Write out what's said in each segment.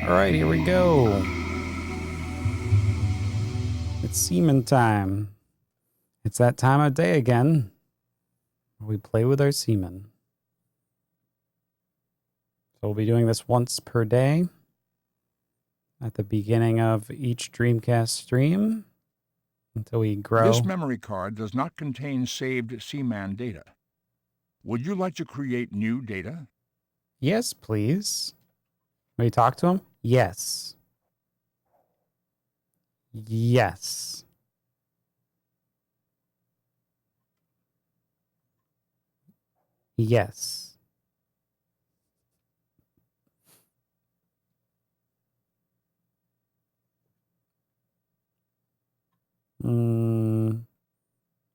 Alright, here we go. It's Seaman time. It's that time of day again. We play with our Seaman. So we'll be doing this once per day at the beginning of each Dreamcast stream until we grow. This memory card does not contain saved Seaman data. Would you like to create new data? Yes, please. Will you talk to him? Yes. Yes. Yes.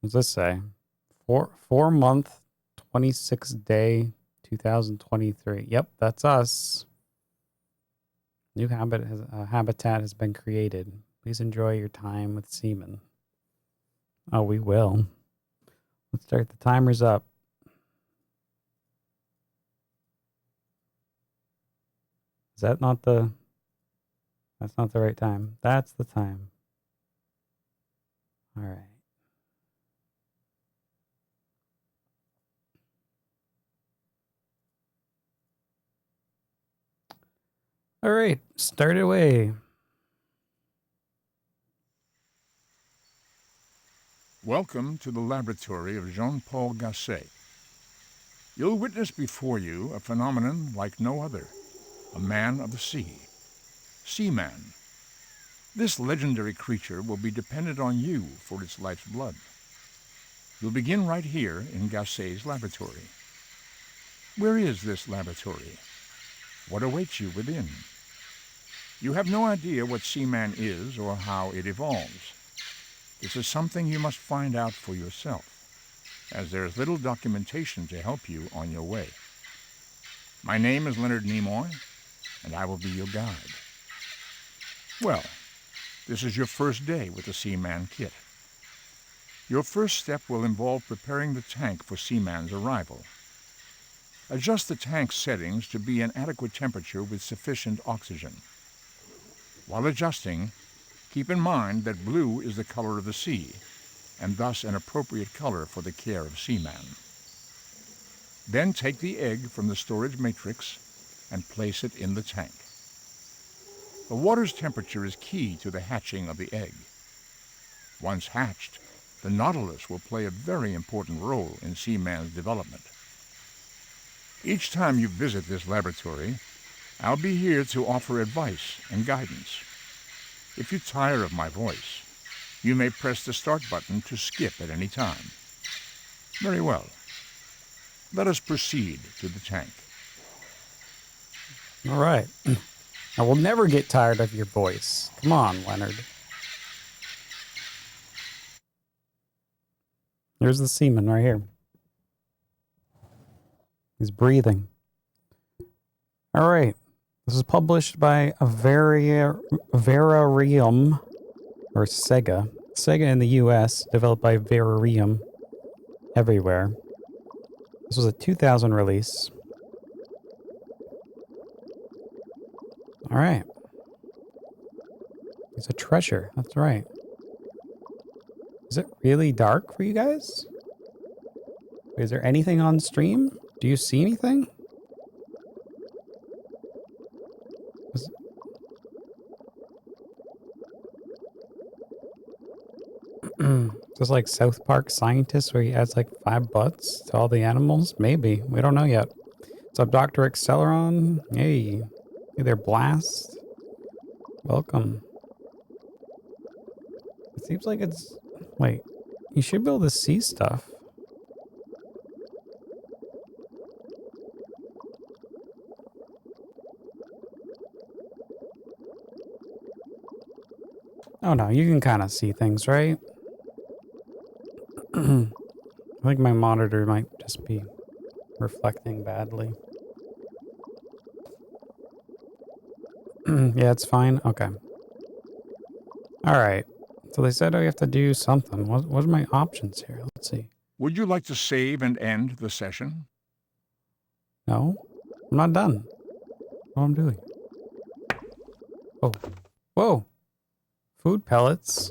What's this say? 4-month, 26-day, 2023. Yep, that's us. New habitat has been created. Please enjoy your time with Seaman. Oh, we will. Let's start the timers up. Is that not the... That's not the right time. That's the time. All right. All right, start away. Welcome to the laboratory of Jean-Paul Gasset. You'll witness before you a phenomenon like no other, a man of the sea, Seaman. This legendary creature will be dependent on you for its life's blood. You'll begin right here in Gasset's laboratory. Where is this laboratory? What awaits you within? You have no idea what Seaman is or how it evolves. This is something you must find out for yourself, as there is little documentation to help you on your way. My name is Leonard Nimoy, and I will be your guide. Well, this is your first day with the Seaman kit. Your first step will involve preparing the tank for Seaman's arrival. Adjust the tank settings to be an adequate temperature with sufficient oxygen. While adjusting, keep in mind that blue is the color of the sea, and thus an appropriate color for the care of Seaman. Then take the egg from the storage matrix and place it in the tank. The water's temperature is key to the hatching of the egg. Once hatched, the nautilus will play a very important role in Seaman's development. Each time you visit this laboratory, I'll be here to offer advice and guidance. If you tire of my voice, you may press the start button to skip at any time. Very well. Let us proceed to the tank. All right. I will never get tired of your voice. Come on, Leonard. There's the Seaman right here. He's breathing. All right. This is published by Verarium, or Sega. Sega in the US, developed by Verarium everywhere. This was a 2000 release. All right. It's a treasure. That's right. Is it really dark for you guys? Is there anything on stream? Do you see anything? Just like South Park scientist where he adds like 5 butts to all the animals? Maybe. We don't know yet. What's up, Dr. Acceleron? Hey. Hey there, Blast. Welcome. It seems like it's... Wait. You should be able to see stuff. Oh no, you can kind of see things, right? I think my monitor might just be reflecting badly. Yeah, it's fine. Okay. All right. So they said I have to do something. What are my options here? Let's see. Would you like to save and end the session? No, I'm not done. What I'm doing. Oh, whoa. Food pellets.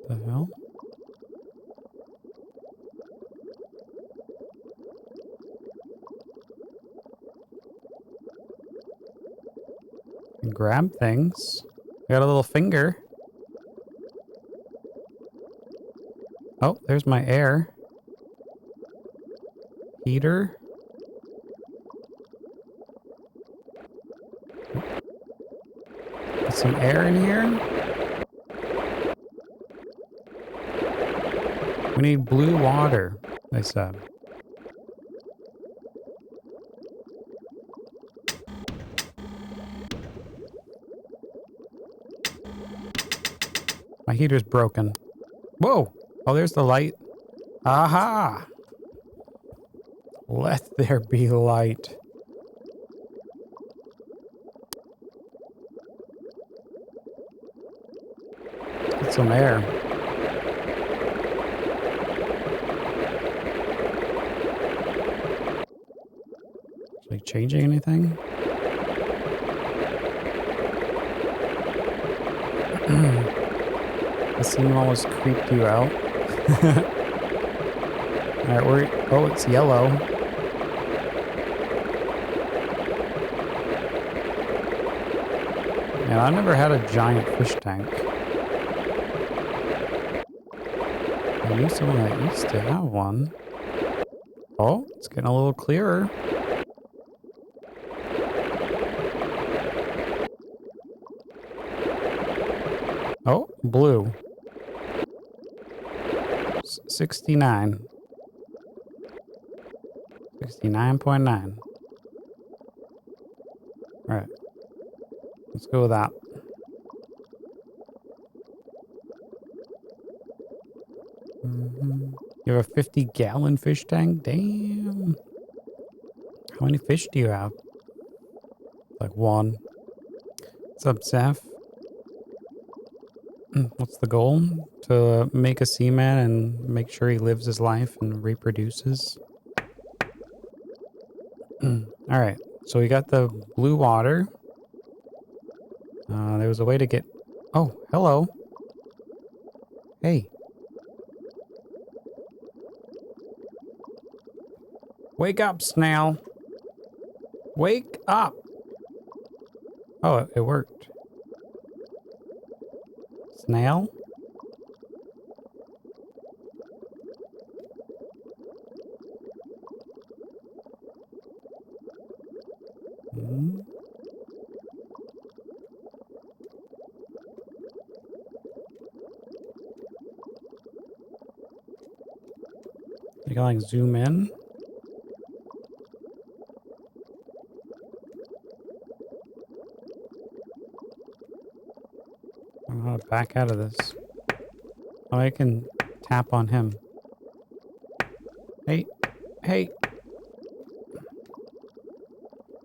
The hell? And grab things. I got a little finger. Oh, there's my air. Heater. Get some air in here. We need blue water, they said. My heater's broken. Whoa! Oh, there's the light. Aha! Let there be light. Get some air. Is it changing anything? The Seaman almost creeped you out. Alright, oh, it's yellow. Man, I never had a giant fish tank. I knew someone that used to have one. Oh, it's getting a little clearer. Oh, blue. 69. 69.9. Alright. Let's go with that. You have a 50-gallon fish tank? Damn. How many fish do you have? Like one. What's up, Zeph? What's the goal? To make a seaman and make sure he lives his life and reproduces? Alright, so we got the blue water. There was a way to get... Oh, hello. Hey. Wake up, snail. Wake up. Oh, it worked. Snail? You can like zoom in. I don't know how to back out of this. Oh, I can tap on him. Hey, hey.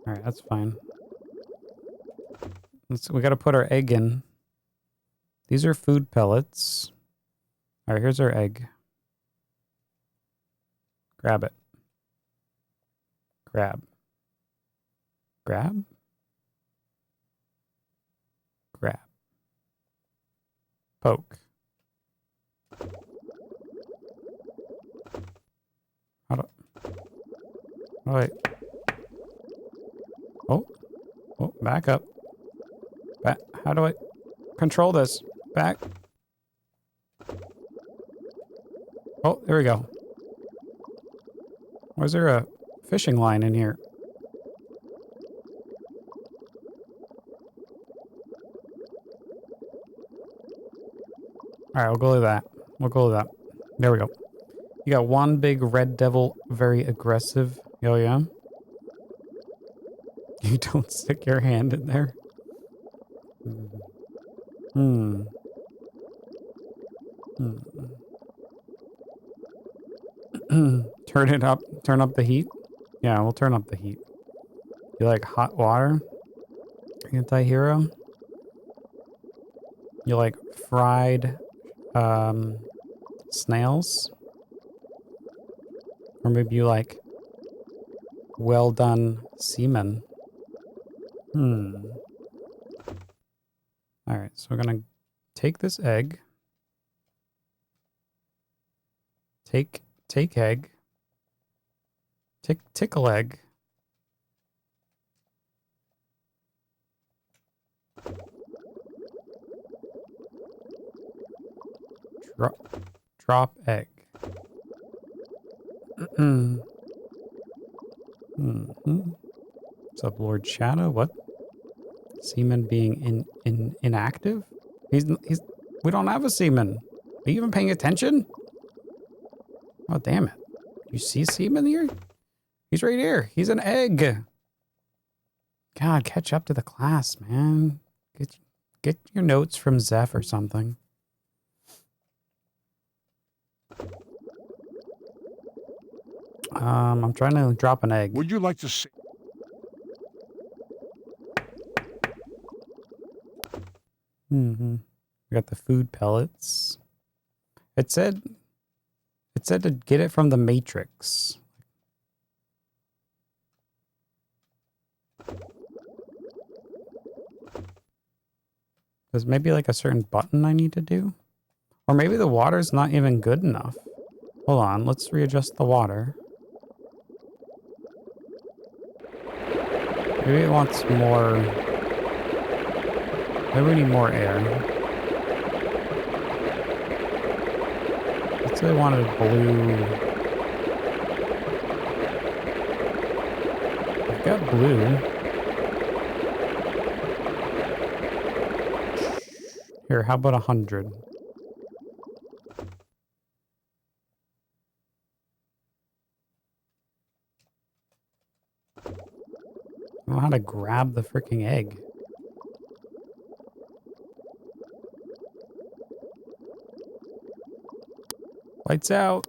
Alright, that's fine. We gotta put our egg in. These are food pellets. Alright, here's our egg. Grab it. Grab. Grab? Grab. Poke. How do... Oh, wait. Oh. Oh, back up. Back. How do I control this? Back. Oh, there we go. Why is there a fishing line in here? Alright, we'll go with that. We'll go with that. There we go. You got one big red devil, very aggressive. Oh, yeah? You don't stick your hand in there. Turn it up. Turn up the heat. Yeah, we'll turn up the heat. You like hot water? Anti-hero? You like fried snails? Or maybe you like well done seaman. Alright, so we're gonna take this egg. Take egg. Tickle egg. Drop egg. What's up, Lord Shadow? What? Seaman being inactive? He's we don't have a seaman. Are you even paying attention? Oh, damn it. You see Seaman here? He's right here. He's an egg. God, catch up to the class, man. Get your notes from Zeph or something. I'm trying to drop an egg. Would you like to see? We got the food pellets. It said to get it from the matrix. There's maybe like a certain button I need to do. Or maybe the water's not even good enough. Hold on, let's readjust the water. Maybe it wants more. Maybe we need more air. Let's say I wanted blue. I've got blue. Here, how about 100? I don't know how to grab the freaking egg. Lights out.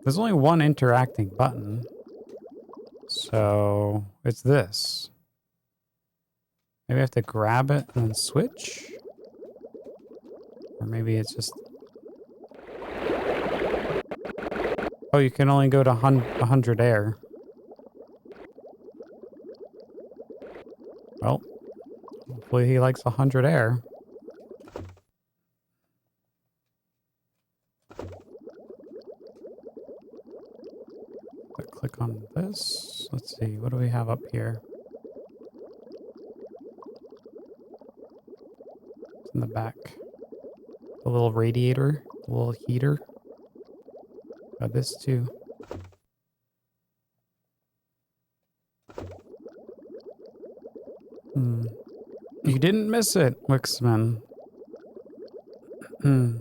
There's only one interacting button. So it's this. Maybe I have to grab it and then switch? Or maybe it's just... Oh, you can only go to 100 air. Well, hopefully he likes 100 air. Click on this. Let's see, what do we have up here? It's in the back. The little radiator, the little heater. Got this too. You didn't miss it, Wixman. You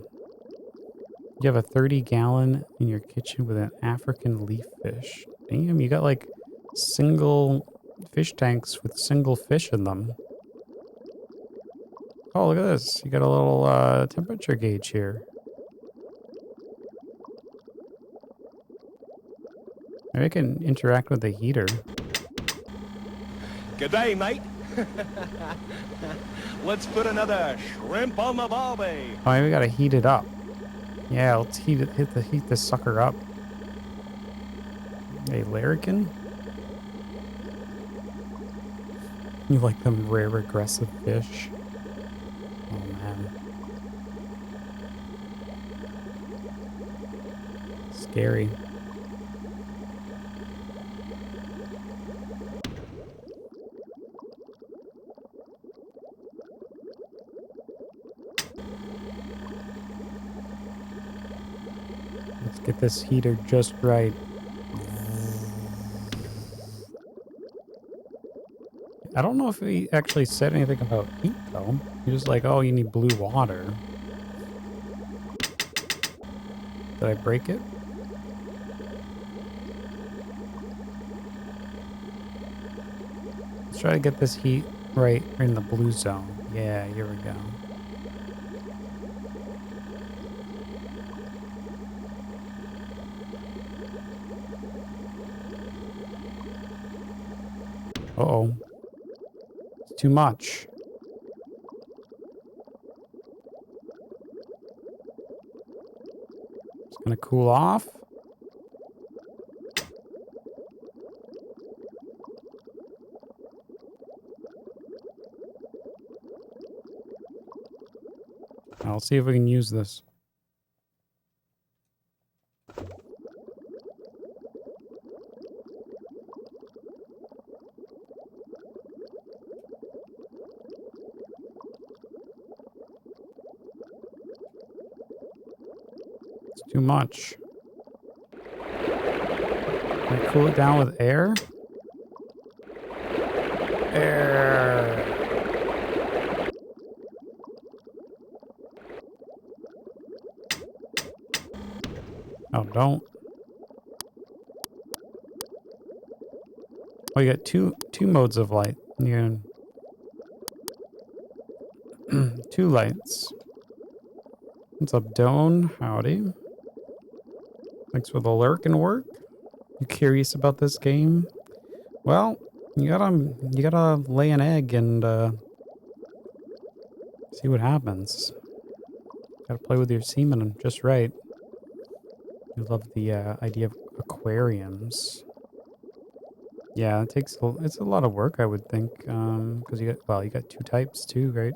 have a 30-gallon in your kitchen with an African leaf fish. Damn, you got like single fish tanks with single fish in them. Oh, look at this. You got a little temperature gauge here. Maybe I can interact with the heater. Good day, mate. Let's put another shrimp on the barbie. Oh, maybe we gotta heat it up. Yeah, let's heat this sucker up. Hey, larrikin? You like them rare aggressive fish? Oh man. Scary. Let's get this heater just right. I don't know if he actually said anything about heat, though. He was like, oh, you need blue water. Did I break it? Let's try to get this heat right in the blue zone. Yeah, here we go. Uh-oh. It's too much. Gonna cool off. I'll see if we can use this. It's too much. Can I cool it down with air? Air. Oh, don't. Oh, you got two modes of light. You got two lights. What's up, Doan? Howdy. Thanks for the lurk and work. You curious about this game? Well, you gotta lay an egg and see what happens. Gotta play with your seaman just right. You love the idea of aquariums. Yeah, it's a lot of work, I would think, because you got two types too, right?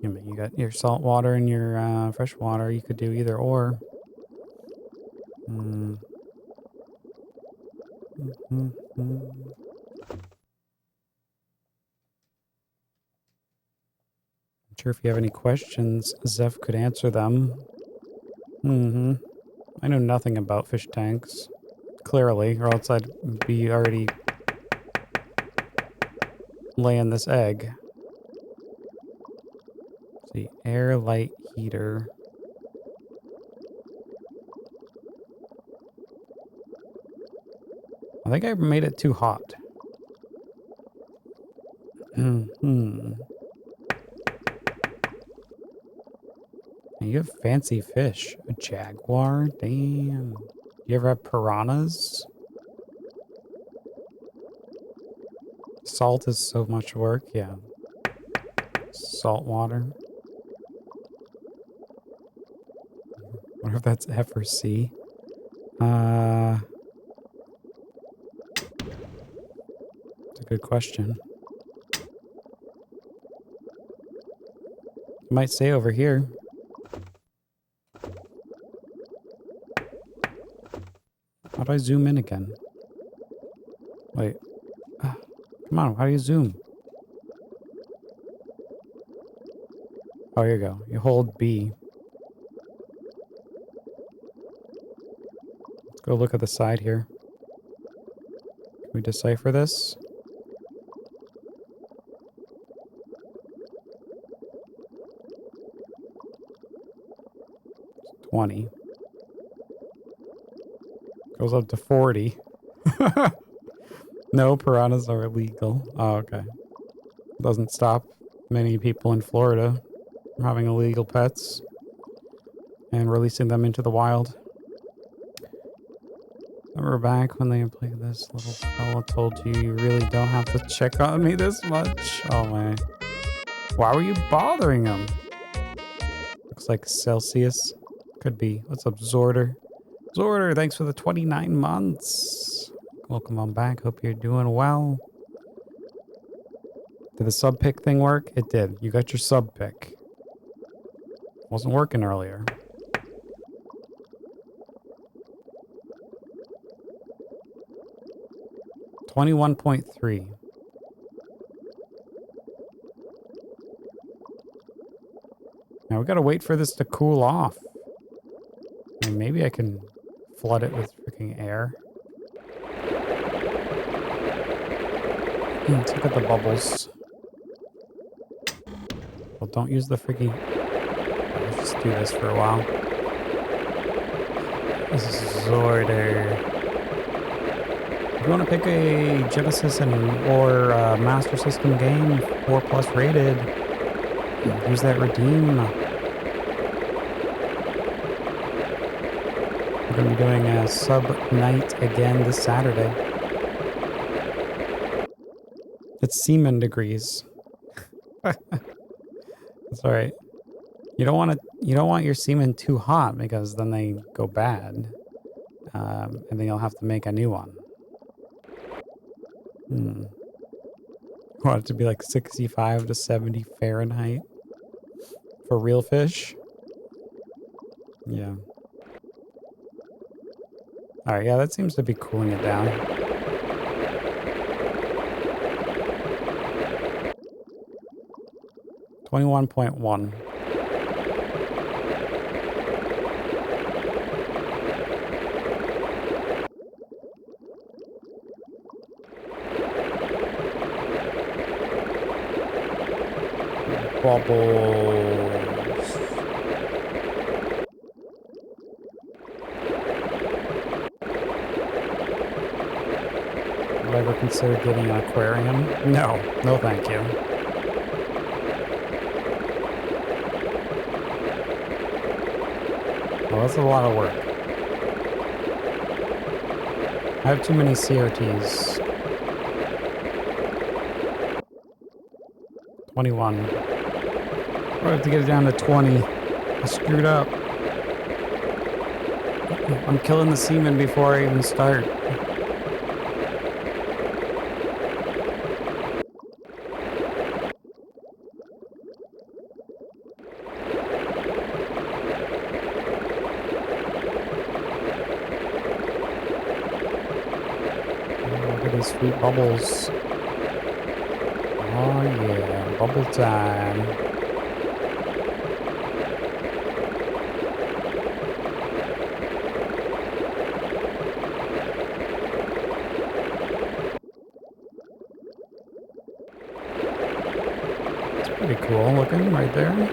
You got your salt water and your fresh water. You could do either or. I'm sure if you have any questions, Zeph could answer them. I know nothing about fish tanks. Clearly, or else I'd be already laying this egg. Let's see, air light heater. I think I made it too hot. You have fancy fish. A jaguar? Damn. You ever have piranhas? Salt is so much work, yeah. Salt water. Wonder if that's F or C. It's a good question. It might say over here. How do I zoom in again? Wait. Come on, how do you zoom? Oh, here you go. You hold B. Let's go look at the side here. Can we decipher this? It's 20. Goes up to 40. No, piranhas are illegal. Oh, okay. Doesn't stop many people in Florida from having illegal pets and releasing them into the wild. Remember back when they played this, little fella told you you really don't have to check on me this much? Oh my. Why were you bothering him? Looks like Celsius. Could be. What's up, Zorder? Zorder, thanks for the 29 months. Welcome on back. Hope you're doing well. Did the sub pick thing work? It did. You got your sub pick. Wasn't working earlier. $21.3. Now we gotta wait for this to cool off. I mean, maybe I can flood it with freaking air. Let's look at the bubbles. Well, don't use the freaking... Let's just do this for a while. This is Zorder. If you want to pick a Genesis or Master System game, 4+ rated, use that redeem. We're going to be doing a sub night again this Saturday. It's Seaman degrees. That's alright. You don't want your semen too hot because then they go bad, and then you'll have to make a new one. Want it to be like 65 to 70 Fahrenheit for real fish. Yeah. All right. Yeah, that seems to be cooling it down. 21.1. Bubbles. Would I ever consider getting an aquarium? No. No, thank you. Well, that's a lot of work. I have too many CRTs. 21. I have to get it down to 20. I screwed up. I'm killing the semen before I even start. Look at these sweet bubbles. Oh yeah, bubble time. It's pretty cool looking right there.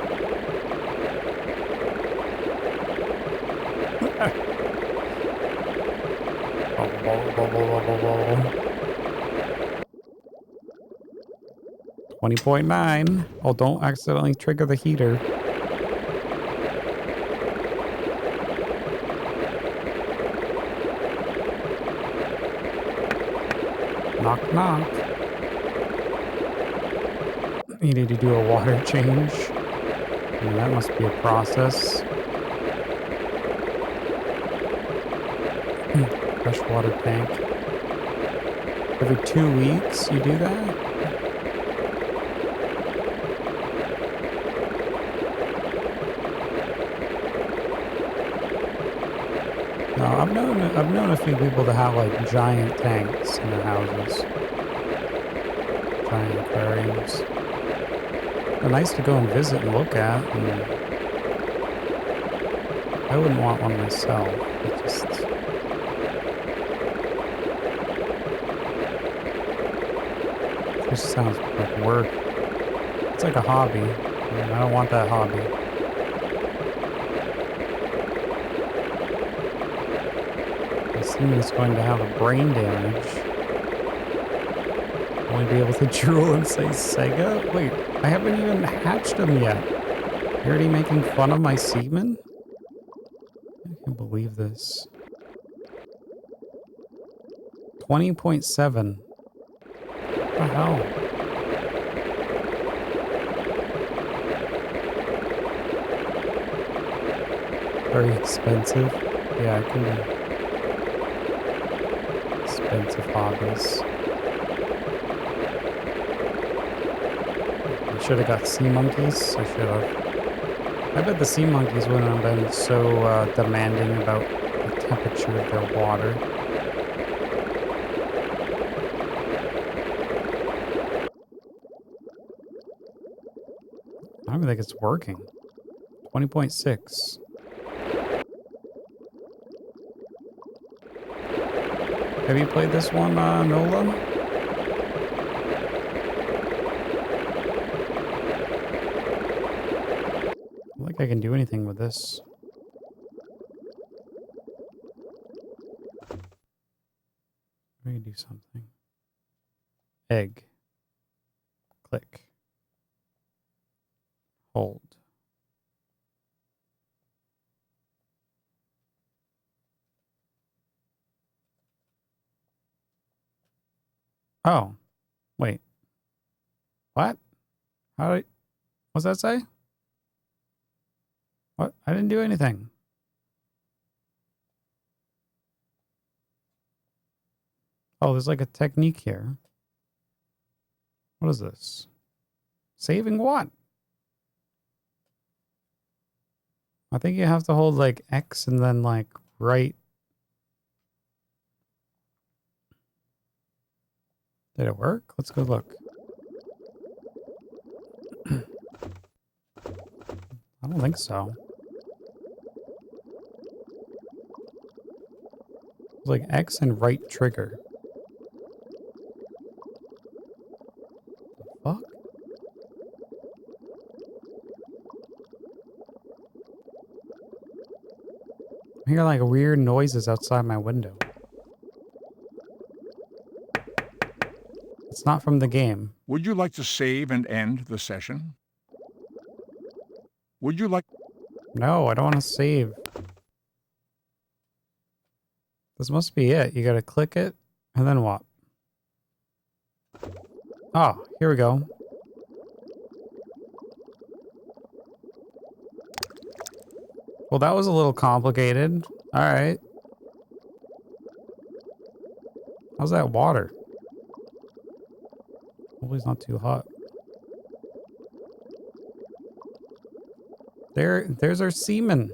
Bubble, bubble, bubble, bubble. 20.9. Oh, don't accidentally trigger the heater. Knock, knock. You need to do a water change. Yeah, that must be a process. Freshwater tank. Every 2 weeks you do that? No, I've known a few people to have like giant tanks in their houses. Giant aquariums. They're nice to go and visit and look at. And I wouldn't want one myself. It just sounds like work. It's like a hobby. I don't want that hobby. The semen is going to have a brain damage. Only be able to drool and say Sega? Wait, I haven't even hatched them yet. You're already making fun of my semen? I can't believe this. 20.7. What the hell? Very expensive. Yeah, it can be expensive hobbies. I should have got sea monkeys. I should have. I bet the sea monkeys wouldn't have been so demanding about the temperature of their water. I don't think it's working. 20.6. Have you played this one, Nola? I don't think I can do anything with this. Let me do something. Egg. Click. Hold. Oh, wait. What? What's that say? What? I didn't do anything. Oh, there's like a technique here. What is this? Saving what? I think you have to hold like X and then like right. Did it work? Let's go look. I don't think so. It's like X and right trigger. Fuck? I hear like weird noises outside my window. It's not from the game. Would you like to save and end the session? Would you like... No, I don't want to save. This must be it. You gotta click it, and then what? Oh, here we go. Well, that was a little complicated. Alright. How's that water? Hopefully it's not too hot. There's our Seaman.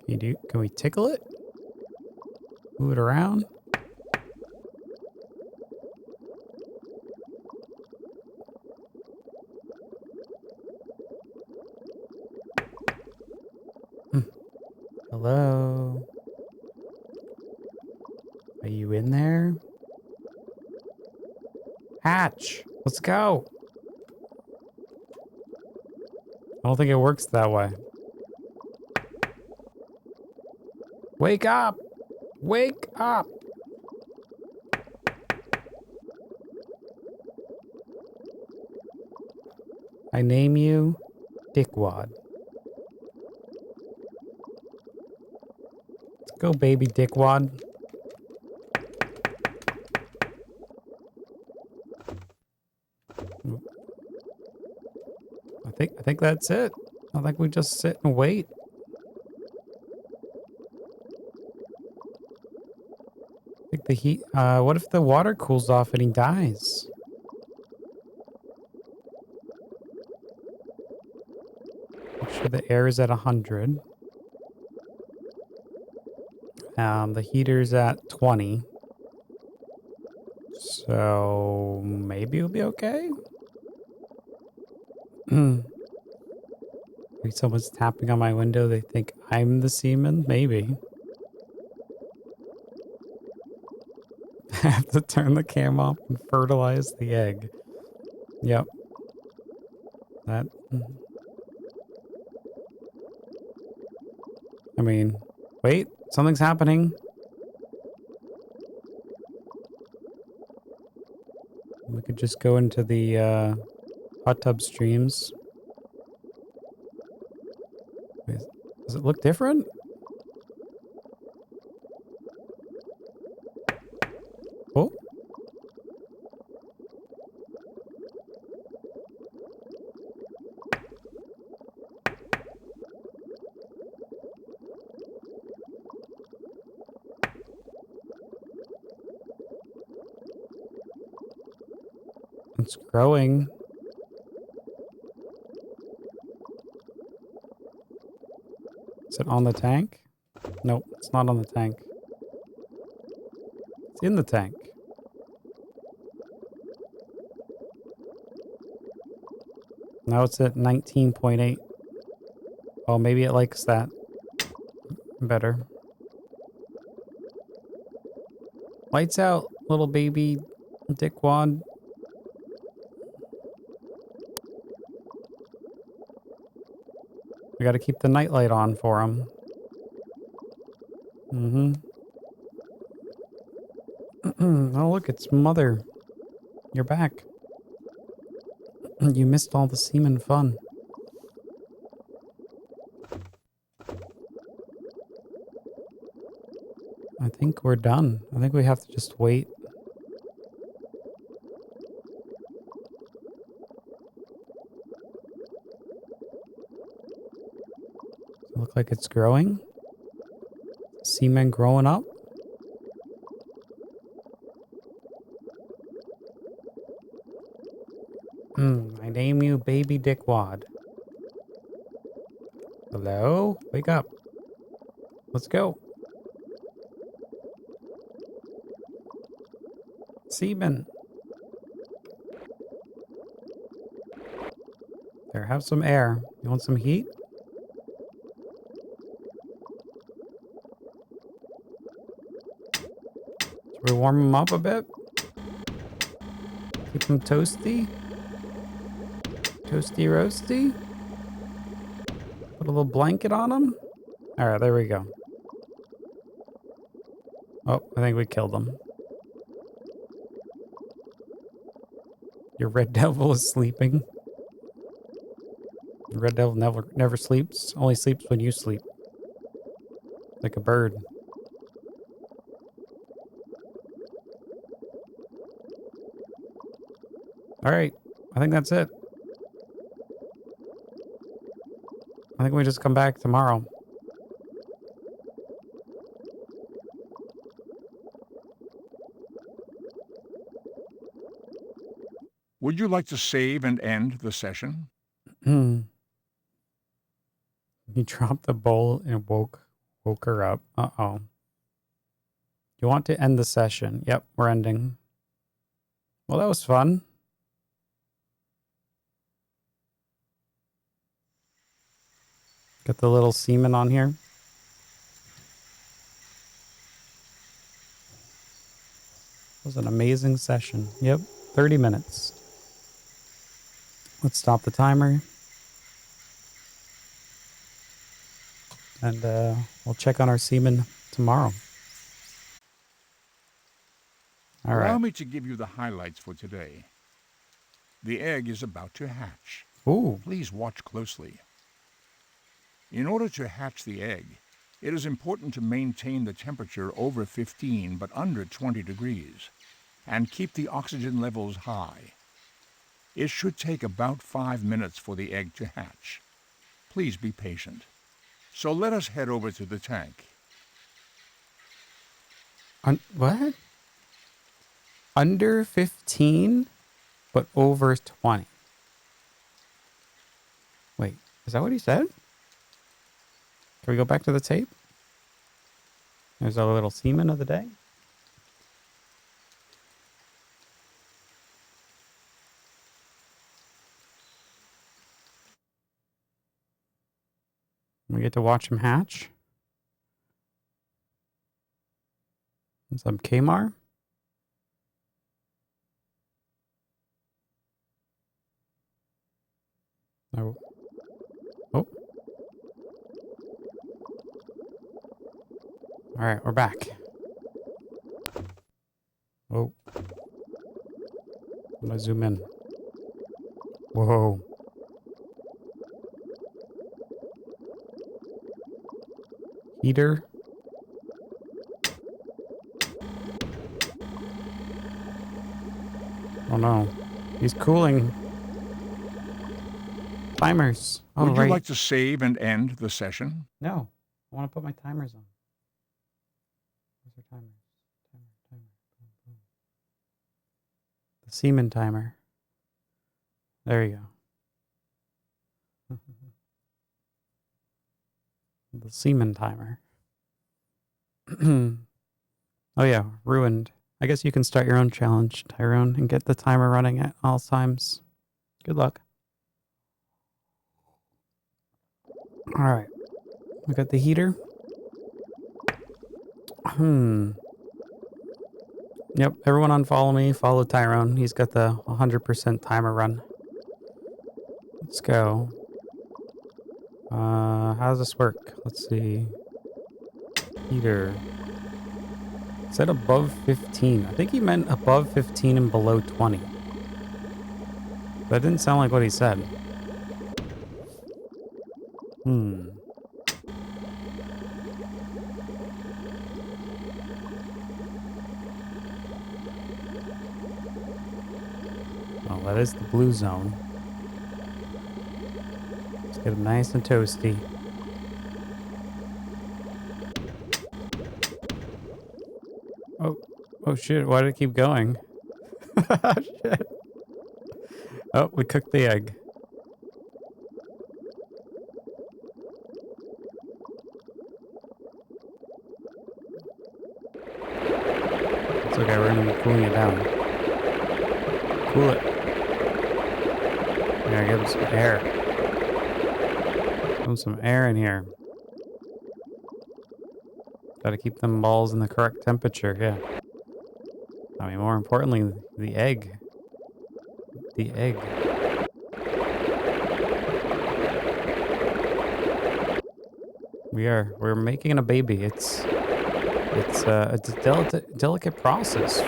Can we tickle it? Move it around? Hello? Are you in there? Hatch! Let's go! I don't think it works that way. Wake up! Wake up! I name you Dickwad. Let's go, baby Dickwad. I think that's it. I think we just sit and wait. I think the heat. What if the water cools off and he dies? Make sure the air is at 100. The heater's at 20. So maybe it'll be okay. Maybe someone's tapping on my window. They think I'm the Seaman. Maybe. I have to turn the cam off and fertilize the egg. Yep. That. I mean, wait, something's happening. We could just go into the hot tub streams. Wait, does it look different? Oh. It's growing. Is it on the tank? Nope, it's not on the tank. It's in the tank. Now it's at 19.8. Oh, maybe it likes that better. Lights out, little baby dickwad. We gotta keep the nightlight on for him. Oh, look, it's Mother. You're back. You missed all the Seaman fun. I think we're done. I think we have to just wait. Look like it's growing. Seaman growing up. I name you Baby Dickwad. Hello? Wake up. Let's go. Seaman. There, have some air. You want some heat? Should we warm him up a bit? Keep him toasty? Toasty roasty? Put a little blanket on him? Alright, there we go. Oh, I think we killed him. Your red devil is sleeping. The red devil never sleeps. Only sleeps when you sleep. Like a bird. Alright, I think that's it. I think we just come back tomorrow. Would you like to save and end the session? He dropped the bowl and woke her up. Uh-oh. You want to end the session? Yep, we're ending. Well, that was fun. Got the little Seaman on here. It was an amazing session. Yep, 30 minutes. Let's stop the timer. And we'll check on our Seaman tomorrow. All right. Allow me to give you the highlights for today. The egg is about to hatch. Ooh. Please watch closely. In order to hatch the egg, it is important to maintain the temperature over 15 but under 20 degrees and keep the oxygen levels high. It should take about 5 minutes for the egg to hatch. Please be patient. So let us head over to the tank. What? Under 15, but over 20. Wait, is that what he said? Can we go back to the tape? There's our little Seaman of the day. We get to watch him hatch. And some Kmart. Oh. Oh. All right, we're back. Oh. I'm gonna zoom in. Whoa. Heater. Oh no. He's cooling. Timers. Oh, Would right. you like to save and end the session? No. I want to put my timers on. Where's our timers? Timer. Boom, boom. The Seaman timer. There you go. The Seaman timer. Oh yeah, ruined. I guess you can start your own challenge, Tyrone, and get the timer running at all times. Good luck. All right. We got the heater. Yep, everyone unfollow me. Follow Tyrone. He's got the 100% timer run. Let's go. How does this work? Let's see. Heater. It said above 15. I think he meant above 15 and below 20. That didn't sound like what he said. that is the blue zone. Let's get them nice and toasty. Oh, oh shit! Why did it keep going? Shit. Oh, we cooked the egg. It's okay, we're gonna be cooling it down. Cool it. We gotta give him some air. Give him some air in here. Gotta keep them balls in the correct temperature, yeah. I mean, more importantly, the egg. The egg. We're making a baby. It's a delicate process,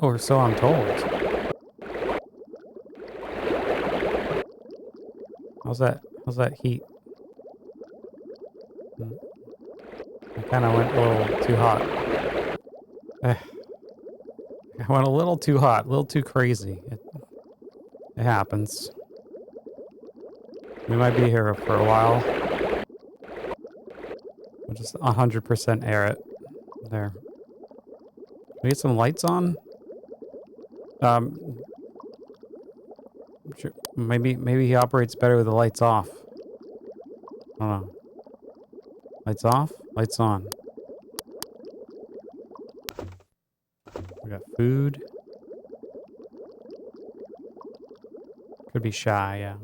or so I'm told. How's that heat? I kind of went a little too hot. I went a little too hot, a little too crazy. It happens. We might be here for a while. We'll just 100% air it. There. Can we get some lights on? Sure. Maybe he operates better with the lights off. I don't know. Lights off, lights on. We got food. Could be shy, yeah.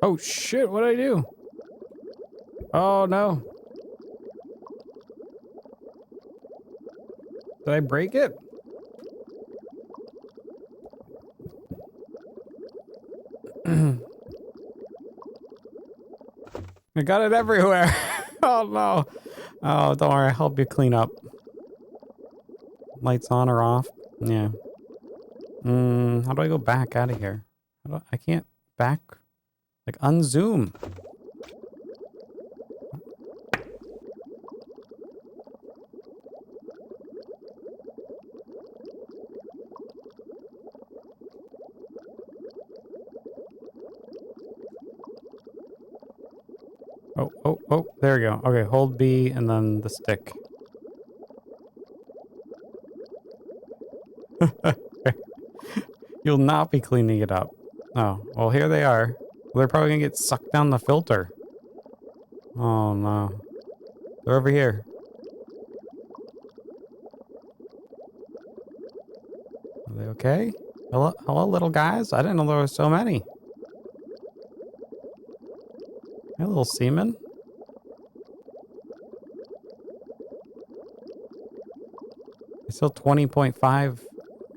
Oh shit, what did I do? Oh no. Did I break it? I got it everywhere. Oh no. Oh, don't worry, I'll help you clean up. Lights on or off? Yeah. How do I go back out of here? I can't back. Like, unzoom. Oh, there we go. Okay, hold B and then the stick. You'll not be cleaning it up. Oh, well, here they are. They're probably gonna get sucked down the filter. Oh, no. They're over here. Are they okay? Hello, little guys? I didn't know there were so many. Hey, little Seaman. It's still 20.5.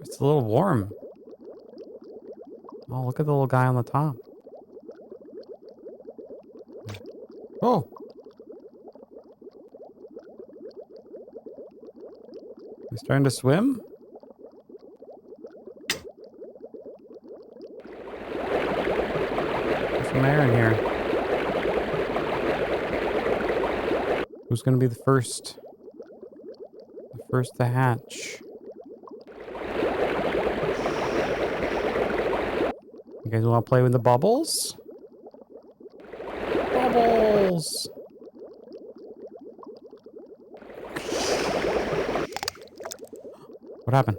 It's a little warm. Oh, look at the little guy on the top. Oh! He's starting to swim? There's some air in here. Who's gonna be the first? The first to hatch. You guys wanna play with the bubbles? Bubbles! What happened?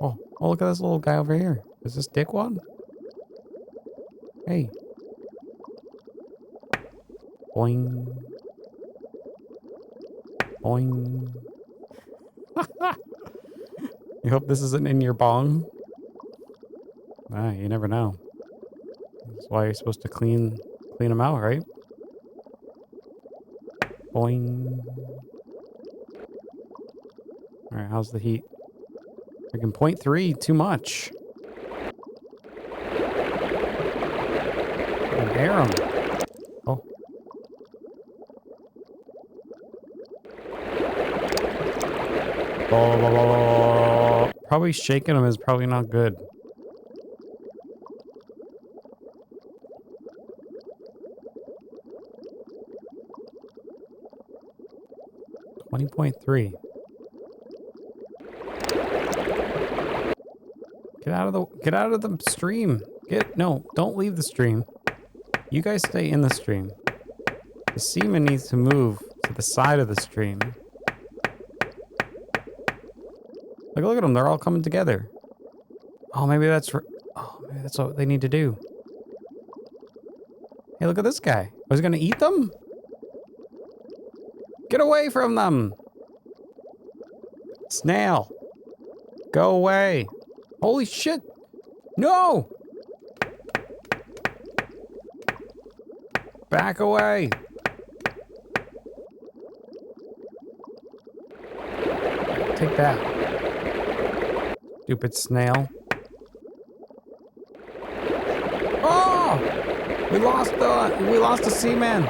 Oh, look at this little guy over here. Is this Dick one? Hey. Boing. Boing. You hope this isn't in your bong? Ah, you never know. That's why you're supposed to clean them out, right? Boing. Alright, how's the heat? Freaking 0.3, too much. Air them. Oh. Oh. Probably shaking them is probably not good. 20.3. Get out of the stream. No, don't leave the stream. You guys stay in the stream. The Seaman needs to move to the side of the stream. Look at them. They're all coming together. Oh, maybe that's what they need to do. Hey, look at this guy. Was he gonna eat them? Get away from them! Snail! Go away! Holy shit! No! Back away! Take that. Stupid snail. Oh! We lost the Seaman.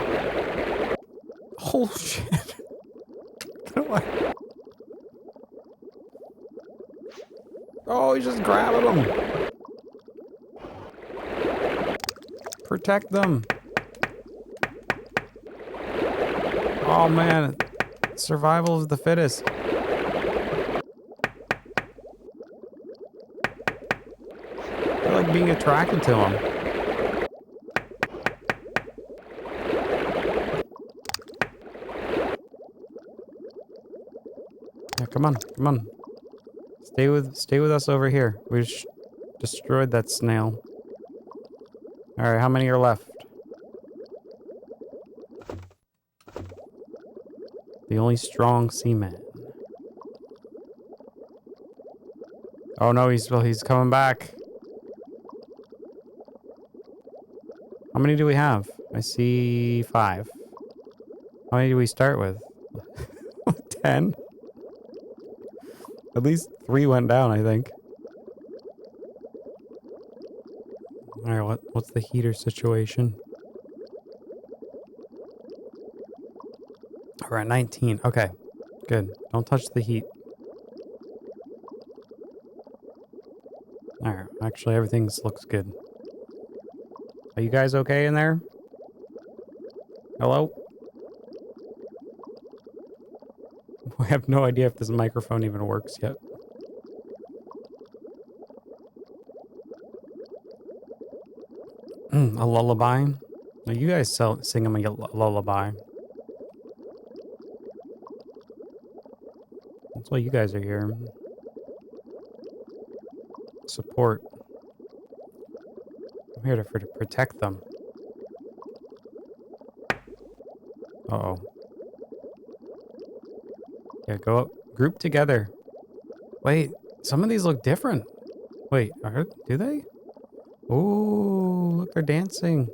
Oh shit. Get away. Oh, he's just grabbing them. Protect them. Oh man. Survival of the fittest. They're like being attracted to him. Yeah, come on. Stay with us over here. We destroyed that snail. All right, how many are left? The only strong Seaman. Oh no, he's coming back. How many do we have? I see 5. How many do we start with? 10? At least 3 went down, I think. Alright, what's the heater situation? We're at 19. Okay, good. Don't touch the heat. Alright, actually everything looks good. Are you guys okay in there? Hello? I have no idea if this microphone even works yet. A lullaby? No, you guys sing them a lullaby. That's why you guys are here. Support. I'm here to protect them. Uh-oh. Yeah, go up. Group together. Wait, some of these look different. Wait, do they? Oh, look, they're dancing.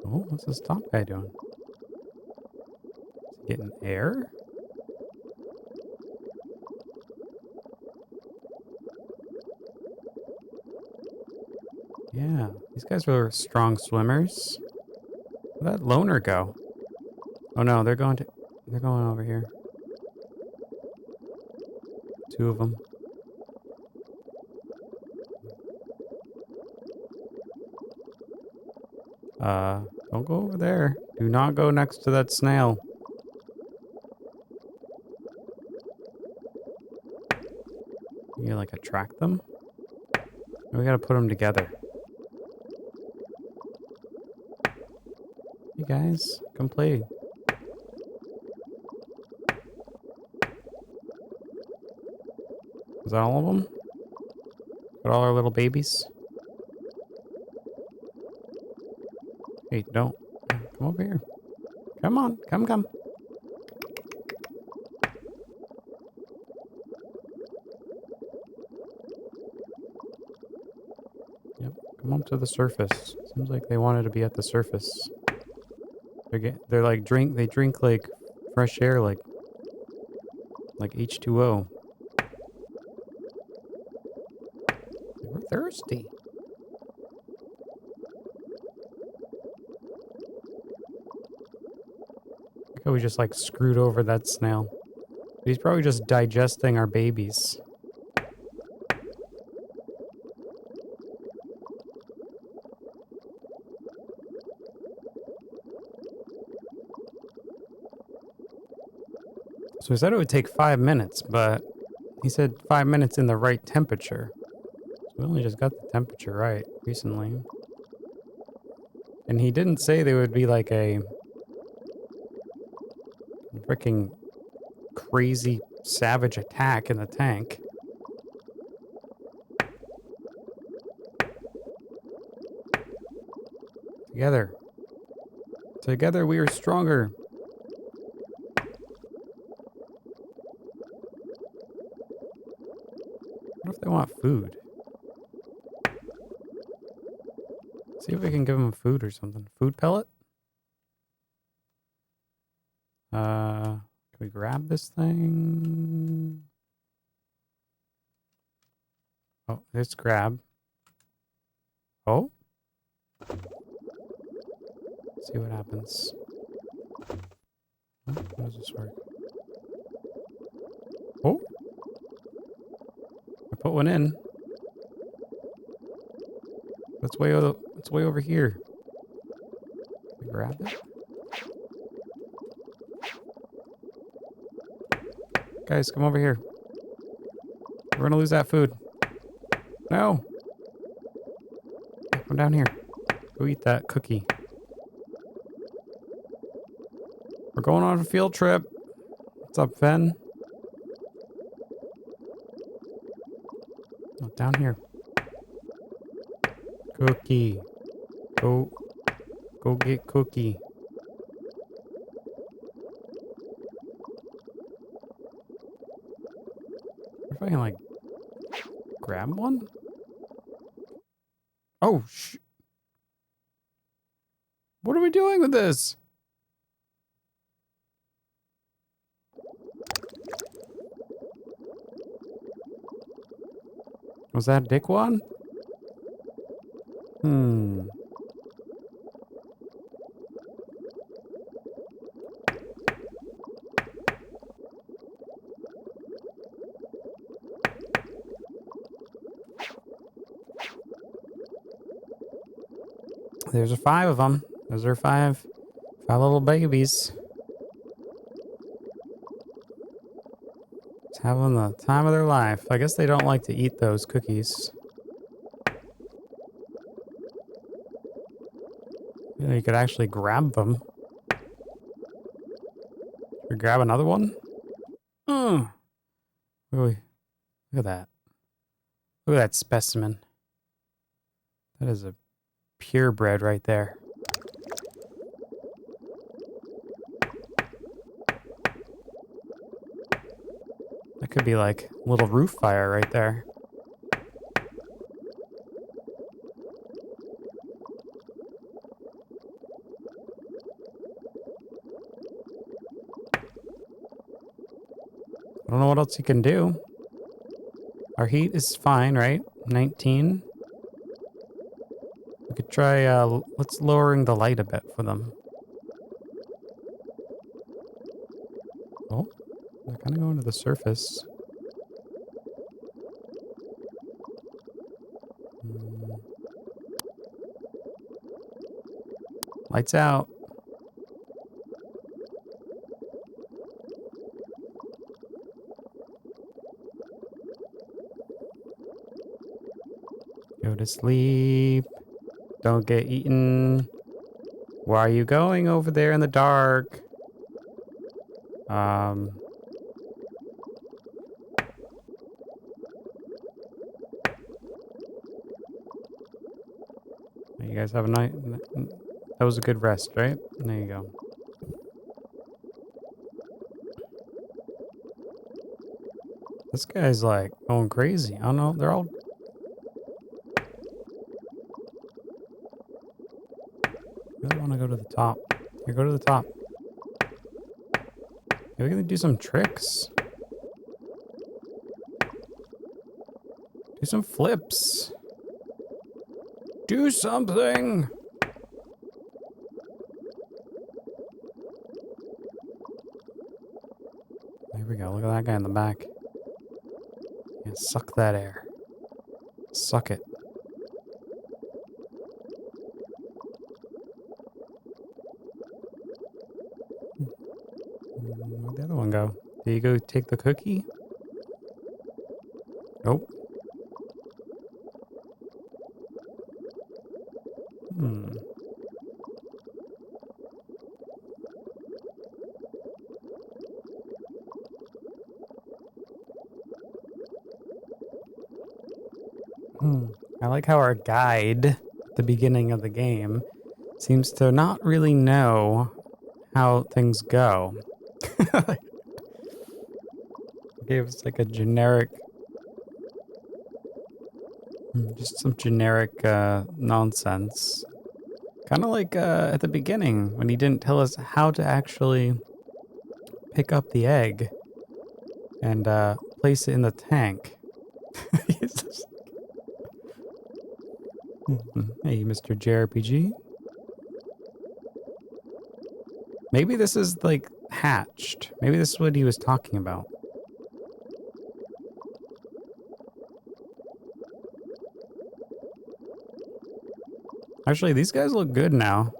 Oh, what's this top guy doing? Is he getting air? Yeah, these guys were strong swimmers. Where'd that loner go? Oh no, they're going over here. 2 of them. Don't go over there. Do not go next to that snail. You like attract them? We gotta put them together. You guys, come play. Is that all of them? Got all our little babies? Hey, don't. Come over here. Come on, come. Yep, come up to the surface. Seems like they wanted to be at the surface. They're like they drink like fresh air, like H2O. We're thirsty. Look how we just like screwed over that snail. He's probably just digesting our babies. So he said it would take 5 minutes, but he said 5 minutes in the right temperature. So we only just got the temperature right recently. And he didn't say there would be like a freaking crazy savage attack in the tank. Together. Together we are stronger. What if they want food? See if we can give them food or something. Food pellet? Can we grab this thing? Oh, let's grab. Oh? See what happens. Oh, how does this work? Oh? I put one in. It's way over here. Can we grab it? Guys, come over here. We're gonna lose that food. No! Come down here. Go eat that cookie. We're going on a field trip. What's up, Fen? Oh, down here. Cookie. Go get cookie. If I can, like, grab one? Oh, what are we doing with this? Was that a dick one? There's 5 of them. Those are 5 little babies. Just having the time of their life. I guess they don't like to eat those cookies. You know, you could actually grab them. Should we grab another one? Oh, look at that. Look at that specimen. That is a purebred right there. That could be like a little roof fire right there. I don't know what else you can do. Our heat is fine, right? 19. We could try, let's lowering the light a bit for them. Oh, they're kind of going to the surface. Lights out. Go to sleep. Don't get eaten. Why are you going over there in the dark? You guys have a night. That was a good rest, right? There you go. This guy's like going crazy. I don't know. They're all. I really want to go to the top. Here, go to the top. Are we gonna do some tricks? Do some flips. Do something! Here we go. Look at that guy in the back. Yeah, suck that air. Suck it. Where'd the other one go? Did you go take the cookie? Nope. Hmm. I like how our guide at the beginning of the game seems to not really know how things go. Gave us like a generic, just some generic nonsense. Kind of like at the beginning when he didn't tell us how to actually pick up the egg and place it in the tank. Hey, Mr. JRPG. Maybe this is like hatched. Maybe this is what he was talking about. Actually, these guys look good now.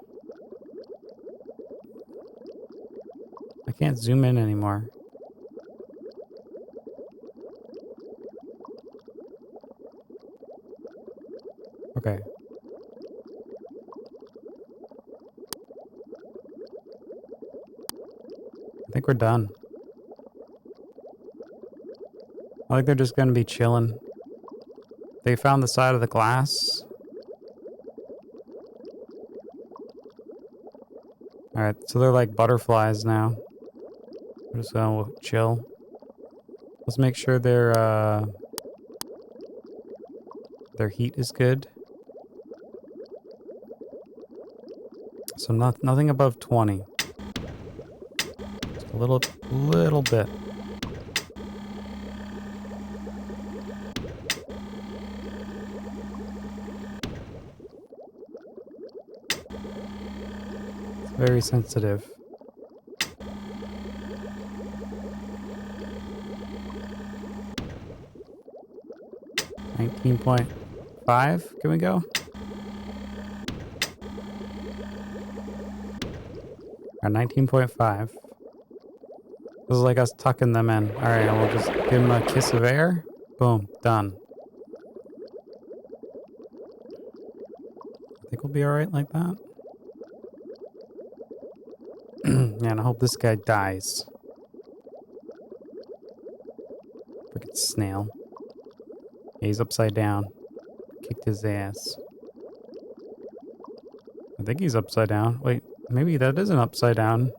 I can't zoom in anymore. Okay. I think we're done. I think they're just gonna be chilling. They found the side of the glass. Alright, so they're like butterflies now. We're just gonna chill. Let's make sure their heat is good. So nothing above 20. Just a little bit. It's very sensitive. $19.5, can we go? Or 19.5. This is like us tucking them in. Alright, we'll just give them a kiss of air. Boom, done. I think we'll be alright like that. Yeah, and I hope this guy dies. Freaking snail. Yeah, he's upside down. Kicked his ass. I think he's upside down. Wait, maybe that isn't upside down.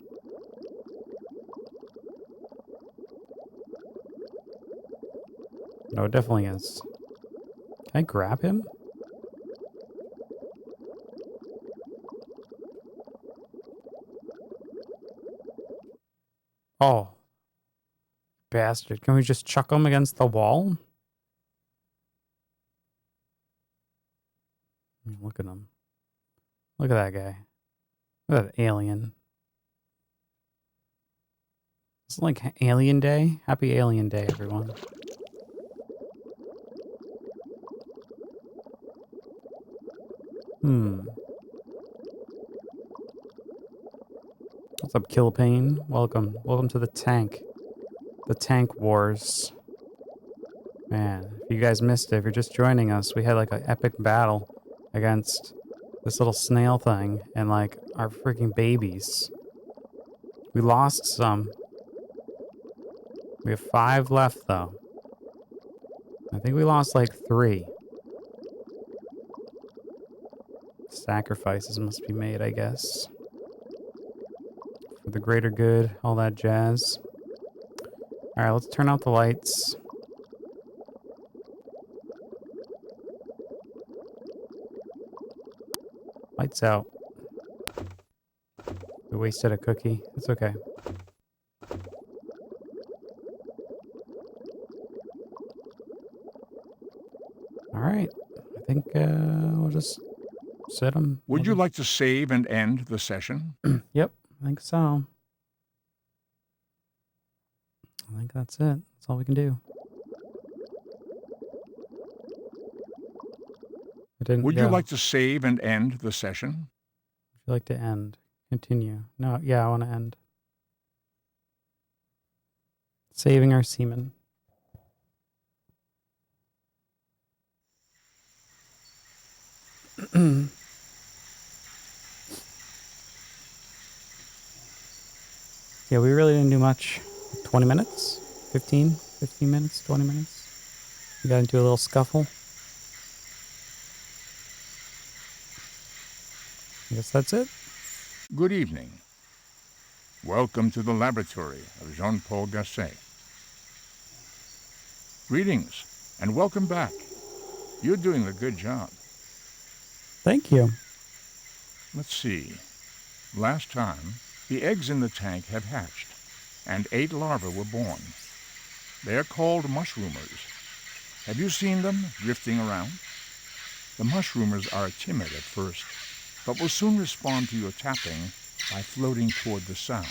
No, it definitely is. Can I grab him? Oh. Bastard. Can we just chuck him against the wall? I mean, look at him. Look at that guy. Look at that alien. It's like Alien Day. Happy Alien Day, everyone. What's up, Killpain? Welcome. Welcome to the tank. The tank wars. Man, if you guys missed it, if you're just joining us, we had like an epic battle against this little snail thing and like our freaking babies. We lost some. We have 5 left though. I think we lost like 3. Sacrifices must be made, I guess. For the greater good, all that jazz. Alright, let's turn out the lights. Lights out. We wasted a cookie. It's okay. Alright. I think we'll just set them. Would you like to save and end the session? Yep, I think so. I think that's it. That's all we can do. Would you like to save and end the session? Would you like to end? Continue. No, yeah, I want to end. Saving our seaman. Yeah, we really didn't do much. 20 minutes? 15 minutes? 20 minutes? We got into a little scuffle. I guess that's it. Good evening. Welcome to the laboratory of Jean-Paul Gasset. Greetings, and welcome back. You're doing a good job. Thank you. Let's see. Last time, the eggs in the tank have hatched, and 8 larvae were born. They're called mushroomers. Have you seen them drifting around? The mushroomers are timid at first, but will soon respond to your tapping by floating toward the sound.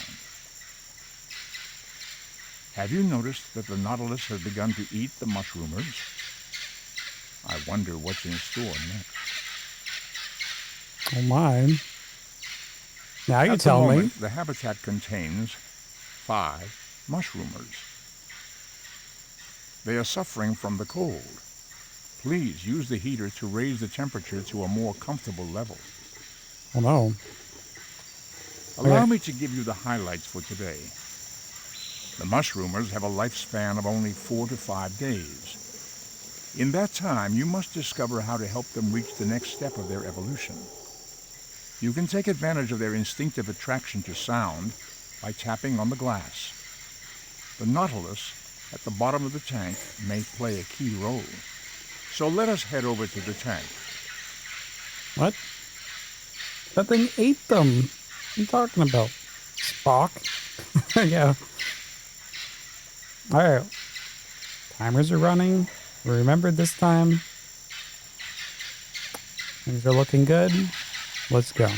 Have you noticed that the Nautilus has begun to eat the mushroomers? I wonder what's in store next. Oh my. Now you At tell the me. moment, the habitat contains 5 mushroomers. They are suffering from the cold. Please use the heater to raise the temperature to a more comfortable level. Oh no. Allow me to give you the highlights for today. The mushroomers have a lifespan of only 4 to 5 days. In that time, you must discover how to help them reach the next step of their evolution. You can take advantage of their instinctive attraction to sound by tapping on the glass. The Nautilus at the bottom of the tank may play a key role. So let us head over to the tank. What? That thing ate them. What are you talking about? Spock? Yeah. Alright. Timers are running. We remembered this time. Things are looking good. Let's go.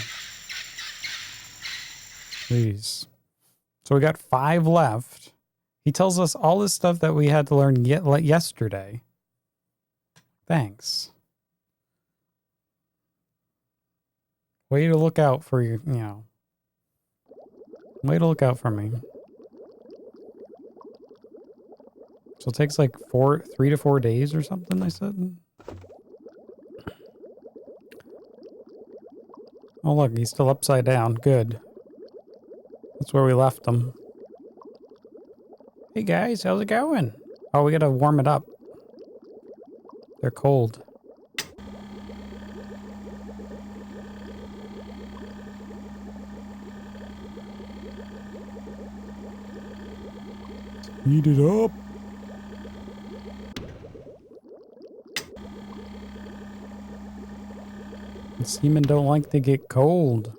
Please. So we got 5 left. He tells us all this stuff that we had to learn yesterday. Thanks. Way to look out for your, way to look out for me. So it takes like 3 to 4 days or something, I said. Oh look, he's still upside down. Good. That's where we left him. Hey guys, how's it going? Oh, we gotta warm it up. They're cold. Heat it up. The seamen don't like to get cold.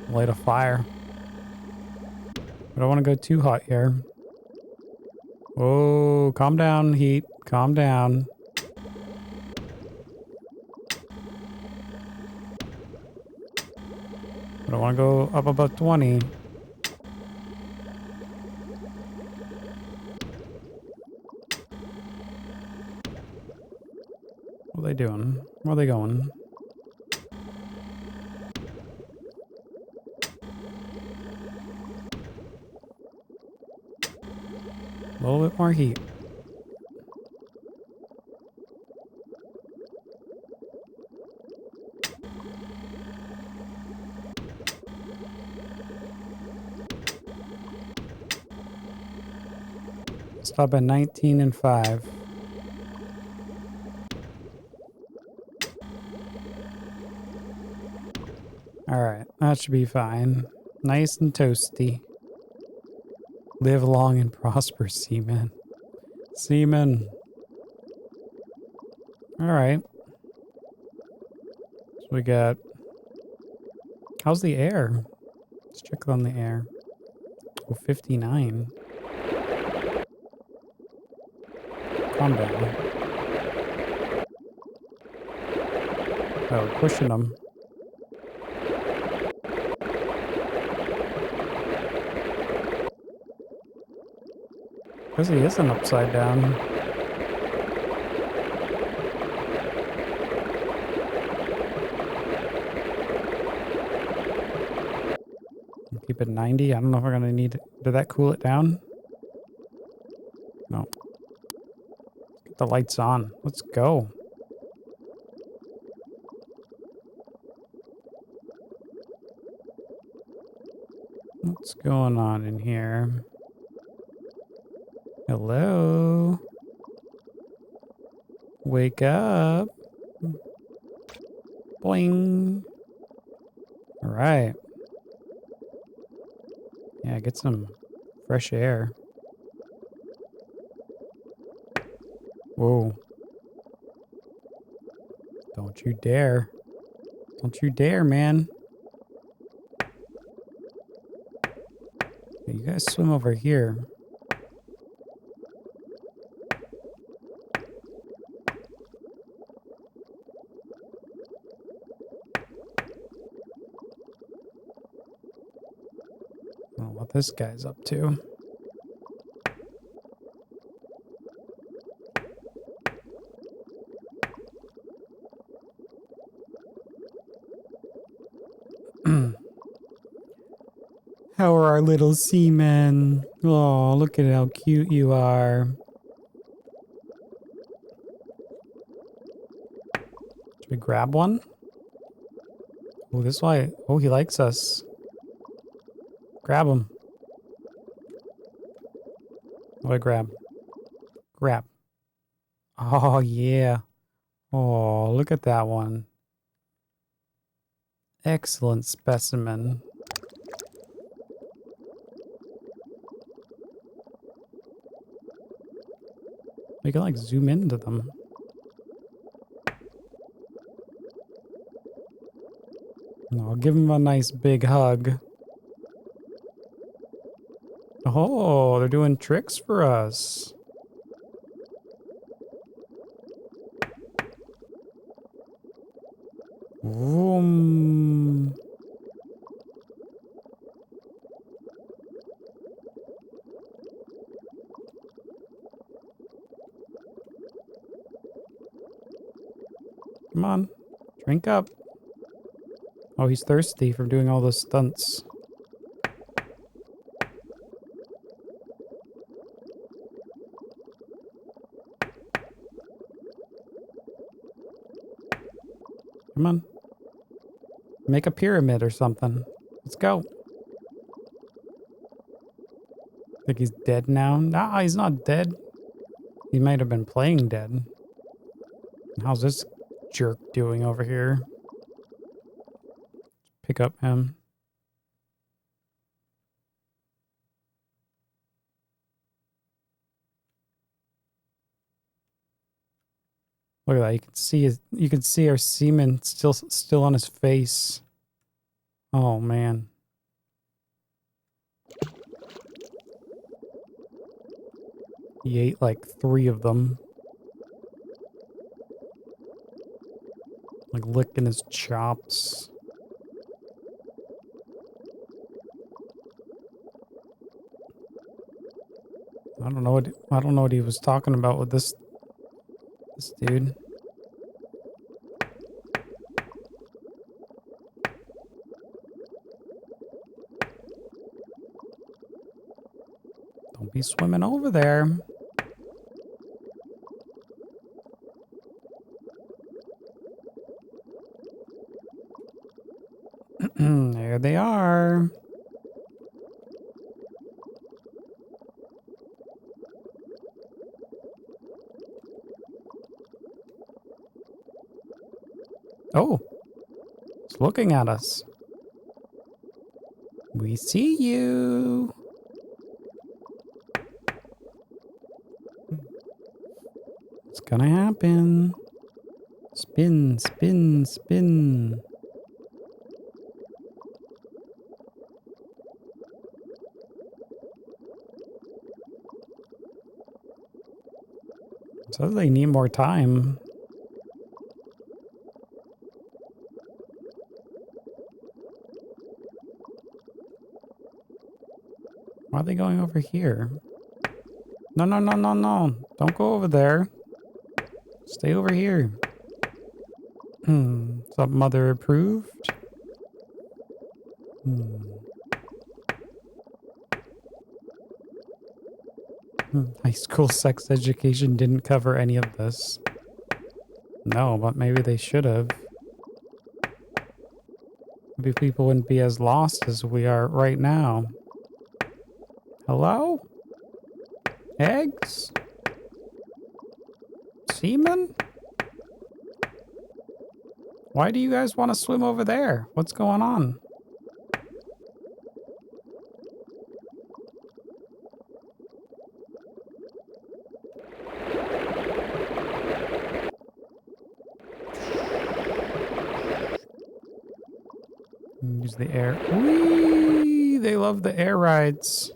Light a fire. I don't want to go too hot here. Oh, calm down, heat. Calm down. I don't want to go up above 20. What are they doing? Where are they going? A little bit more heat. Stop at 19 and 5. Alright, that should be fine. Nice and toasty. Live long and prosper, Seaman. Seaman. Alright. So we got... How's the air? Let's check on the air. Oh, 59. Calm down. Oh, we're pushing them. Because he isn't upside down. Keep it 90. I don't know if we're gonna need it. Did that cool it down? No. Get the lights on. Let's go. What's going on in here? Hello? Wake up. Boing. All right. Yeah, get some fresh air. Whoa. Don't you dare. Don't you dare, man. Okay, you guys swim over here. I don't know what this guy's up to. How are our little seamen? Oh, look at how cute you are. Should we grab one? Oh, this way. Oh, he likes us. Grab him. What do I grab? Grab. Oh, yeah. Oh, look at that one. Excellent specimen. We can like zoom into them. I'll give him a nice big hug. Oh, they're doing tricks for us. Vroom. Come on, drink up. Oh, he's thirsty from doing all those stunts. Come on. Make a pyramid or something. Let's go. Think he's dead now? Nah, he's not dead. He might have been playing dead. How's this jerk doing over here? Pick up him. Look at that. You can see our semen still on his face. Oh man. He ate like 3 of them. Like licking his chops. I don't know what he was talking about with this dude. Don't be swimming over there. There they are. Oh, it's looking at us. We see you. What's gonna happen? Spin, spin, spin. So they need more time. Why are they going over here? No, no, no, no, no. Don't go over there. Stay over here. Is that mother approved? High school sex education didn't cover any of this. No, but maybe they should have. Maybe people wouldn't be as lost as we are right now. Hello? Eggs? Seaman? Why do you guys want to swim over there? What's going on? Use the air. Whee! They love the air rides.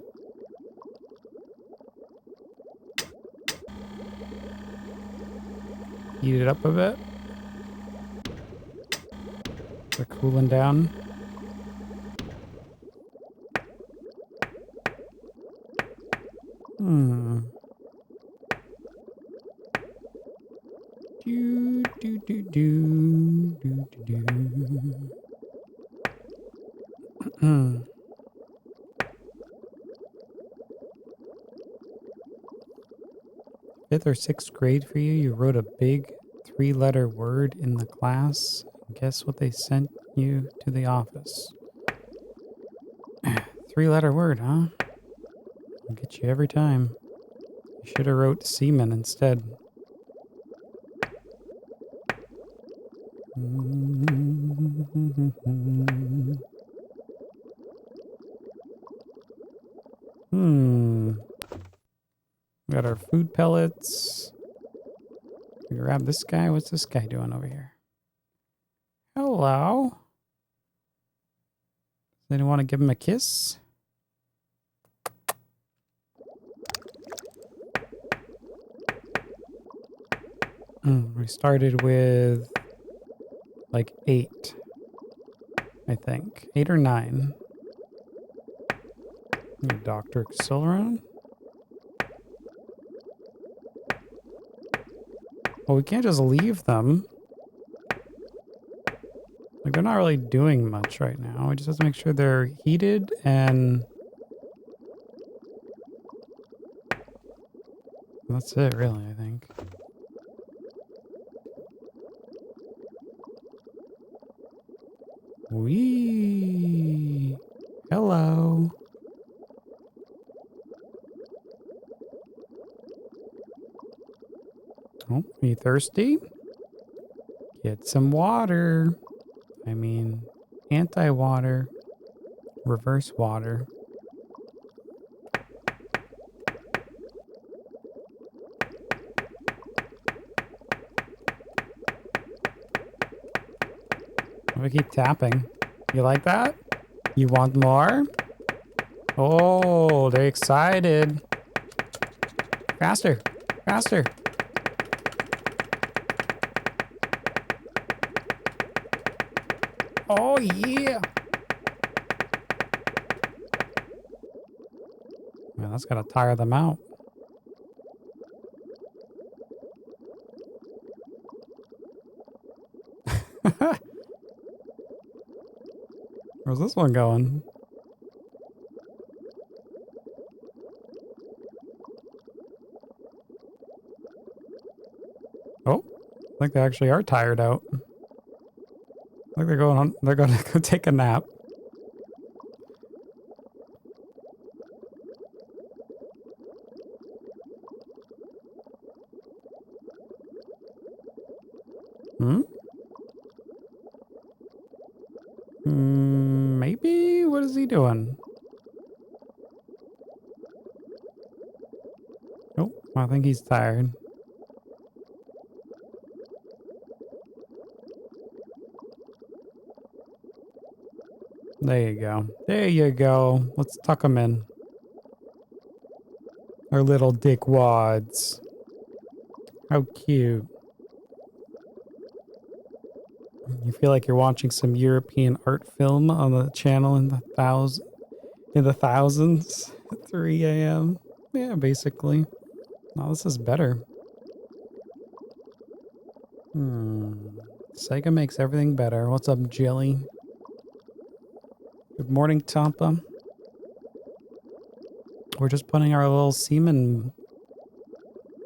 Heat it up a bit. They're cooling down. Do, do, do, do, do, do, do. Fifth or sixth grade for you, you wrote a big 3-letter word in the class. Guess what they sent you to the office? 3-letter word, huh? I'll get you every time. You should have wrote Seaman instead. Got our food pellets. We grab this guy. What's this guy doing over here? Hello. Does anyone want to give him a kiss? We started with like 8, I think. 8 or 9. Dr. Acceleron. Well, we can't just leave them. Like, they're not really doing much right now. We just have to make sure they're heated and... That's it, really, I think. Whee! Hello. Oh, are you thirsty? Get some water. I mean, anti-water. Reverse water. We keep tapping. You like that? You want more? Oh, they're excited. Faster. Faster. Oh, yeah. Man, that's gotta tire them out. Where's this one going? Oh, I think they actually are tired out. I think they're gonna go take a nap. Maybe? What is he doing? Oh, I think he's tired. There you go. There you go. Let's tuck him in. Our little dickwads. How cute. You feel like you're watching some European art film on the channel in the thousands at 3 a.m. Yeah, basically. No, this is better. Sega makes everything better. What's up, Jilly? Good morning, Tampa. We're just putting our little Seaman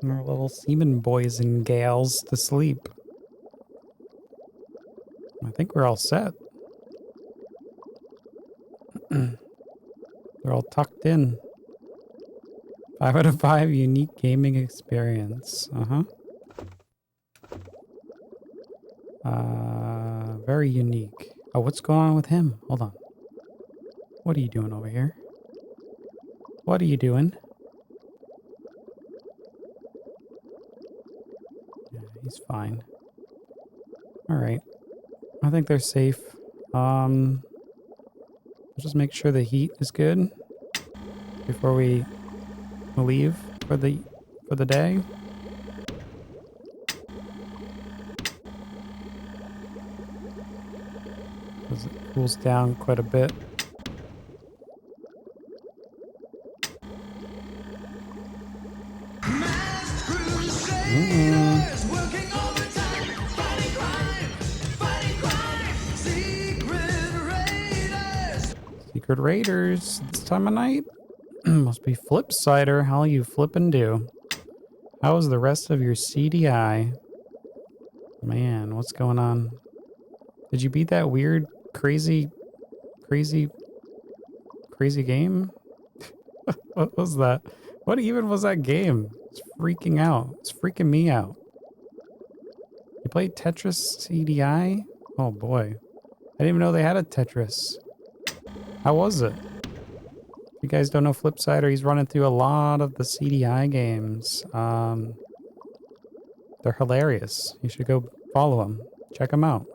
Our little seaman boys and gals to sleep. I think we're all set. They're all tucked in. 5 out of 5 unique gaming experience. Very unique. Oh, what's going on with him? Hold on. What are you doing over here? What are you doing? Yeah, he's fine. All right. I think they're safe. Just make sure the heat is good before we leave for the day. Because it cools down quite a bit. Secret Raiders this time of night? Must be Flipsider. How you flippin' do? How is the rest of your CDI? Man, what's going on? Did you beat that weird, crazy game? What was that? What even was that game? It's freaking out. It's freaking me out. You played Tetris CDI? Oh boy. I didn't even know they had a Tetris. How was it? If you guys don't know Flipsider, he's running through a lot of the CDI games. They're hilarious. You should go follow him. Check him out.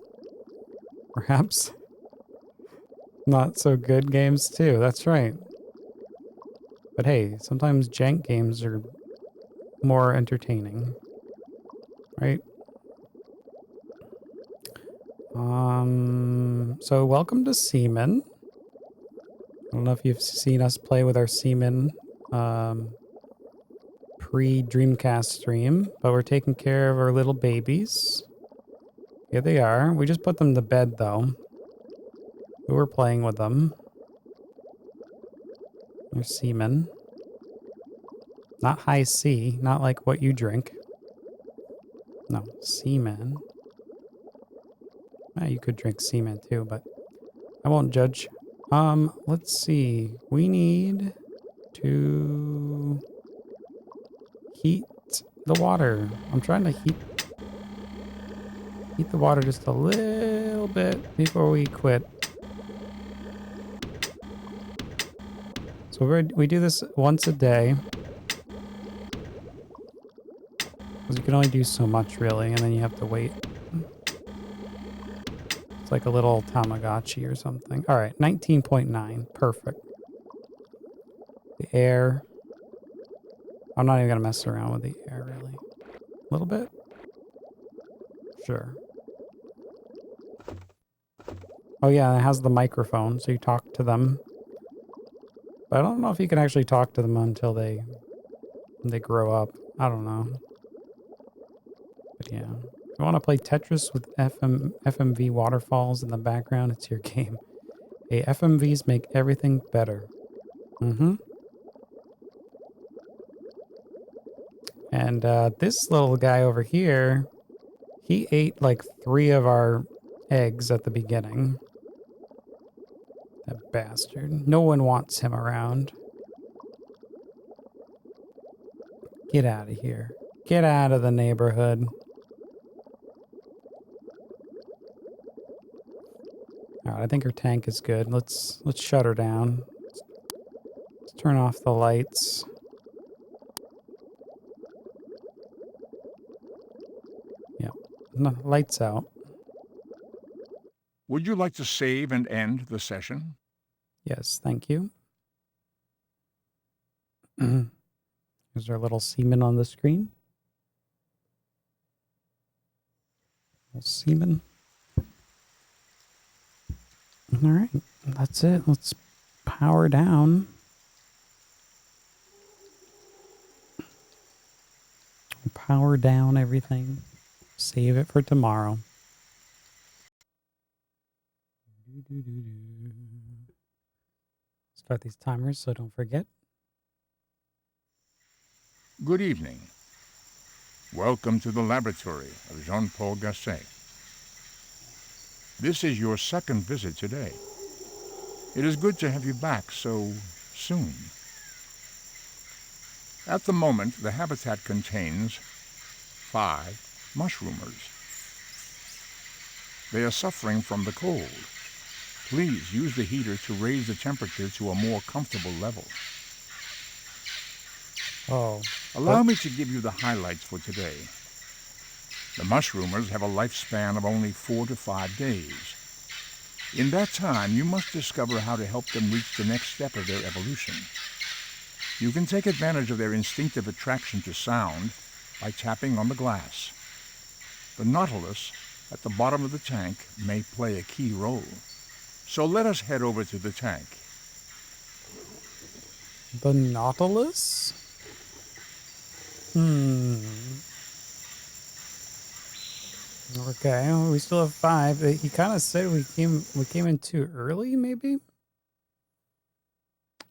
Perhaps not so good games too. That's right. But hey, sometimes jank games are more entertaining. Right? So welcome to Seaman. I don't know if you've seen us play with our Seaman pre-Dreamcast stream, but we're taking care of our little babies. Here they are. We just put them to bed though. We were playing with them. They're Seaman. Not high C, not like what you drink. No, Seaman. You could drink Seaman too, but I won't judge. Let's see. We need to heat the water. I'm trying to heat the water just a little bit before we quit. So we do this once a day. Because you can only do so much really, and then you have to wait. It's like a little Tamagotchi or something. All right, 19.9. Perfect. The air. I'm not even going to mess around with the air, really. A little bit? Sure. Oh, yeah, it has the microphone, so you talk to them. But I don't know if you can actually talk to them until they grow up. I don't know. But yeah. If you want to play Tetris with FMV waterfalls in the background, it's your game. Hey, FMVs make everything better. And this little guy over here, he ate like 3 of our eggs at the beginning. That bastard. No one wants him around. Get out of here. Get out of the neighborhood. Alright, I think her tank is good. Let's shut her down. Let's turn off the lights. Yep. No, lights out. Would you like to save and end the session? Yes, thank you. There's our little Seaman on the screen. Little Seaman. All right, that's it. Let's power down. Power down everything. Save it for tomorrow. Start these timers so don't forget. Good evening. Welcome to the laboratory of Jean-Paul Gasset. This is your second visit today. It is good to have you back so soon. At the moment, the habitat contains 5 mushroomers. They are suffering from the cold. Please use the heater to raise the temperature to a more comfortable level. Oh. Allow me to give you the highlights for today. The mushroomers have a lifespan of only 4 to 5 days. In that time, you must discover how to help them reach the next step of their evolution. You can take advantage of their instinctive attraction to sound by tapping on the glass. The nautilus at the bottom of the tank may play a key role. So let us head over to the tank. The nautilus? Okay, well, we still have 5. He kind of said we came in too early, maybe?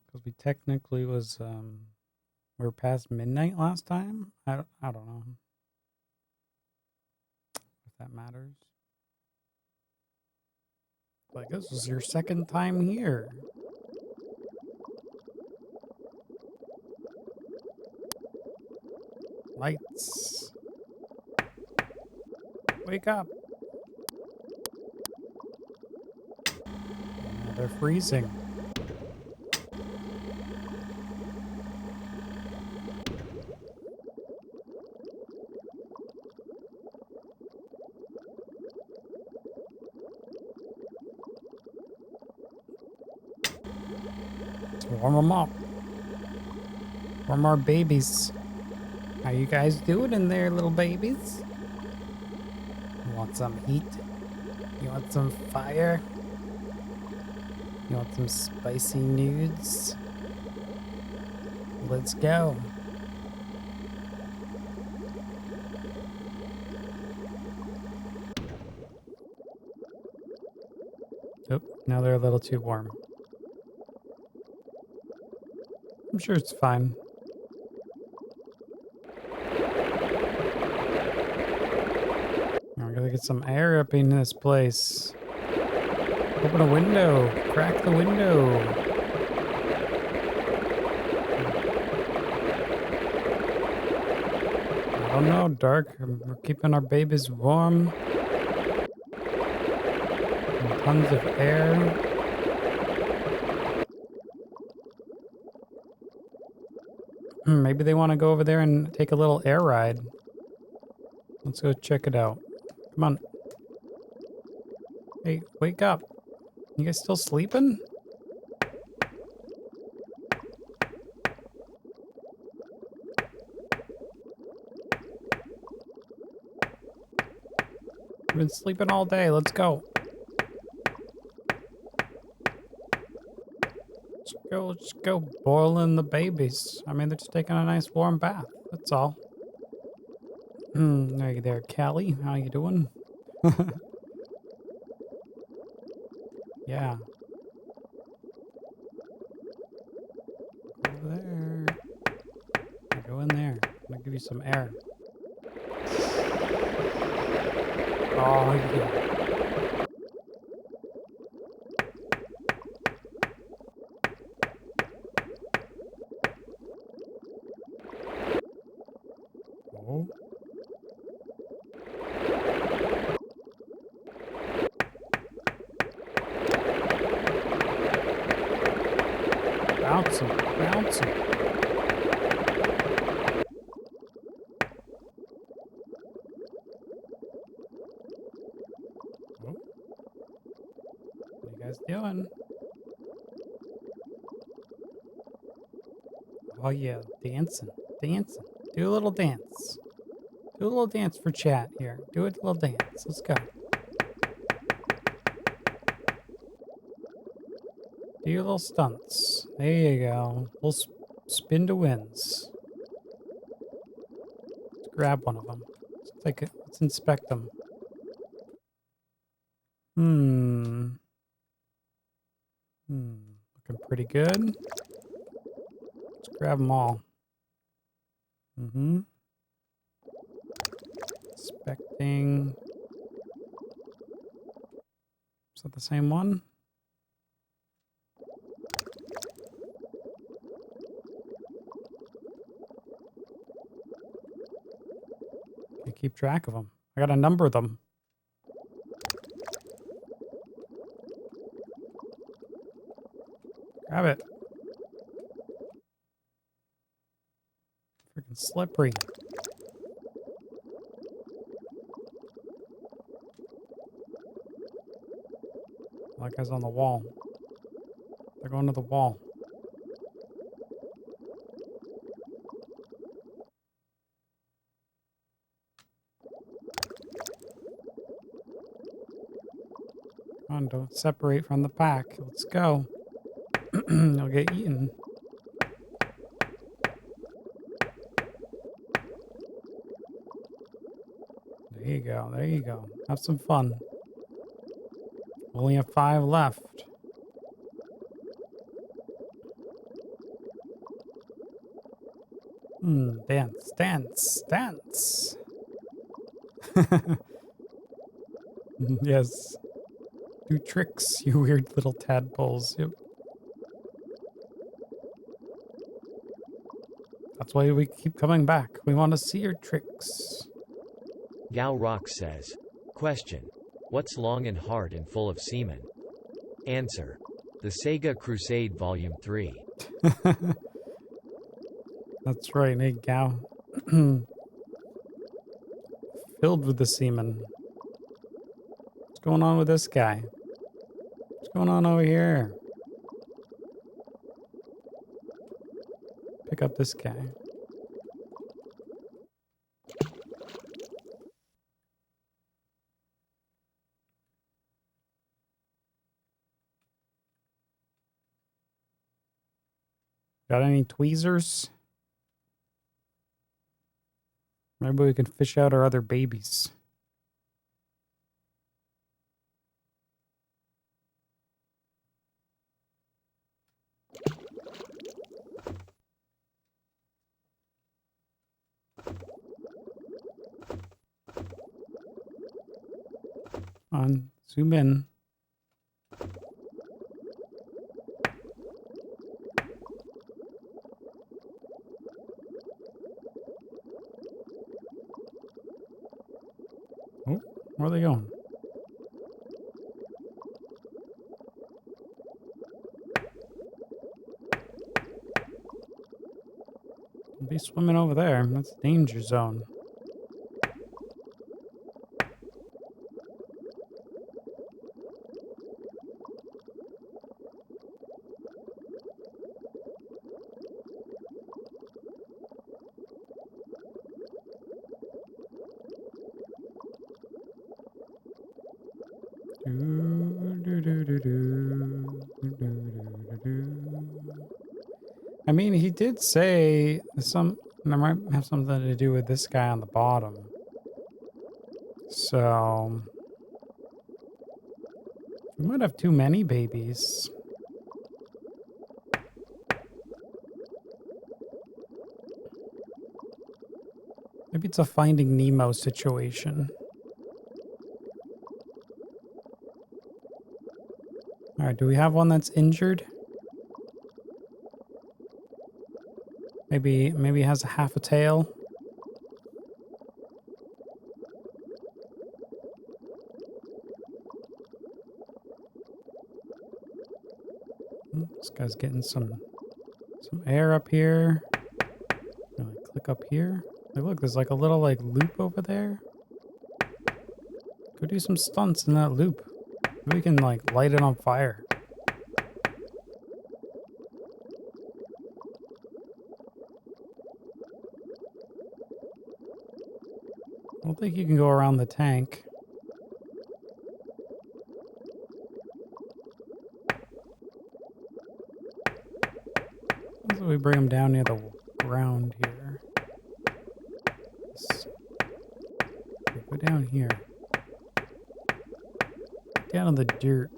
Because we technically was we were past midnight last time. I don't know if that matters. Like, this was your second time here. Lights. Wake up. They're freezing. Let's warm them up. Warm our babies. How you guys doing in there, little babies? You want some heat? You want some fire? You want some spicy nudes? Let's go. Oh, now they're a little too warm. I'm sure it's fine. Now we gotta get some air up in this place. Open a window. Crack the window. I don't know, Dark. We're keeping our babies warm. And tons of air. Maybe they want to go over there and take a little air ride. Let's go check it out. Come on. Hey, wake up. You guys still sleeping? I've been sleeping all day. Let's go. Let's go boiling the babies. I mean, they're just taking a nice warm bath. That's all. Hey there, Callie. How you doing? Yeah. Over there. Go in there. I'm gonna give you some air. Oh, yeah. Oh. Bounce him. Bounce him. Oh. What are you guys doing? Oh yeah, dancing. Dancing. Do a little dance. Do a little dance for chat here. Do a little dance. Let's go. Do your little stunts. There you go. Little spin to wins. Let's grab one of them. Let's take it. Let's inspect them. Looking pretty good. Let's grab them all. Inspecting. Is that the same one? I keep track of them. I gotta number them. Grab it. Freaking slippery. That guy's on the wall. They're going to the wall. Come on, don't separate from the pack. Let's go. You'll get eaten. There you go. There you go. Have some fun. Only have 5 left. Dance, dance, dance. Yes. Do tricks, you weird little tadpoles. Yep. That's why we keep coming back. We want to see your tricks. Gao Rock says. Question. What's long and hard and full of semen? Answer. The Sega Crusade Vol.3. That's right, hey Gao. Filled with the semen. What's going on with this guy? What's going on over here? Pick up this guy. Got any tweezers? Maybe we can fish out our other babies. On, zoom in. Oh, where are they going? Don't be swimming over there. That's danger zone. I mean, he did say that might have something to do with this guy on the bottom. So we might have too many babies. Maybe it's a Finding Nemo situation. All right, do we have one that's injured? Maybe he has half a tail. This guy's getting some air up here. Gonna click up here. Hey, look, there's like a little loop over there. Go do some stunts in that loop. Maybe we can light it on fire. I don't think you can go around the tank. So we bring them down near the ground here. Go down here. Down in the dirt.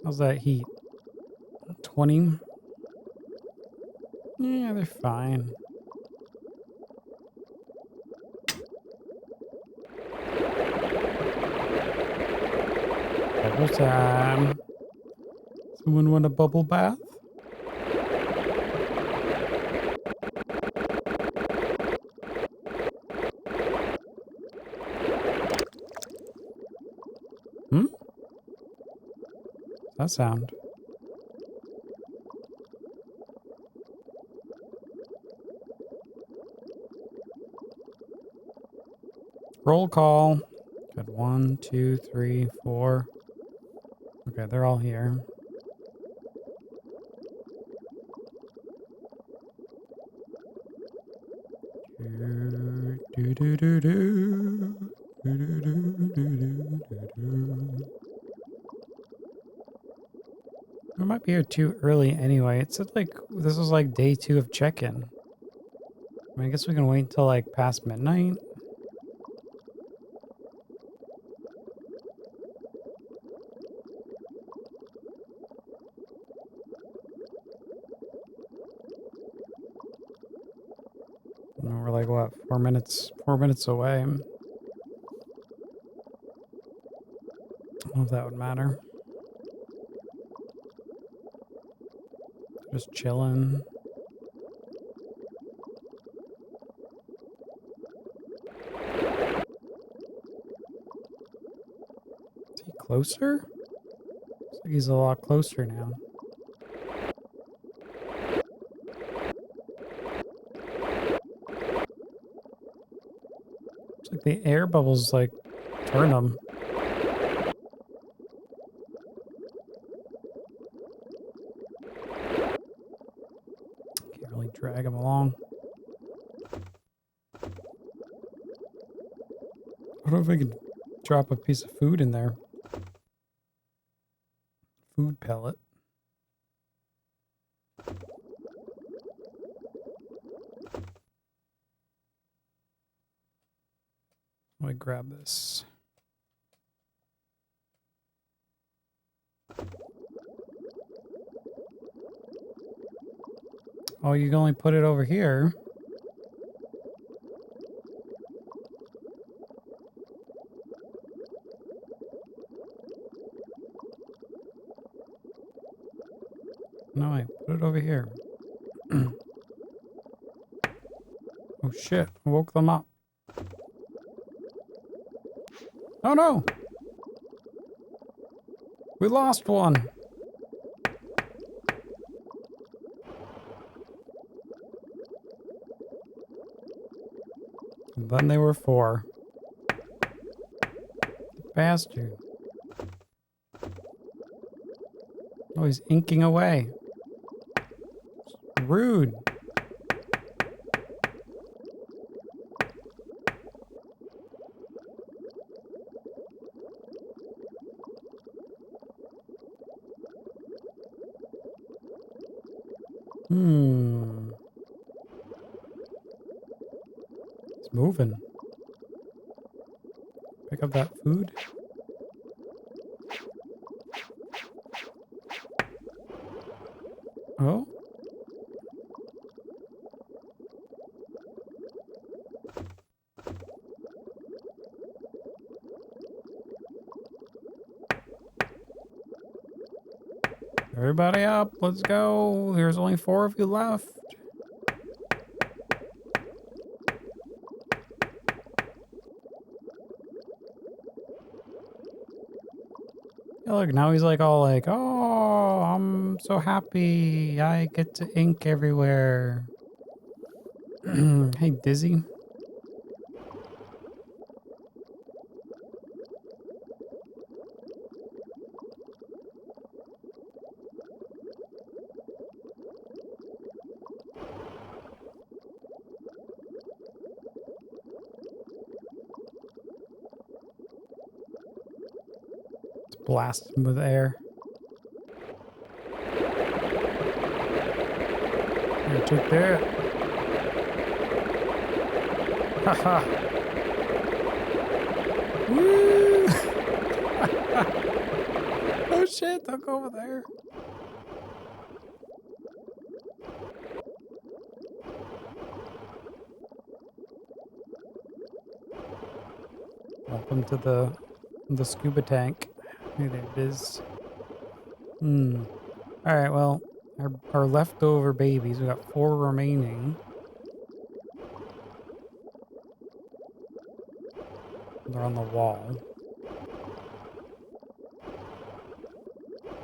How's that heat? 20? Yeah, they're fine. Bubble time. Someone want a bubble bath? Hmm? What's that sound? Roll call. Good. 1, 2, 3, 4. Okay, they're all here. Do, do, do, do, do. Do, do, do, do, do, do. We might be here too early anyway. It said like this was like day 2 of check-in. I mean, I guess we can wait until like past midnight. No, we're like what, 4 minutes away. I don't know if that would matter. Just chilling. Is he closer? Looks like he's a lot closer now. Looks like the air bubbles like turn them. Can't really drag him along. I don't know if I could drop a piece of food in there. Food pellet. Let me grab this. Oh, you can only put it over here. No, I put it over here. Oh shit, I woke them up. Oh no! We lost one! And then they were 4. Bastard. Oh, he's inking away. Rude. It's moving. Pick up that food. Oh. Everybody up, let's go. There's only 4 of you left. Yeah, look, now he's like all like, oh, I'm so happy. I get to ink everywhere. Hey, Dizzy. Blast him with air. Here, take that. Haha. Woo! Oh shit, don't go over there. Welcome to the scuba tank. Hey, there it is. Alright, well, our leftover babies, we got 4 remaining. They're on the wall.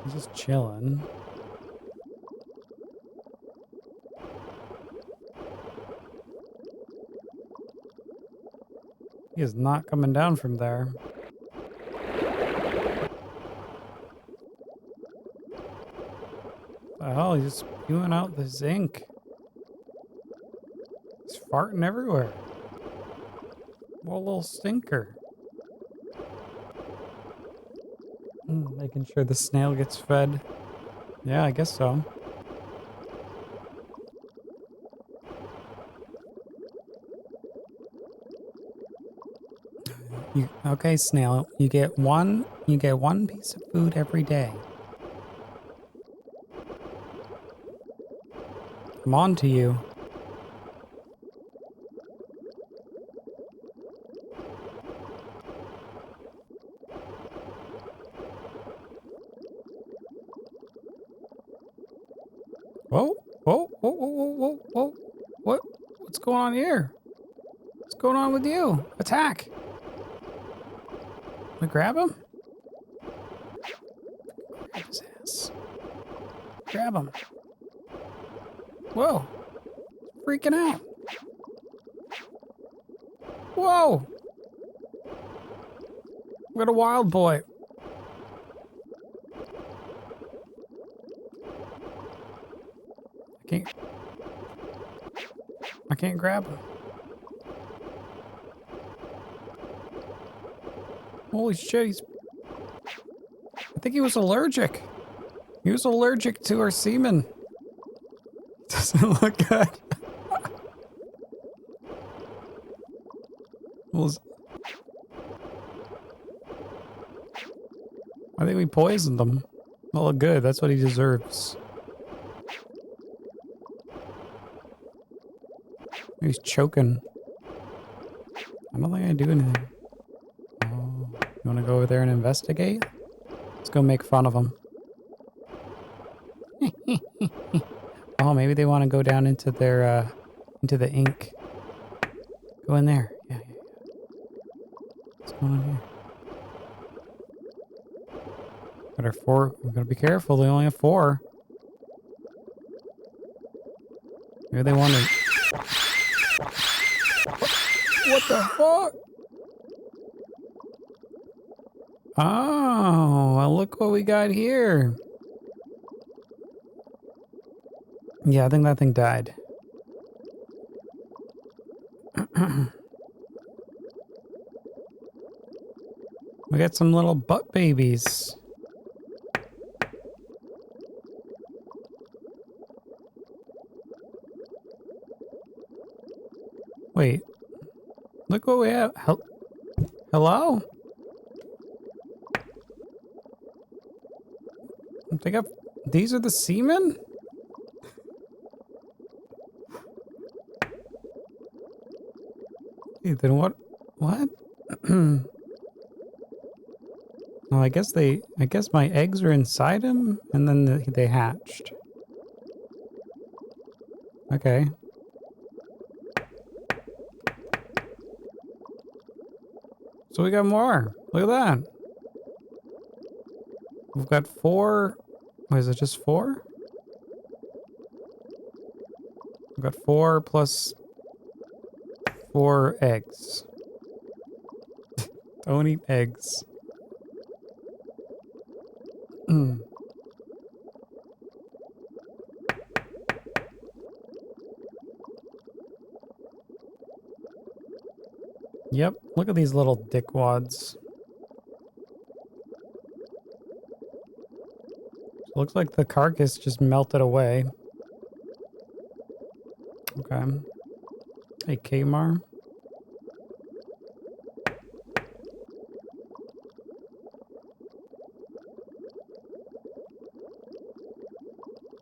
He's just chilling. He is not coming down from there. The hell, he's just spewing out the zinc. He's farting everywhere. What a little stinker. Making sure the snail gets fed. Yeah, I guess so. Okay, snail. You get one piece of food every day. I'm on to you. Whoa, whoa, whoa, whoa, whoa, whoa, whoa. What's going on here? What's going on with you? Attack! Can we grab him? Grab his ass. Grab him. Whoa. Freaking out. Whoa. We got a wild boy. I can't grab him. Holy shit, I think he was allergic. He was allergic to our semen. Doesn't look good. Well, I think we poisoned him. Well, good. That's what he deserves. He's choking. I don't think I do anything. Oh, you want to go over there and investigate? Let's go make fun of him. Oh, maybe they want to go down into their, into the ink. Go in there. Yeah. What's going on here? Got our 4. We gotta be careful. They only have 4. Maybe they want to. What the fuck? Oh, well, look what we got here. Yeah, I think that thing died. We got some little butt babies. Wait. Look what we have. Hello? They got. These are the seamen? Hey, then what? What? Oh, I guess my eggs are inside him, and then they hatched. Okay. So we got more. Look at that. We've got 4. Wait, is it just 4? We've got 4 plus 4 eggs. Don't eat eggs. Yep, look at these little dickwads. Looks like the carcass just melted away. Okay. Hey, Kmar.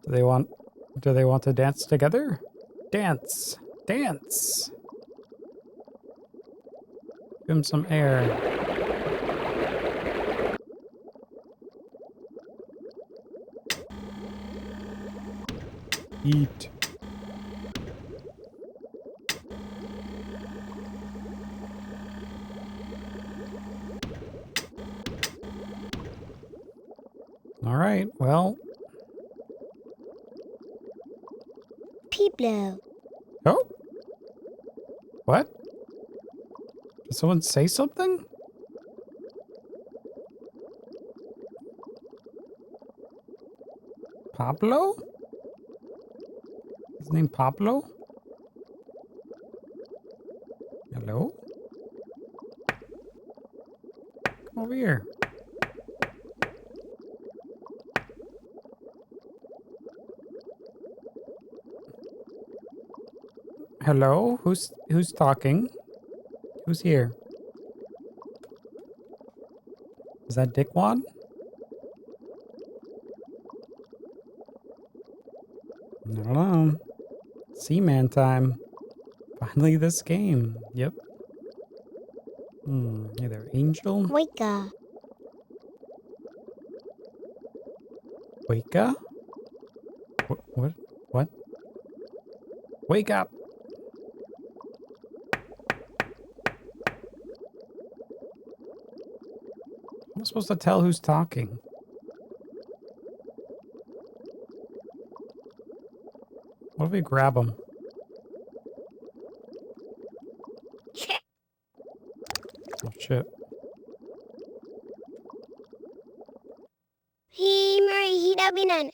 Do they want to dance together? Dance! Dance! Give him some air. Eat. All right, well. People. Oh. What? Did someone say something? Pablo? His name Pablo? Hello? Come over here. Hello? Who's talking? Who's here? Is that Dickwad? I don't know. Seaman time. Finally this game. Yep. Hey there, Angel. Wicca. Wake up? What? Wake up! I'm supposed to tell who's talking. What if we grab him? Oh shit. He Marie Hidabinan.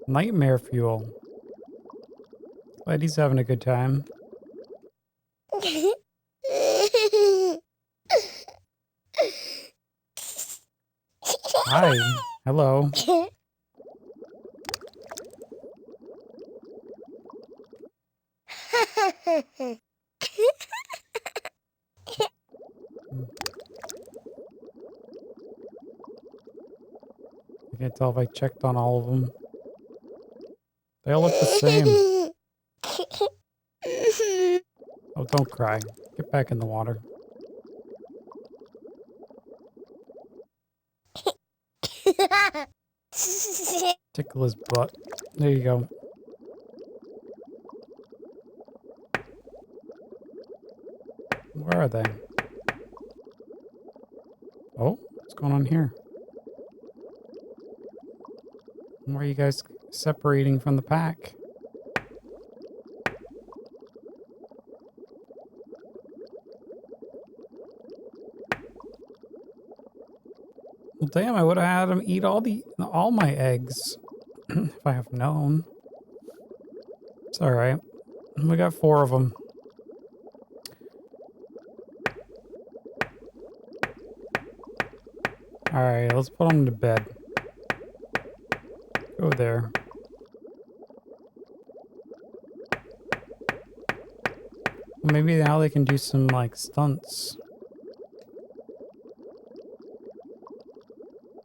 Nightmare fuel. Glad he's having a good time. Hi. Hello. I can't tell if I checked on all of them. They all look the same. Oh, don't cry. Get back in the water. Tickle his butt. There you go. Where are they? Oh, what's going on here? Why are you guys separating from the pack? Well, damn, I would have had him eat all my eggs if I have known. It's all right. We got 4 of them. All right, let's put them to bed. Go there. Maybe now they can do some, like, stunts.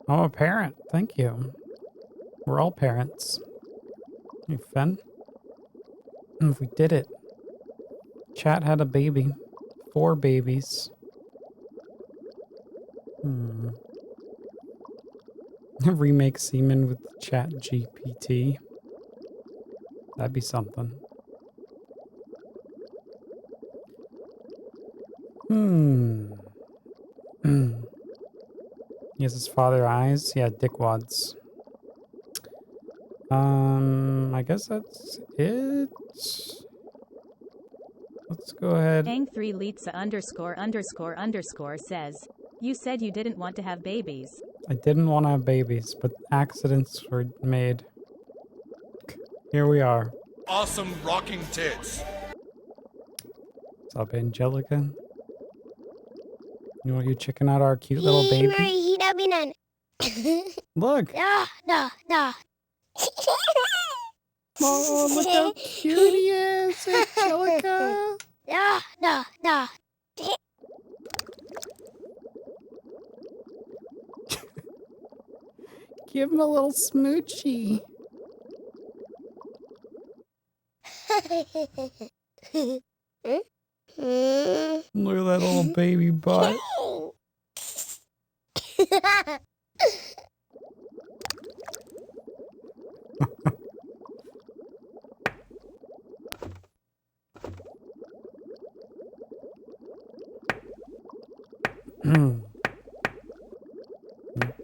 I'm a parent. Thank you. We're all parents. Hey, Fen. We did it. Chat had a baby. 4 babies. Remake Seaman with Chat GPT. That'd be something. He has his father eyes. Yeah, dickwads. I guess that's it. Let's go ahead. Ang3 Litsa ___ says, you said you didn't want to have babies. I didn't want to have babies, but accidents were made. Here we are. Awesome rocking tits. What's up, Angelica? You checking out our cute little baby? Look! Oh, look how cute he is, Angelica! Give him a little smoochie. Look at that little baby butt.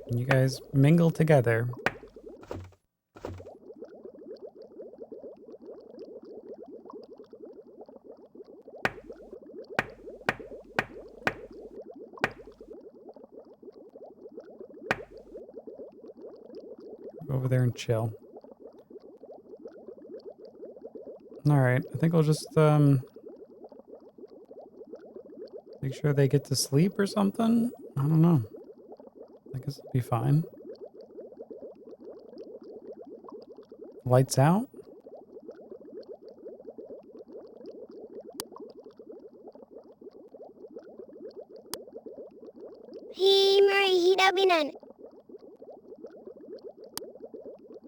You guys mingle together. Go over there and chill. Alright, I think I'll just make sure they get to sleep or something. I don't know. I guess it'll be fine. Lights out?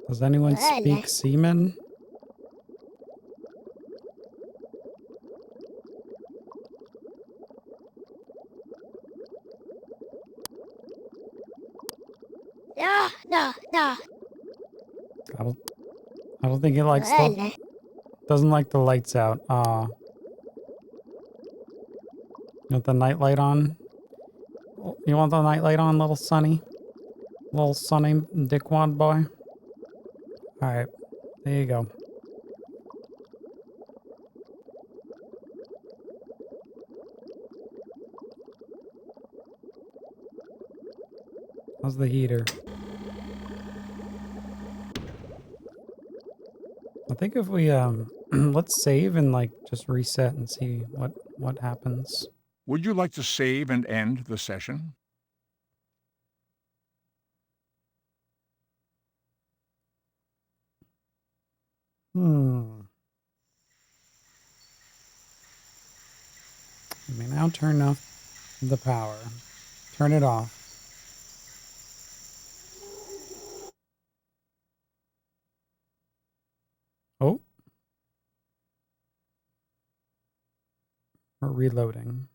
Does anyone speak Seaman? I don't think he likes doesn't like the lights out. You want the night light on? You want the night light on, little Sonny? Little Sonny dickwad boy? Alright, there you go. How's the heater? I think if we let's save and like just reset and see what happens. Would you like to save and end the session? You may now turn off the power. Turn it off. Oh. We're reloading.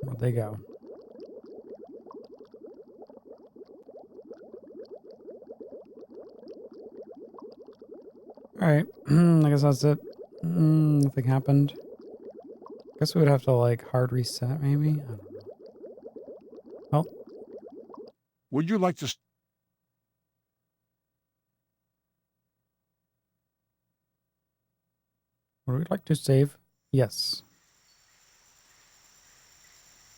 Where'd they go? Alright, I guess that's it. Nothing happened. Guess we would have to like hard reset maybe? I don't know. Well. Would you like to... Would we like to save? Yes.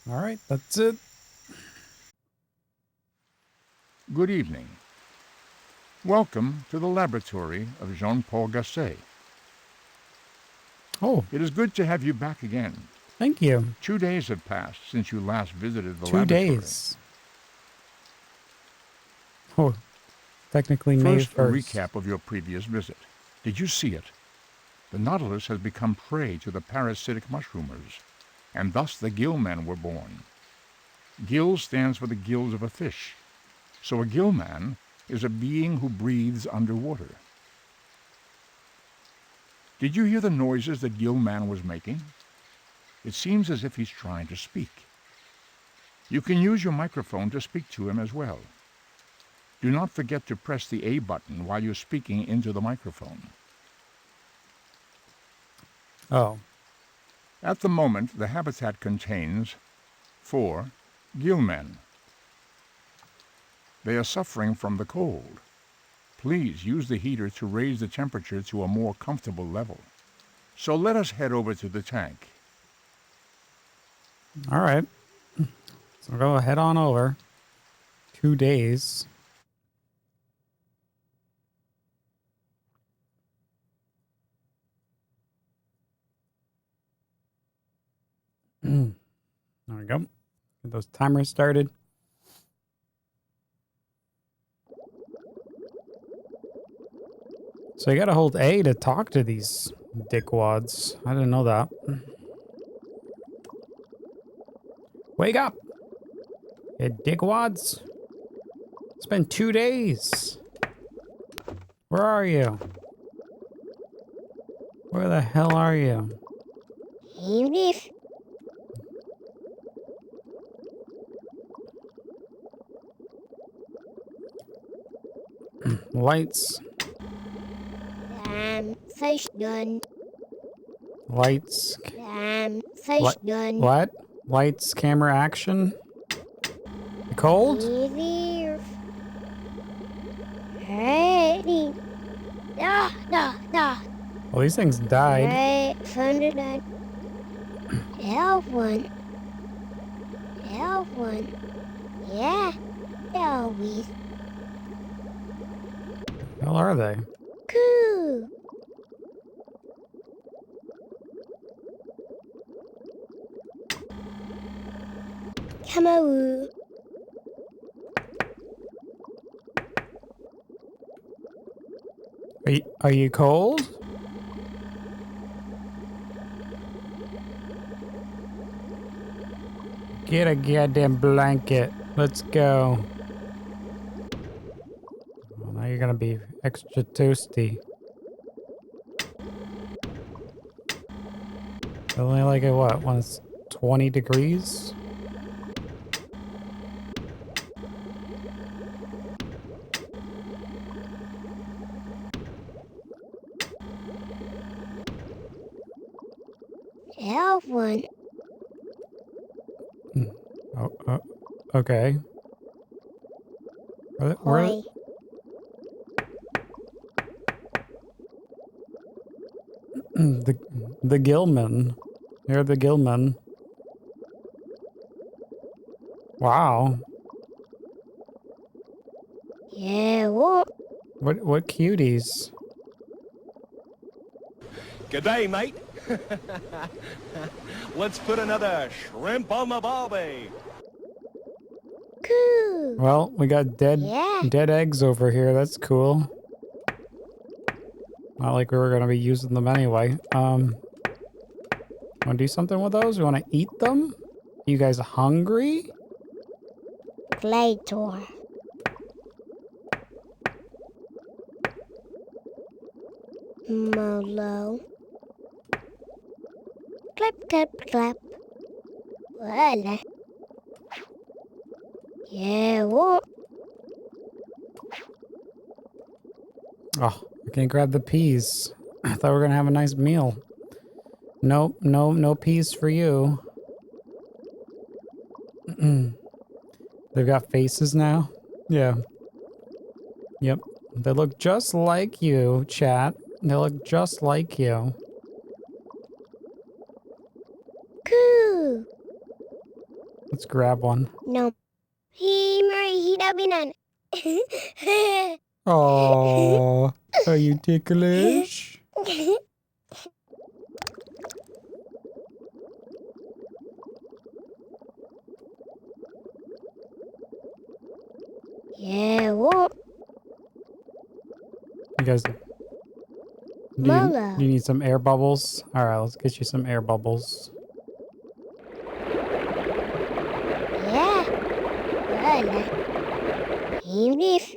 Alright, that's it. Good evening. Welcome to the laboratory of Jean-Paul Gasset. Oh. It is good to have you back again. Thank you. 2 days have passed since you last visited the 2 laboratory. days. Oh, technically May 1st. First, a recap of your previous visit. Did you see it? The Nautilus has become prey to the parasitic mushroomers, and thus the Gillmen were born. Gill stands for the gills of a fish, so a Gillman is a being who breathes underwater. Did you hear the noises that Gillman was making? It seems as if he's trying to speak. You can use your microphone to speak to him as well. Do not forget to press the A button while you're speaking into the microphone. Oh. At the moment, the habitat contains 4 Gillmen. They are suffering from the cold. Please use the heater to raise the temperature to a more comfortable level. So let us head over to the tank. All right. So we'll go head on over. 2 days. There we go. Get those timers started. So you gotta hold A to talk to these dickwads. I didn't know that. Wake up! You dickwads! It's been 2 days. Where are you? Where the hell are you? English. Lights. Fish gun. Lights. Fish gun. What? Lights, camera, action. You cold? Easy. Ready. No. Well, these things died. Right. Thunderline. L1. Yeah. Always. Hell are they? Cool. Come on. Are you cold? Get a goddamn blanket. Let's go. Well, now you're gonna be extra toasty. Only like at what? When it's 20 degrees? L1. Oh, okay. Where, Boy. the Gillman. You're the Gillman. Wow. Yeah, what? What cuties? G'day, mate. Let's put another shrimp on the barbie. Cool. Well, we got dead eggs over here. That's cool. Not like we were gonna be using them anyway. Wanna do something with those? We wanna eat them? You guys hungry? Later. Molo. Clap. Voila. Yeah, what? Oh, I can't grab the peas. I thought we were gonna have a nice meal. Nope, no peas for you. They've got faces now? Yeah. Yep. They look just like you, chat. They look just like you. Cool. Let's grab one. No. He dabinan. Oh, are you ticklish? Yeah, what? You guys, do you need some air bubbles? All right, let's get you some air bubbles. Yeah. Voila. English.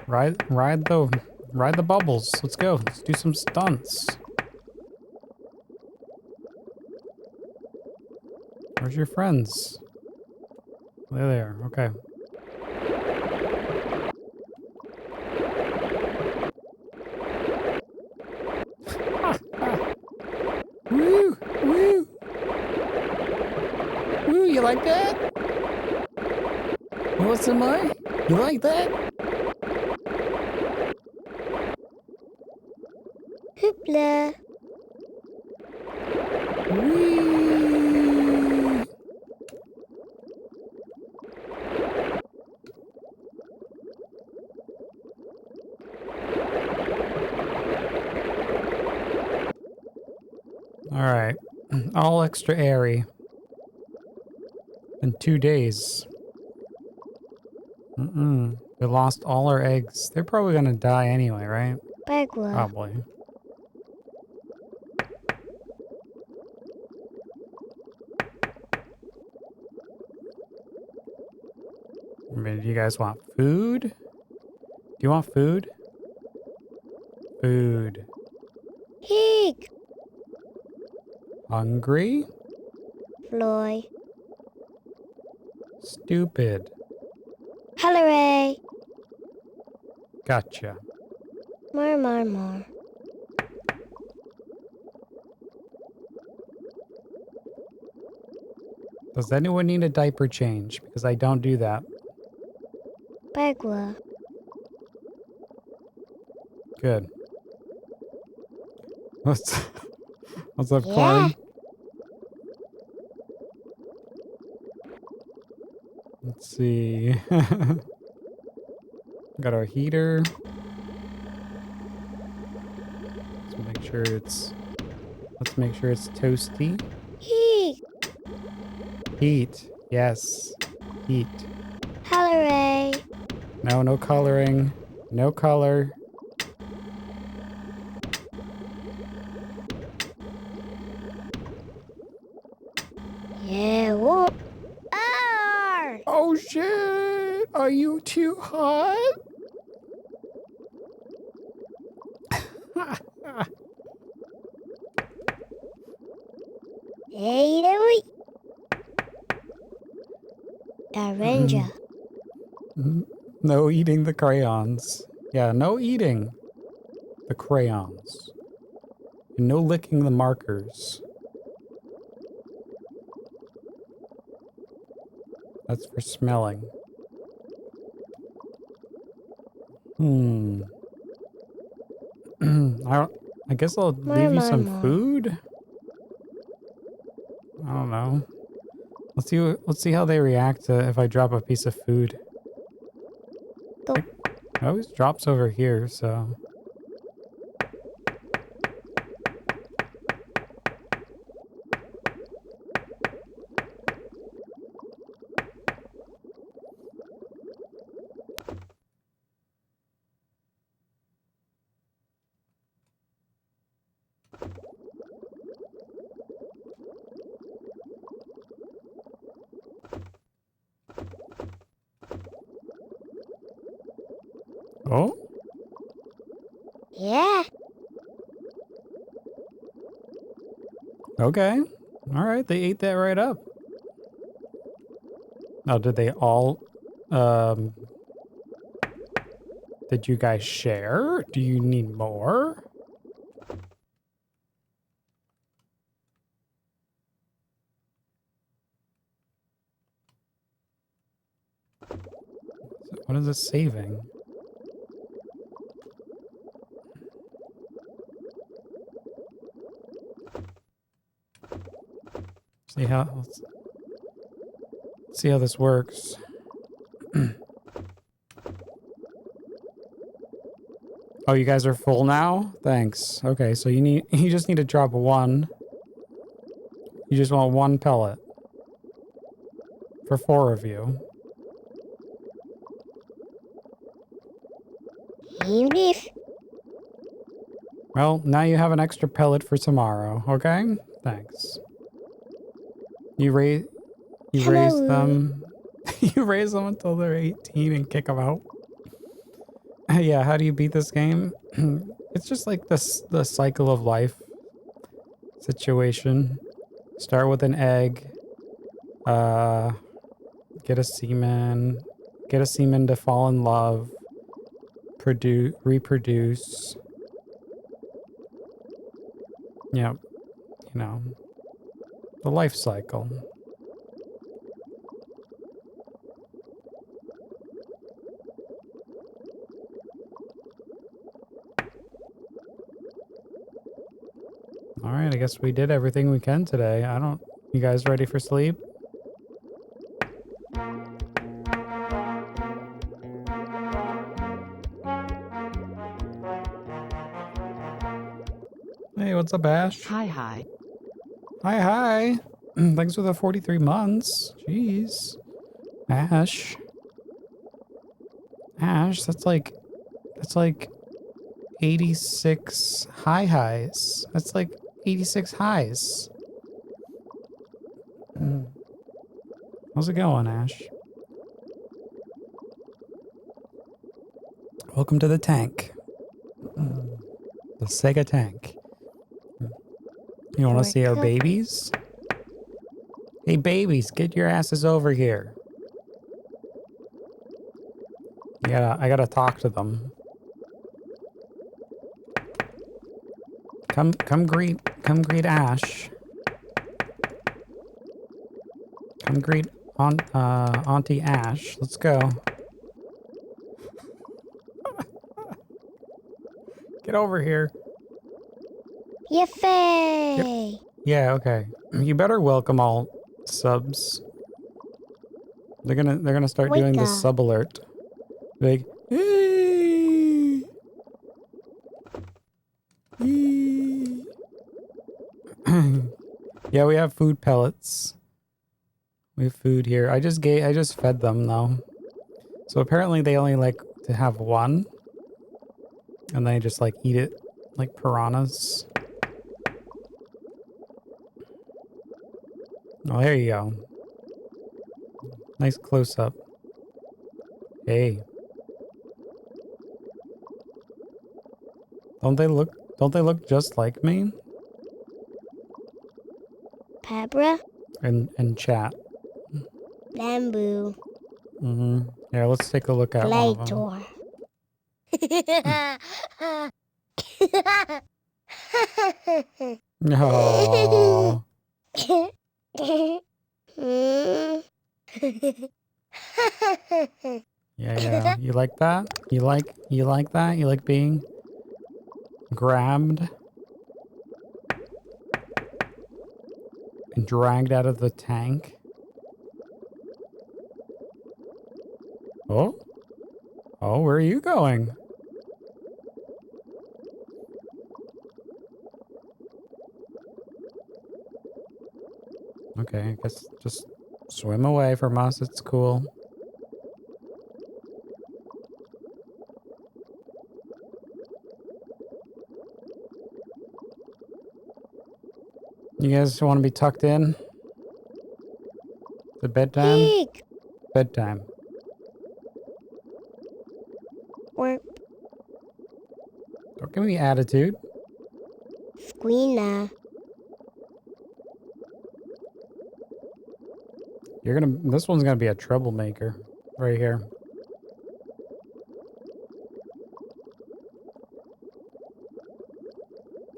Ride the bubbles. Let's go. Let's do some stunts. Where's your friends? There they are. Okay. Woo! Woo! Woo! You like that? You want some more? You like that? Hoopla. Whee! All right. All extra airy. In 2 days. We lost all our eggs. They're probably gonna die anyway, right? Bagua. Probably. I mean, do you guys want food? Do you want food? Food. Hig. Hungry? Floy. Stupid. Halloway. Gotcha. More. Does anyone need a diaper change? Because I don't do that. Bagua. Good. What's up, Yeah. Corn? Let's see. Got our heater. Let's make sure it's toasty. Hig. Heat. Yes. Heat. Halloway. No coloring. No color. Yeah, whoop. Arr! Oh shit! Are you too hot? Hey, Louie. Ranger. No eating the crayons. Yeah, no eating the crayons. And no licking the markers. That's for smelling. I guess I'll leave you some food. I don't know. Let's see how they react to if I drop a piece of food. Go. It always drops over here, so. Oh? Yeah. Okay. All right, they ate that right up. Now, did they all, did you guys share? Do you need more? What is it saving? Let's see how this works. Oh, you guys are full now? Thanks. Okay, so you just need to drop one. You just want one pellet. For 4 of you. Evening. Well, now you have an extra pellet for tomorrow, okay? Thanks. You raise them. You raise them until they're 18 and kick them out. Yeah, how do you beat this game? It's just like the cycle of life situation. Start with an egg. Get a seaman. Get a seaman to fall in love. Reproduce. Yep. You know. The life cycle. All right, I guess we did everything we can today. You guys ready for sleep? Hey, what's up, Ash? Hi. Hi. Thanks for the 43 months. Jeez. Ash. Ash, that's like 86 highs. That's like 86 highs. How's it going, Ash? Welcome to the tank. The Sega tank. You want to see our babies? Hey, babies, get your asses over here. I gotta talk to them. Come greet Ash. Come greet Auntie Ash. Let's go. Get over here. Yippee! Yep. Yeah, okay. You better welcome all subs. They're gonna start doing the sub alert. Like, hey! Yeah, we have food pellets. We have food here. I just fed them though. So apparently they only like to have one. And they just like eat it like piranhas. Oh, there you go. Nice close up. Hey. Don't they look just like me? Pabra? And chat. Bamboo. Yeah, let's take a look at one of them. Oh. Yeah. You like that? You like that? You like being grabbed and dragged out of the tank? Oh? Oh, where are you going? Okay, I guess just swim away from us. It's cool. You guys want to be tucked in? The bedtime? Pig! Bedtime. Or Don't give me attitude. Squeena. This one's gonna be a troublemaker. Right here.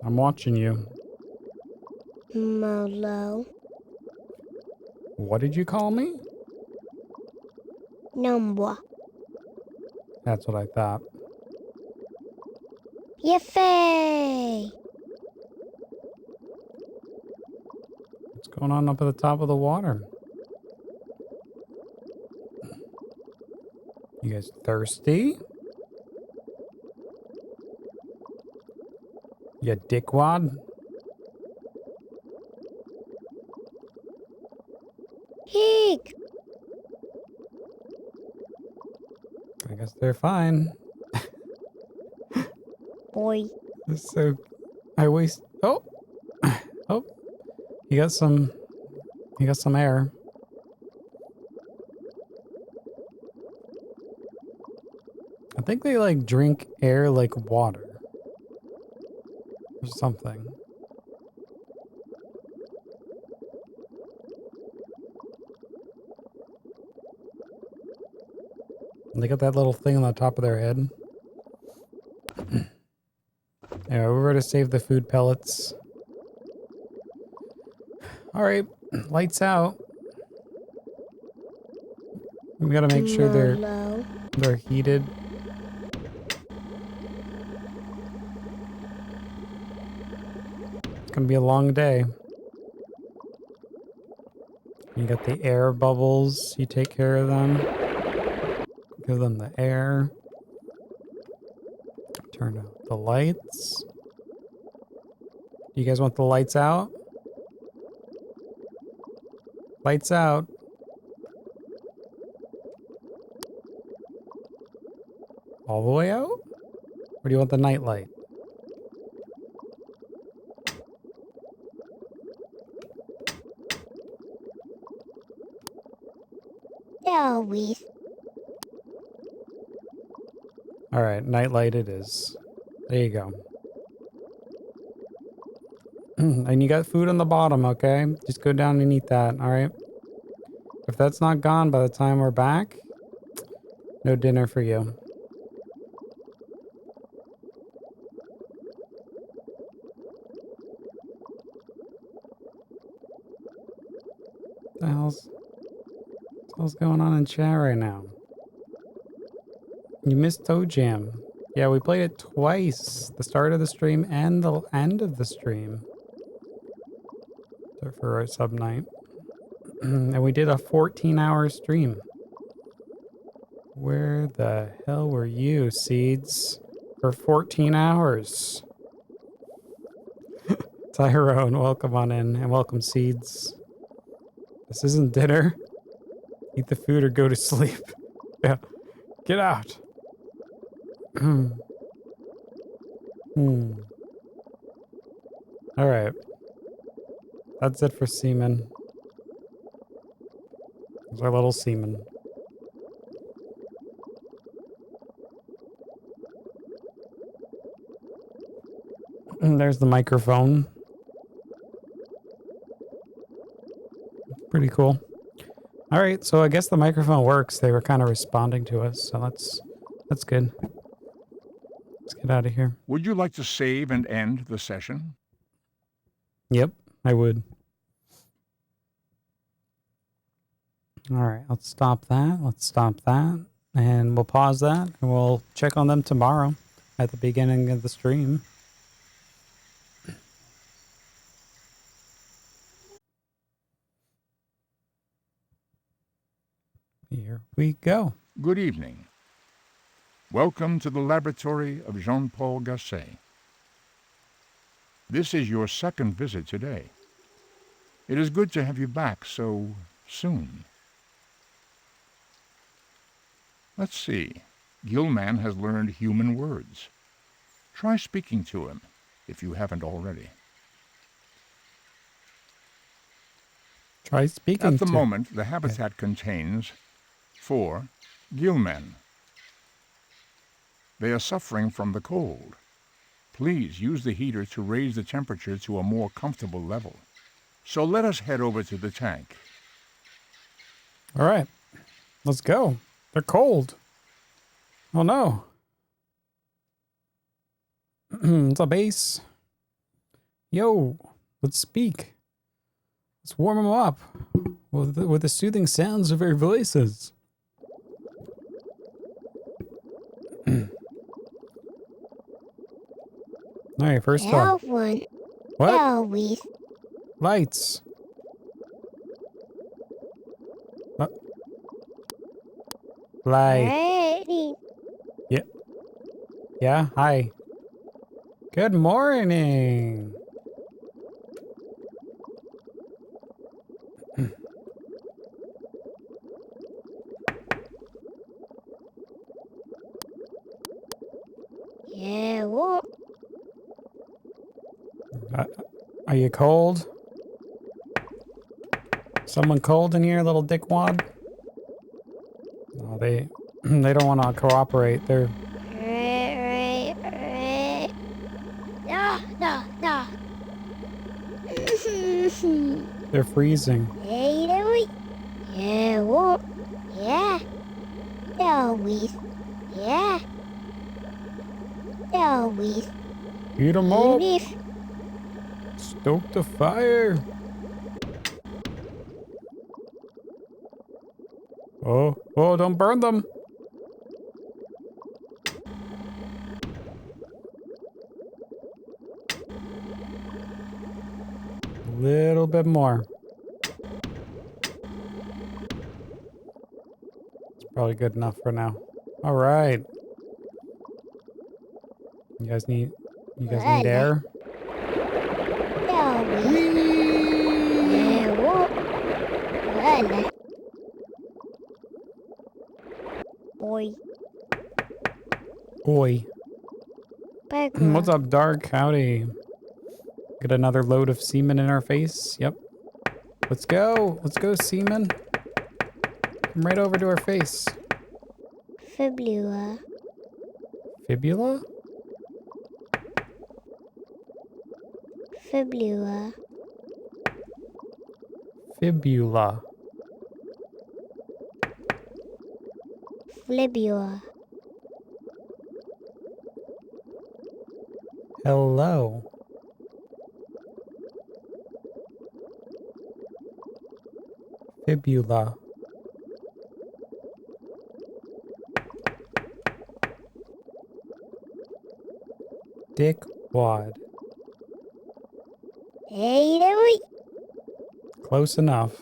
I'm watching you. Molo. What did you call me? Numwa. That's what I thought. Yippee! What's going on up at the top of the water? You guys thirsty? You dickwad? Pig! I guess they're fine. Boy. So I waste. Oh, oh, you got some air. I think they like drink air like water or something. They got that little thing on the top of their head. Yeah, we're ready to save the food pellets. All right, lights out. We gotta make sure they're heated. It's gonna be a long day. You got the air bubbles. You take care of them. Give them the air. Turn out the lights. You guys want the lights out? Lights out. All the way out? Or do you want the night light? Always. All right, night light it is. There you go. And you got food on the bottom, okay? Just go down and eat that, all right? If that's not gone by the time we're back, no dinner for you. What the hell's going on in chat right now? You missed Toe Jam. Yeah, we played it twice. The start of the stream and the end of the stream. For our sub night. And we did a 14-hour stream. Where the hell were you, Seeds? For 14 hours. Tyrone, welcome on in. And welcome, Seeds. This isn't dinner. Eat the food or go to sleep. Yeah. Get out. Alright. That's it for Seaman. There's our little Seaman. There's the microphone. Pretty cool. All right, so I guess the microphone works. They were kind of responding to us, so that's good. Let's get out of here. Would you like to save and end the session? Yep, I would. All right, let's stop that. Let's stop that. And we'll pause that, and we'll check on them tomorrow at the beginning of the stream. Here we go. Good evening. Welcome to the laboratory of Jean-Paul Gasset. This is your second visit today. It is good to have you back so soon. Let's see. Gillman has learned human words. Try speaking to him, if you haven't already. Try speaking At the moment, the habitat contains 4 Gillmen. They are suffering from the cold. Please use the heater to raise the temperature to a more comfortable level. So let us head over to the tank. All right, let's go. They're cold. Oh no. It's a base. Yo, let's speak. Let's warm them up with the soothing sounds of our voices. All right, first up. One. What? Always. Lights. Light. Ready. Yeah. Yeah, hi. Good morning. Yeah, what? Are you cold? Someone cold in here, little dickwad? No, they don't want to cooperate. They're No. they're freezing. Yeah, what? Yeah. Always. Yeah. Always. Heat 'em up. If Stoke the fire. Oh, don't burn them. A little bit more. It's probably good enough for now. All right. You guys need air? always. Yeah, what? Hello. Boy. Oi. Burger. What's up, Dark? Howdy. Get another load of semen in our face. Yep. Let's go. Let's go, semen. Come right over to our face. Fibula. Fibula? Fibula. Fibula. Flibula. Hello. Fibula. Dickwad. Hey, there. Close enough.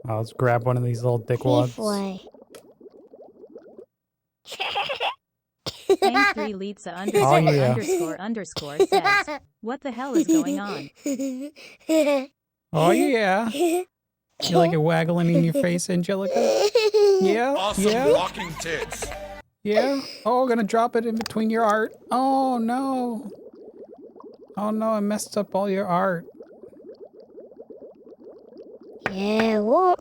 Let's grab one of these little dickwads. Boy. Hang 3 Litsa Oh, underscore yeah. underscore underscore says, what the hell is going on? Oh, yeah. You like it waggling in your face, Angelica? Yeah? Awesome Yeah? rocking tits. Yeah? Oh, gonna drop it in between your art. Oh, no. Oh, no, I messed up all your art. Yeah, what?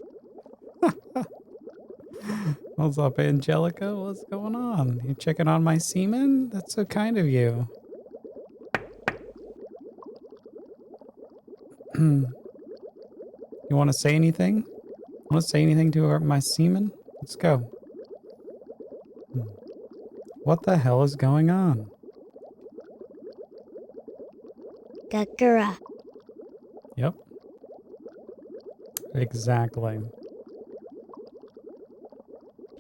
What's up, Angelica? What's going on? You checking on my semen? That's so kind of you. You want to say anything? Want to say anything to my semen? Let's go. What the hell is going on? Gakura. Yep. Exactly.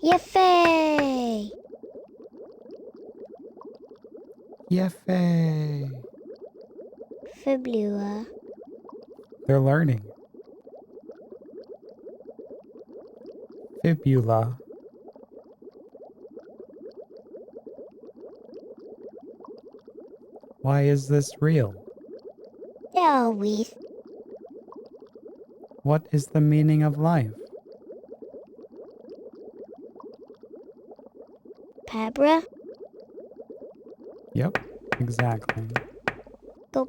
Yiffee! Yiffee! Fibula. They're learning. Fibula. Why is this real? Always. What is the meaning of life? Pabra. Yep, exactly. Go.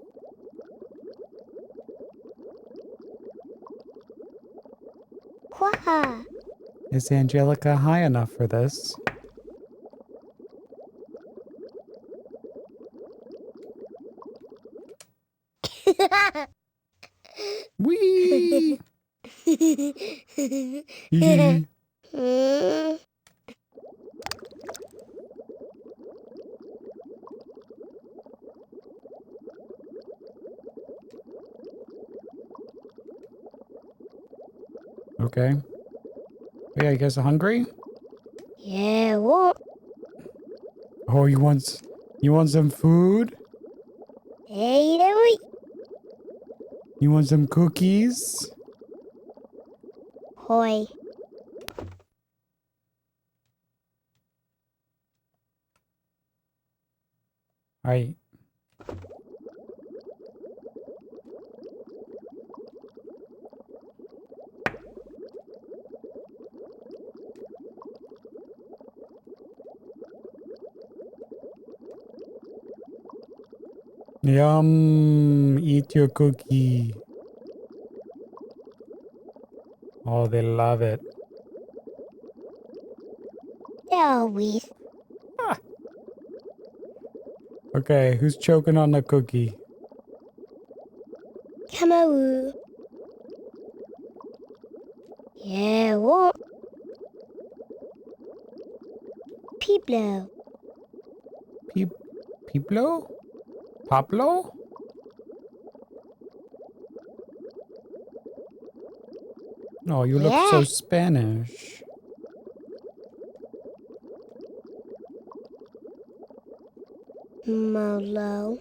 Quaha. Is Angelica high enough for this? Whee! Hee. Okay. Yeah, you guys are hungry? Yeah, what? Oh, you want some food? Hey, there. You want some cookies? Hoi. Alright. Yum! Eat your cookie. Oh, they love it. Always. Okay, who's choking on the cookie? Kamaru. Yeah, what? Piblo. Pablo? Pablo? Oh, you look so Yeah. Spanish. Molo.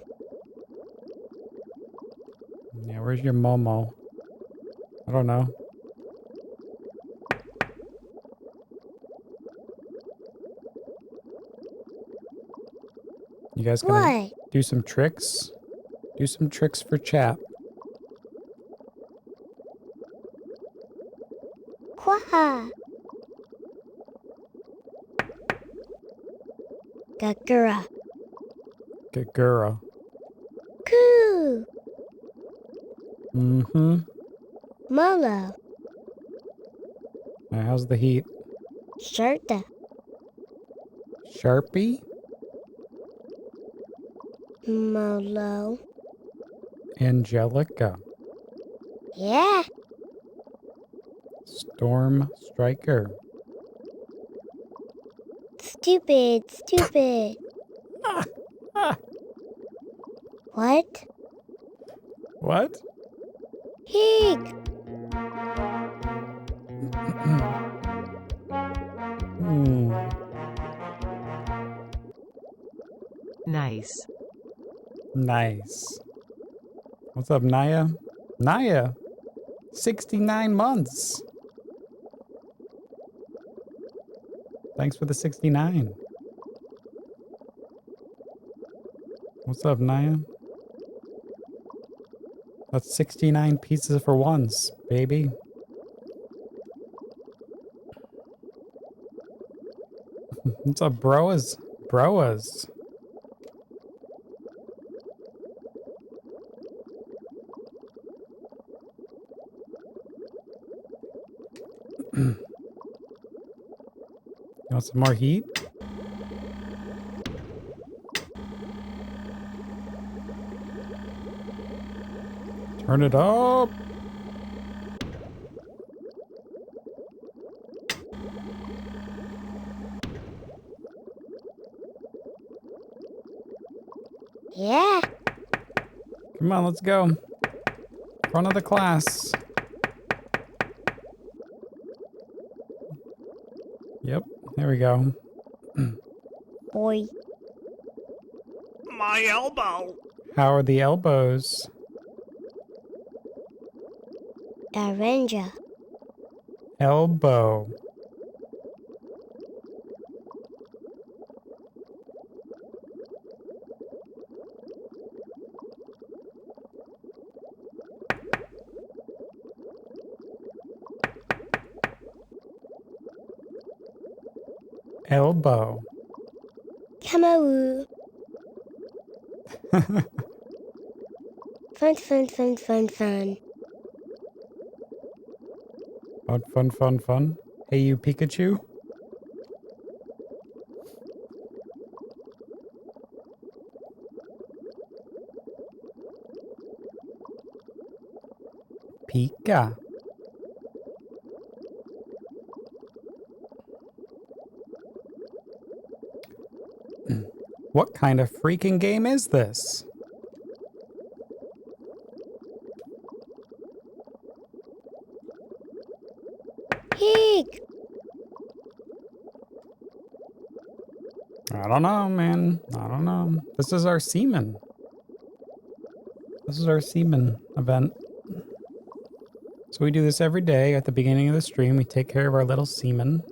Yeah, where's your Momo? I don't know. You guys gonna What? do some tricks? Do some tricks for chat. Ha. Gagura. Gagura. Coo. Mm-hmm. Molo. How's the heat? Sharta. Sharpie? Molo. Angelica. Yeah. Storm Striker. Stupid. Stupid. What? What? Pig. Hmm. Nice. Nice. What's up, Naya? Naya! 69 months! Thanks for the 69. What's up, Naya? That's 69 pieces for once, baby. What's up, broas? Broas. You want some more heat? Turn it up! Yeah. Come on, let's go. Front of the class. Yep, there we go. Boy. My elbow. How are the elbows? Aranger. Elbow. Elbow. Kamaru. Fun, fun, fun, fun, fun. Fun, fun, fun, fun. Hey, you Pikachu. Pika. What kind of freaking game is this? Pig. I don't know, man. I don't know. This is our Seaman. This is our Seaman event. So we do this every day at the beginning of the stream. We take care of our little Seaman.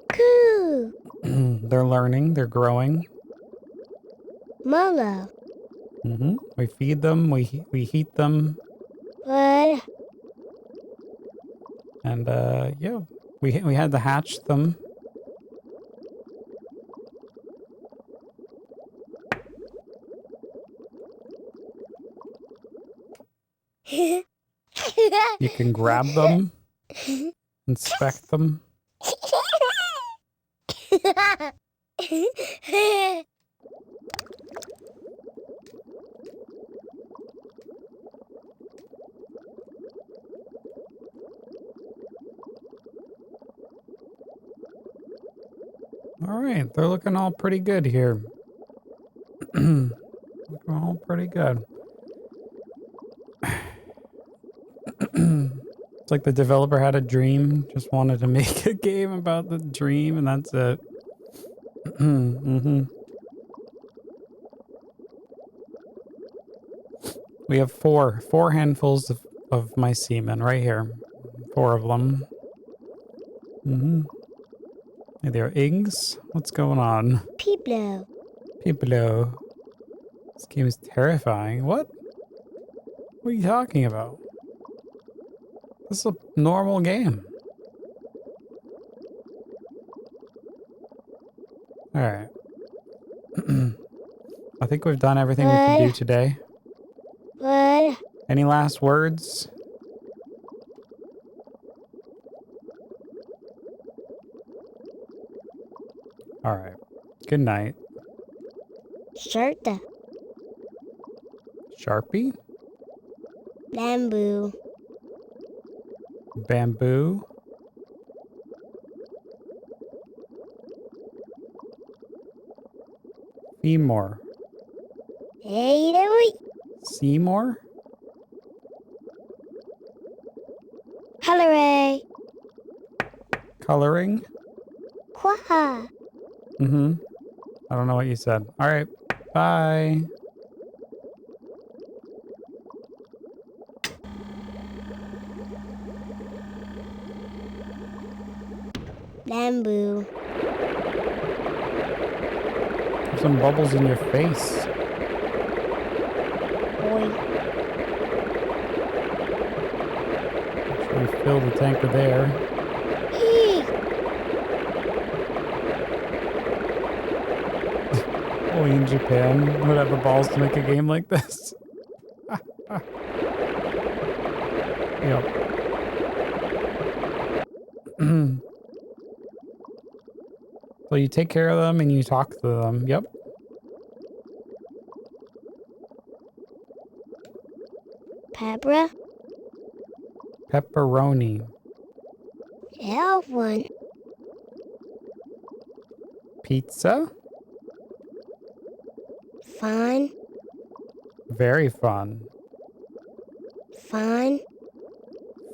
Coo. They're learning. They're growing. Molo. We feed them. We heat them. What? And yeah, we had to hatch them. You can grab them, inspect them. All right, they're looking all pretty good here. Looking all pretty good. It's like the developer had a dream, just wanted to make a game about the dream, and that's it. We have four handfuls of my semen right here. 4 of them. Hey there, Iggs. What's going on? Piblo. Piblo. This game is terrifying. What? What are you talking about? This is a normal game. Alright. I think we've done everything we can do today. What? Any last words? Alright. Good night. Shirta. Sharpie? Bamboo. Bamboo? Femur. Hey, there. Seymour? Holiday. Coloring? Qua. Mm-hmm. I don't know what you said. Alright. Bye. Bamboo. There's some bubbles in your face. Boy. Should we fill the tank with air? Hey. Only in Japan would have the balls to make a game like this. Yep. So you take care of them and you talk to them. Yep. Pabra. Pepperoni. Elf one. Pizza? Fun. Very fun. Fun.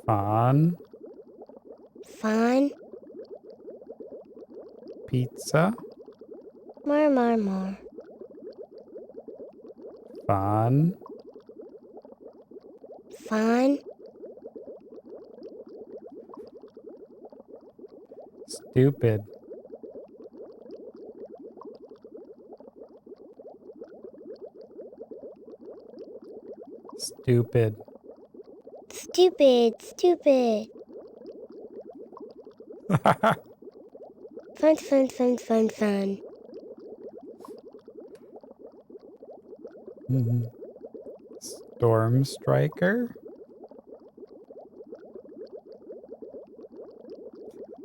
Fun. Fun. Pizza? More. Fun. Fun. Stupid. Stupid. Stupid. Fun. Storm Striker?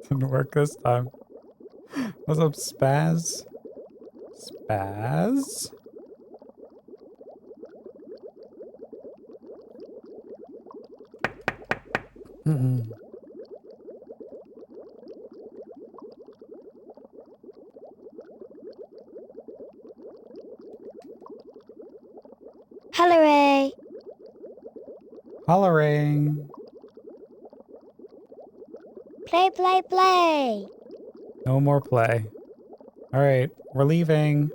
Didn't work this time. What's up, Spaz? Spaz? Holiday. Hollering. Play. No more play. Alright, we're leaving.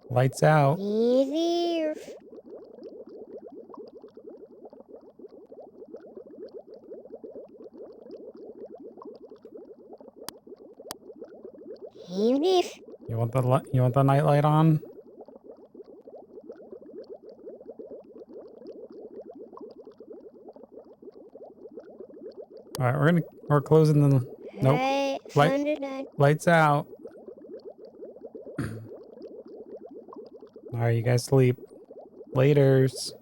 Lights out. Easy. Easy. You want the night light on? All right, we're closing the nope. Lights out. All right, you guys sleep. Laters.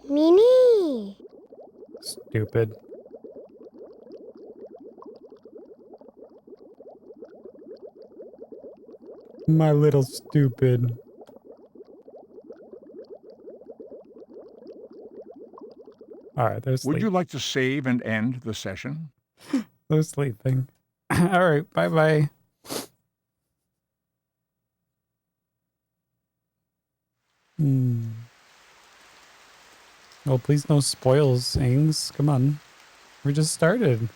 Mini. Stupid. My little stupid. All right, they're sleeping. Would you like to save and end the session? They're sleeping. All right, bye-bye. Well, please no spoils, Ings. Come on. We just started.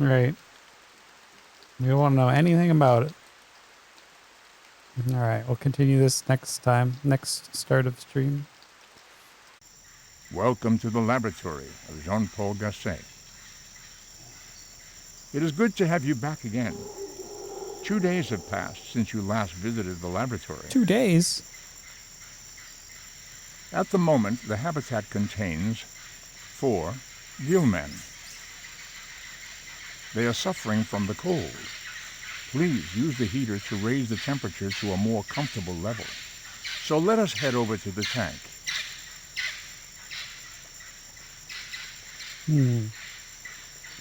All right. We don't want to know anything about it. All right, we'll continue this next time. Next start of stream. Welcome to the laboratory of Jean-Paul Gasset. It is good to have you back again. 2 days have passed since you last visited the laboratory. 2 days? At the moment, the habitat contains 4 Gillmen. They are suffering from the cold. Please use the heater to raise the temperature to a more comfortable level. So let us head over to the tank.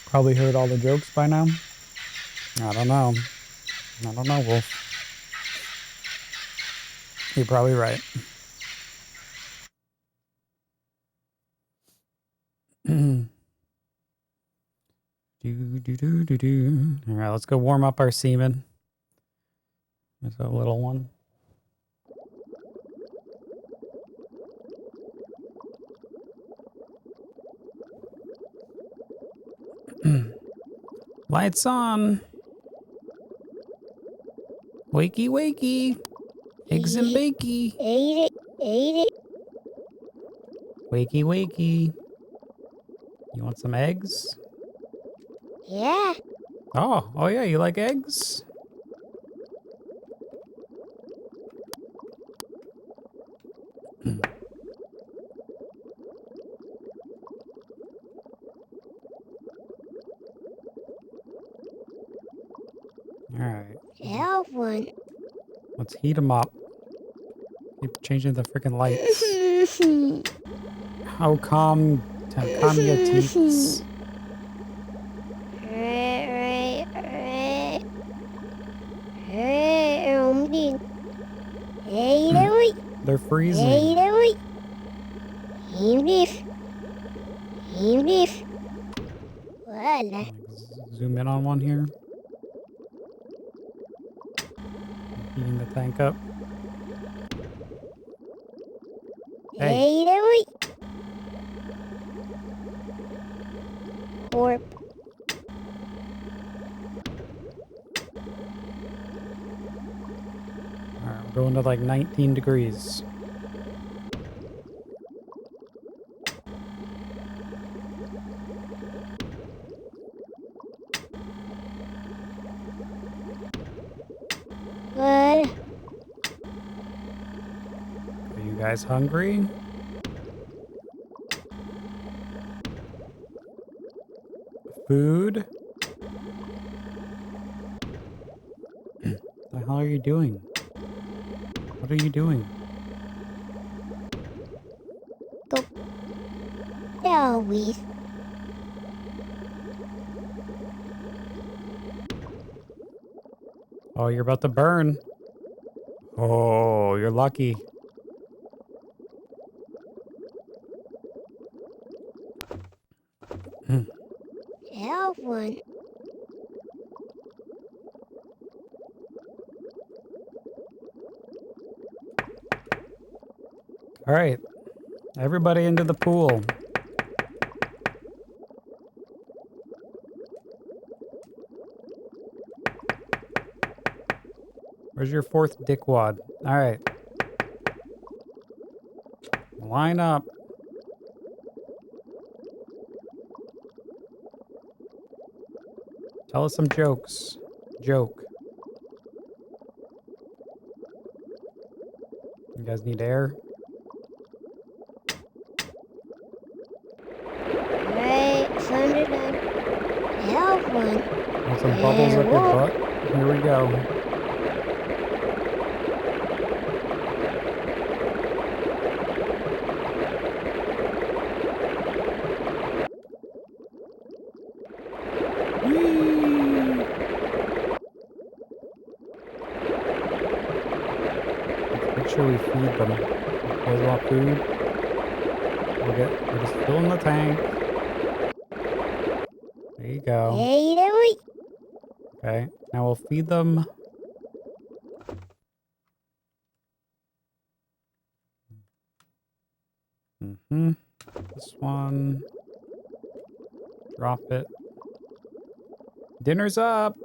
Probably heard all the jokes by now. I don't know, Wolf. You're probably right. All right, let's go warm up our Seaman. There's a little one. Lights on. Wakey, wakey. Eggs and bakey. Ate it. Wakey, wakey. You want some eggs? Yeah. Oh yeah, you like eggs? Alright. Have one. Let's heat them up. Keep changing the freaking lights. How calm your teeth. They're freezing. Zoom in on one here. Heating the tank up. Hey. Corp. Alright, we're going to like 19 degrees. Good. Are you guys hungry? Food? What the hell are you doing? What are you doing? Always. Oh, you're about to burn. Oh, you're lucky. Have one. All right. Everybody into the pool. Where's your 4th dickwad? All right. Line up. Tell us some jokes. Joke. You guys need air? Right, thunder done. Have one. Want some bubbles up your butt? Here we go. Make sure we feed them. You guys want food? We're just filling the tank. There you go. Okay, now we'll feed them. This one. Drop it. Dinner's up.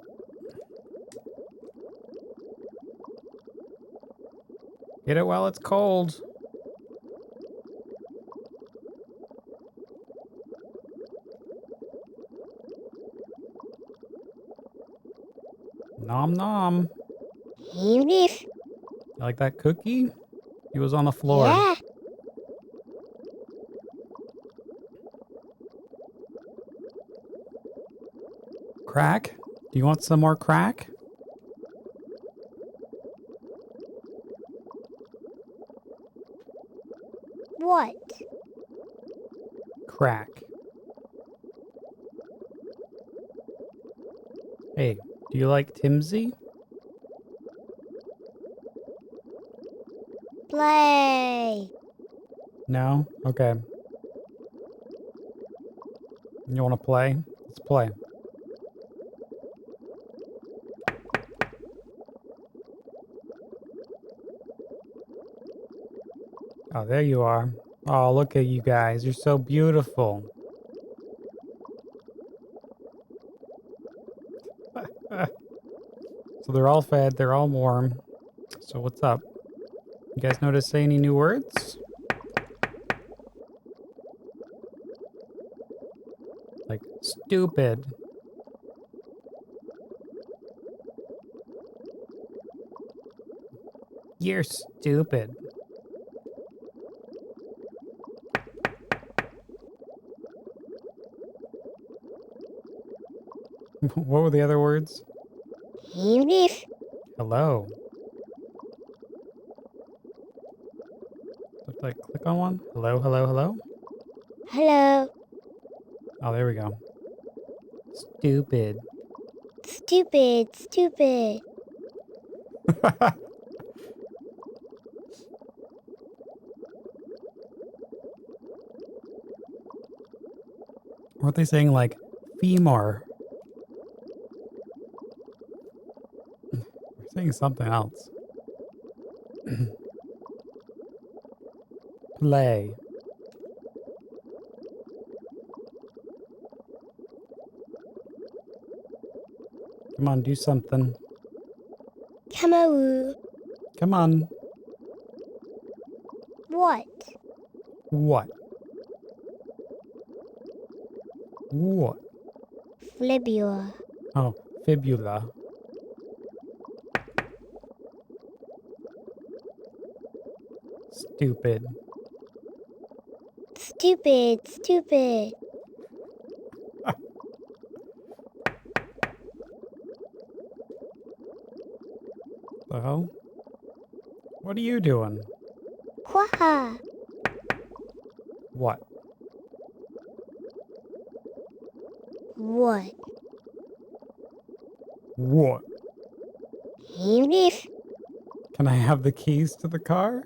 Get it while it's cold. Nom nom. Here it is. You like that cookie? He was on the floor. Yeah. Crack? Do you want some more crack? What? Crack. Hey, do you like Timsy? Play. No? Okay. You want to play? Let's play. Oh, there you are. Oh, look at you guys. You're so beautiful. So they're all fed. They're all warm. So what's up? You guys know to say any new words? Like stupid. You're stupid. What were the other words? Here it is. Hello. Look like click on one. Hello, hello, hello. Hello. Oh, there we go. Stupid. Stupid. Stupid. Weren't they saying like femur? We're saying something else. Play. Come on, do something. Come on. Come on. What? What? What? Flibula. Oh, fibula. Stupid. Stupid. Stupid. The hell? What are you doing? Quah. What? What? What? Here it is. Can I have the keys to the car?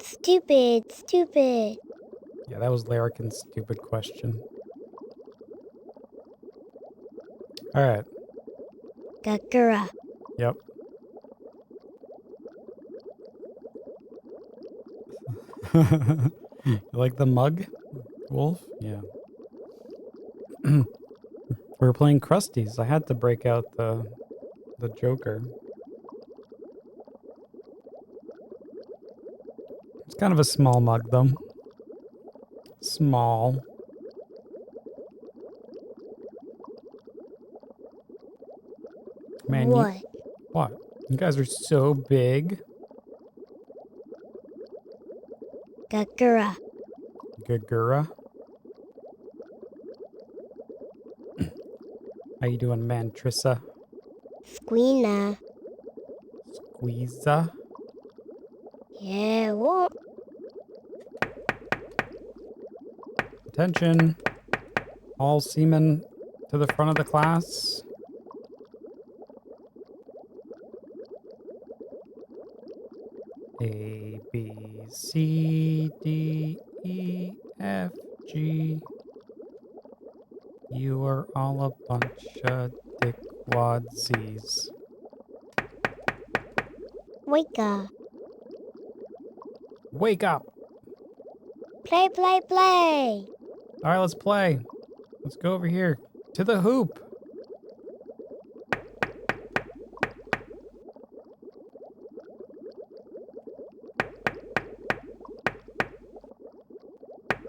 Stupid. Stupid. Yeah, that was Larrikin's stupid question. Alright. Gakura. Yep. You like the mug, Wolf? Yeah. We were playing Krusties. I had to break out the Joker. It's kind of a small mug, though. Small. Man, What? what? You guys are so big. Gakura. Gagura. How you doing, Mantrissa? Squeena. Squeeza? Yeah, what? Attention. All seamen to the front of the class. A, B, C, D, E, F, G. You are all a bunch of dickwadsies. Wake up. Wake up! Play, play, play. All right, let's play. Let's go over here to the hoop.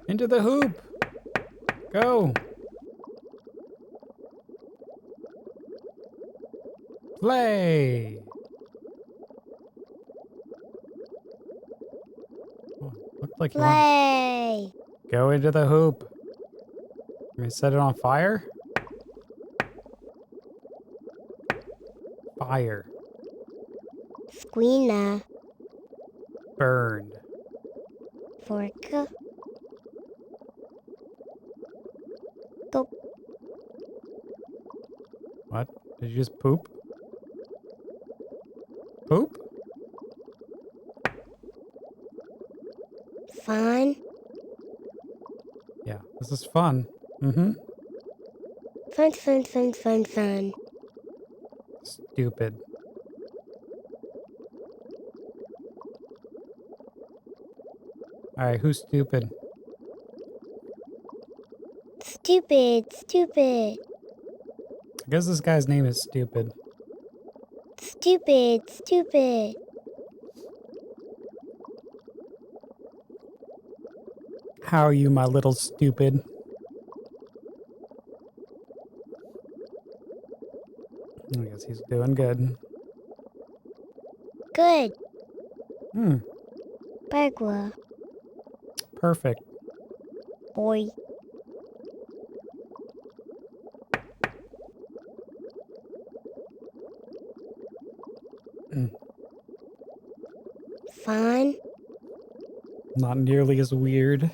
Into the hoop. Go. Play! Oh, looked like you want Play. to go into the hoop. Can we set it on fire? Fire. Squeena. Burned. Forka. Go. What? Did you just poop? Poop? Fun. Yeah, this is fun. Mm-hmm. Fun, fun, fun, fun, fun. Stupid. Alright, who's stupid? Stupid, stupid. I guess this guy's name is Stupid. Stupid, stupid. How are you, my little stupid? I guess he's doing good. Good. Hmm, Bagua. perfect. Boy. Fun. Not nearly as weird.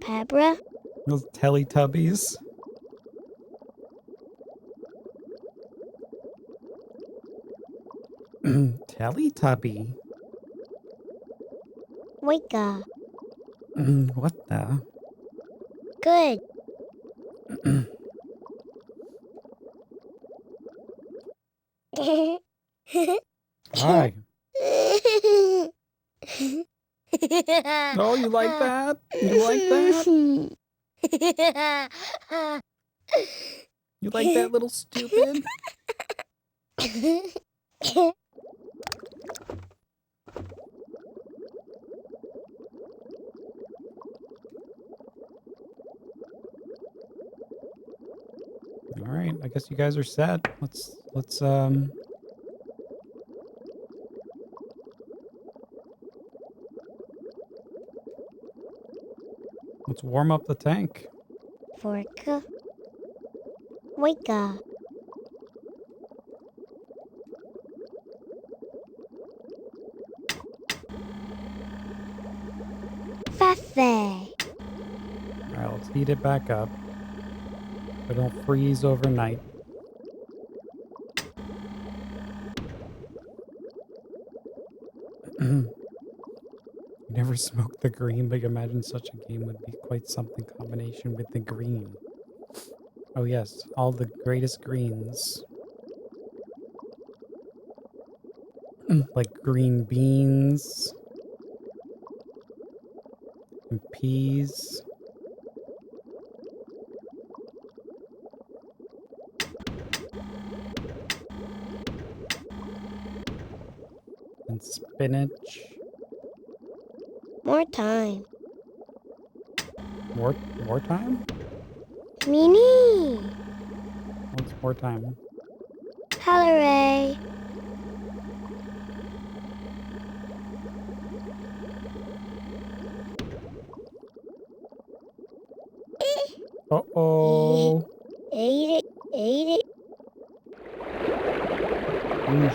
Pabra. Those Teletubbies. Teletubby? Wika. What the? Good. Hi. Oh, you like that? You like that? You like that, little stupid? All right, I guess you guys are set. Let's warm up the tank. Forka. Wika. Fafe. All right, let's heat it back up. So don't freeze overnight. You never smoked the green, but you imagine such a game would be quite something combination with the green. Oh yes, all the greatest greens. Like green beans. And peas. And spinach. More time. More time? Mini. What's more time? Holiday. Uh-oh. Ate it. Ate it. Oof.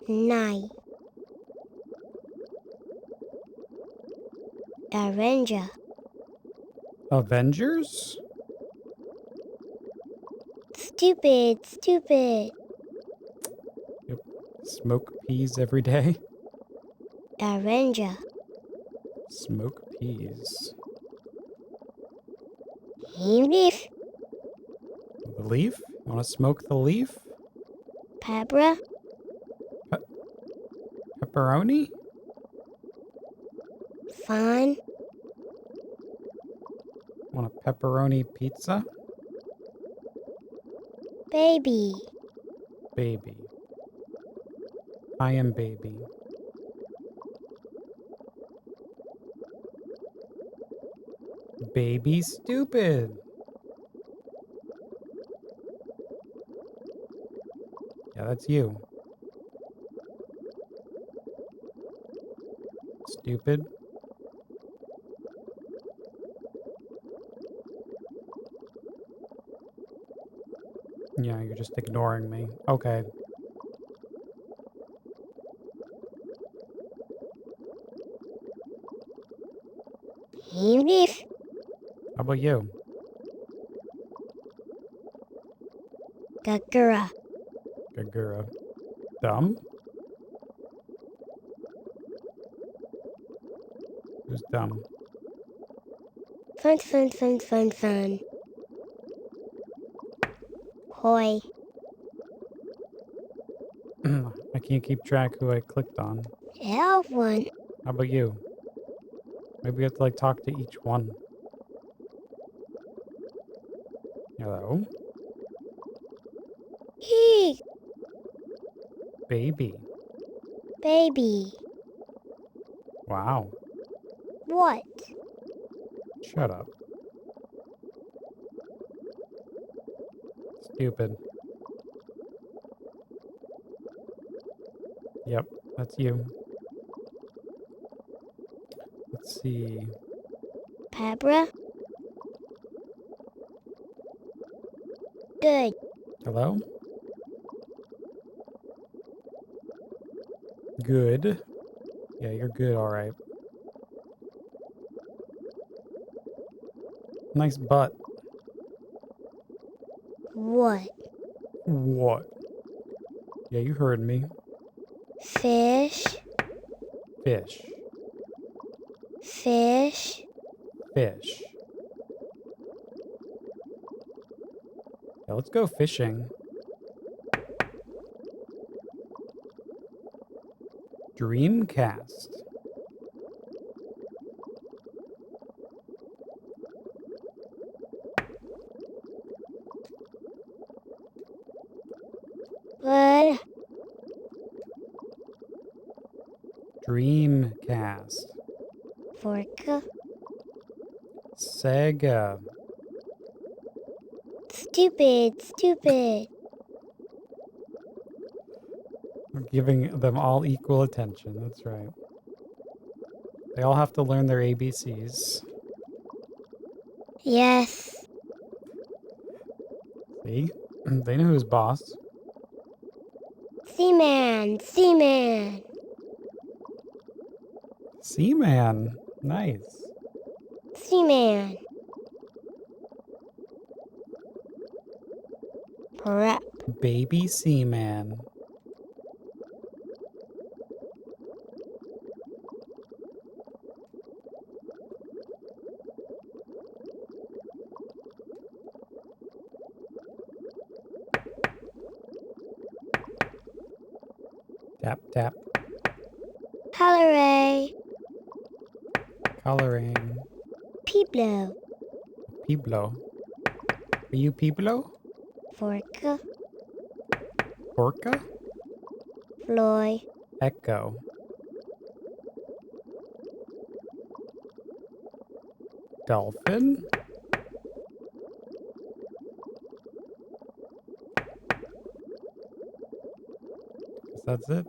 Night. Avenger. Avengers? Stupid, stupid. Yep. Smoke peas every day. Avenger. Smoke peas. Leaf. The leaf? You want to smoke the leaf? Pabra. Pepperoni? Fun. Want a pepperoni pizza? Baby. Baby. I am baby. Baby stupid. that's you. Stupid. Yeah, you're just ignoring me. Okay. Beef. How about you? Gagura. Gagura. Dumb? Who's dumb? Fun, fun, fun, fun, fun. Hoy. I can't keep track who I clicked on. L1. How about you? Maybe we have to like talk to each one. Hello? He. Baby. Baby. Wow. What? Shut up. Stupid. Yep, that's you. Let's see. Pabra. Good. Hello? Good. Yeah, you're good, alright. Nice butt. What? What? Yeah, you heard me. Fish. Fish. Fish. Fish. Yeah, let's go fishing. Dreamcast. What? Dreamcast. Forka. Sega. Stupid. Stupid. We're giving them all equal attention. That's right. They all have to learn their ABCs. Yes. See? They know who's boss. Seaman. Seaman. Seaman. Nice. Seaman. Prep. Baby Seaman. Tap, tap. Larvae. Coloring. Piblo. Piblo. Are you Piblo? Forka. Orca? Floy. Echo. Dolphin? Guess that's it.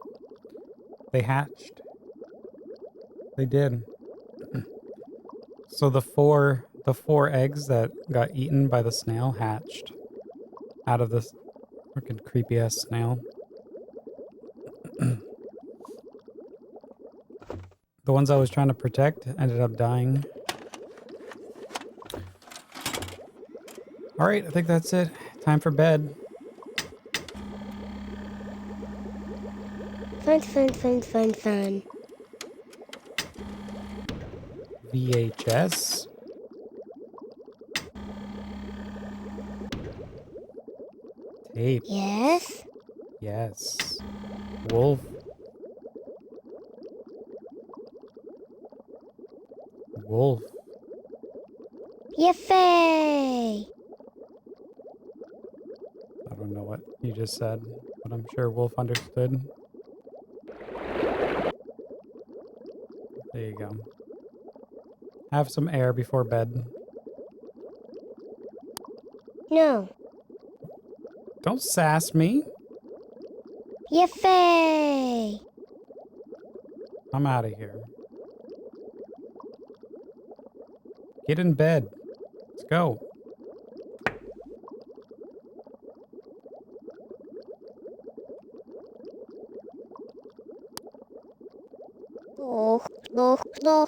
They hatched. They did. So the four eggs that got eaten by the snail hatched out of this freaking creepy ass snail. The ones I was trying to protect ended up dying. All right, I think that's it. Time for bed. Fun, fun, fun, fun, fun. VHS. Tape. Yes. Yes. Wolf. Wolf. Yiffee! I don't know what you just said, but I'm sure Wolf understood. There you go. Have some air before bed. No. Don't sass me. Yippee! I'm out of here. Get in bed. Let's go. Oh, no, no.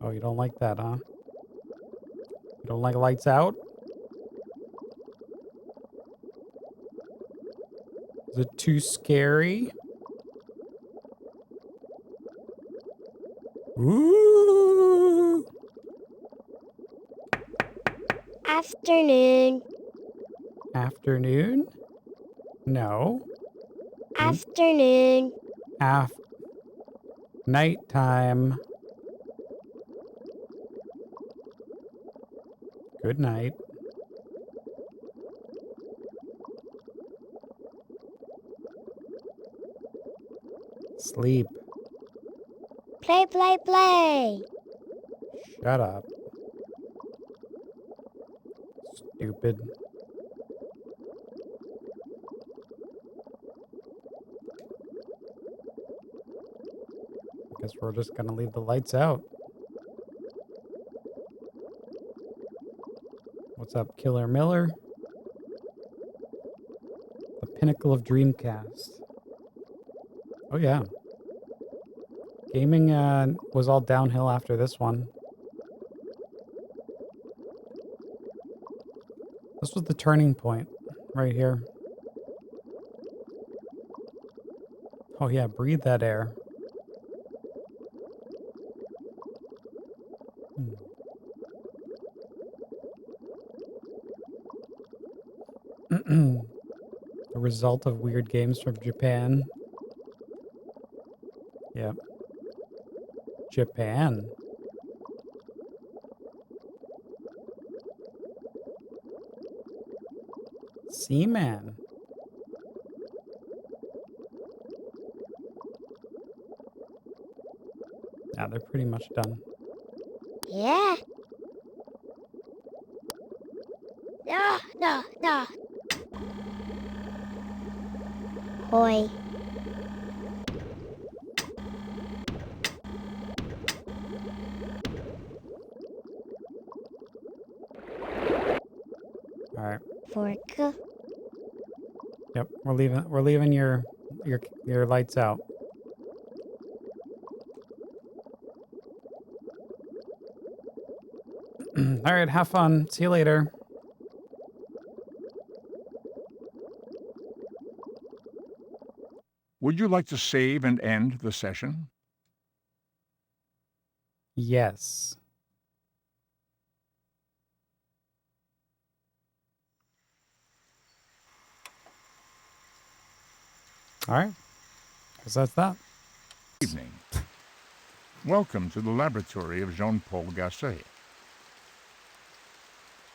Oh, you don't like that, huh? You don't like lights out? Is it too scary? Ooh! Afternoon. Afternoon? No. Afternoon. Nighttime. Good night. Sleep. Play, play, play. Shut up. Stupid. Guess we're just gonna leave the lights out. What's up, Killer Miller? The pinnacle of Dreamcast. Oh yeah. Gaming was all downhill after this one. This was the turning point right here. Oh yeah, breathe that air. The result of weird games from Japan. Yep. Japan. Seaman. Yeah, they're pretty much done. Yeah. No, no, no. Boy. All right. Forka. Yep, we're leaving your lights out. All right, have fun. See you later. Would you like to save and end the session? Yes. All right. Guess that's that. Evening. Welcome to the laboratory of Jean-Paul Gasset.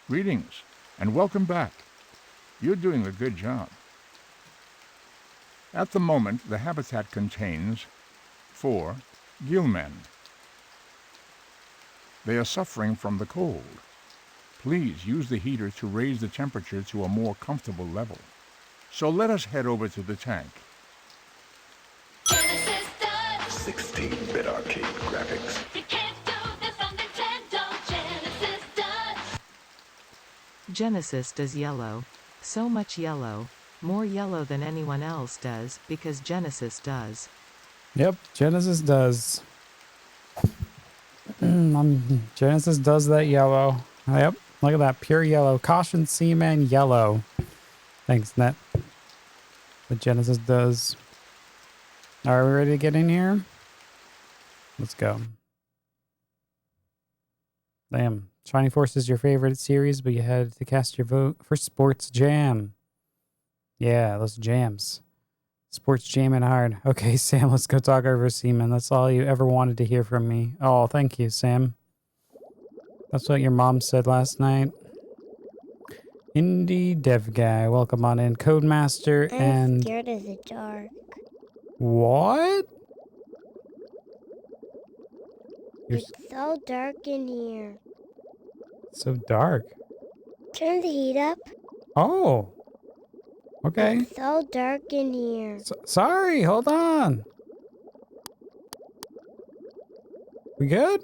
Greetings, and welcome back. You're doing a good job. At the moment, the habitat contains 4 Gillmen. They are suffering from the cold. Please use the heater to raise the temperature to a more comfortable level. So let us head over to the tank. 16-bit arcade graphics. You can't do this on Nintendo. Genesis does. Genesis does yellow. So much yellow. More yellow than anyone else does, because Genesis does. Yep, Genesis does. Genesis does that yellow. Yep, look at that, pure yellow. Caution Seaman yellow. Thanks, Net. What Genesis does. Are we ready to get in here? Let's go. Damn. Shining Force is your favorite series, but you had to cast your vote for Sports Jam. Yeah, those jams. Sports jamming hard. Okay, Sam, let's go talk over Seaman. That's all you ever wanted to hear from me. Oh, thank you, Sam. That's what your mom said last night. Indie Dev Guy, welcome on in. Codemaster I'm and... scared of the dark. What? It's so dark in here. So dark. Turn the heat up. Oh. Okay. It's so dark in here. Sorry, hold on. We good?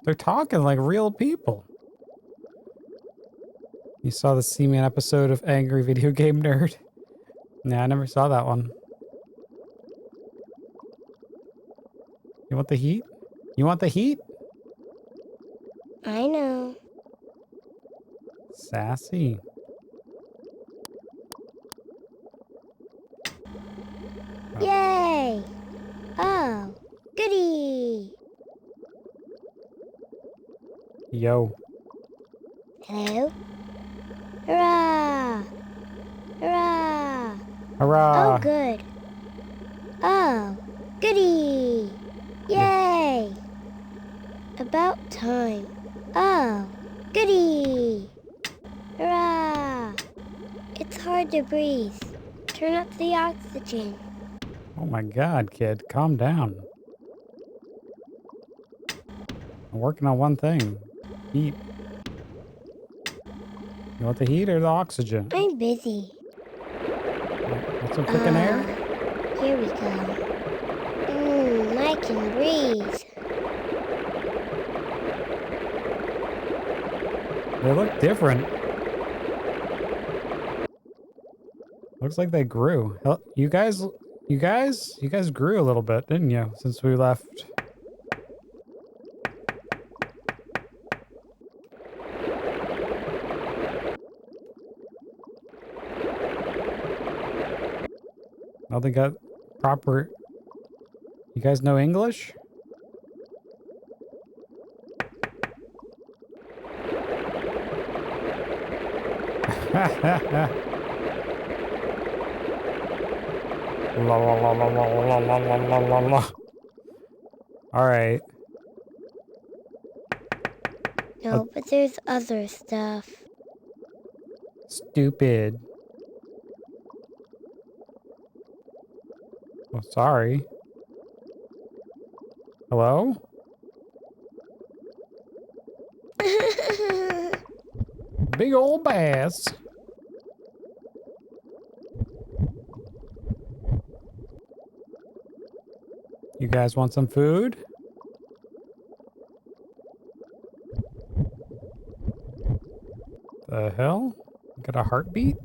They're talking like real people. You saw the Seaman episode of Angry Video Game Nerd? Nah, I never saw that one. You want the heat? You want the heat? I know. Sassy. Yay! Oh, goody! Yo. Hello? Hurrah! Hurrah! Hurrah! Oh, good. Oh, goody! Yay! About time. Oh, goody! Hurrah! It's hard to breathe. Turn up the oxygen. Oh my god, kid. Calm down. I'm working on one thing. Heat. You want the heat or the oxygen? I'm busy. Want some cooking air? Here we go. I can breathe. They look different. Looks like they grew. You guys grew a little bit, didn't you, since we left? Now they got proper. You guys know English? La la la la la la la la la la la. All right. No, but there's other stuff. Stupid. Oh, sorry. Hello? Big old bass. You guys want some food? The hell? Got a heartbeat?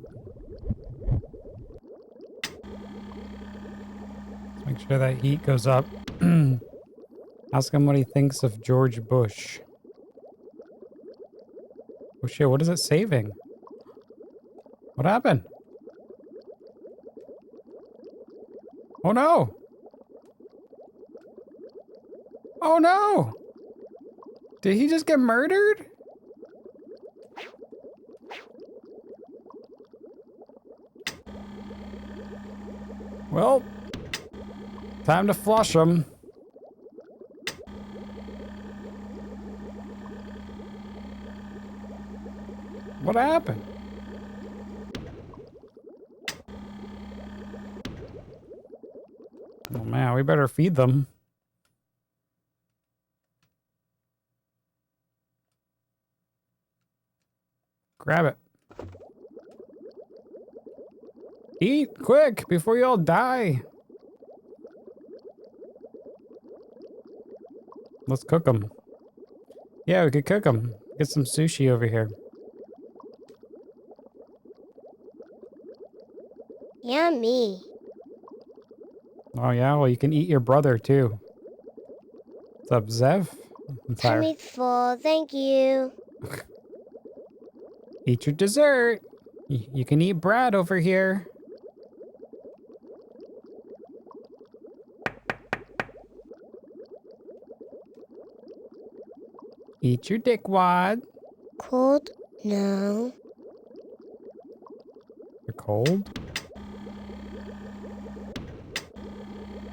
Let's make sure that heat goes up. Ask him what he thinks of George Bush. Oh shit, what is it saving? What happened? Oh no! Oh no! Did he just get murdered? Well, time to flush him. What happened? Oh man, we better feed them. Grab it. Eat quick before you all die. Let's cook them. Yeah, we could cook them. Get some sushi over here. Yummy. Oh yeah, well you can eat your brother too. What's up, Zev? Tummy's full, thank you. Eat your dessert. You can eat Brad over here. Eat your dickwad. Cold? No. You're cold?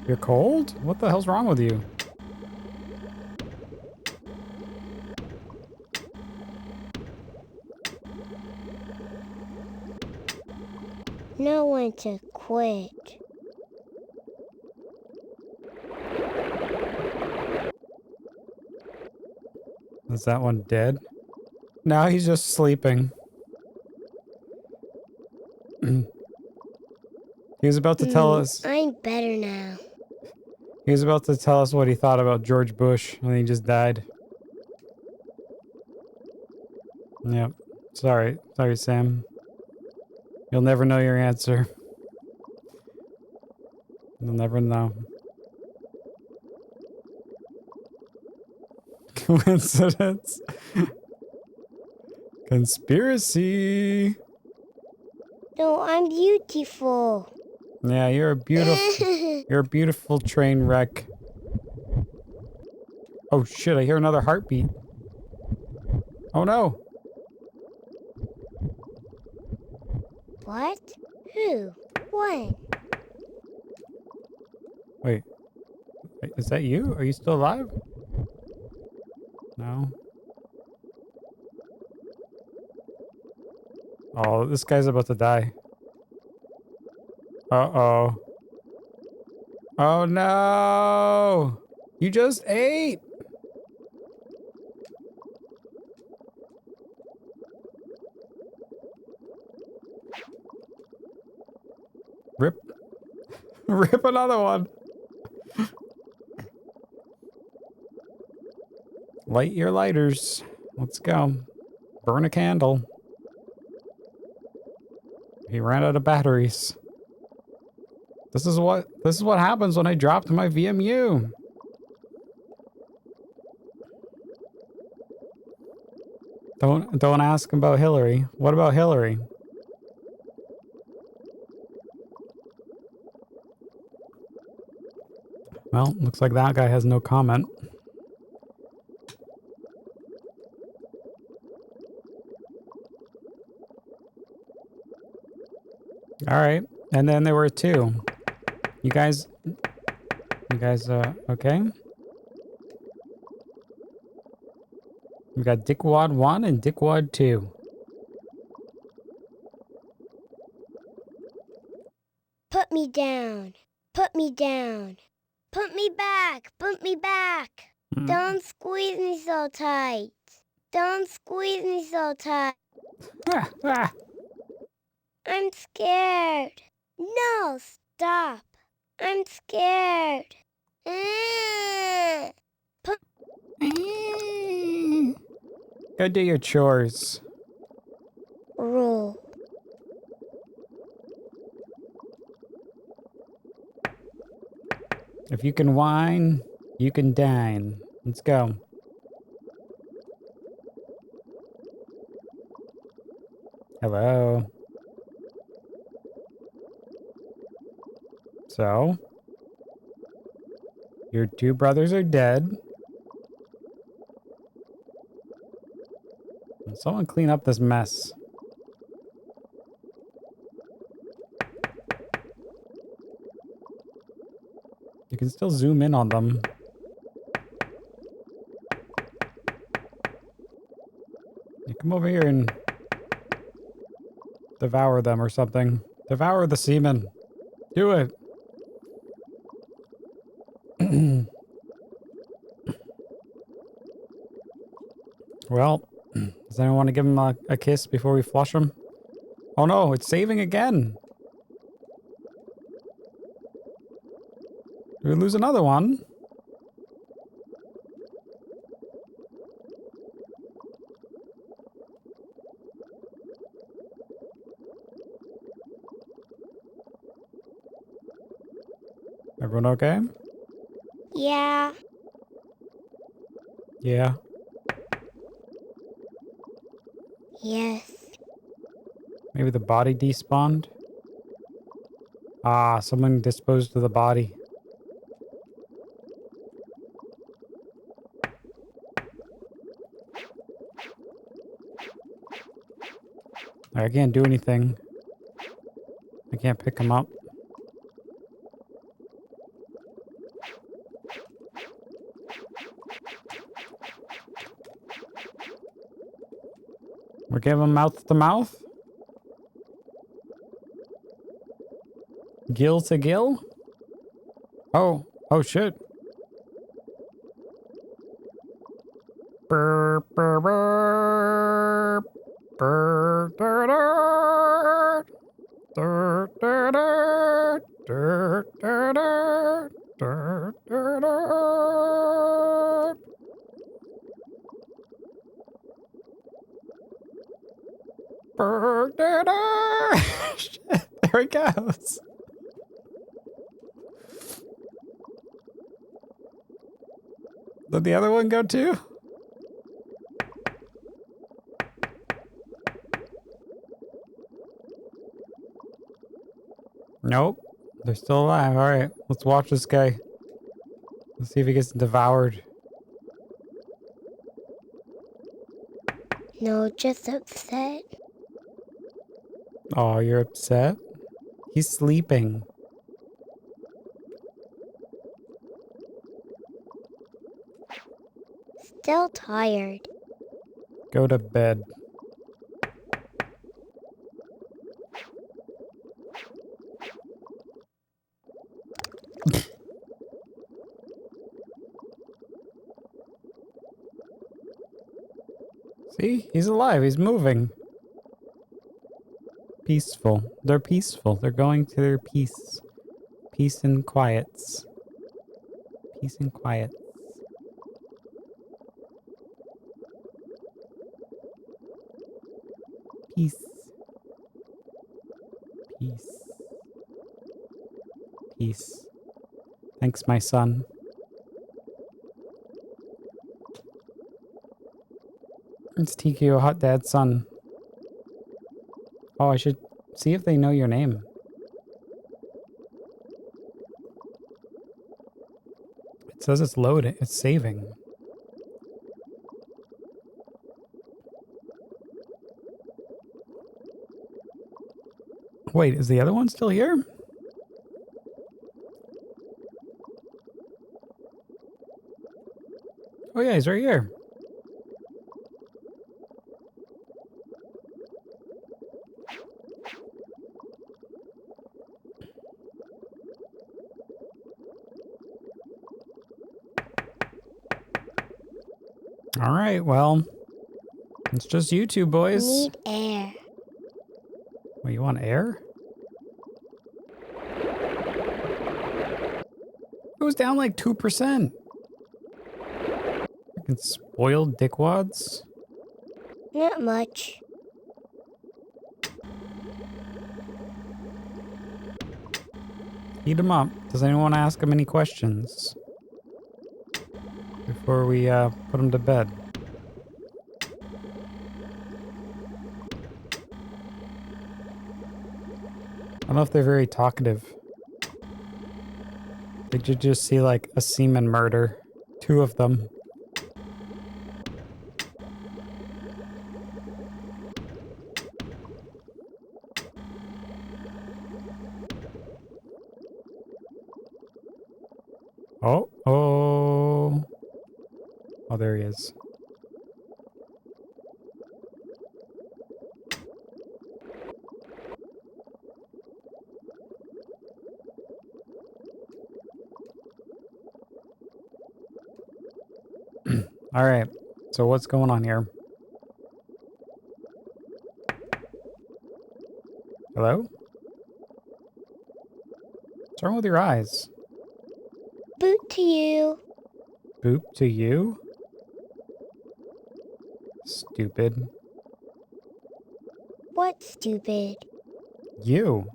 You're cold? What the hell's wrong with you? No one to quit. Is that one dead? No, he's just sleeping. He was about to tell us. I'm better now. He was about to tell us what he thought about George Bush, and he just died. Yep. Sorry, Sam. You'll never know your answer. You'll never know. Coincidence. Conspiracy. No, I'm beautiful. Yeah, you're a beautiful train wreck. Oh shit, I hear another heartbeat. Oh no. What? Who? When? Wait, is that you? Are you still alive? No. Oh, this guy's about to die. Uh-oh. Oh no! You just ate! Rip. Rip another one. Light your lighters. Let's go. Burn a candle. He ran out of batteries. This is what happens when I dropped my VMU. Don't ask about Hillary. What about Hillary? Well, looks like that guy has no comment. All right. And then there were two. You guys, okay? We got Dickwad 1 and Dickwad 2. Put me down. Put me down. Put me back. Put me back. Don't squeeze me so tight. Don't squeeze me so tight. I'm scared. No, stop. I'm scared. Go do your chores. Roll. If you can whine, you can dine. Let's go. Hello. So, your two brothers are dead. Someone clean up this mess. You can still zoom in on them. You come over here and devour them or something. Devour the seaman. Do it. Well, does anyone want to give him a kiss before we flush him? Oh no, it's saving again. Did we lose another one? Everyone okay? Yeah. Yeah. Yes. Maybe the body despawned? Ah, someone disposed of the body. I can't do anything. I can't pick him up. We're giving mouth to mouth? Gill to gill? Oh shit. Burr, burr, burr. Burr, burr, burr. Burr, burr, burr. Shit, there he goes. Did the other one go too? Nope. They're still alive. All right, let's watch this guy. Let's see if he gets devoured. No, just upset. Oh, you're upset? He's sleeping. Still tired. Go to bed. See? He's alive. He's moving. Peaceful. They're peaceful. They're going to their peace. Peace and quiets. Peace and quiets. Peace. Peace. Peace. Thanks, my son. It's TQ, Hot Dad's son. Oh, I should see if they know your name. It says it's loading. It's saving. Wait, is the other one still here? Oh yeah, he's right here. All right, well, it's just you two boys. Need air. Well, you want air? It was down like 2%. Freaking spoiled dickwads. Not much. Heat him up. Does anyone want to ask him any questions before we put him to bed? I don't know if they're very talkative. Did you just see like a Seaman murder? 2 of them. Oh, oh. Oh, there he is. All right. So what's going on here? Hello? What's wrong with your eyes? Boot to you. Boop to you? Stupid. What stupid? You.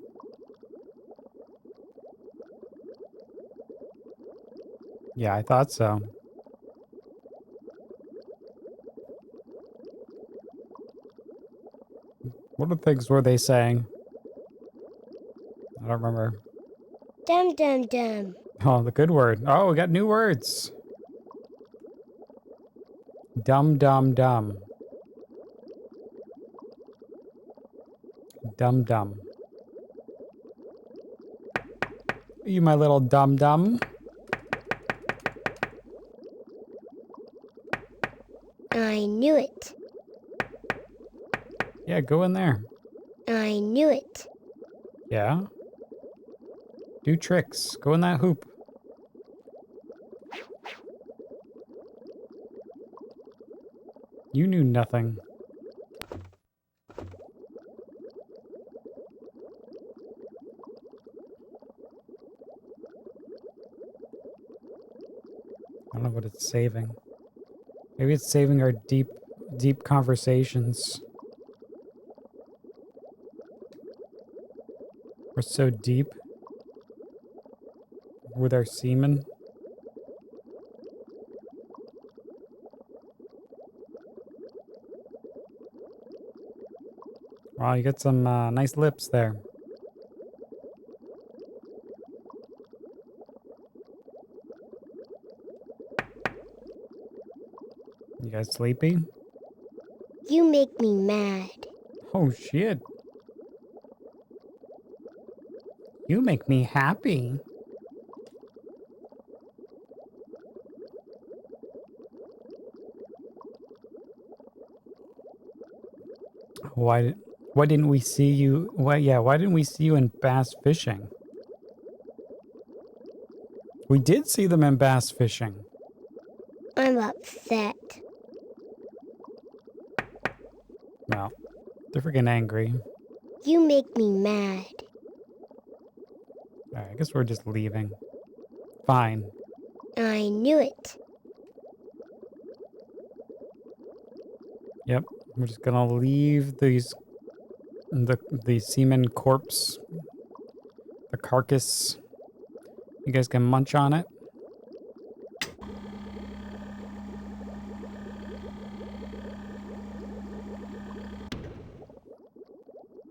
Yeah, I thought so. What other things were they saying? I don't remember. Dum dum dum. Oh, the good word. Oh, we got new words. Dum dum dum. Dum dum. You my little dum dum. I knew it. Yeah, go in there. I knew it. Yeah? Do tricks. Go in that hoop. You knew nothing. don't know what it's saving. Maybe it's saving our deep conversations. We're so deep with our seamen. Wow, you got some nice lips there. You guys sleepy? You make me mad. Oh, shit. You make me happy. Why didn't we see you? Why didn't we see you in bass fishing? We did see them in bass fishing. I'm upset. Well, they're freaking angry. You make me mad. Alright, I guess we're just leaving. Fine. I knew it. Yep, we're just gonna leave the seaman corpse, the carcass. You guys can munch on it.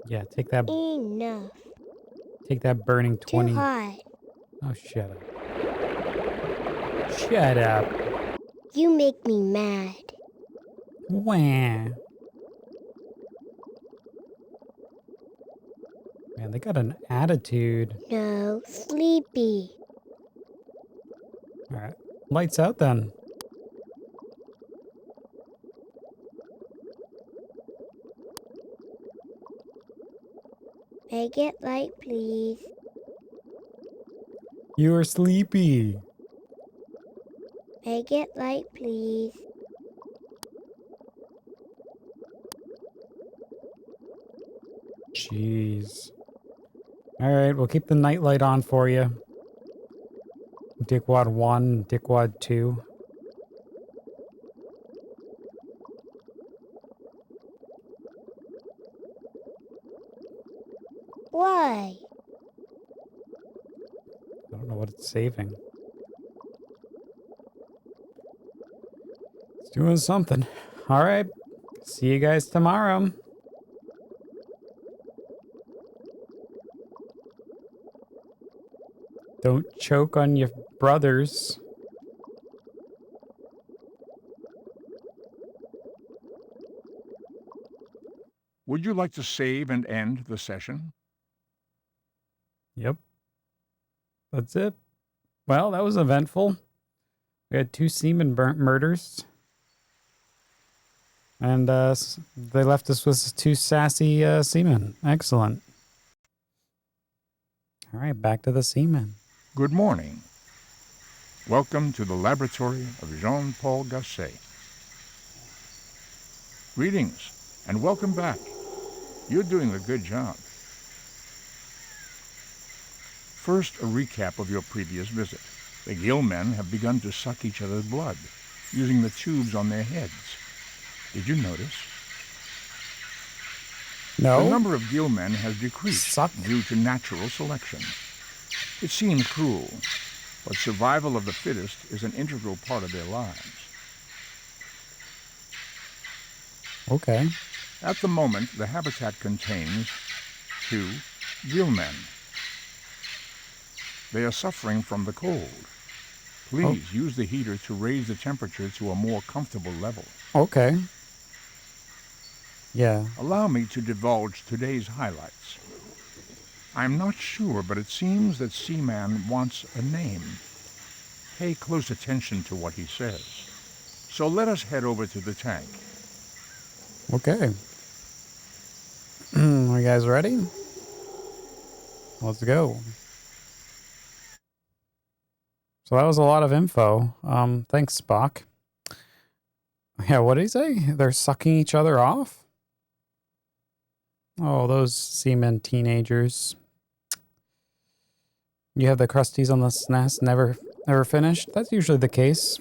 Yeah, take that. Enough. Take that burning 20. Too hot. Oh, shut up. Shut up. You make me mad. Wah. Man, they got an attitude. No, sleepy. All right, lights out then. Make it light, please. You are sleepy. Make it light, please. Jeez. All right, we'll keep the nightlight on for you. Dickwad 1, Dickwad 2. Why? I don't know what it's saving. It's doing something. All right. See you guys tomorrow. Don't choke on your brothers. Would you like to save and end the session? Yep. That's it. Well, that was eventful. We had 2 seaman murders. And they left us with 2 sassy seamen. Excellent. All right, back to the seamen. Good morning. Welcome to the laboratory of Jean-Paul Gasset. Greetings and welcome back. You're doing a good job. First, a recap of your previous visit. The Gillmen have begun to suck each other's blood, using the tubes on their heads. Did you notice? No. The number of Gillmen has decreased due to natural selection. It seems cruel, but survival of the fittest is an integral part of their lives. Okay. At the moment, the habitat contains 2 Gillmen. They are suffering from the cold. Please use the heater to raise the temperature to a more comfortable level. Okay. Yeah. Allow me to divulge today's highlights. I'm not sure, but it seems that Seaman wants a name. Pay close attention to what he says. So let us head over to the tank. Okay. Are you guys ready? Let's go. So that was a lot of info. Thanks, Spock. Yeah, what did he say? They're sucking each other off? Oh, those seamen teenagers. You have the crusties on the SNES never finished? That's usually the case.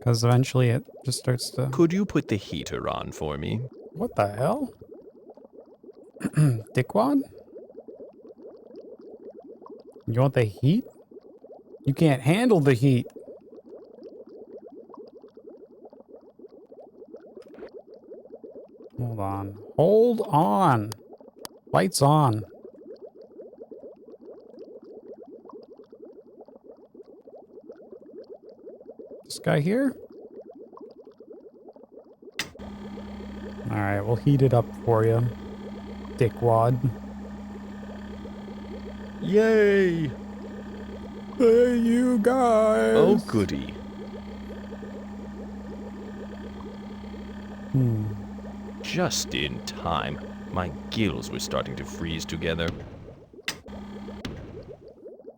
Because eventually it just starts to... Could you put the heater on for me? What the hell? Dickwad? You want the heat? You can't handle the heat. Hold on. Hold on. Lights on. This guy here? Alright, we'll heat it up for you. Dickwad. Yay! Hey, you guys! Oh, goody. Just in time. My gills were starting to freeze together.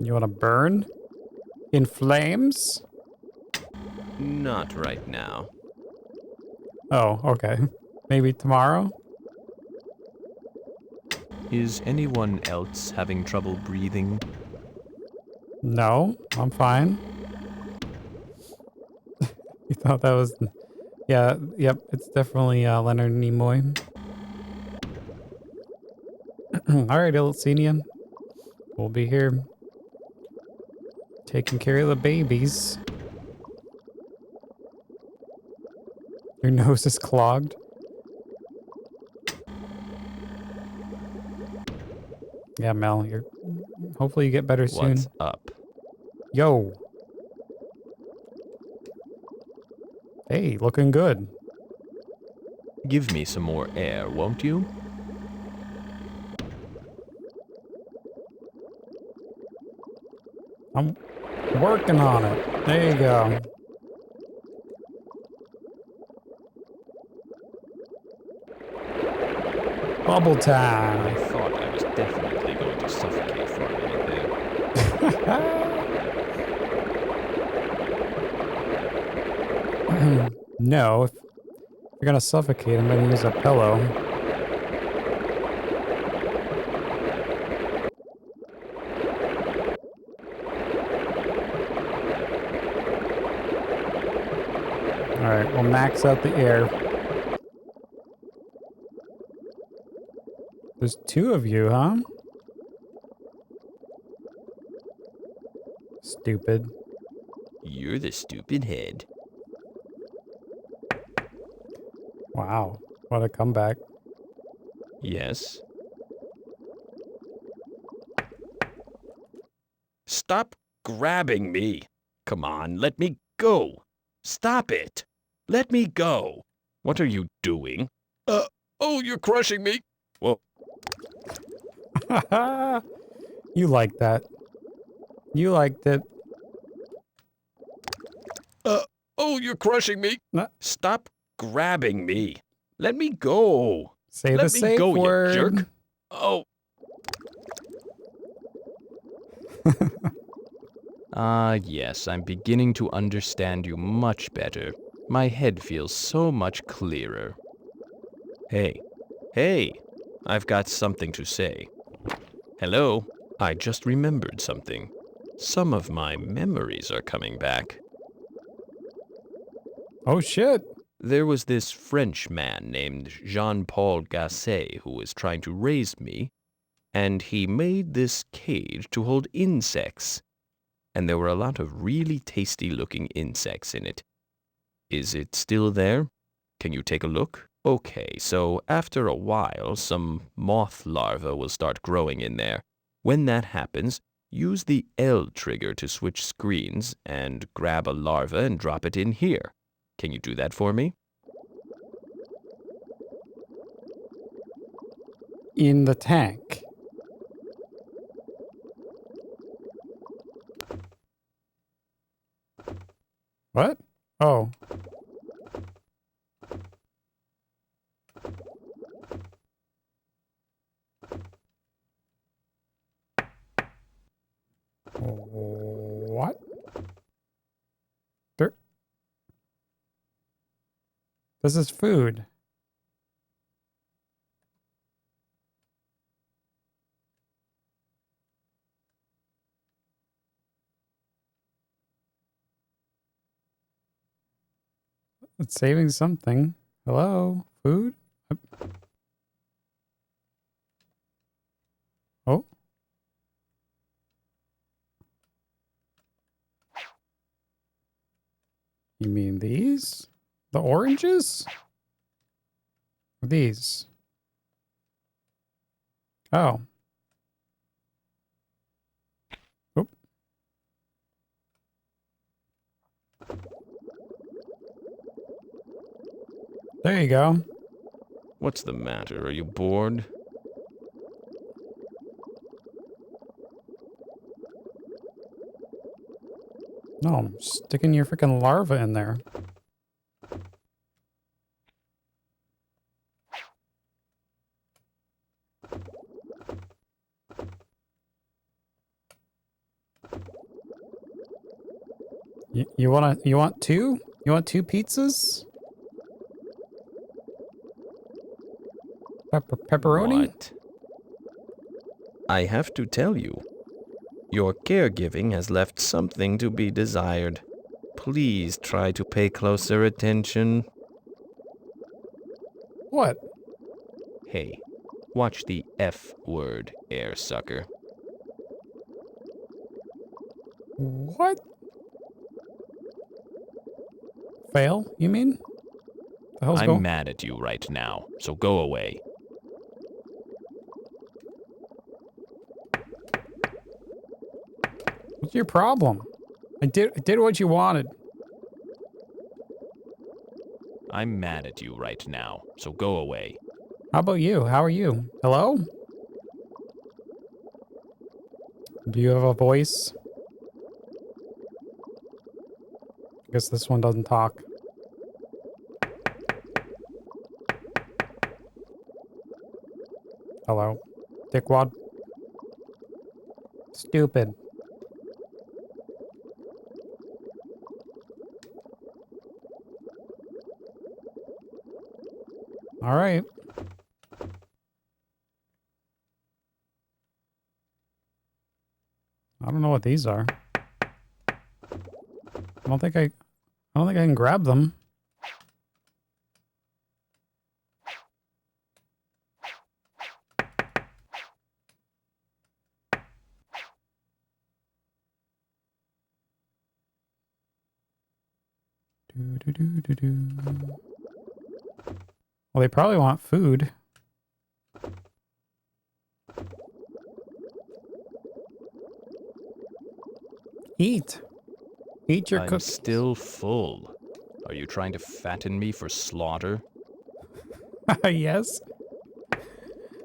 You want to burn? In flames? Not right now. Oh, okay. Maybe tomorrow? Is anyone else having trouble breathing? No, I'm fine. You thought that was... Yeah, yep, it's definitely Leonard Nimoy. Alright, Illucinian. We'll be here. Taking care of the babies. Your nose is clogged. Yeah, Mel, you're... Hopefully you get better soon. What's up? Yo. Hey, looking good. Give me some more air, won't you? I'm working on it. There you go. Bubble time. I thought I was definitely going to suffocate for a minute there. No, if you're gonna suffocate, I'm gonna use a pillow. Alright, we'll max out the air. There's two of you, huh? Stupid. You're the stupid head. Wow, what a comeback. Yes? Stop grabbing me. Come on, let me go. Stop it. Let me go. What are you doing? Oh, you're crushing me. Whoa. You liked that. You liked it. Oh, you're crushing me. No. Stop grabbing me. Let me go. Say Let the me safe go, word. you jerk. Oh. Yes, I'm beginning to understand you much better. My head feels so much clearer. Hey, I've got something to say. Hello, I just remembered something. Some of my memories are coming back. Oh shit. There was this French man named Jean-Paul Gasset who was trying to raise me, and he made this cage to hold insects. And there were a lot of really tasty-looking insects in it. Is it still there? Can you take a look? Okay, so after a while, some moth larvae will start growing in there. When that happens, use the L trigger to switch screens and grab a larva and drop it in here. Can you do that for me? In the tank. What? Oh. What? This is food. It's saving something. Hello? Food? Oh. You mean these? The oranges? Or these? Oh. Oop. There you go. What's the matter? Are you bored? No, I'm sticking your freaking larva in there. You want two? You want two pizzas? Pepperoni? What? I have to tell you, your caregiving has left something to be desired. Please try to pay closer attention. What? Hey, watch the F word, air sucker. What? Fail, you mean? The hell's I'm mad at you right now, so go away. What's your problem? I did what you wanted. I'm mad at you right now, so go away. How about you? How are you? Hello? Do you have a voice? I guess this one doesn't talk. Hello? Dickwad? Stupid. All right. I don't know what these are. I don't think I can grab them. Well, they probably want food. Eat. Eat your I'm cookies. still full. Are you trying to fatten me for slaughter? Yes.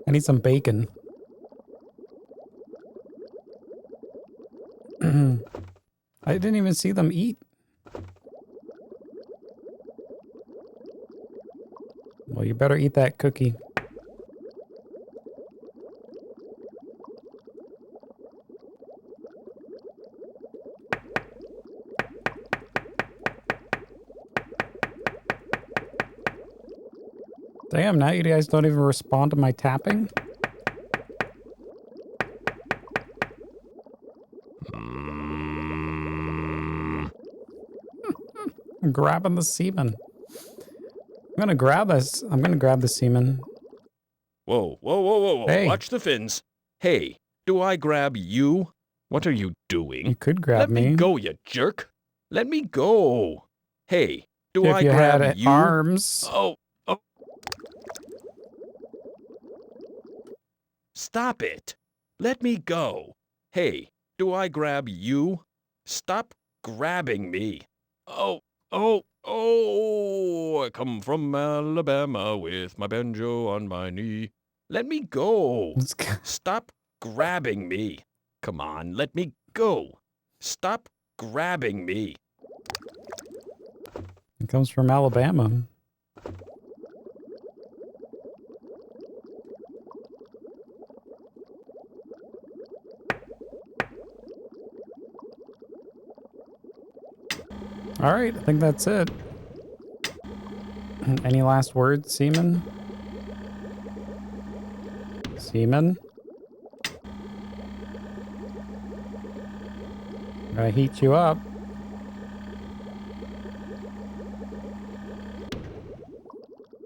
I need some bacon. I didn't even see them eat. Well, you better eat that cookie. Damn, now you guys don't even respond to my tapping? I'm grabbing the seaman. I'm gonna grab this. I'm gonna grab the seaman. Whoa, whoa, whoa, whoa, whoa. Hey. Watch the fins. Hey, do I grab you? What are you doing? You could grab Let me go, you jerk. Let me go. Hey, do If I you grab had you? arms. Oh. Stop it. Let me go. Hey, do I grab you? Stop grabbing me. Oh. I come from Alabama with my banjo on my knee. Let me go. Stop grabbing me. Come on, let me go. Stop grabbing me. It comes from Alabama. All right, I think that's it. Any last words, Seaman? Seaman? I'm gonna heat you up.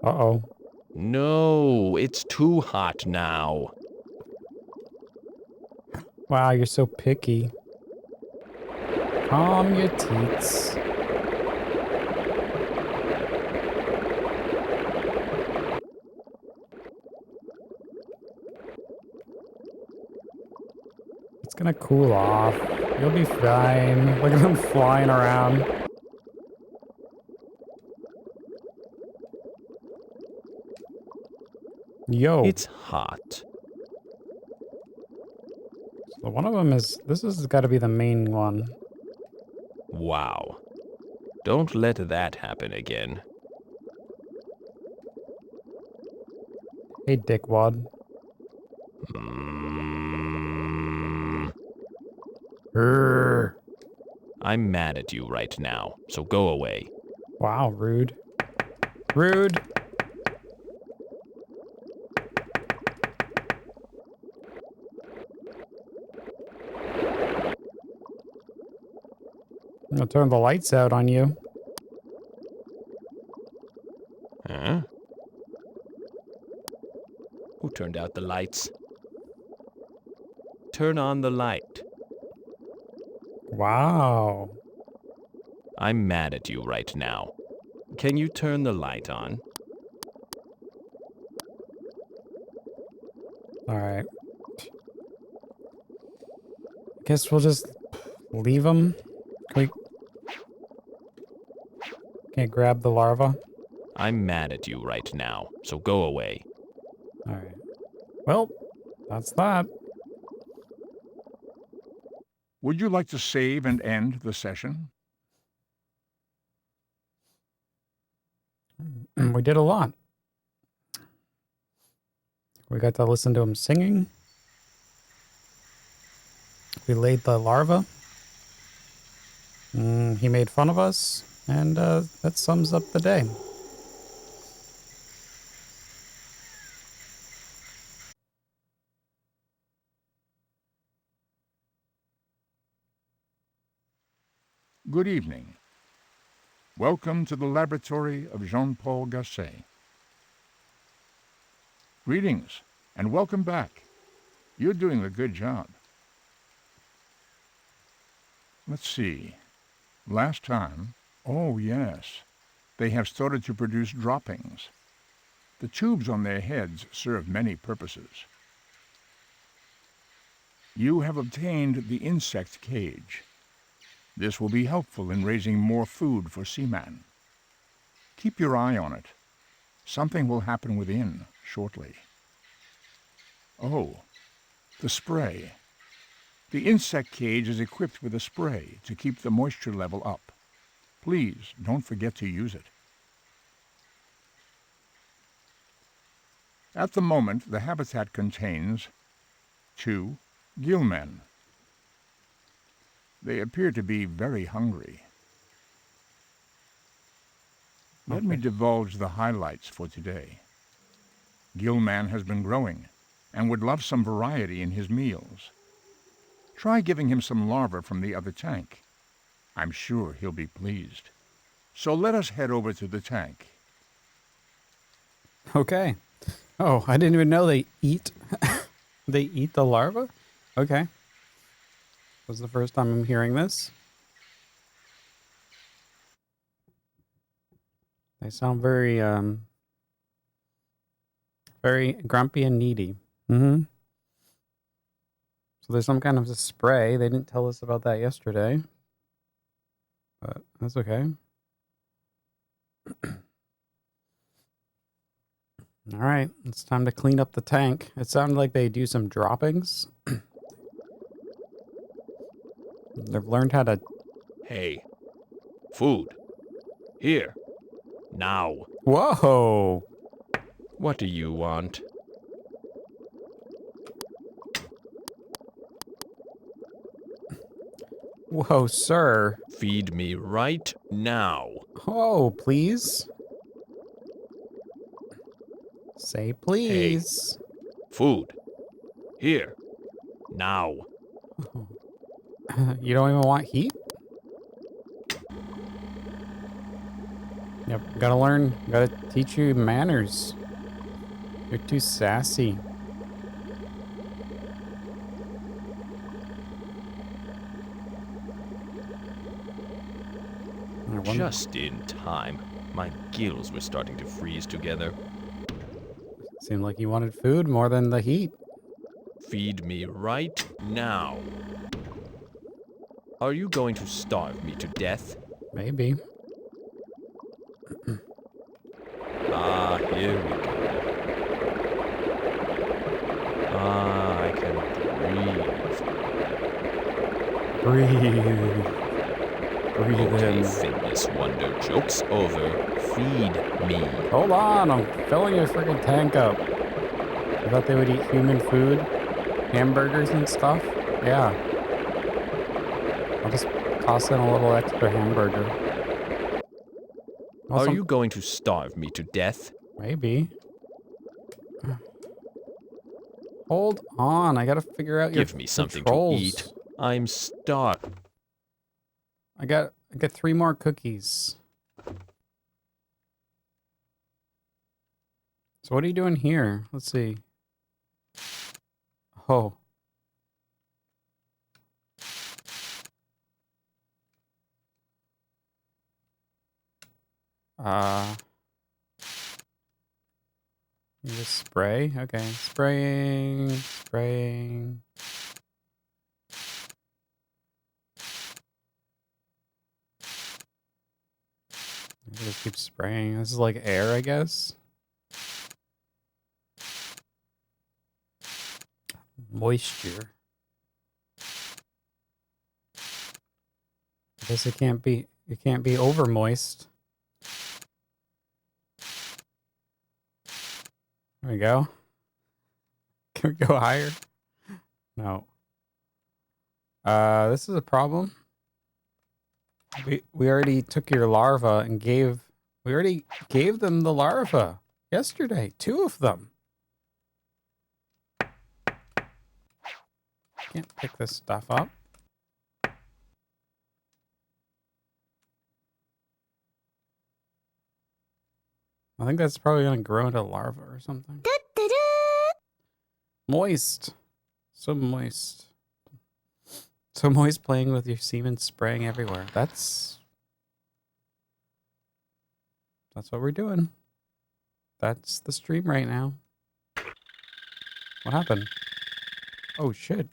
Uh-oh. No, it's too hot now. Wow, you're so picky. Calm your teats. It's gonna cool off. You'll be fine. Look at them flying around. Yo. It's hot. So one of them is... This has got to be the main one. Wow. Don't let that happen again. Hey, dickwad. I'm mad at you right now, so go away. Wow, rude. Rude. I'm gonna turn the lights out on you. Huh? Who turned out the lights? Turn on the light. Wow. I'm mad at you right now. Can you turn the light on? Alright. Guess we'll just leave them. Can't grab the larva. I'm mad at you right now, so go away. Alright. Well, that's that. Would you like to save and end the session? We did a lot. We got to listen to him singing. We laid the larva. He made fun of us. And that sums up the day. Good evening. Welcome to the laboratory of Jean-Paul Gasset. Greetings, and welcome back. You're doing a good job. Let's see. Last time... Oh, yes. They have started to produce droppings. The tubes on their heads serve many purposes. You have obtained the insect cage. This will be helpful in raising more food for Seaman. Keep your eye on it. Something will happen within shortly. Oh, the spray. The insect cage is equipped with a spray to keep the moisture level up. Please don't forget to use it. At the moment, the habitat contains 2 Gillmen. They appear to be very hungry. Let me divulge the highlights for today. Gillman has been growing and would love some variety in his meals. Try giving him some larvae from the other tank. I'm sure he'll be pleased. So let us head over to the tank. Okay. Oh, I didn't even know they eat. They eat the larva? Okay. This was the first time I'm hearing this. They sound very, very grumpy and needy. Mm-hmm. So there's some kind of a spray. They didn't tell us about that yesterday. But that's okay. All right, it's time to clean up the tank. It sounded like they do some droppings. They've learned how to... Hey, food. Here. Now. Whoa! What do you want? Whoa, sir. Feed me right now. Oh, please. Say please. Hey, food. Here. Now. You don't even want heat? Yep, gotta learn. Gotta teach you manners. You're too sassy. Just in time. My gills were starting to freeze together. Seemed like you wanted food more than the heat. Feed me right now. Are you going to starve me to death? Maybe. Ah, here we go. Ah, I can Breathe. Breathe Okay, in. fitness wonder. Joke's over. Feed me. Hold on, I'm filling your freaking tank up. I thought they would eat human food, hamburgers and stuff. Yeah. I'll just toss in a little extra hamburger. Are you going to starve me to death? Maybe. Hold on, I gotta figure out your Give me something controls. to eat. I'm starved. I got 3 more cookies. So what are you doing here? Let's see. Oh. You just spray? Okay. Spraying. Just keep spraying. This is like air, I guess. Moisture. I guess it can't be over moist. There we go. Can we go higher? No. This is a problem. We already took your larva and we already gave them the larva yesterday. 2 of them. Can't pick this stuff up. I think that's probably gonna grow into larva or something. Moist. So moist. So moist playing with your semen spraying everywhere. That's what we're doing. That's the stream right now. What happened? Oh shit.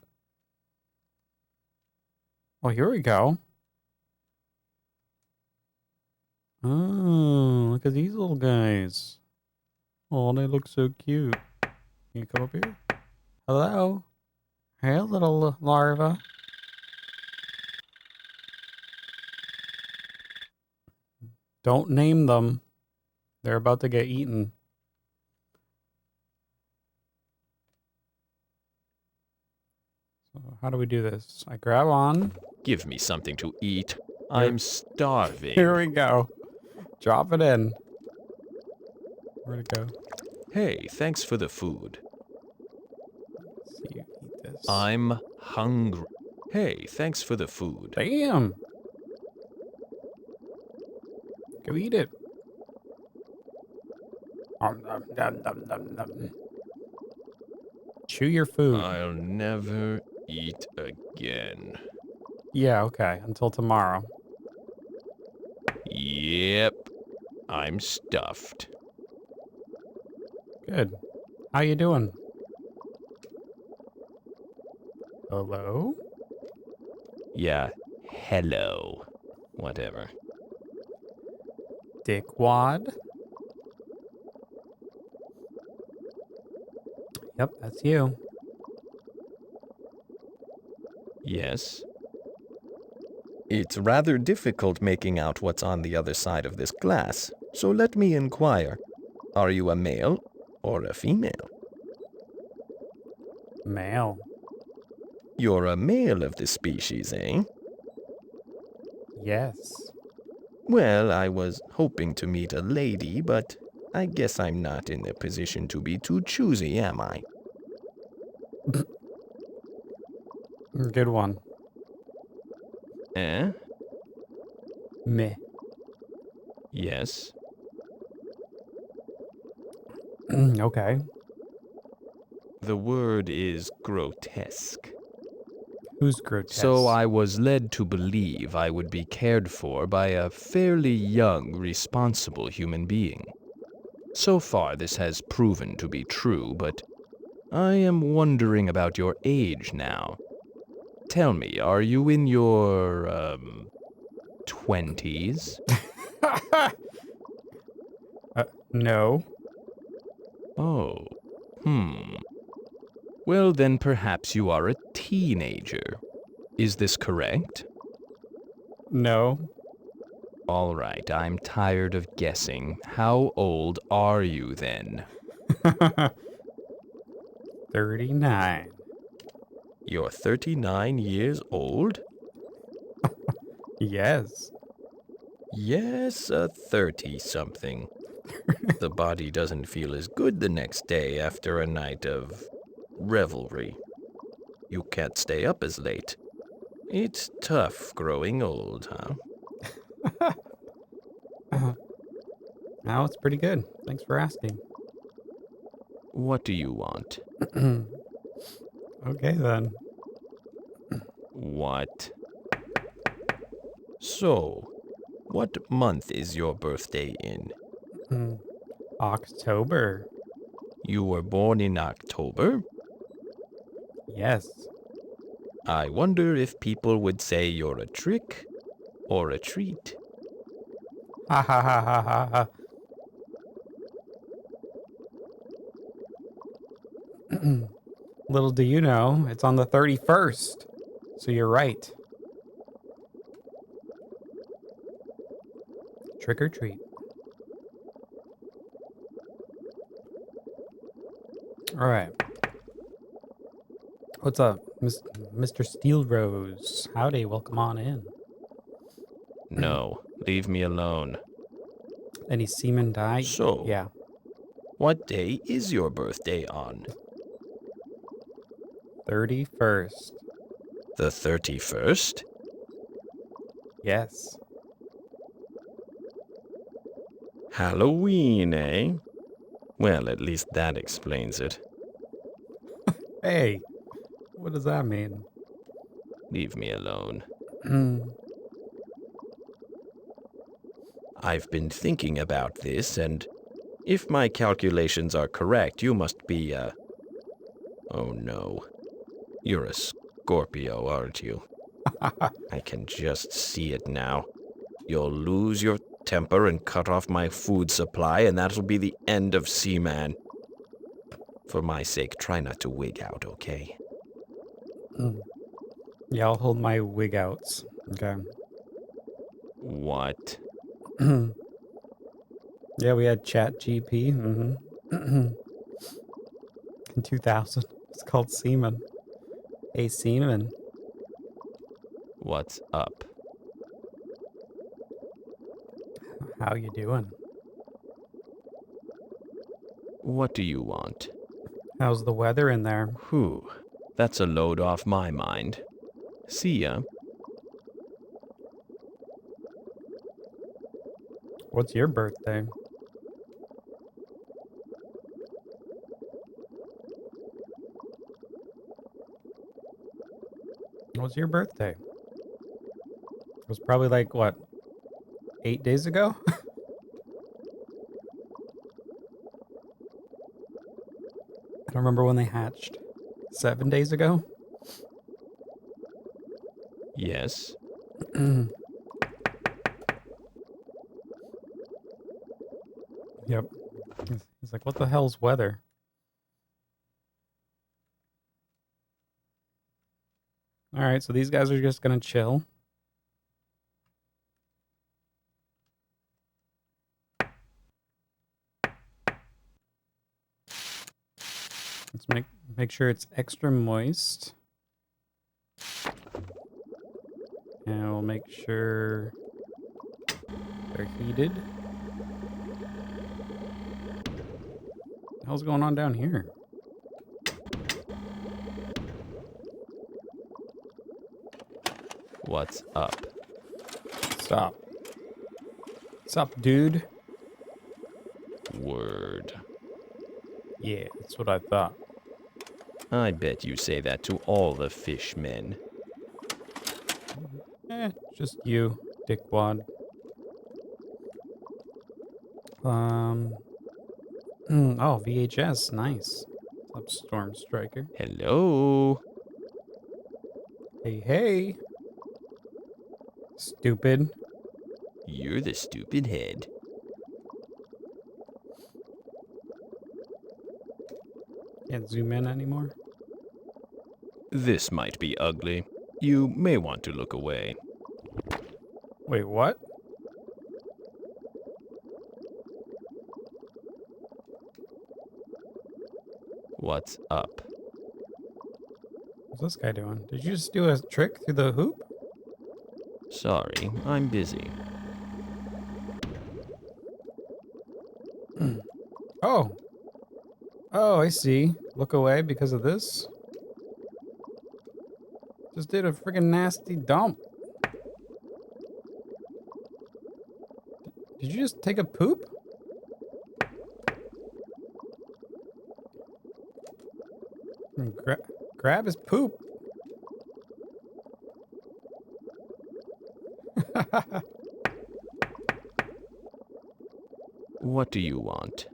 Oh, here we go. Oh, look at these little guys. Oh, they look so cute. Can you come up here? Hello? Hey, little larva. Don't name them. They're about to get eaten. So how do we do this? I grab on. Give me something to eat. I'm starving. Here we go. Drop it in. Where'd it go? Hey, thanks for the food. Let's see you eat this. I'm hungry. Hey, thanks for the food. Damn. Go eat it. Chew your food. I'll never eat again. Yeah, okay. Until tomorrow. Yep. I'm stuffed. Good. How you doing? Hello? Yeah, hello. Whatever. Dickwad? Yep, that's you. Yes. It's rather difficult making out what's on the other side of this glass, so let me inquire. Are you a male or a female? Male. You're a male of the species, eh? Yes. Well, I was hoping to meet a lady, but I guess I'm not in a position to be too choosy, am I? Good one. Eh? Meh. Yes. Okay. The word is grotesque. Who's grotesque? So I was led to believe I would be cared for by a fairly young, responsible human being. So far, this has proven to be true, but I am wondering about your age now. Tell me, are you in your, 20s? No. Oh, Well, then perhaps you are a teenager. Is this correct? No. All right, I'm tired of guessing. How old are you then? 39. You're 39 years old? Yes. Yes, a 30-something. The body doesn't feel as good the next day after a night of revelry. You can't stay up as late. It's tough growing old, huh? Now it's pretty good. Thanks for asking. What do you want? Okay, then. What? So, what month is your birthday in? October. You were born in October? Yes. I wonder if people would say you're a trick or a treat. Ha ha ha ha ha ha. Little do you know, it's on the 31st. So you're right. Trick or treat. All right. What's up, Mr. Steel Rose? Howdy, welcome on in. No, leave me alone. Any seaman die? So, yeah. What day is your birthday on? 31st. The 31st? Yes. Halloween, eh? Well, at least that explains it. Hey, what does that mean? Leave me alone. I've been thinking about this, and if my calculations are correct, you must be oh no. You're a Scorpio, aren't you? I can just see it now. You'll lose your temper and cut off my food supply, and that'll be the end of Seaman. For my sake, try not to wig out, okay? Yeah, I'll hold my wig outs. Okay. What? Yeah, we had Chat GP. In 2000. It's called Seaman. Hey, Seaman. What's up? How you doing? What do you want? How's the weather in there? Whew, that's a load off my mind. See ya. What's your birthday? What's your birthday? It was probably like, what, 8 days ago? I don't remember when they hatched. 7 days ago? Yes. Yep. He's like, what the hell's weather? All right, so these guys are just going to chill. Let's make sure it's extra moist. And we'll make sure they're heated. What the hell's going on down here? What's up? Stop. What's up, dude? Word. Yeah, that's what I thought. I bet you say that to all the fishmen. Just you, dickwad. Oh, VHS, nice. What's up, Storm Striker? Hello? Hey, hey. Stupid. You're the stupid head. Can't zoom in anymore. This might be ugly. You may want to look away. Wait, what? What's up? What's this guy doing? Did you just do a trick through the hoop? Sorry, I'm busy. Oh. Oh, I see. Look away because of this. Just did a friggin' nasty dump. Did you just take a poop? Grab his poop. What do you want?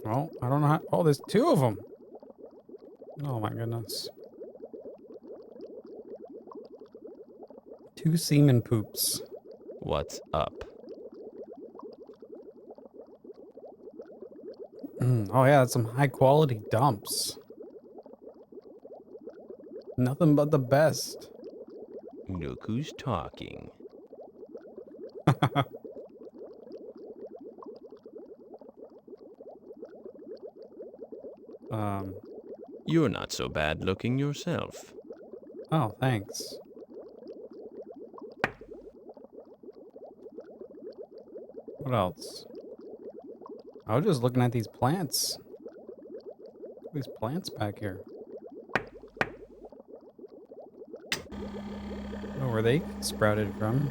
Well, I don't know how. Oh, there's two of them. Oh my goodness. Two semen poops. What's up? Oh yeah, that's some high quality dumps. Nothing but the best. Look who's talking. You're not so bad looking yourself. Oh, thanks. What else? I was just looking at these plants. These plants back here. Oh, where they sprouted from?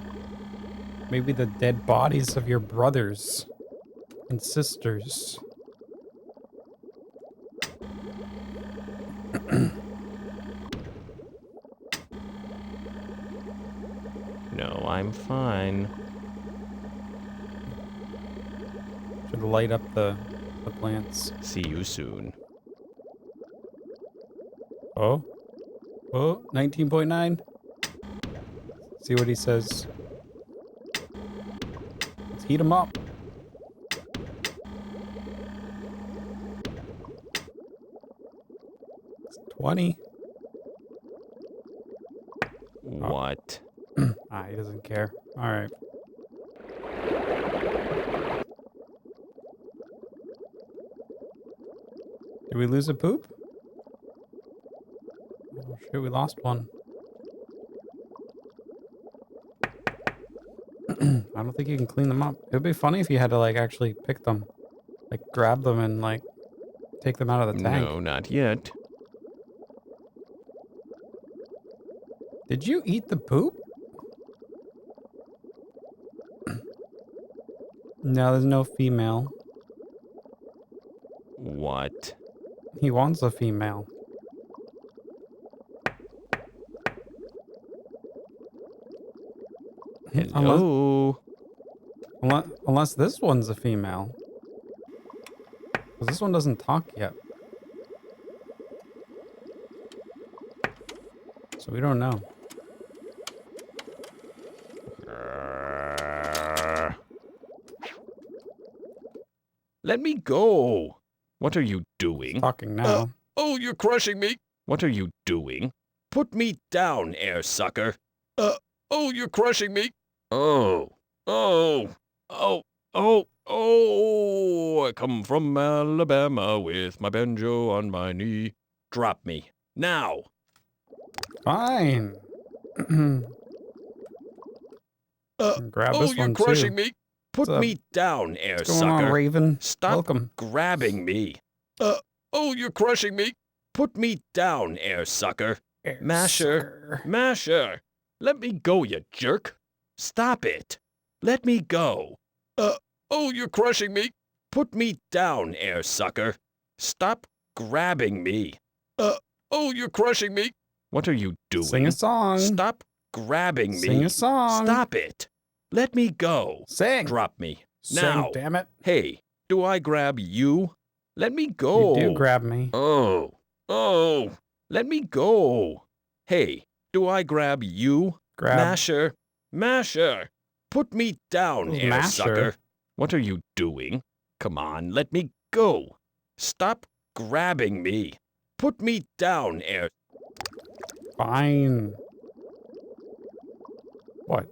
Maybe the dead bodies of your brothers and sisters. No, I'm fine. Should light up the plants. See you soon. Oh? Oh, 19.9? See what he says. Let's heat him up. It's 20. What? He doesn't care. Alright. Did we lose a poop? Oh shit, we lost one. I don't think you can clean them up. It would be funny if you had to like actually pick them. Like grab them and like take them out of the tank. No, not yet. Did you eat the poop? No, there's no female. What? He wants a female. Hello? Unless this one's a female. Because this one doesn't talk yet. So we don't know. Let me go. What are you doing? It's talking now. Oh, you're crushing me. What are you doing? Put me down, air sucker. Oh, you're crushing me. Oh, I come from Alabama with my banjo on my knee. Drop me, now. Fine. Grab this you're one crushing too. me. Put me down, air What's going sucker. on, Raven? Stop Welcome. grabbing me. You're crushing me. Put me down, air sucker. Masher. Let me go, you jerk. Stop it. Let me go. You're crushing me. Put me down, air sucker. Stop grabbing me. Oh, you're crushing me. What are you doing? Sing a song. Stop grabbing me. Sing a song. Stop it. Let me go. Sing. Drop me. Sing, Now. damn it. Hey, do I grab you? Let me go. You do grab me. Oh. Let me go. Hey, do I grab you? Grab. Masher. Put me down, Who's air Masher? sucker. What are you doing? Come on, let me go. Stop grabbing me. Put me down, air. Fine. What?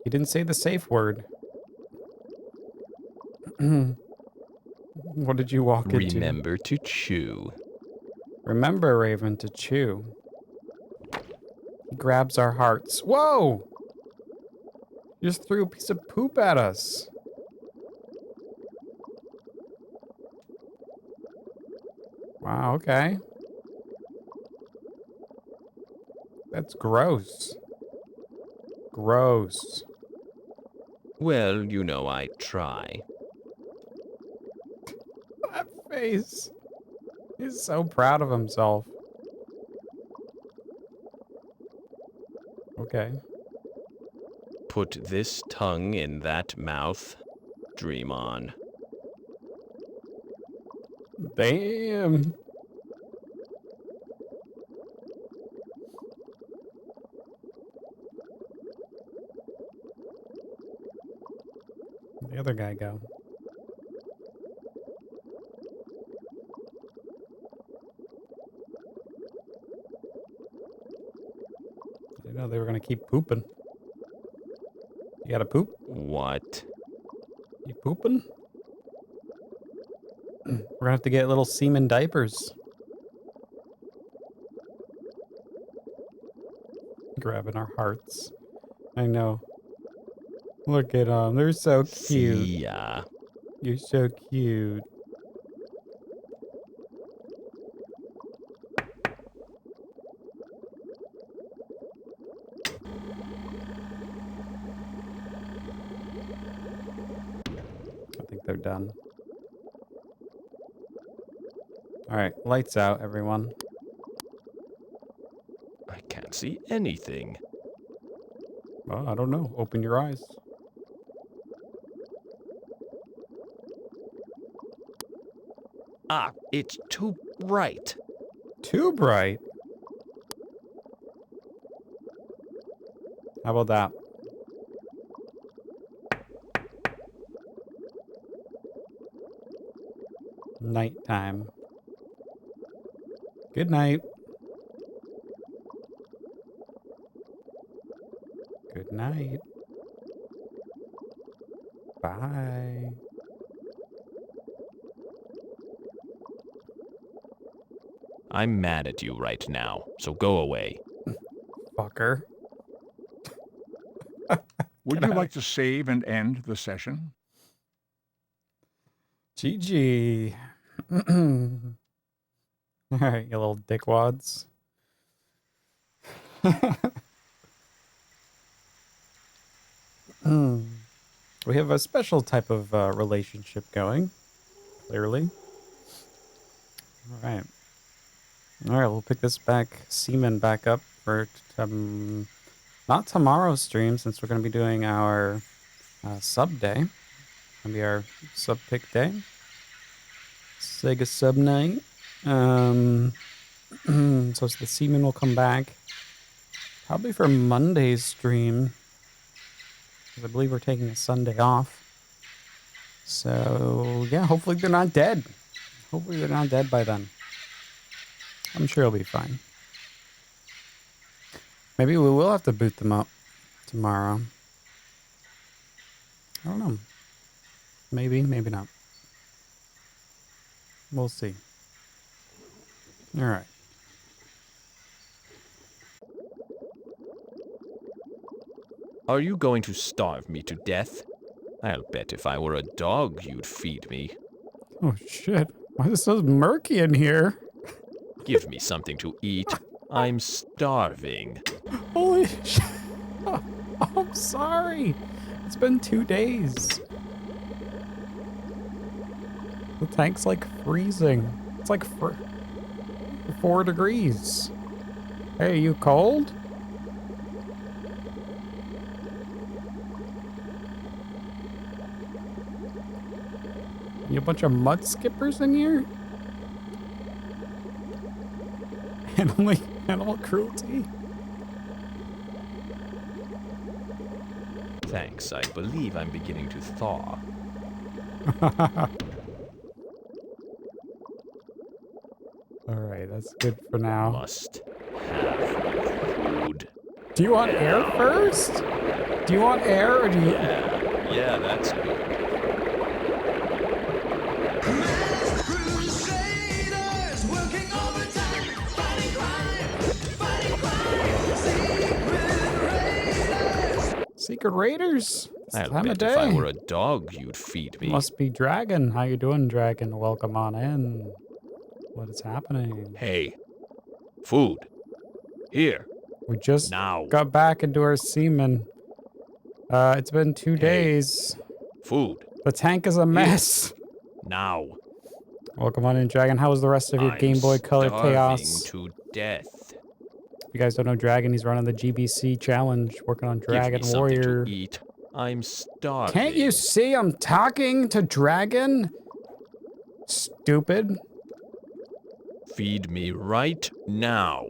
You didn't say the safe word. What did you walk into? Remember to chew. Remember, Raven, to chew. He grabs our hearts. Whoa! You just threw a piece of poop at us. Wow, okay. That's gross. Gross. Well, you know I try. That face. He's so proud of himself. Okay. Put this tongue in that mouth. Dream on. Damn. Where'd the other guy go? I didn't know they were gonna keep pooping. You gotta poop? What? You pooping? We're gonna have to get little Seaman diapers. Grabbing our hearts. I know. Look at them. They're so cute. See ya. You're so cute. I think they're done. All right, lights out, everyone. I can't see anything. Well, I don't know. Open your eyes. Ah, it's too bright. Too bright. How about that? Nighttime. Good night. Good night. Bye. I'm mad at you right now, so go away. Fucker. Would you like to save and end the session? GG. All right, you little dickwads. We have a special type of relationship going, clearly. All right. All right, we'll pick this Seaman back up for not tomorrow's stream, since we're going to be doing our sub day. It's going to be our sub pick day. Sega sub night. So the Seaman will come back probably for Monday's stream, because I believe we're taking a Sunday off. So yeah, hopefully they're not dead. Hopefully they're not dead by then. I'm sure it'll be fine. Maybe we will have to boot them up tomorrow. I don't know. Maybe, maybe not. We'll see. All right. Are you going to starve me to death? I'll bet if I were a dog, you'd feed me. Oh shit. Why is it so murky in here? Give me something to eat. I'm starving. Holy shit. Oh, I'm sorry. It's been 2 days. The tank's like freezing. It's like 4 degrees. Hey, you cold? You a bunch of mud skippers in here? Animal cruelty. Thanks, I believe I'm beginning to thaw. Alright, that's good for now. Must have food. Do you want air first? Do you want air or do you... Yeah, that's good. Secret Raiders? It's I'll time of bet if I day. were a dog, you'd feed me. Must be Dragon. How you doing, Dragon? Welcome on in. What is happening? Hey, food. Here. We just Now. got back into our Seaman. It's been 2 days. Food. The tank is a mess. Now. Welcome on in, Dragon. How was the rest of your Game Boy Color chaos? To death. If you guys don't know Dragon, he's running the GBC challenge, working on Dragon Give me Warrior. To eat. I'm starving. Can't you see I'm talking to Dragon? Stupid. Feed me right now.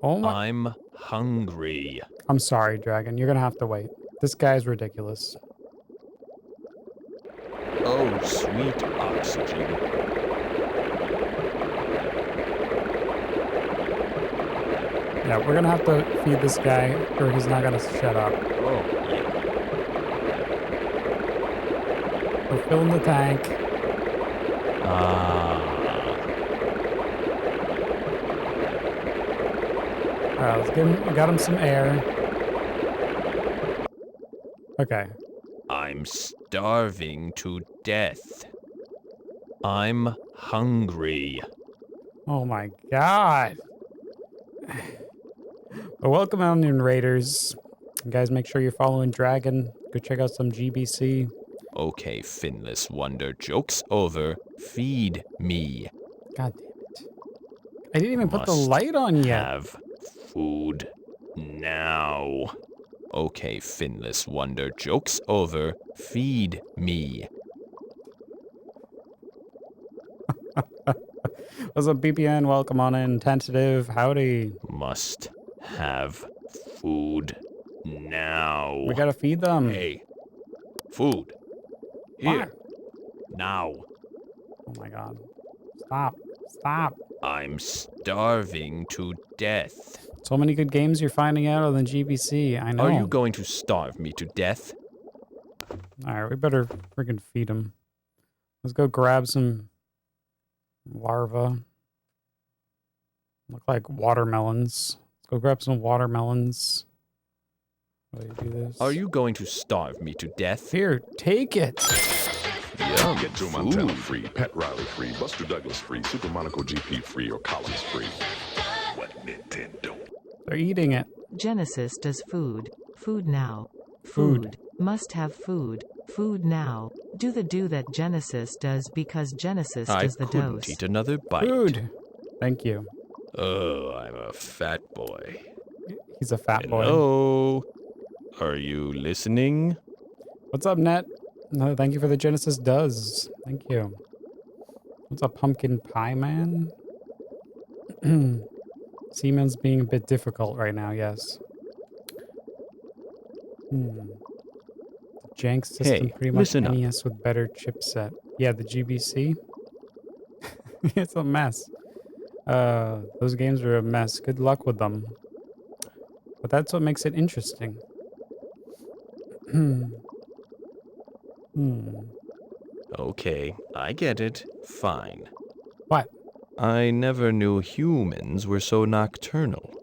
Oh my... I'm hungry. I'm sorry, Dragon. You're gonna have to wait. This guy's ridiculous. Oh, sweet oxygen. Yeah, we're gonna have to feed this guy, or he's not gonna shut up. Oh, yeah. We're filling the tank. Alright, let's give him, we got him some air. Okay. I'm starving to death. I'm hungry. Oh my god. Well, welcome on in, Raiders. You guys, make sure you're following Dragon. Go check out some GBC. Okay, finless wonder. Joke's over. Feed me. God damn it. I didn't even put the light on yet. Have food now. Okay, finless wonder. Joke's over. Feed me. What's up, BPN? Welcome on in. Tentative. Howdy. Must have food now. We gotta feed them. Hey, food. Here. Now. Oh my god. Stop. Stop. I'm starving to death. So many good games you're finding out on the GBC. I know. Are you going to starve me to death? Alright, we better freaking feed him. Let's go grab some larvae. Look like watermelons. Let's go grab some watermelons. How do you do this? Are you going to starve me to death? Here, take it. Yum, Get Joe Montana free, Pat Riley free, Buster Douglas free, Super Monaco GP free, or Collins free. What Nintendo? They're eating it. Genesis does food. Food now. Food. Must have food. Food now. Do the do that Genesis does because Genesis does the I couldn't dose. eat another bite. Food. Thank you. Oh, I'm a fat boy. He's a fat boy. Hello? Are you listening? What's up, Net? No, thank you for the Genesis does. Thank you. What's up, Pumpkin Pie Man? Seaman's being a bit difficult right now, yes. Jank system, Hey, pretty much listen up. NES with better chipset. Yeah, the GBC. It's a mess. Those games are a mess. Good luck with them. But that's what makes it interesting. Okay, I get it. Fine. What? I never knew humans were so nocturnal.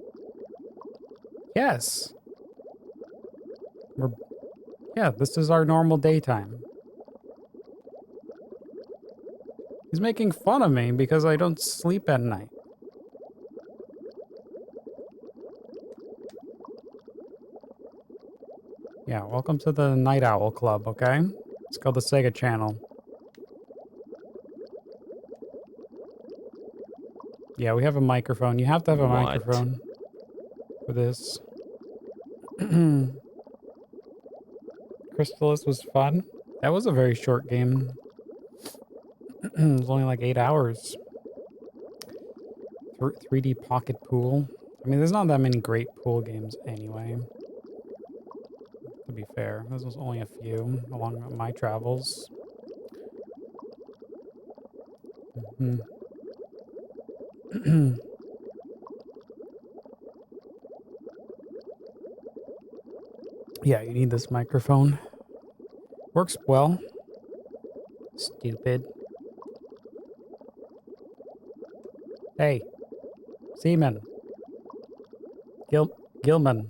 Yes. Yeah, this is our normal daytime. He's making fun of me because I don't sleep at night. Yeah, welcome to the Night Owl Club, okay? It's called the Sega Channel. Yeah, we have a microphone. You have to have a What? microphone for this. Crystallis was fun. That was a very short game. It was only like 8 hours. 3D Pocket Pool. I mean, there's not that many great pool games anyway. To be fair, this was only a few along my travels. Yeah, you need this microphone. Works well. Stupid. Hey, Seaman. Gillman.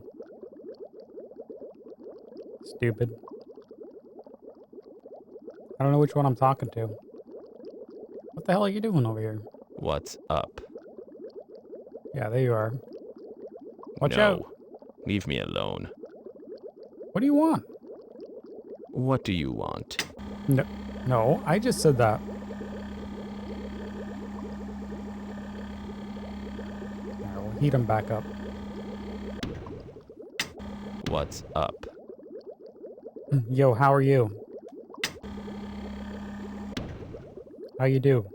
Stupid. I don't know which one I'm talking to. What the hell are you doing over here? What's up? Yeah, there you are. Watch No. out. Leave me alone. What do you want? What do you want? No, I just said that. Alright, we'll heat him back up. What's up? Yo, how are you? How you do?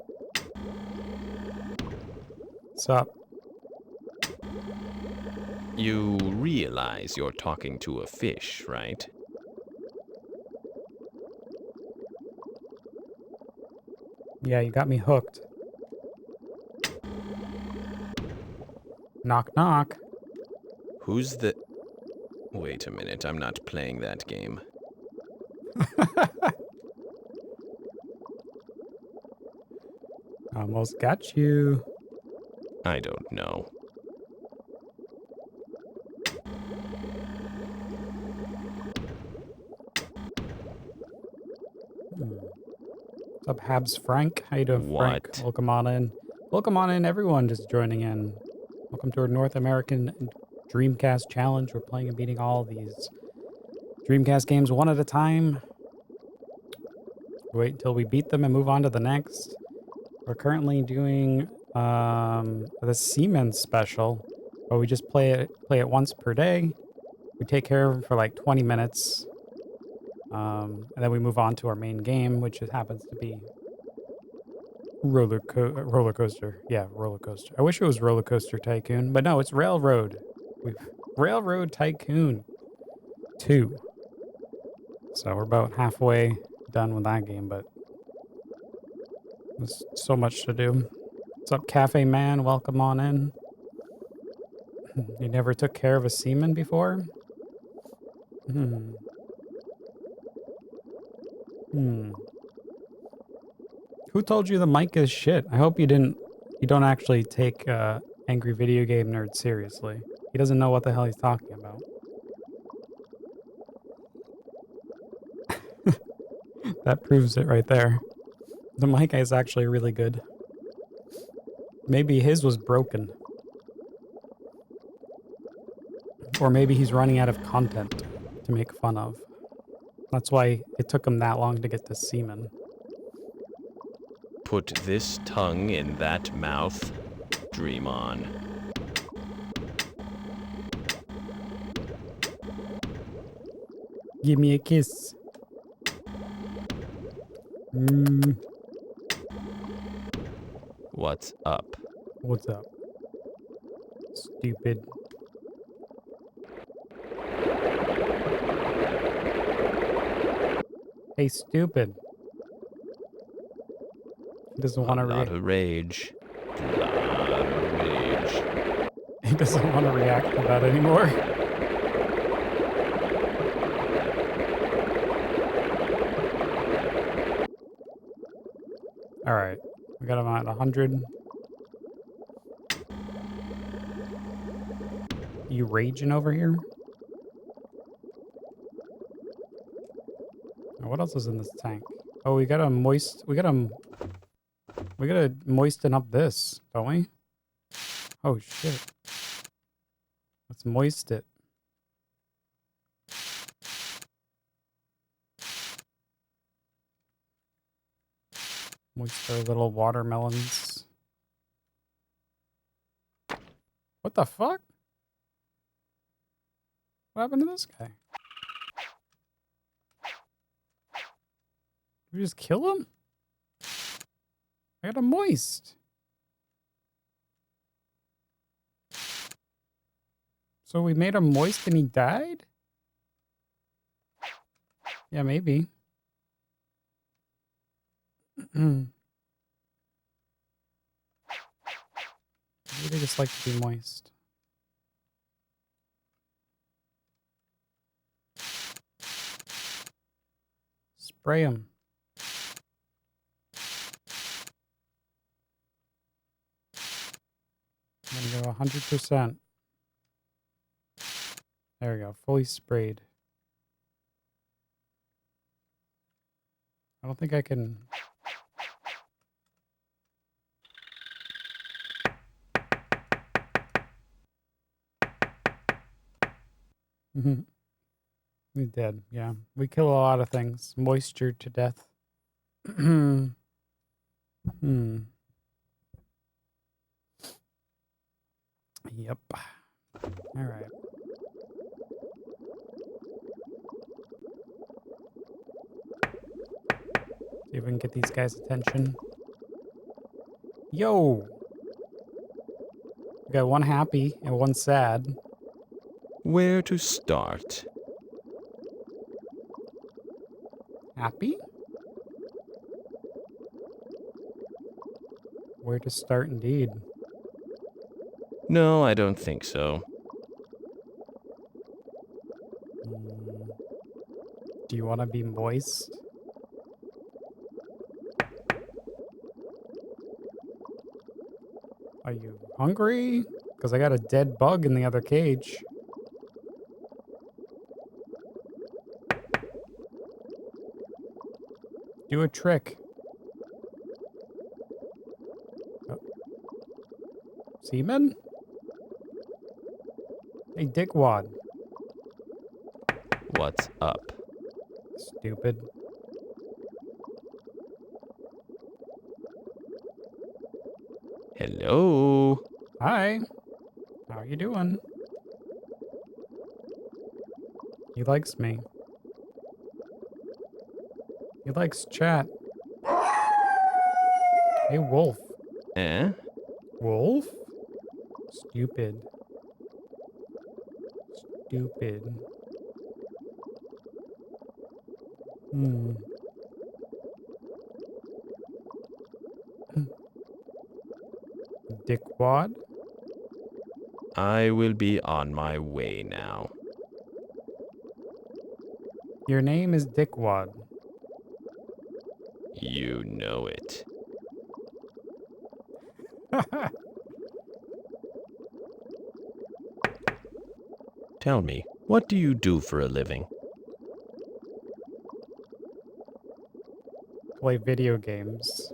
What's up? You realize you're talking to a fish, right? Yeah, you got me hooked. Knock, knock. Who's the... Wait a minute, I'm not playing that game. Almost got you. I don't know. What's up, Habs Frank? How you doing, Frank? What? Welcome on in. Welcome on in, everyone just joining in. Welcome to our North American Dreamcast Challenge. We're playing and beating all these Dreamcast games one at a time. Wait until we beat them and move on to the next. We're currently doing the Seaman special, where we just play it once per day. We take care of them for like 20 minutes. And then we move on to our main game, which happens to be roller coaster. Yeah, roller coaster. I wish it was Roller Coaster Tycoon, but no, it's Railroad. Railroad Tycoon 2. So we're about halfway done with that game, but there's so much to do. What's up, Cafe Man? Welcome on in. You never took care of a seaman before? Who told you the mic is shit? I hope you don't actually take Angry Video Game Nerd seriously. He doesn't know what the hell he's talking about. That proves it right there. The mic is actually really good. Maybe his was broken. Or maybe he's running out of content to make fun of. That's why it took him that long to get to Seaman. Put this tongue in that mouth. Dream on. Give me a kiss. What's up? What's up? Stupid. Hey, stupid. He doesn't want to Lot of rage. Lot of rage. He doesn't want to react to that anymore. All right, we got him at 100. You raging over here? Now, what else is in this tank? Oh, we gotta moisten up this, don't we? Oh shit. Let's moist it. Moist our little watermelons. What the fuck? What happened to this guy? Did we just kill him? I got him moist. So we made him moist and he died? Yeah, maybe. Maybe they just like to be moist. Spray him. I'm gonna go 100%. There we go, fully sprayed. I don't think I can. He's dead. Yeah, we kill a lot of things. Moisture to death. Yep. All right. See if we can get these guys' attention. Yo! We got one happy and one sad. Where to start? Happy? Where to start indeed. No, I don't think so. Do you want to be moist? Are you hungry? Because I got a dead bug in the other cage. Do a trick. Oh. Seaman? Hey, dickwad. What's up? Stupid. Hello? Hi. How are you doing? He likes me. He likes chat. Hey, wolf. Eh? Wolf? Stupid. Stupid. Dickwad? I will be on my way now. Your name is Dickwad. You know it. Tell me, what do you do for a living? Play video games.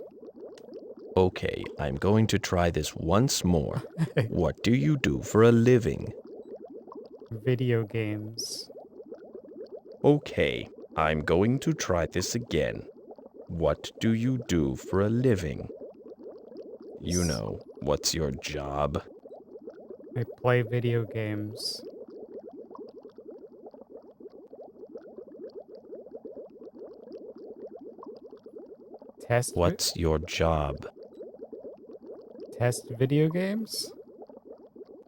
Okay, I'm going to try this once more. What do you do for a living? Video games. Okay, I'm going to try this again. What do you do for a living? You know, what's your job? I play video games. What's your job? Test video games?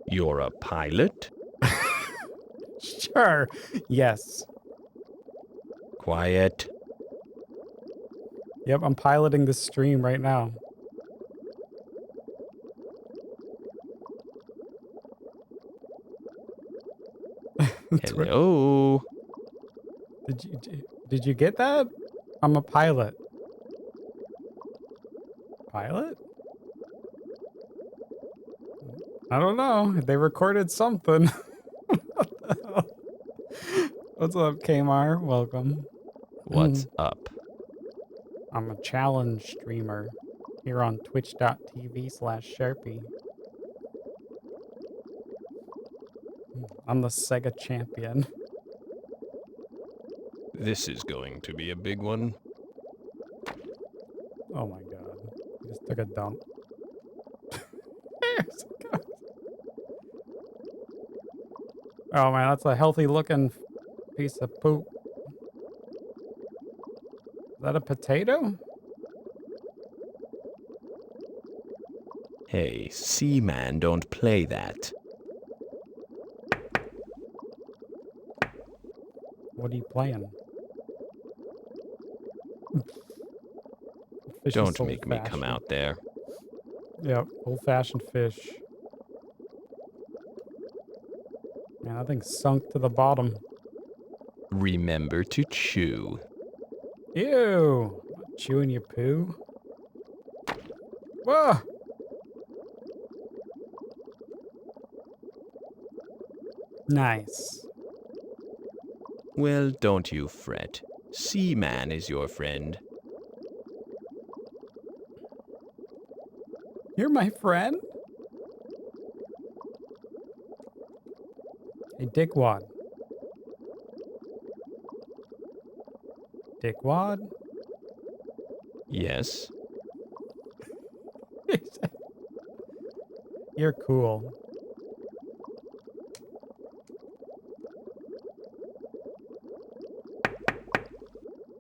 You're a pilot? Sure. Yes. Quiet. Yep, I'm piloting the stream right now. Hello? Did you get that? I'm a pilot. Pilot? I don't know. They recorded something. What the hell? What's up, Kmar? Welcome. What's up? I'm a challenge streamer here on twitch.tv/Sharpie. I'm the Sega champion. This is going to be a big one. Oh my god. I just took a dump. Oh man, that's a healthy looking piece of poop. Is that a potato? Hey, Seaman, don't play that. What are you playing? Fish is Don't make me come old-fashioned. out there. Yep, old-fashioned fish. Man, that thing sunk to the bottom. Remember to chew. Ew! Chewing your poo? Whoa! Nice. Well, don't you fret. Seaman is your friend. You're my friend? Hey, Dickwad. Dickwad? Yes? You're cool.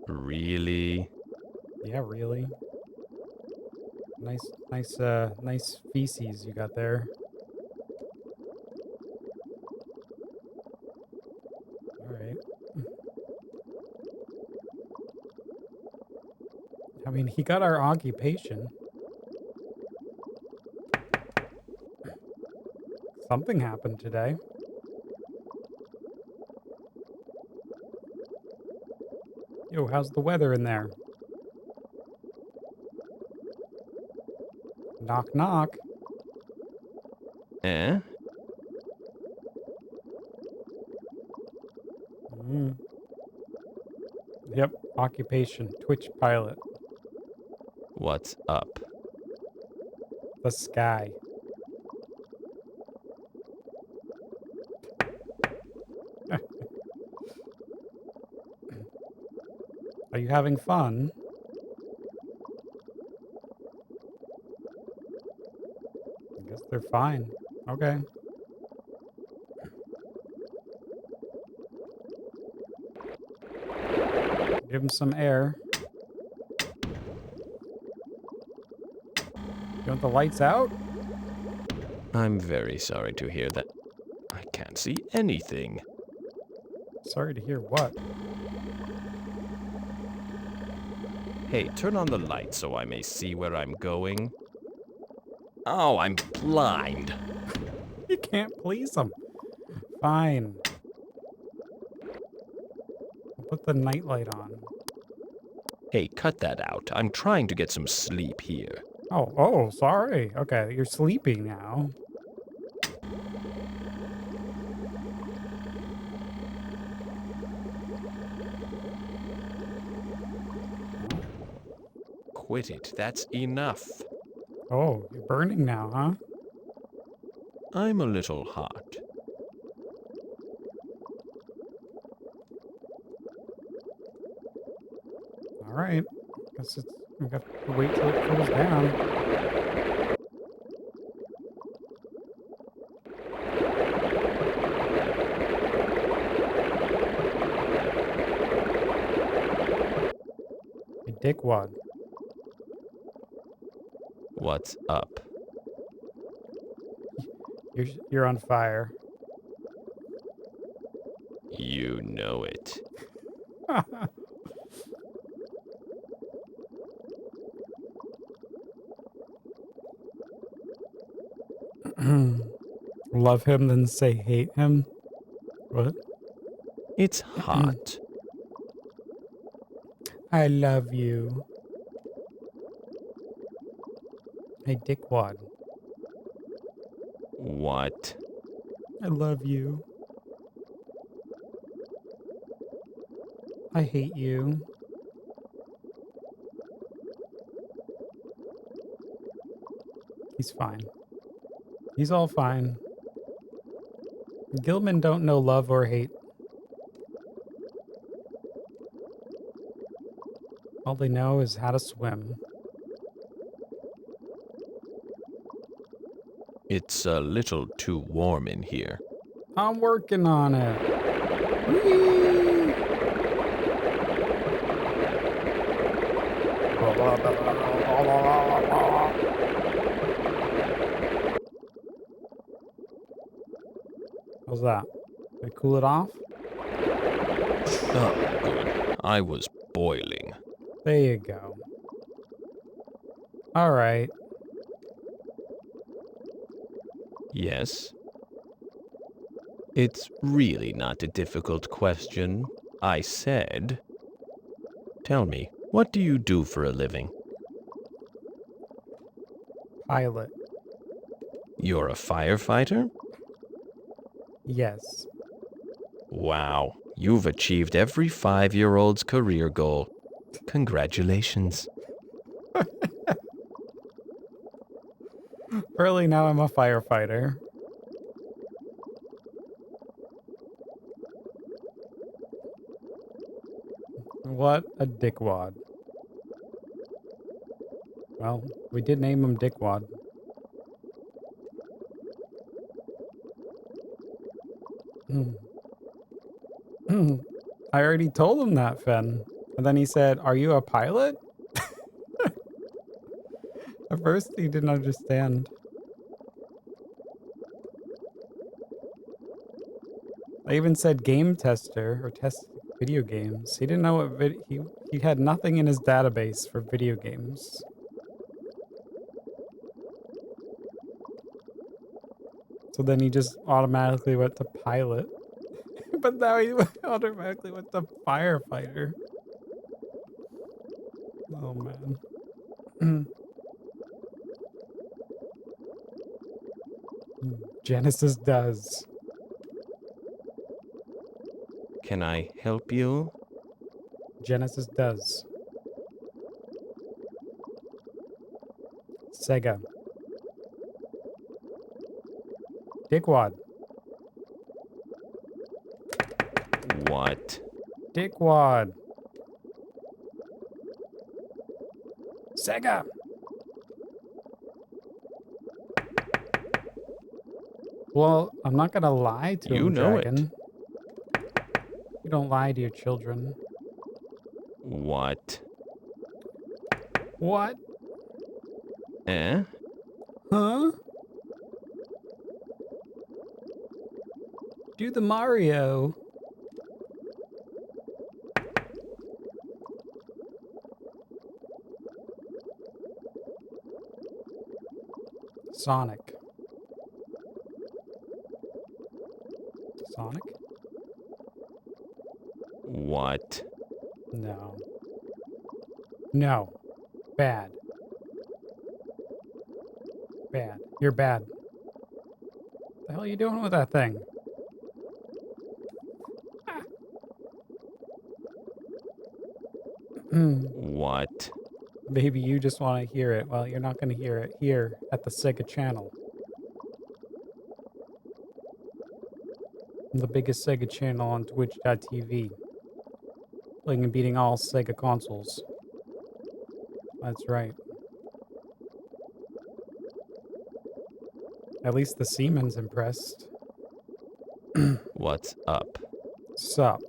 Really? Yeah, really. Nice feces you got there. Alright. I mean, he got our occupation. Something happened today. Yo, how's the weather in there? Knock, knock. Eh? Mm. Yep, occupation, Twitch pilot. What's up? The sky. Are you having fun? I guess they're fine. Okay. Give them some air. You want the lights out? I'm very sorry to hear that. I can't see anything. Sorry to hear what? Hey, turn on the light so I may see where I'm going. Oh, I'm blind. You can't please them. Fine. I'll put the nightlight on. Hey, cut that out. I'm trying to get some sleep here. Oh, sorry. Okay, you're sleeping now. Quit it. That's enough. Oh, you're burning now, huh? I'm a little hot. All right. Guess we got to wait till it cools down. Hey, Dickwad. What's up? You're on fire. You know it. Love him, then say hate him. What? It's hot. I love you. Hey, Dickwad. What? I love you. I hate you. He's fine. He's all fine. Gillman don't know love or hate. All they know is how to swim. It's a little too warm in here. I'm working on it. Whee! How's that? Did we cool it off? Oh, good. I was boiling. There you go. All right. Yes? It's really not a difficult question. I said, tell me, what do you do for a living? Pilot. You're a firefighter? Yes. Wow, you've achieved every 5-year-old's career goal. Congratulations. Apparently now I'm a firefighter. What a dickwad. Well, we did name him Dickwad. I already told him that, Fen. And then he said, "Are you a pilot?" At first he didn't understand. I even said game tester or test video games. He didn't know what he had nothing in his database for video games. So then he just automatically went to pilot. But now he automatically went to firefighter. Oh man. Genesis does. Can I help you? Genesis does. Sega. Dickwad. What? Dickwad. Sega. Well, I'm not gonna lie to You him, know Dragon. You don't lie to your children. What? What? Eh? Huh? Do the Mario. Sonic. Sonic? What? No. No. Bad. Bad. You're bad. What the hell are you doing with that thing? What? Maybe you just want to hear it. Well, you're not going to hear it here at the Sega channel. The biggest Sega channel on Twitch.tv. Playing and beating all Sega consoles. That's right. At least the Seaman's impressed. What's up? Sup?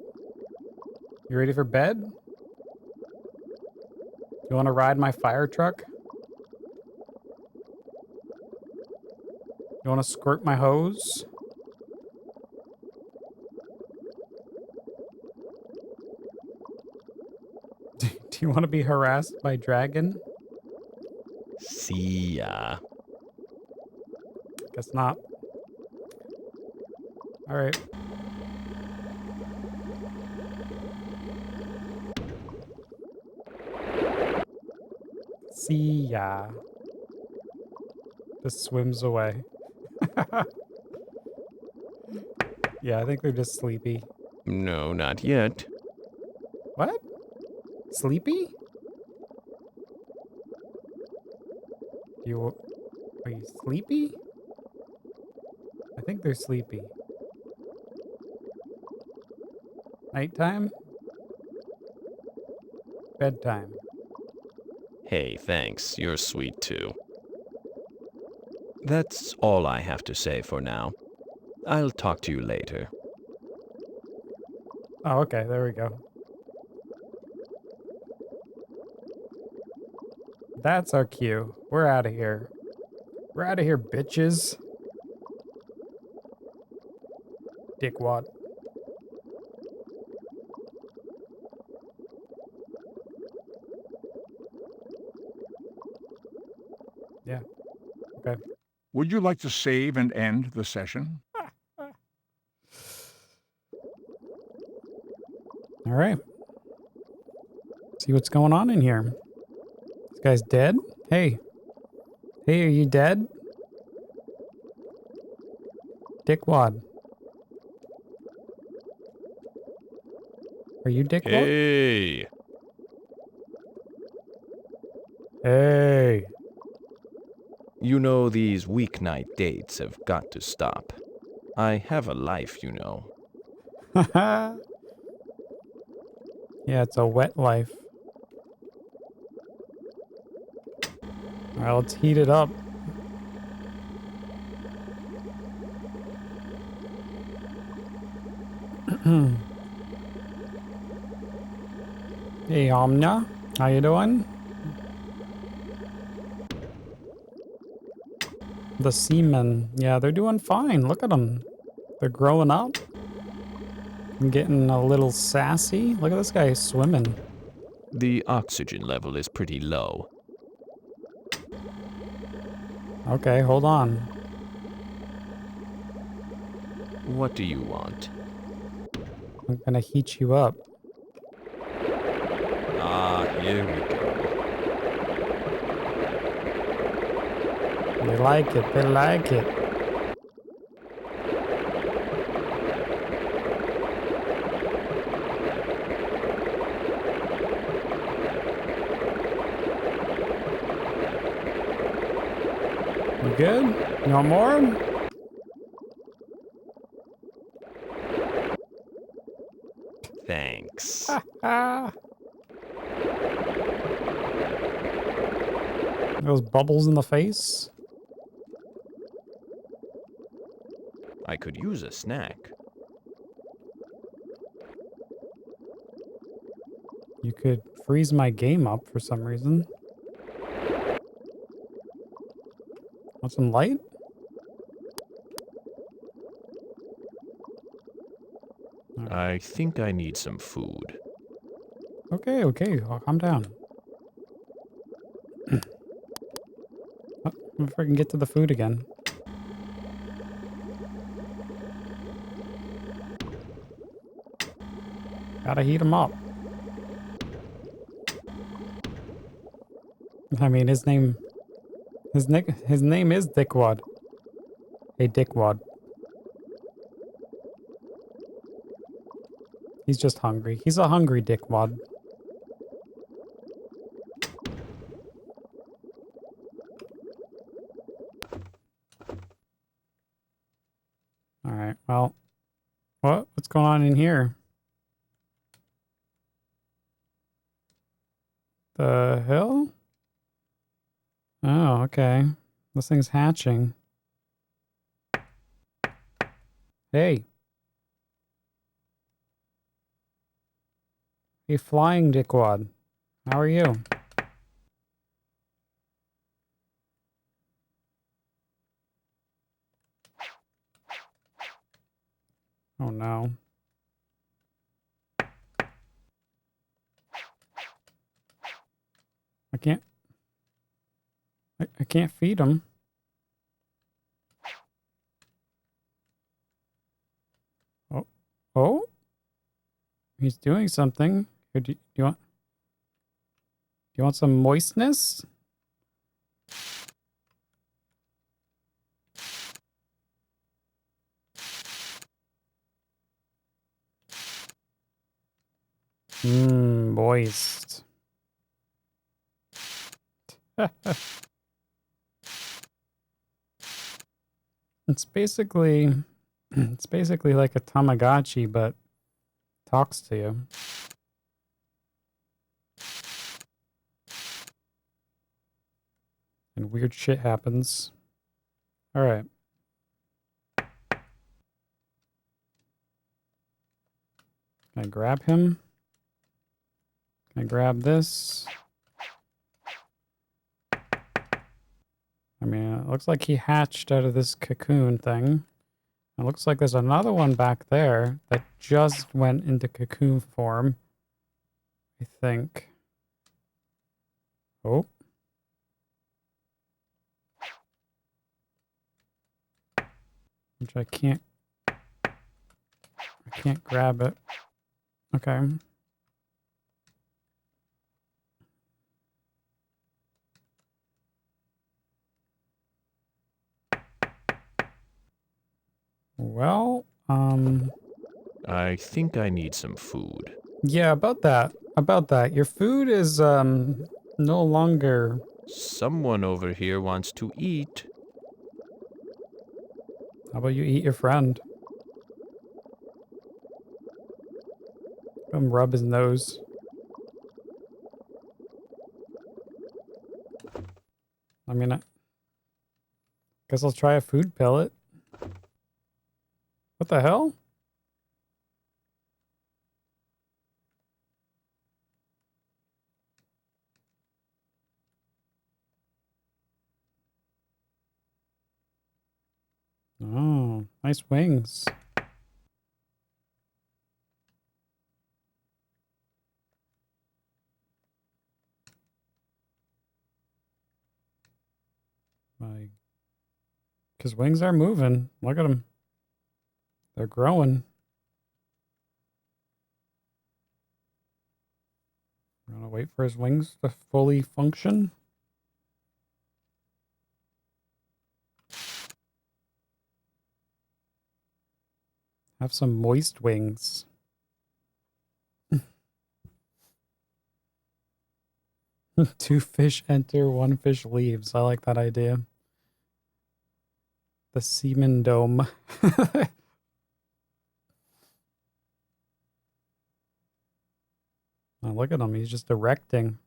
You ready for bed? You want to ride my fire truck? You want to squirt my hose? Do you want to be harassed by Dragon? See ya. Guess not. All right. See ya. Just swims away. Yeah, I think they're just sleepy. No, not yet. What? Sleepy? Are you sleepy? I think they're sleepy. Nighttime? Bedtime. Hey, thanks. You're sweet too. That's all I have to say for now. I'll talk to you later. Oh, okay. There we go. That's our cue. We're out of here. We're out of here, bitches. Dickwad. Yeah. Okay. Would you like to save and end the session? All right. See what's going on in here. This guy's dead? Hey. Hey, are you dead? Dickwad. Are you Dickwad? Hey! Hey. You know, these weeknight dates have got to stop. I have a life, you know. Yeah, it's a wet life. All right, let's heat it up. Hey, Omnia. How you doing? The Seaman. Yeah, they're doing fine. Look at them. They're growing up. I'm getting a little sassy. Look at this guy swimming. The oxygen level is pretty low. Okay, hold on. What do you want? I'm gonna heat you up. Ah, here we go. They like it. They like it. You good? You want more? Thanks. Those bubbles in the face? I could use a snack. You could freeze my game up for some reason. Want some light? I think I need some food. Okay, okay. I'll calm down. Oh, if I can get to the food again. Gotta heat him up. I mean, his name is Dickwad. Hey, Dickwad. He's just hungry. He's a hungry Dickwad. All right. Well, what's going on in here? The hell? Oh, okay. This thing's hatching. Hey. Hey, flying Dickwad. How are you? Oh no. I can't. I can't feed him. Oh. Oh? He's doing something. Here, do you want? Do you want some moistness? Moist. It's basically like a Tamagotchi, but talks to you. And weird shit happens. All right. Can I grab him? Can I grab this? I mean, it looks like he hatched out of this cocoon thing. It looks like there's another one back there that just went into cocoon form. I think. Oh. Which I can't grab it. Okay. Well, I think I need some food. yeah, about that. About that. Your food is no longer. Someone over here wants to eat. How about you eat your friend? Come rub his nose. I mean, I guess I'll try a food pellet. What the hell? Oh, nice wings. Because wings are moving. Look at them. They're growing. We're gonna wait for his wings to fully function. Have some moist wings. Two fish enter, one fish leaves. I like that idea. The Seaman dome. Oh, look at him. He's just erecting.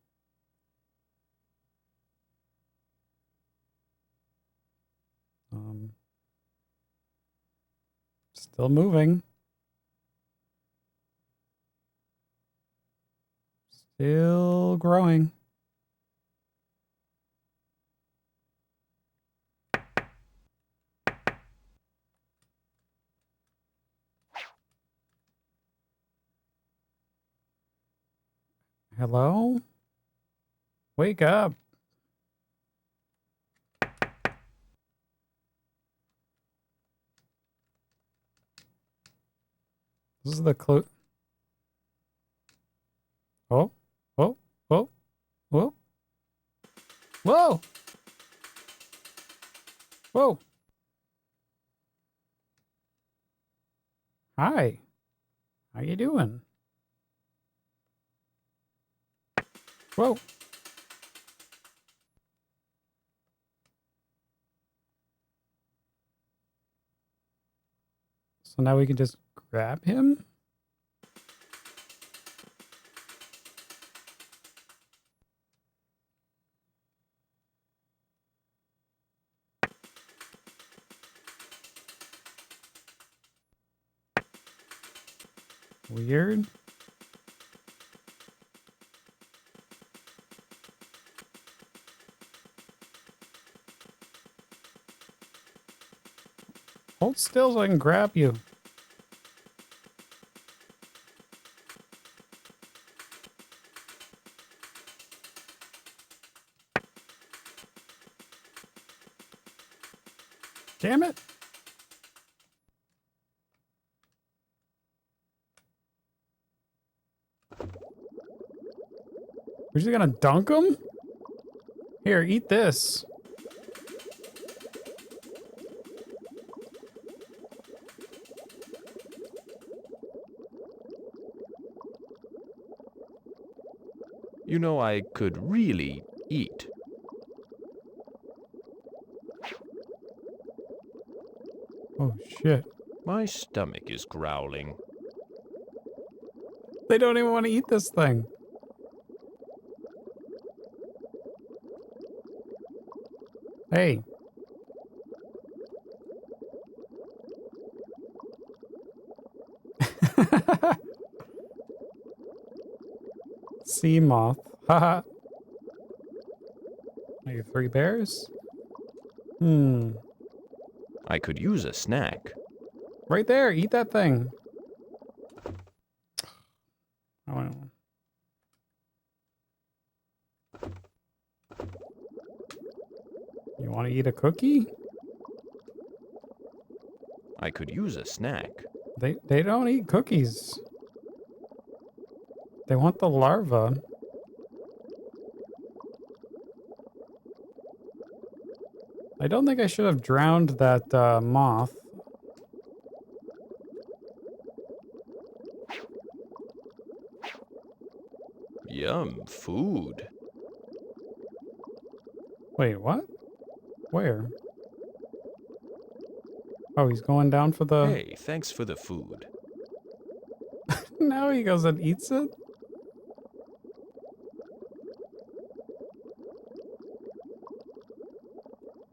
Still moving. Still growing. Hello? Wake up. This is the clue. Oh, oh, oh, whoa. Whoa! Whoa! Hi. How you doing? Whoa! So now we can just grab him? Weird. Hold still so I can grab you. Damn it. We're just gonna dunk him? Here, eat this. You know, I could really eat. Oh, shit. My stomach is growling. They don't even want to eat this thing. Hey. Sea moth. Haha. Are you 3 bears? I could use a snack. Right there. Eat that thing. I want one. You want to eat a cookie? I could use a snack. They don't eat cookies. They want the larva. I don't think I should have drowned that moth. Yum, food. Wait, what? Where? Oh, he's going down for the... Hey, thanks for the food. Now he goes and eats it?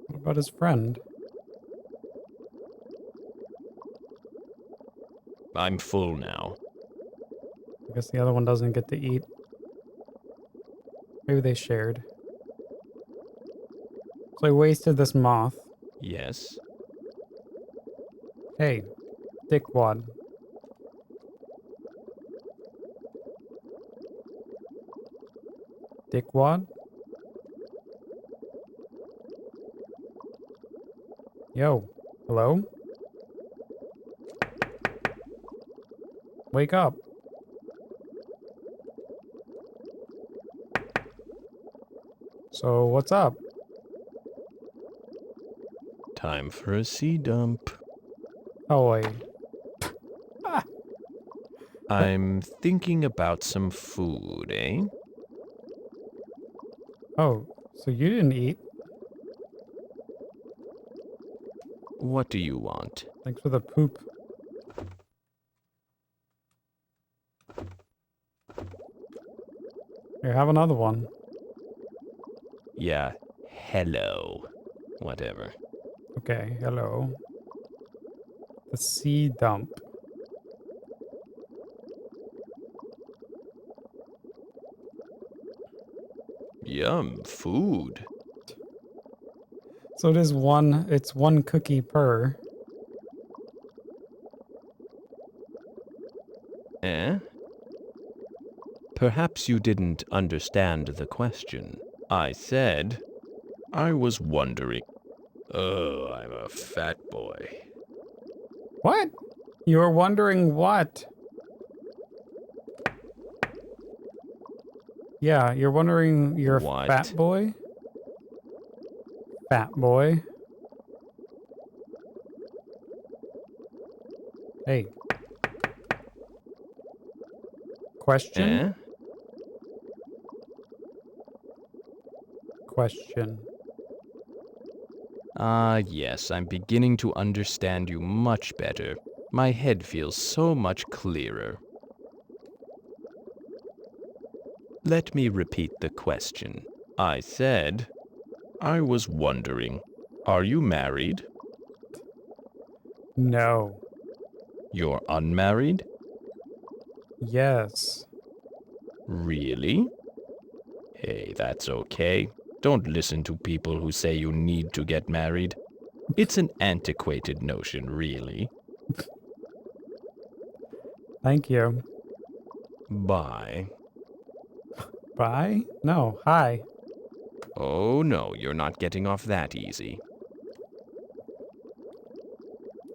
What about his friend? I'm full now. I guess the other one doesn't get to eat. Maybe they shared. So I wasted this moth. Yes. Hey, dickwad. Dickwad? Yo, hello? Wake up. So, what's up? Time for a sea dump. Oh, wait. I'm thinking about some food, eh? Oh, so you didn't eat? What do you want? Thanks for the poop. Here, have another one. Yeah, hello. Whatever. Okay, hello. The sea dump. Yum, food. So it is it's one cookie per. Eh? Perhaps you didn't understand the question. I said, I was wondering. Oh, I'm a fat boy. What? You were wondering what? Yeah, you're wondering you're a What? fat boy? Fat boy. Hey. Question? Eh? Question. Ah, yes, I'm beginning to understand you much better. My head feels so much clearer. Let me repeat the question. I said, I was wondering, are you married? No. You're unmarried? Yes. Really? Hey, that's okay. Don't listen to people who say you need to get married. It's an antiquated notion, really. Thank you. Bye. Bye? No, hi. Oh no, you're not getting off that easy.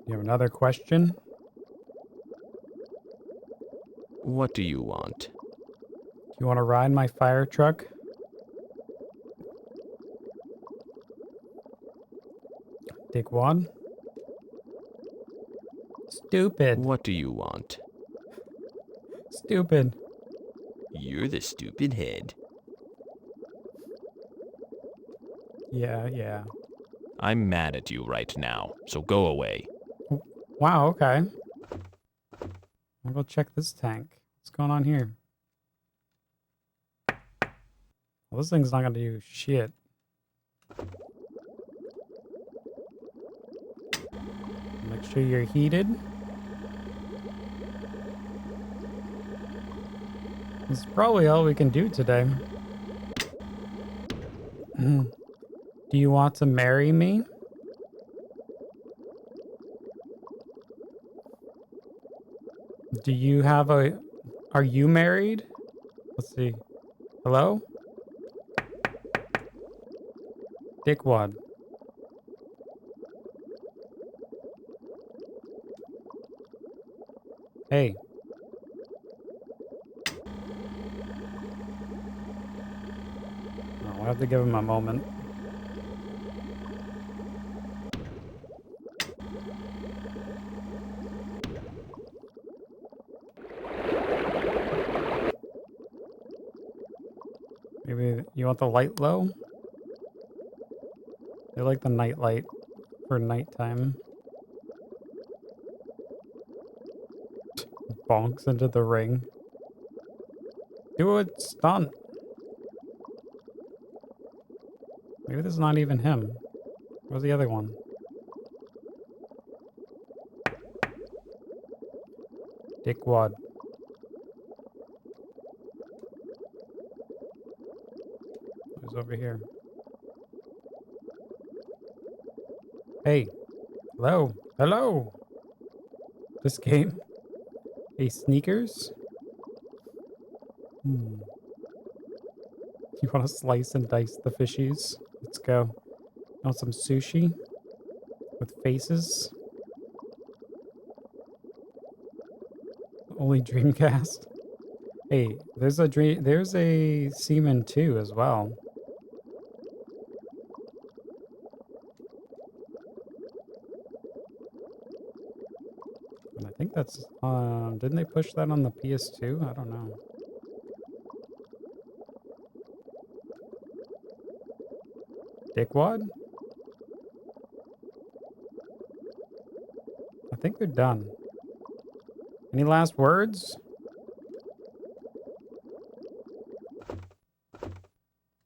You have another question? What do you want? Do you want to ride my fire truck? Dickwad? Stupid. What do you want? Stupid. You're the stupid head. Yeah. I'm mad at you right now, so go away. Wow, okay. I'll go check this tank. What's going on here? Well, this thing's not gonna do shit. Make sure you're heated. This is probably all we can do today. Do you want to marry me? Do you have a... Are you married? Let's see. Hello? Dickwad. Hey. Oh, I'll have to give him a moment. Maybe you want the light low? They like the night light for nighttime. Bonks into the ring. Do a stunt. Maybe this is not even him. Where's the other one? Dickwad. Who's over here? Hey. Hello. Hello. This game? Hey, sneakers? You want to slice and dice the fishies? Let's go. You want some sushi? With faces? Only Dreamcast? Hey, there's a Seaman 2 as well. And I think that's didn't they push that on the PS2? I don't know. Dickwad? I think they're done. Any last words?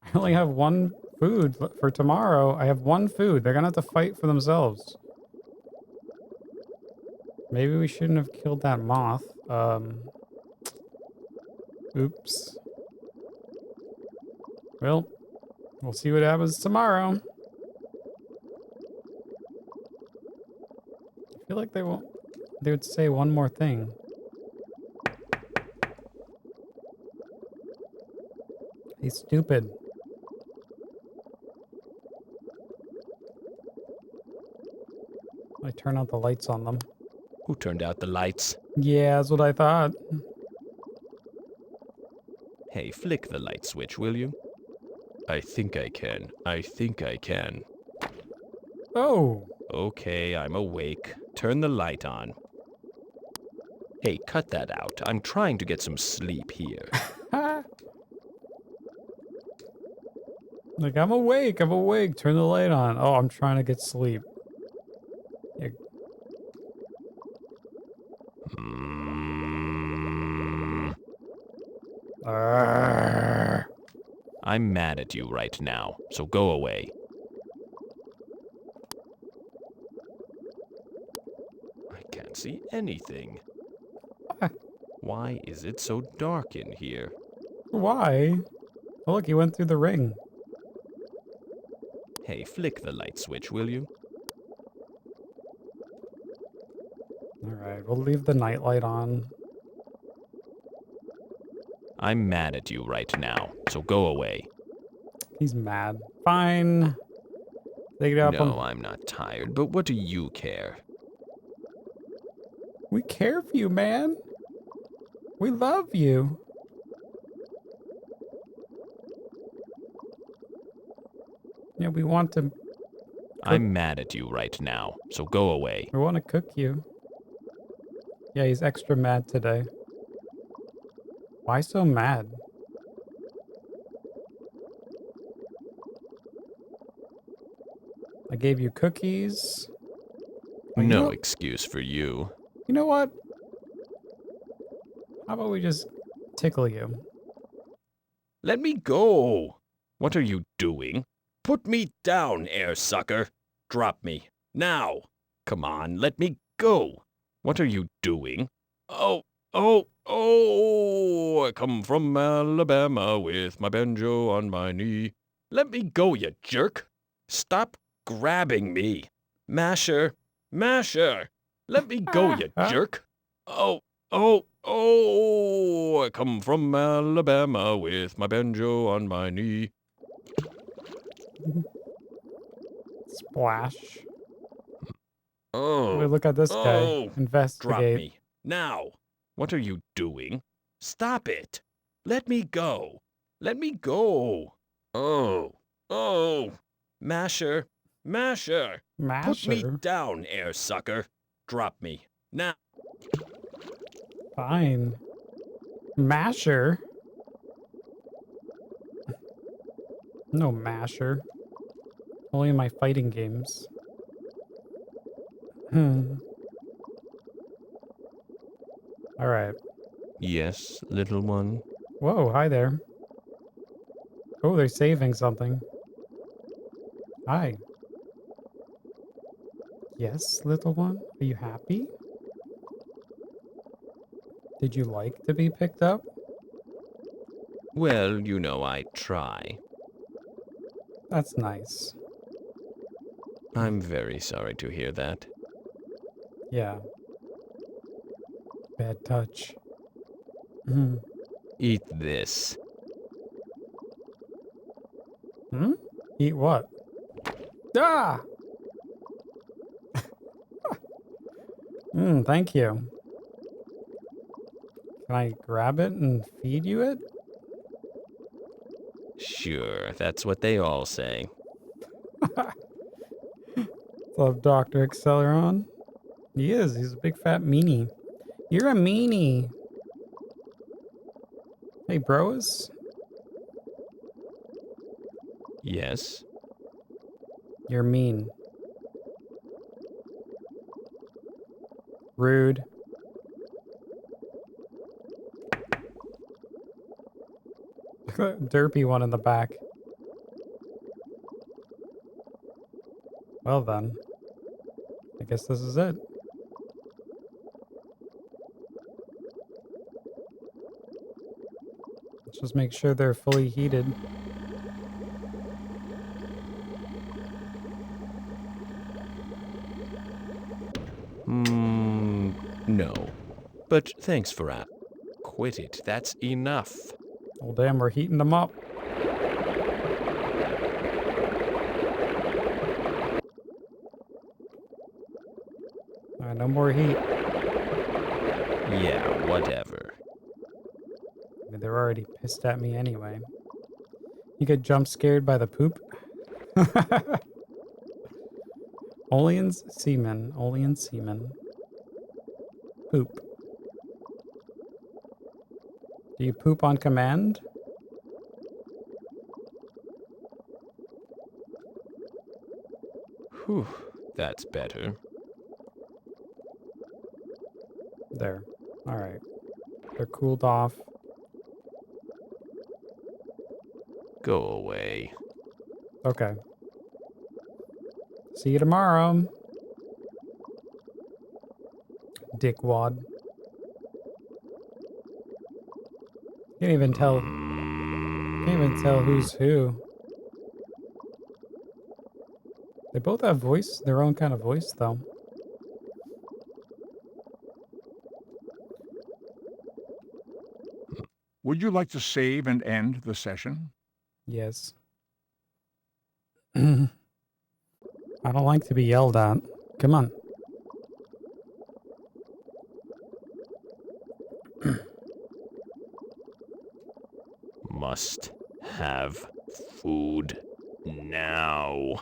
I only have one food for tomorrow. I have one food. They're gonna have to fight for themselves. Maybe we shouldn't have killed that moth. Oops. Well, we'll see what happens tomorrow. I feel like they would say one more thing. He's stupid. I turn out the lights on them. Who turned out the lights? Yeah, that's what I thought. Hey, flick the light switch, will you? I think I can. I think I can. Oh. Okay, I'm awake. Turn the light on. Hey, cut that out. I'm trying to get some sleep here. Like, I'm awake. Turn the light on. Oh, I'm trying to get sleep. Yeah. I'm mad at you right now, so go away. I can't see anything. Why is it so dark in here? Why? Oh, look, he went through the ring. Hey, flick the light switch, will you? Alright, we'll leave the nightlight on. I'm mad at you right now, so go away. He's mad. Fine. Take it up. No, I'm not tired, but what do you care? We care for you, man. We love you. Yeah, we want to... I'm mad at you right now, so go away. We want to cook you. Yeah, he's extra mad today. Why so mad? I gave you cookies. Oh, No excuse for you. You know what? How about we just tickle you? Let me go! What are you doing? Put me down, air sucker! Drop me, now! Come on, let me go! What are you doing? Oh, oh, I come from Alabama with my banjo on my knee. Let me go, you jerk. Stop grabbing me. Masher, masher. Let me go, you jerk. Oh, I come from Alabama with my banjo on my knee. Splash. Oh, Wait, look at this guy. Investigate. Drop me. Now. What are you doing? Stop it. Let me go. Let me go. Oh. Masher, masher. Put me Masher? down, air sucker. Drop me. Now. Fine. Masher? No masher. Only in my fighting games. Alright. Yes, little one. Whoa, hi there. Oh, they're saving something. Hi. Yes, little one? Are you happy? Did you like to be picked up? Well, you know I try. That's nice. I'm very sorry to hear that. Yeah. Bad touch. Eat this. Eat what? Ah! Thank you. Can I grab it and feed you it? Sure, that's what they all say. Love Dr. Acceleron. He is. He's a big fat meanie. You're a meanie. Hey, bros. Yes? You're mean. Rude. Derpy one in the back. Well then. I guess this is it. Let's just make sure they're fully heated. No. But thanks for that. Quit it. That's enough. Oh damn, we're heating them up. Alright, no more heat. Yeah, whatever. I mean, they're already pissed at me anyway. You get jump scared by the poop? Only in Seaman. Only in Seaman. Poop. Do you poop on command? Whew, that's better. There. Alright. They're cooled off. Go away. Okay. See you tomorrow. Dickwad. Can't even tell. Can't even tell who's who. They both have their own kind of voice, though. Would you like to save and end the session? Yes. I don't like to be yelled at. Come on. Must have food now.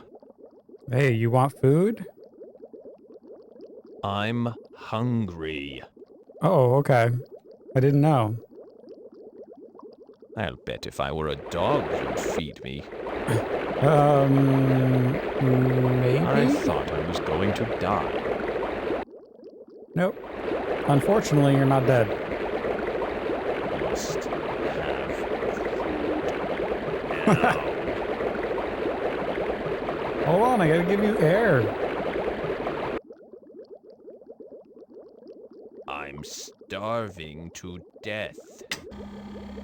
Hey, you want food? I'm hungry. Oh, okay. I didn't know. I'll bet if I were a dog, you'd feed me. Maybe? I thought I was going to die. Nope. Unfortunately, you're not dead. Must have food now. Hold on, I gotta give you air. I'm starving to death.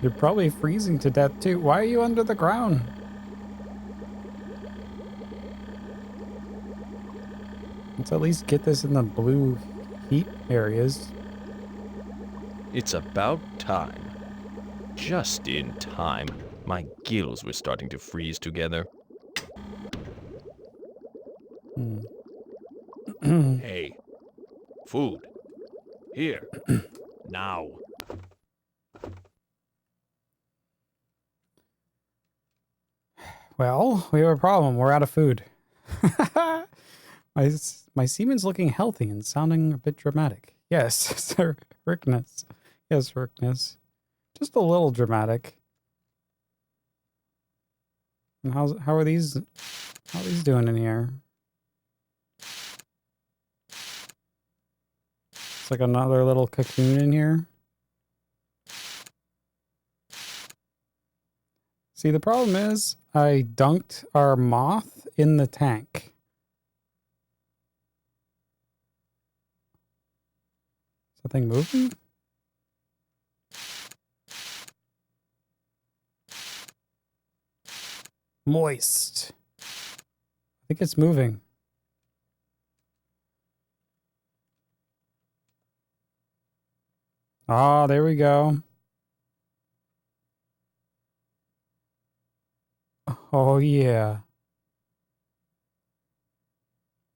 You're probably freezing to death too. Why are you under the ground? Let's at least get this in the blue heat areas. It's about time. Just in time. My gills were starting to freeze together. Hey, food. Here. Now. Well, we have a problem. We're out of food. My semen's looking healthy and sounding a bit dramatic. Yes, sir. Rickness. Yes, Rickness. Just a little dramatic. And how are these doing in here? It's like another little cocoon in here. See, the problem is I dunked our moth in the tank. Is that thing moving? Moist. I think it's moving. Ah, there we go. Oh, yeah.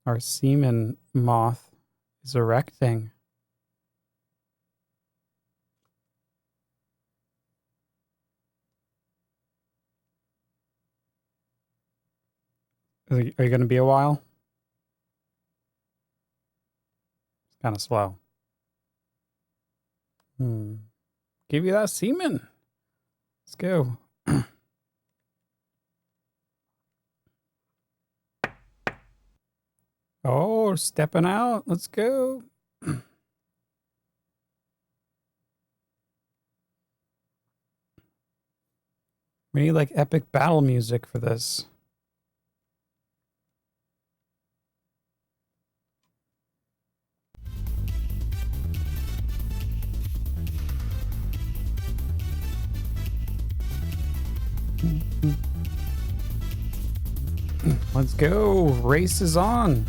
Our semen moth is erecting. Are you going to be a while? It's kind of slow. Give you that semen. Let's go. Oh, stepping out. Let's go. We need like epic battle music for this. Let's go. Race is on.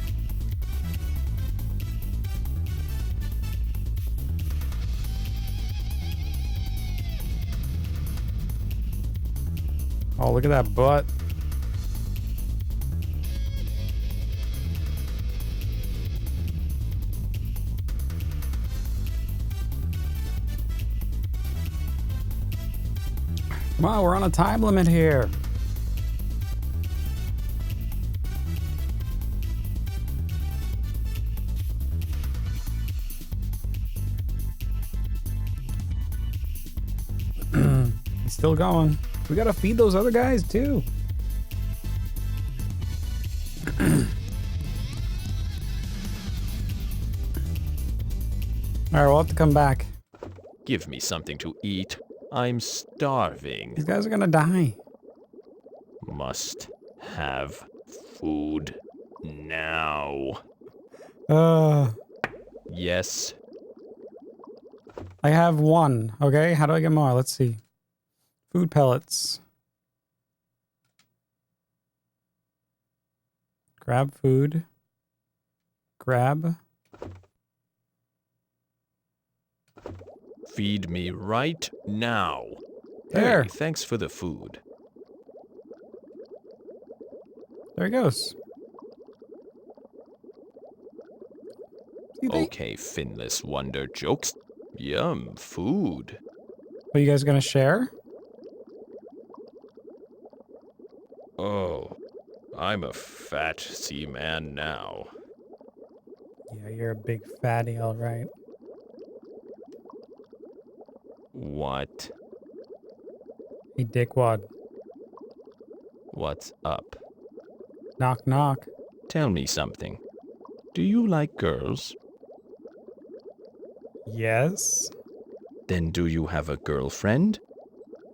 Oh, look at that butt. Come on, we're on a time limit here. He's still going. We gotta feed those other guys too. All right, we'll have to come back. Give me something to eat. I'm starving. These guys are gonna die. Must have food now. Yes. I have one. Okay, how do I get more? Let's see. Food pellets. Grab food. Grab. Feed me right now. There. Hey, thanks for the food. There he goes. Okay, finless wonder jokes. Yum, food. Are you guys gonna share? Oh, I'm a fat seaman now. Yeah, you're a big fatty, all right. What? Hey, dickwad. What's up? Knock, knock. Tell me something. Do you like girls? Yes. Then do you have a girlfriend?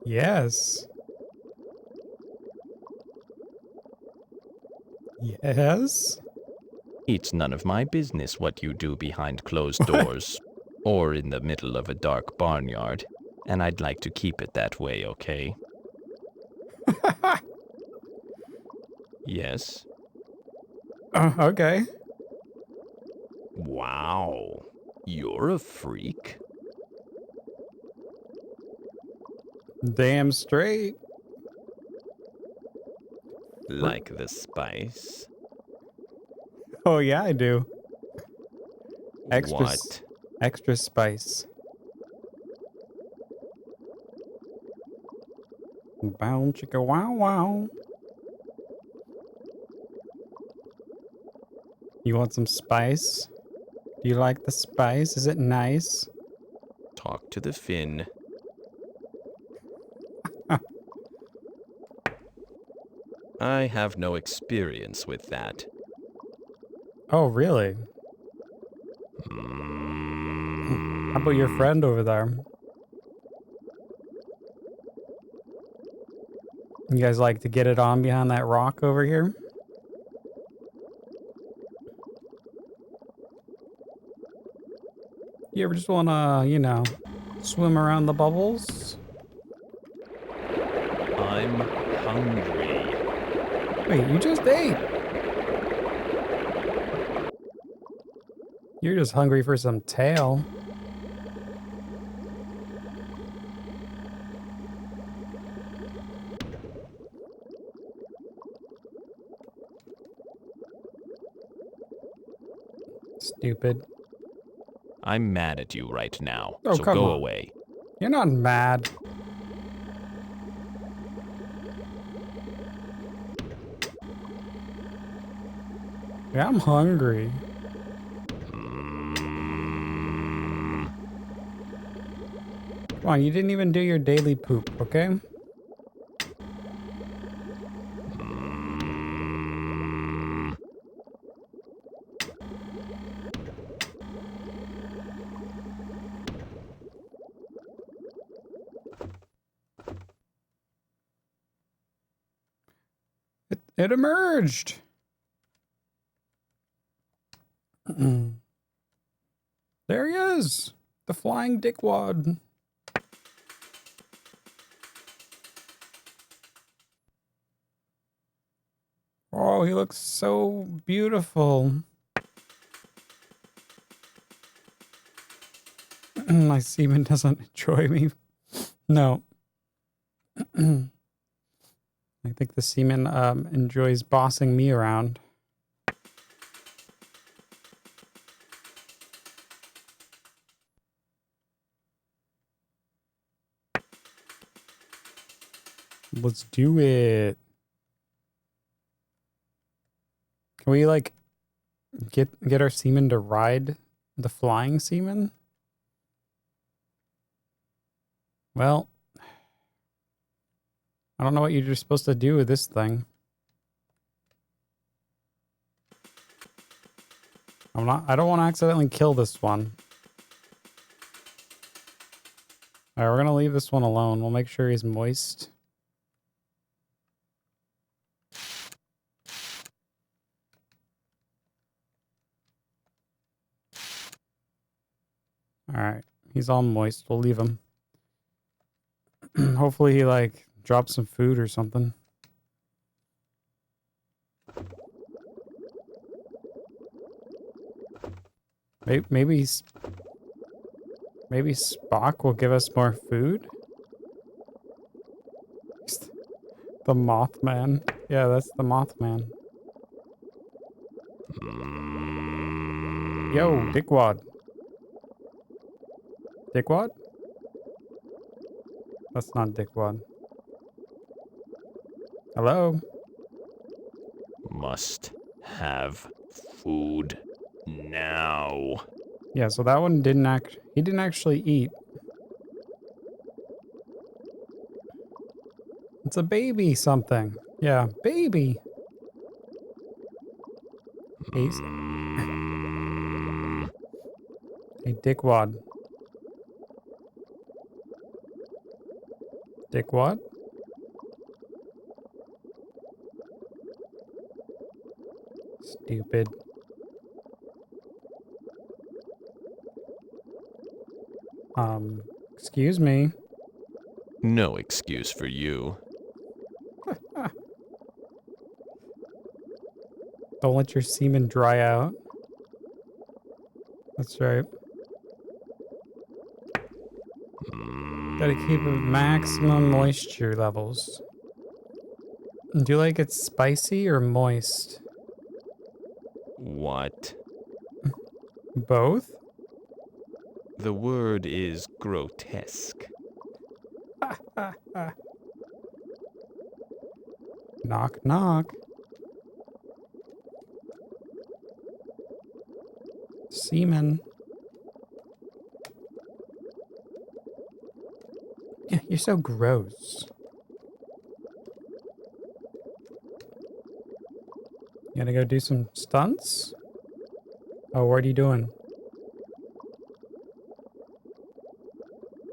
Yes. Yes. It's none of my business what you do behind closed doors. Or in the middle of a dark barnyard. And I'd like to keep it that way, okay? Yes? Okay. Wow. You're a freak. Damn straight. Like the spice? Oh, yeah, I do. What? Extra spice. Bow chicka wow wow. You want some spice? Do you like the spice? Is it nice? Talk to the Finn. I have no experience with that. Oh, really? How about your friend over there? You guys like to get it on behind that rock over here? You ever just want to, you know, swim around the bubbles? I'm hungry. Wait, you just ate! You're just hungry for some tail. Stupid. I'm mad at you right now, Oh, so come go on. away. You're not mad. Yeah, I'm hungry. Come on, you didn't even do your daily poop, okay? It emerged. There he is. The flying dickwad. Oh, he looks so beautiful. My seaman doesn't enjoy me. No. I think the seaman enjoys bossing me around. Let's do it. Can we like get our seaman to ride the flying seaman? Well, I don't know what you're supposed to do with this thing. I don't want to accidentally kill this one. All right, we're going to leave this one alone. We'll make sure he's moist. All right, he's all moist. We'll leave him. Hopefully he like drops some food or something. Maybe Spock will give us more food. The Mothman. Yeah, that's the Mothman. Yo, dickwad. Dickwad? That's not dickwad. Hello? Must have food now. Yeah, so that one he didn't actually eat. It's a baby something. Yeah, baby. Hey, hey dickwad. Dickwad? Stupid. Excuse me. No excuse for you. Don't let your semen dry out. That's right. Gotta keep a maximum moisture levels. Do you like it spicy or moist? What? Both? The word is grotesque. Knock, knock. Seaman. Yeah, you're so gross. You gotta go do some stunts? Oh, what are you doing?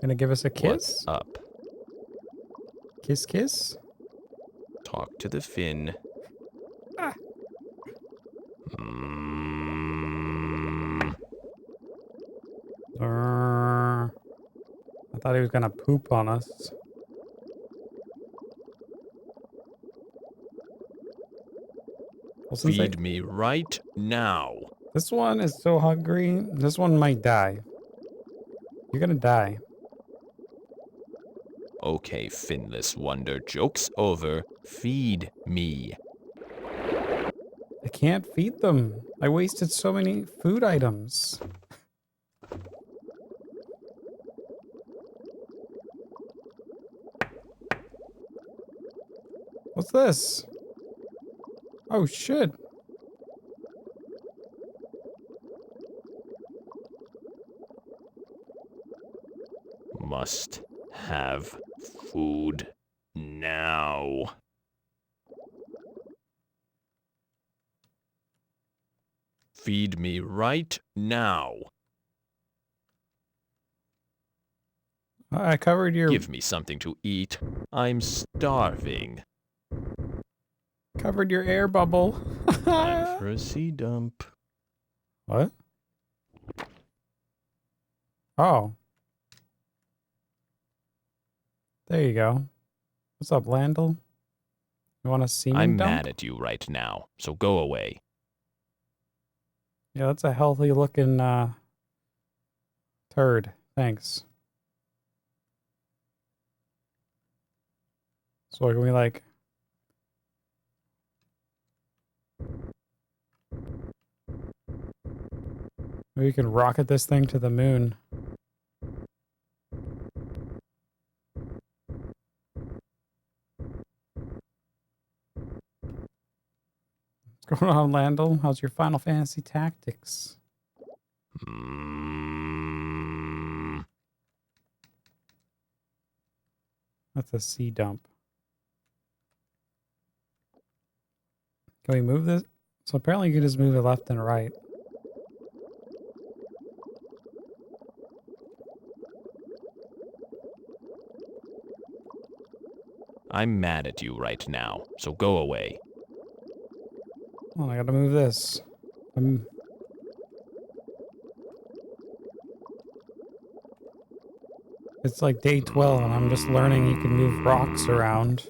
Gonna give us a kiss? What's up? Kiss, kiss? Talk to the fin. I thought he was gonna poop on us. Well, Feed me right now. This one is so hungry. This one might die. You're gonna die. Okay, finless wonder, joke's over. Feed me. I can't feed them. I wasted so many food items. What's this? Oh, shit. Must have food now. Feed me right now. I covered your... Give me something to eat. I'm starving. Covered your air bubble. Time for a sea dump. What? Oh. There you go. What's up, Landel? You want to see me I'm dump? mad at you right now, so go away. Yeah, that's a healthy looking turd. Thanks. So can we like... Maybe we can rocket this thing to the moon. What's going on, Landel? How's your Final Fantasy Tactics? That's a sea dump. Can we move this? So apparently you can just move it left and right. I'm mad at you right now, so go away. Oh, I gotta move this. It's like day 12 and I'm just learning you can move rocks around.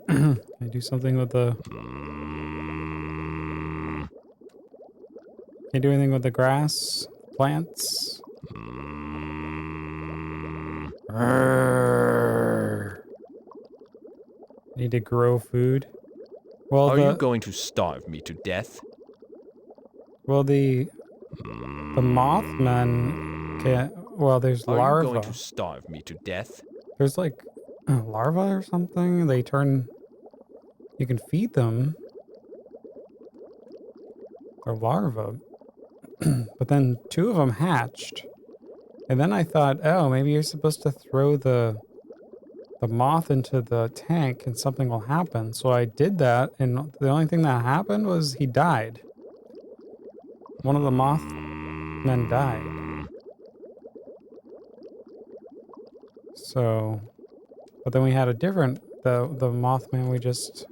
Can I do something with the... Can you do anything with the grass? Plants? Need to grow food. Well, Are you going to starve me to death? Well, the Mothman can't... Well, there's larvae. Are you going to starve me to death? There's like larvae or something. They turn... You can feed them. They're larvae. But then 2 of them hatched. And then I thought, oh, maybe you're supposed to throw the moth into the tank and something will happen. So I did that, and the only thing that happened was he died. One of the Mothmen died. So, But then we had a different, the Mothman we just...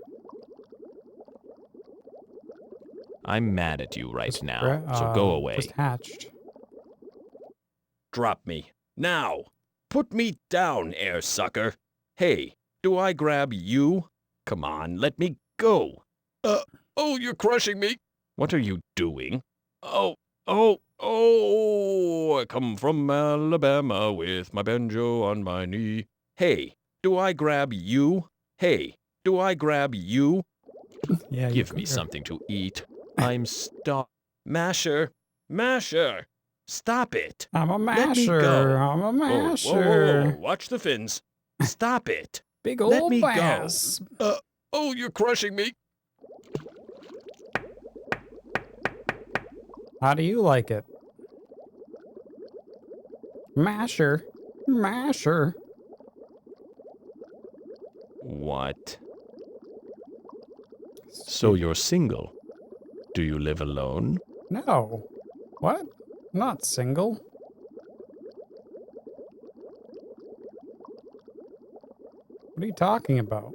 I'm mad at you right just now, so go away. Just hatched. Drop me. Now! Put me down, air sucker. Hey, do I grab you? Come on, let me go. Oh, you're crushing me. What are you doing? Oh, I come from Alabama with my banjo on my knee. Hey, do I grab you? Hey, do I grab you? Yeah, Give me something to eat. I'm starved. Masher! Masher! Stop it! I'm a Let me masher. go. I'm a Whoa, masher. Watch the fins. Stop it. Big Let old me bass. go. You're crushing me. How do you like it? Masher. Masher. What? So you're single? Do you live alone? No. What? Not single. What are you talking about?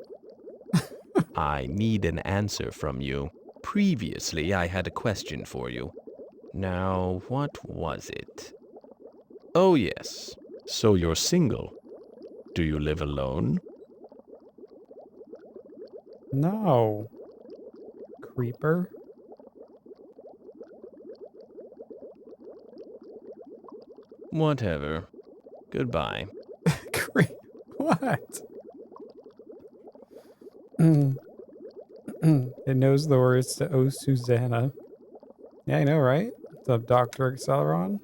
I need an answer from you. Previously, I had a question for you. Now, what was it? Oh, yes. So you're single. Do you live alone? No. Creeper. Whatever. Goodbye. What? It knows the words to Oh Susanna. Yeah, I know, right? What's up, Dr. Acceleron?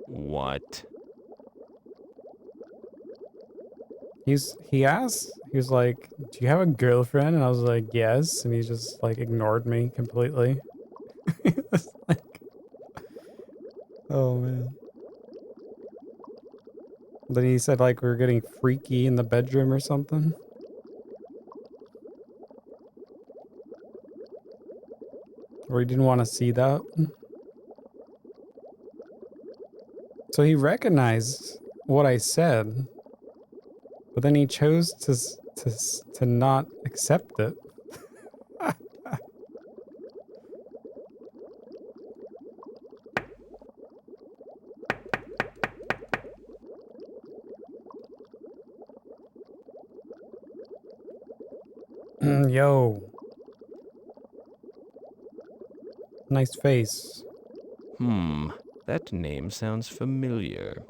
What? He asked, he was like, do you have a girlfriend? And I was like, yes. And he just like ignored me completely. He was like, oh man. Then he said like we were getting freaky in the bedroom or something. Or he didn't want to see that. So he recognized what I said, but then he chose to not accept it. Yo. Nice face. That name sounds familiar.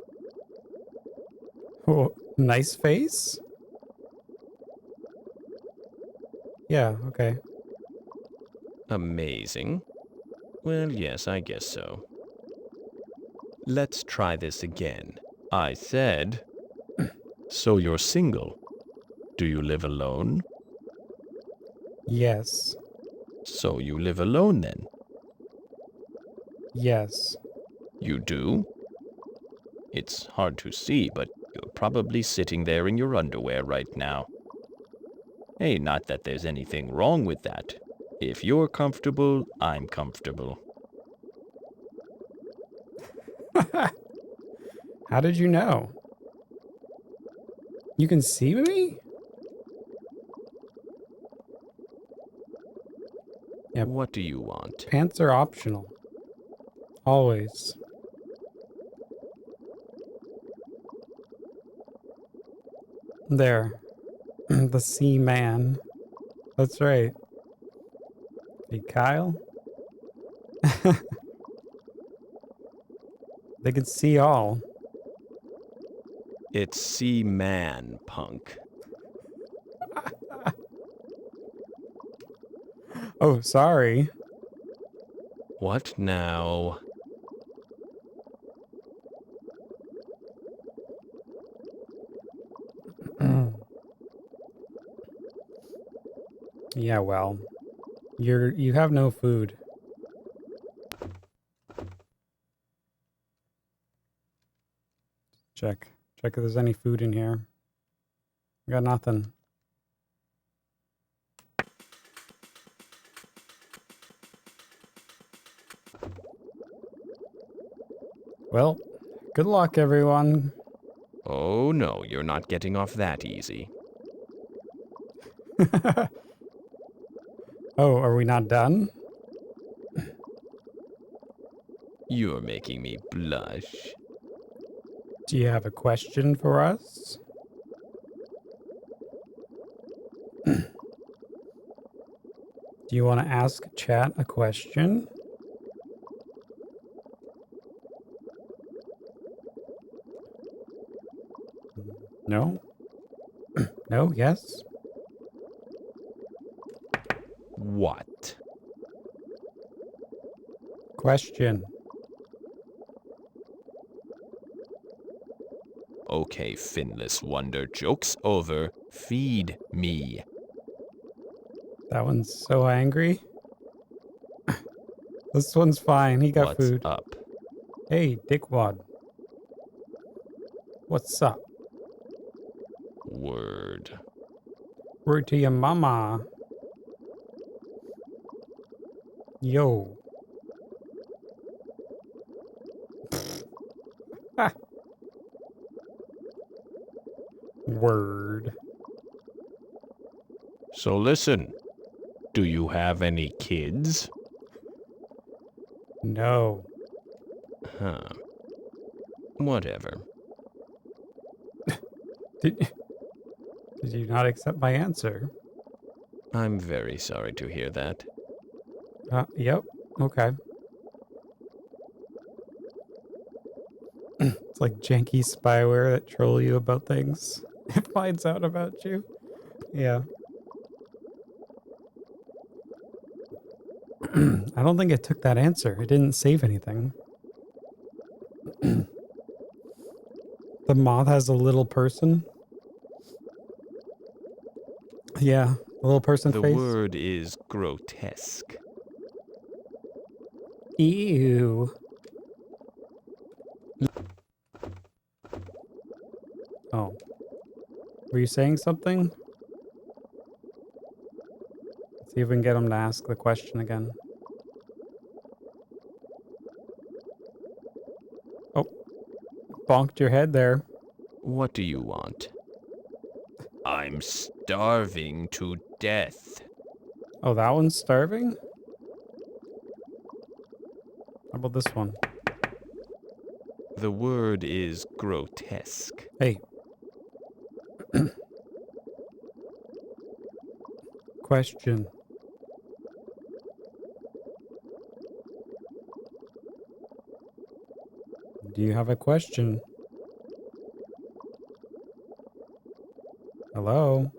Oh, nice face? Yeah, okay. Amazing. Well, yes, I guess so. Let's try this again. I said, so you're single. Do you live alone? Yes. So you live alone then? Yes. You do? It's hard to see, but you're probably sitting there in your underwear right now. Hey, not that there's anything wrong with that. If you're comfortable, I'm comfortable. How did you know? You can see me? Yeah. What do you want? Pants are optional. Always. There. The Seaman. That's right. Hey, Kyle? They can see all. It's Seaman, punk. Oh, sorry. What now? Yeah, well. You have no food. Check if there's any food in here. We got nothing. Well, good luck, everyone. Oh no, you're not getting off that easy. Oh, are we not done? You're making me blush. Do you have a question for us? Do you want to ask chat a question? No? No? Yes? What? Question. Okay, finless wonder, joke's over. Feed me. That one's so angry. This one's fine. He got What's food. up? Hey, dickwad. What's up? Word. Word to your mama. Yo. Ha. Word. So listen, do you have any kids? No. Huh. Whatever. Did you not accept my answer? I'm very sorry to hear that. Yep. Okay. It's like janky spyware that troll you about things. It finds out about you. Yeah. I don't think it took that answer. It didn't save anything. The moth has a little person. Yeah, a little person The face. word is grotesque. Ew. Oh. Were you saying something? Let's see if we can get him to ask the question again. Oh. Bonked your head there. What do you want? I'm starving to death. Oh, that one's starving? How about this one? The word is grotesque. Hey. Question. Do you have a question? Hello?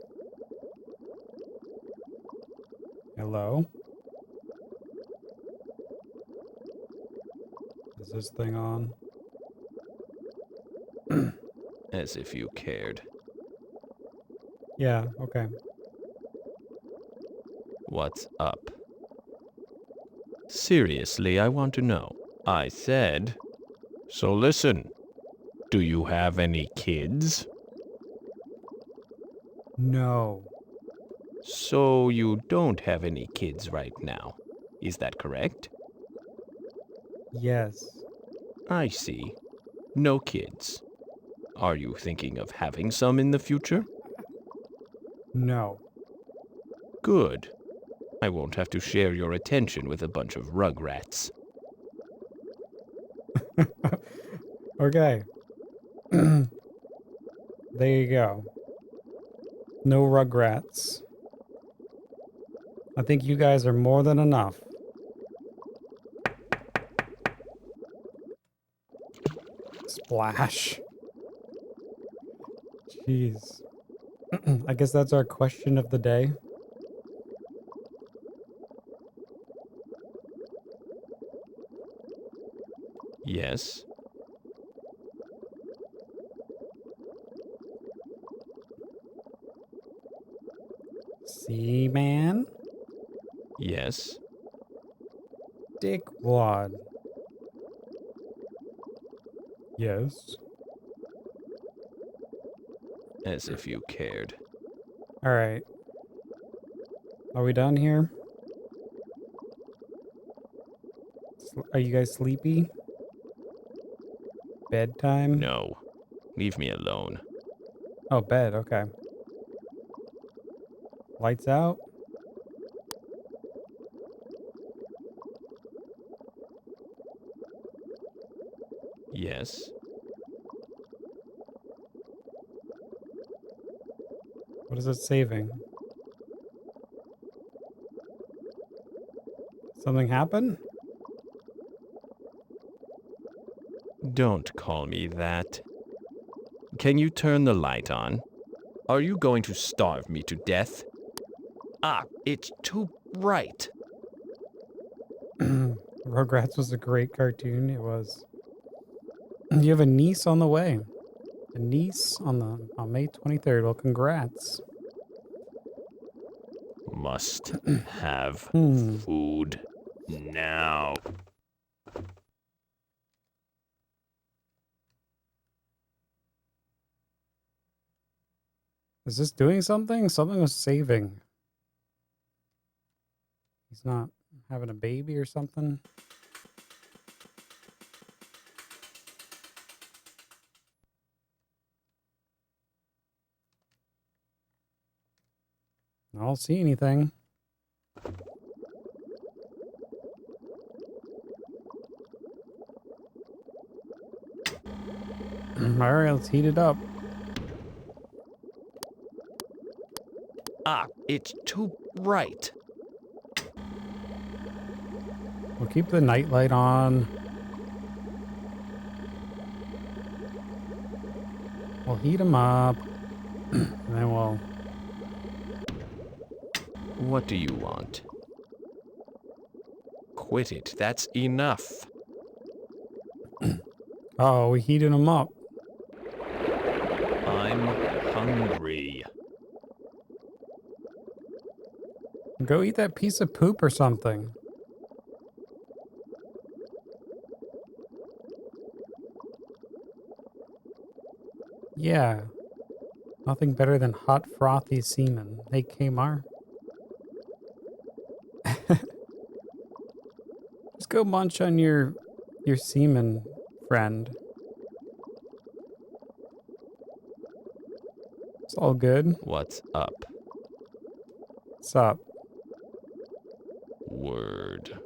Hello? Is this thing on? As if you cared. Yeah, okay. What's up? Seriously, I want to know. I said, so listen, do you have any kids? No. So you don't have any kids right now. Is that correct? Yes. I see. No kids. Are you thinking of having some in the future? No. Good. I won't have to share your attention with a bunch of rugrats. Okay. There you go. No rugrats. I think you guys are more than enough. Splash. Jeez. I guess that's our question of the day. Yes. Seaman? Yes. Dickwad. Yes. As if you cared. Alright. Are we done here? Are you guys sleepy? Bedtime? No. Leave me alone. Oh, bed. Okay. Lights out. Yes. What is it saving? Something happened? Don't call me that. Can you turn the light on? Are you going to starve me to death? Ah, it's too bright. Rugrats was a great cartoon. It was. You have a niece on the way. A niece on May 23rd. Well, congrats. Must have Hmm. food now. Is this doing something? Something was saving. He's not having a baby or something. I don't see anything. All right, let's heat it up. Ah, it's too bright. We'll keep the nightlight on. We'll heat them up. And then we'll... What do you want? Quit it. That's enough. Oh, we heated them up. I'm hungry. Go eat that piece of poop or something. Yeah. Nothing better than hot, frothy semen. Hey, Kmar. Just go munch on your semen, friend. It's all good. What's up? What's up? Word.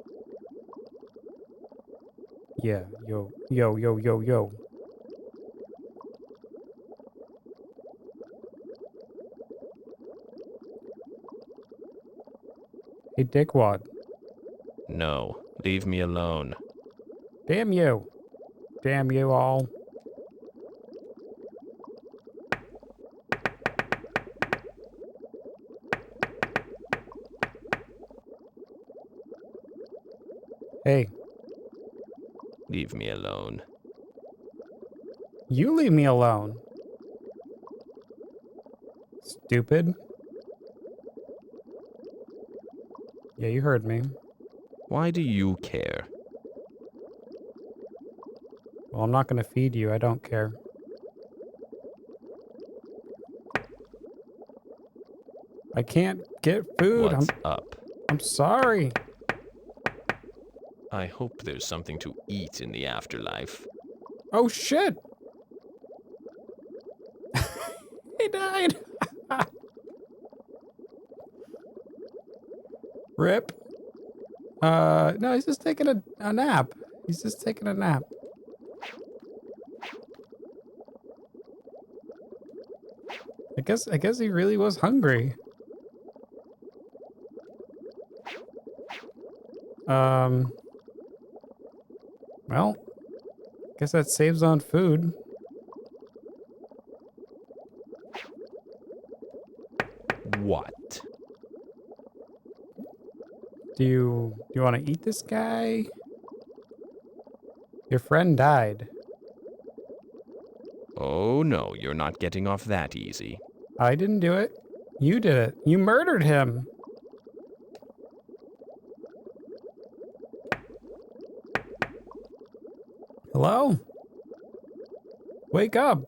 Yeah, yo, yo, yo, yo, yo. Hey, dickwad. No, leave me alone. Damn you. Damn you all. Hey. Leave me alone. You leave me alone. Stupid. Yeah, you heard me. Why do you care? Well, I'm not going to feed you. I don't care. I can't get food. What's up? I'm sorry. I hope there's something to eat in the afterlife. Oh, shit. He died. Rip. No, he's just taking a nap. He's just taking a nap. I guess he really was hungry. Well, guess that saves on food. What? Do you want to eat this guy? Your friend died. Oh no, you're not getting off that easy. I didn't do it. You did it. You murdered him. Hello? Wake up.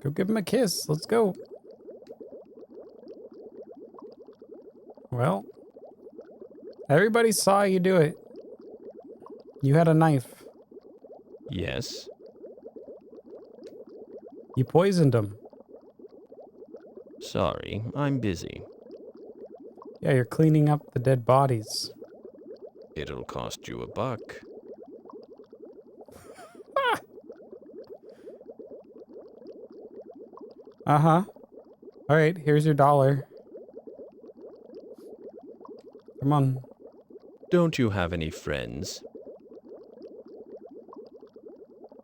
Go give him a kiss. Let's go. Well, Everybody saw you do it. You had a knife. Yes. You poisoned him. Sorry, I'm busy. Yeah, you're cleaning up the dead bodies. It'll cost you $1. Uh-huh. All right, here's your $1. Come on. Don't you have any friends?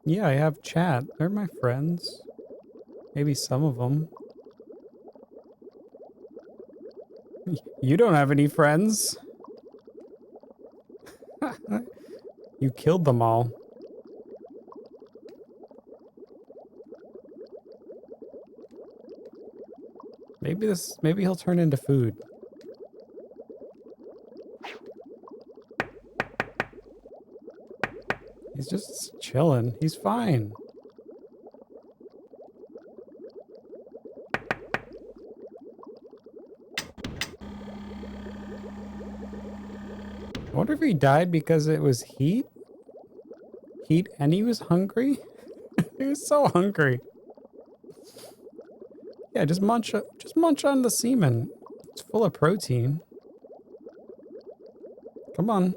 Yeah, I have chat. They're my friends. Maybe some of them. You don't have any friends. You killed them all. Maybe he'll turn into food. He's just chilling. He's fine. I wonder if he died because it was heat? Heat and he was hungry? He was so hungry. Yeah, just munch on the semen. It's full of protein. Come on.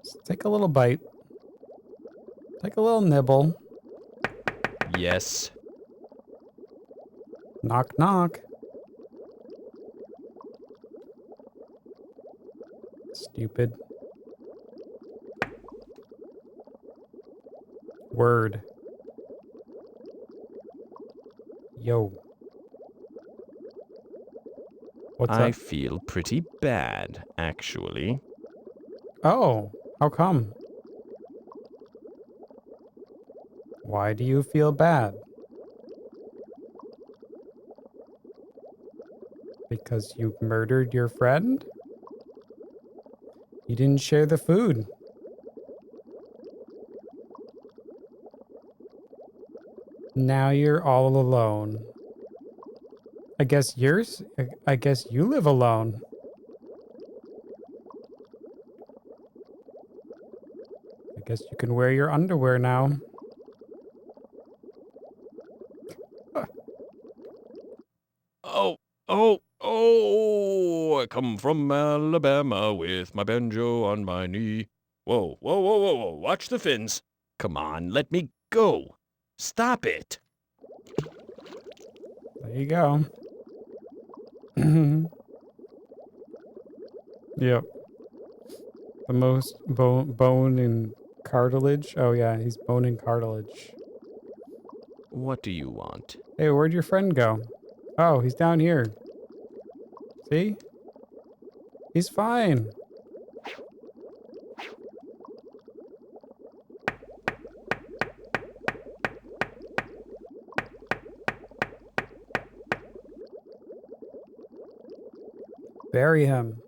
Just take a little bite. Take a little nibble. Yes. Knock, knock. Stupid. Word. Yo. What's I up? feel pretty bad, actually. Oh, how come? Why do you feel bad? Because you murdered your friend? You didn't share the food. Now you're all alone. I guess you live alone. I guess you can wear your underwear now. Oh, I come from Alabama with my banjo on my knee. Whoa, watch the fins. Come on, let me go. Stop it. There you go. Yep. The most bone and cartilage. Oh yeah, he's bone and cartilage. What do you want? Hey, where'd your friend go? Oh, he's down here. See? He's fine. Bury him.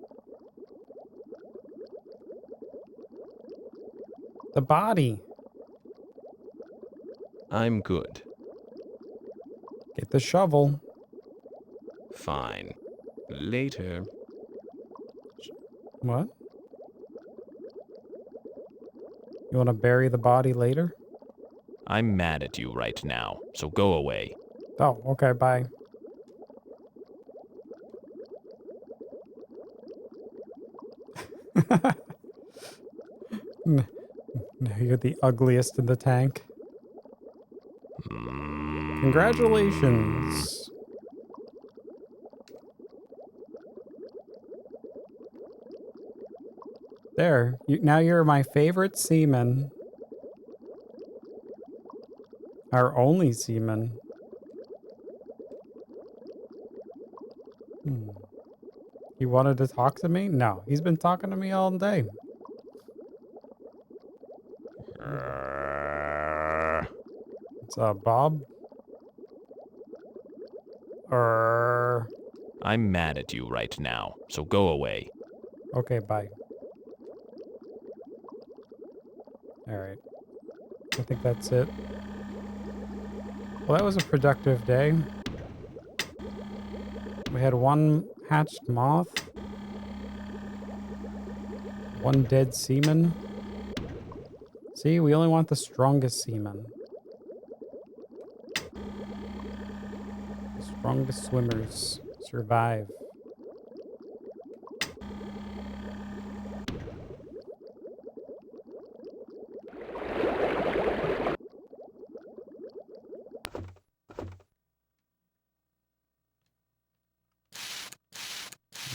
The body. I'm good. Get the shovel. Fine. Later. What? You want to bury the body later? I'm mad at you right now, so go away. Oh, okay, bye. Now you're the ugliest in the tank. Congratulations. There. Now you're my favorite seaman. Our only seaman. He wanted to talk to me? No, he's been talking to me all day. What's up, Bob? I'm mad at you right now, so go away. Okay, bye. Alright. I think that's it. Well, that was a productive day. We had one hatched moth. One dead seaman. See, we only want the strongest seaman. The strongest swimmers survive.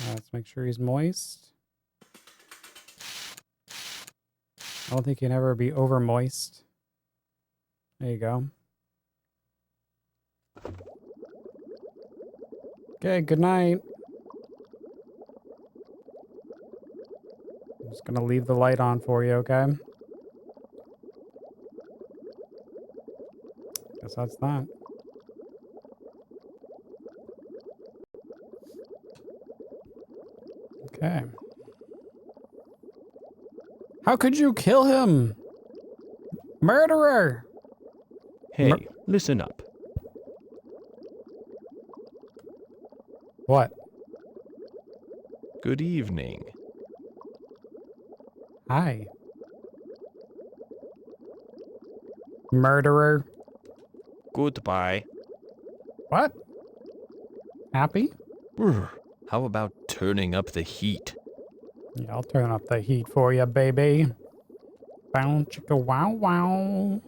Let's make sure he's moist. I don't think he can ever be over moist. There you go. Okay, good night. I'm just gonna leave the light on for you, okay? Guess that's that. Okay. How could you kill him? Murderer! Hey, listen up. What? Good evening. Hi. Murderer. Goodbye. What? Happy? How about turning up the heat? Yeah, I'll turn up the heat for you, baby. Bow chicka wow wow.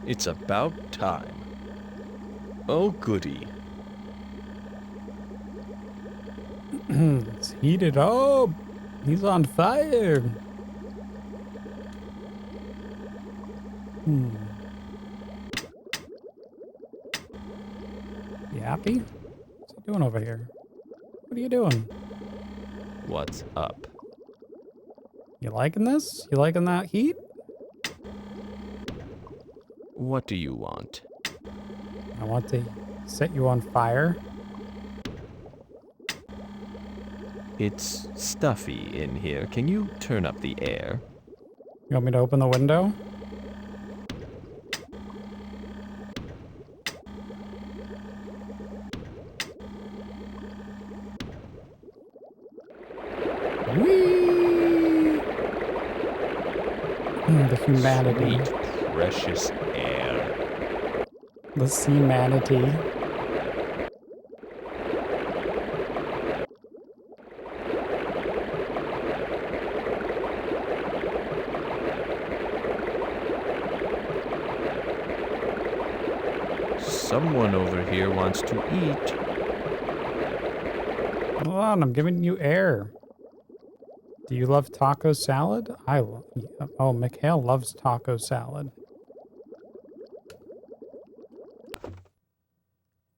It's about time. Oh, goody. Let's heat it up. He's on fire. You happy? What's he doing over here? What are you doing? What's up? You liking this? You liking that heat? What do you want? I want to set you on fire. It's stuffy in here. Can you turn up the air? You want me to open the window? Whee! The humanity. Sweet, precious air. The seamanity. Someone over here wants to eat. Hold on, I'm giving you air. Do you love taco salad? I love. Oh, Mikhail loves taco salad.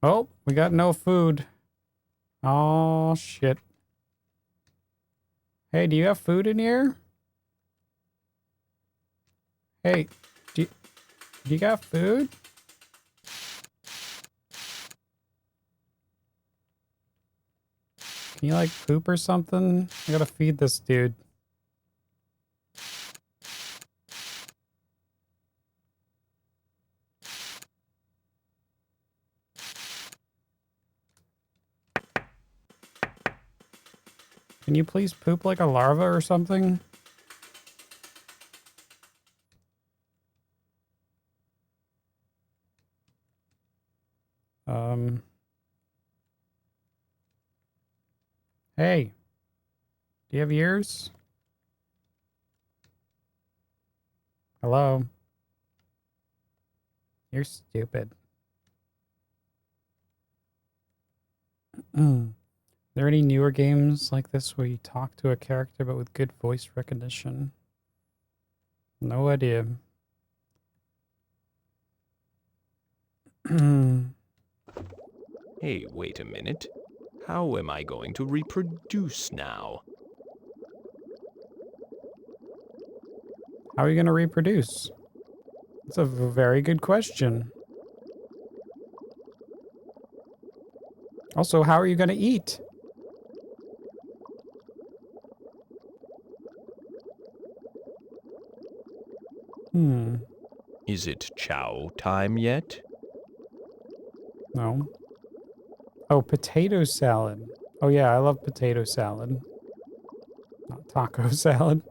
Oh, we got no food. Oh, shit. Hey, do you have food in here? Hey, do you got food? Can you, like, poop or something? I gotta feed this dude. Can you please poop like a larva or something? Hey, do you have ears? Hello? You're stupid. Are there any newer games like this where you talk to a character but with good voice recognition? No idea. Hey, wait a minute. How am I going to reproduce now? How are you going to reproduce? That's a very good question. Also, how are you going to eat? Is it chow time yet? No. Oh, potato salad. Oh yeah, I love potato salad. Not taco salad.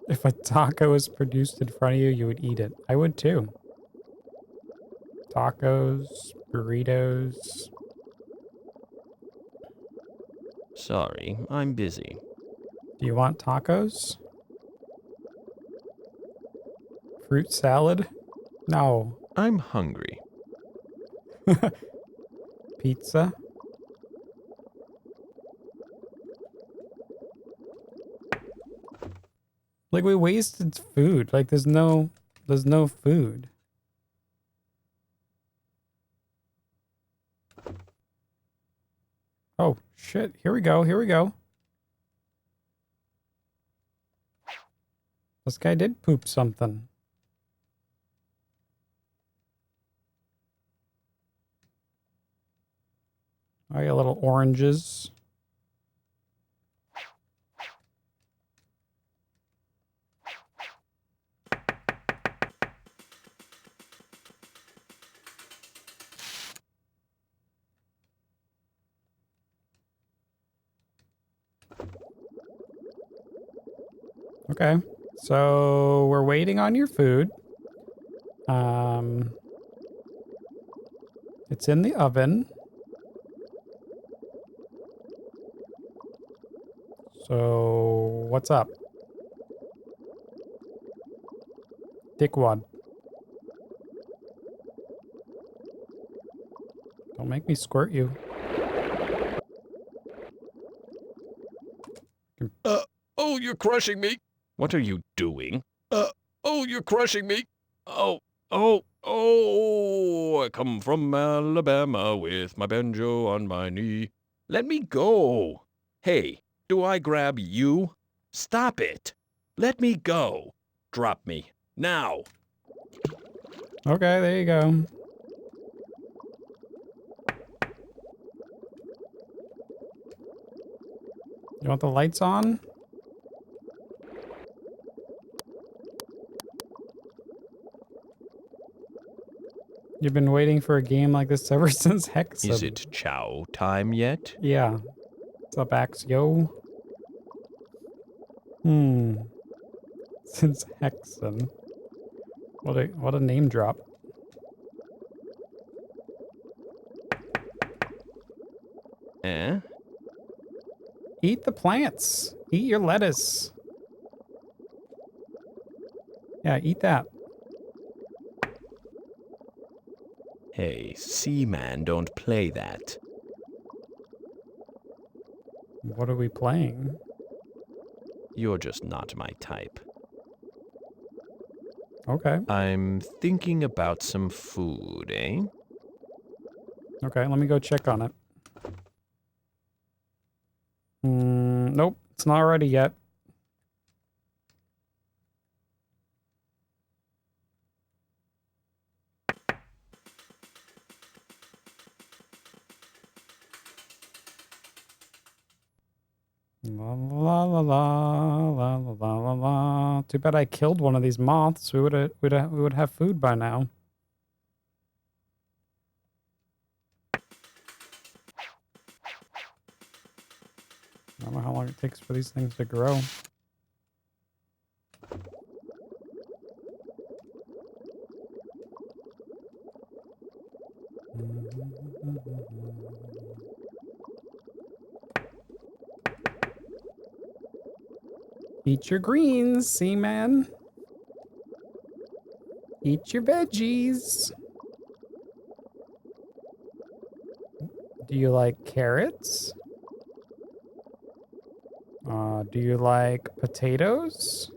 If a taco was produced in front of you, you would eat it. I would too. Tacos, burritos. Sorry, I'm busy. Do you want tacos? Fruit salad? No. I'm hungry. Pizza? Like, we wasted food. Like, there's no food. Oh, shit. Here we go. Here we go. This guy did poop something. Oh, yeah, little oranges. Okay, so we're waiting on your food. It's in the oven. So, what's up? Dickwad. Don't make me squirt you. Oh, you're crushing me. What are you doing? Oh, you're crushing me. Oh, I come from Alabama with my banjo on my knee. Let me go. Hey, do I grab you? Stop it. Let me go. Drop me. Now. Okay, there you go. You want the lights on? You've been waiting for a game like this ever since Hexen. Is it chow time yet? Yeah. What's up, Axio? Since Hexen. What a name drop. Eh? Eat the plants. Eat your lettuce. Yeah, eat that. Hey, Seaman, don't play that. What are we playing? You're just not my type. Okay. I'm thinking about some food, eh? Okay, let me go check on it. Nope, it's not ready yet. La la la la la la la la la. Too bad I killed one of these moths. We would have food by now. I don't know how long it takes for these things to grow. Eat your greens, Seaman. Eat your veggies. Do you like carrots? Do you like potatoes?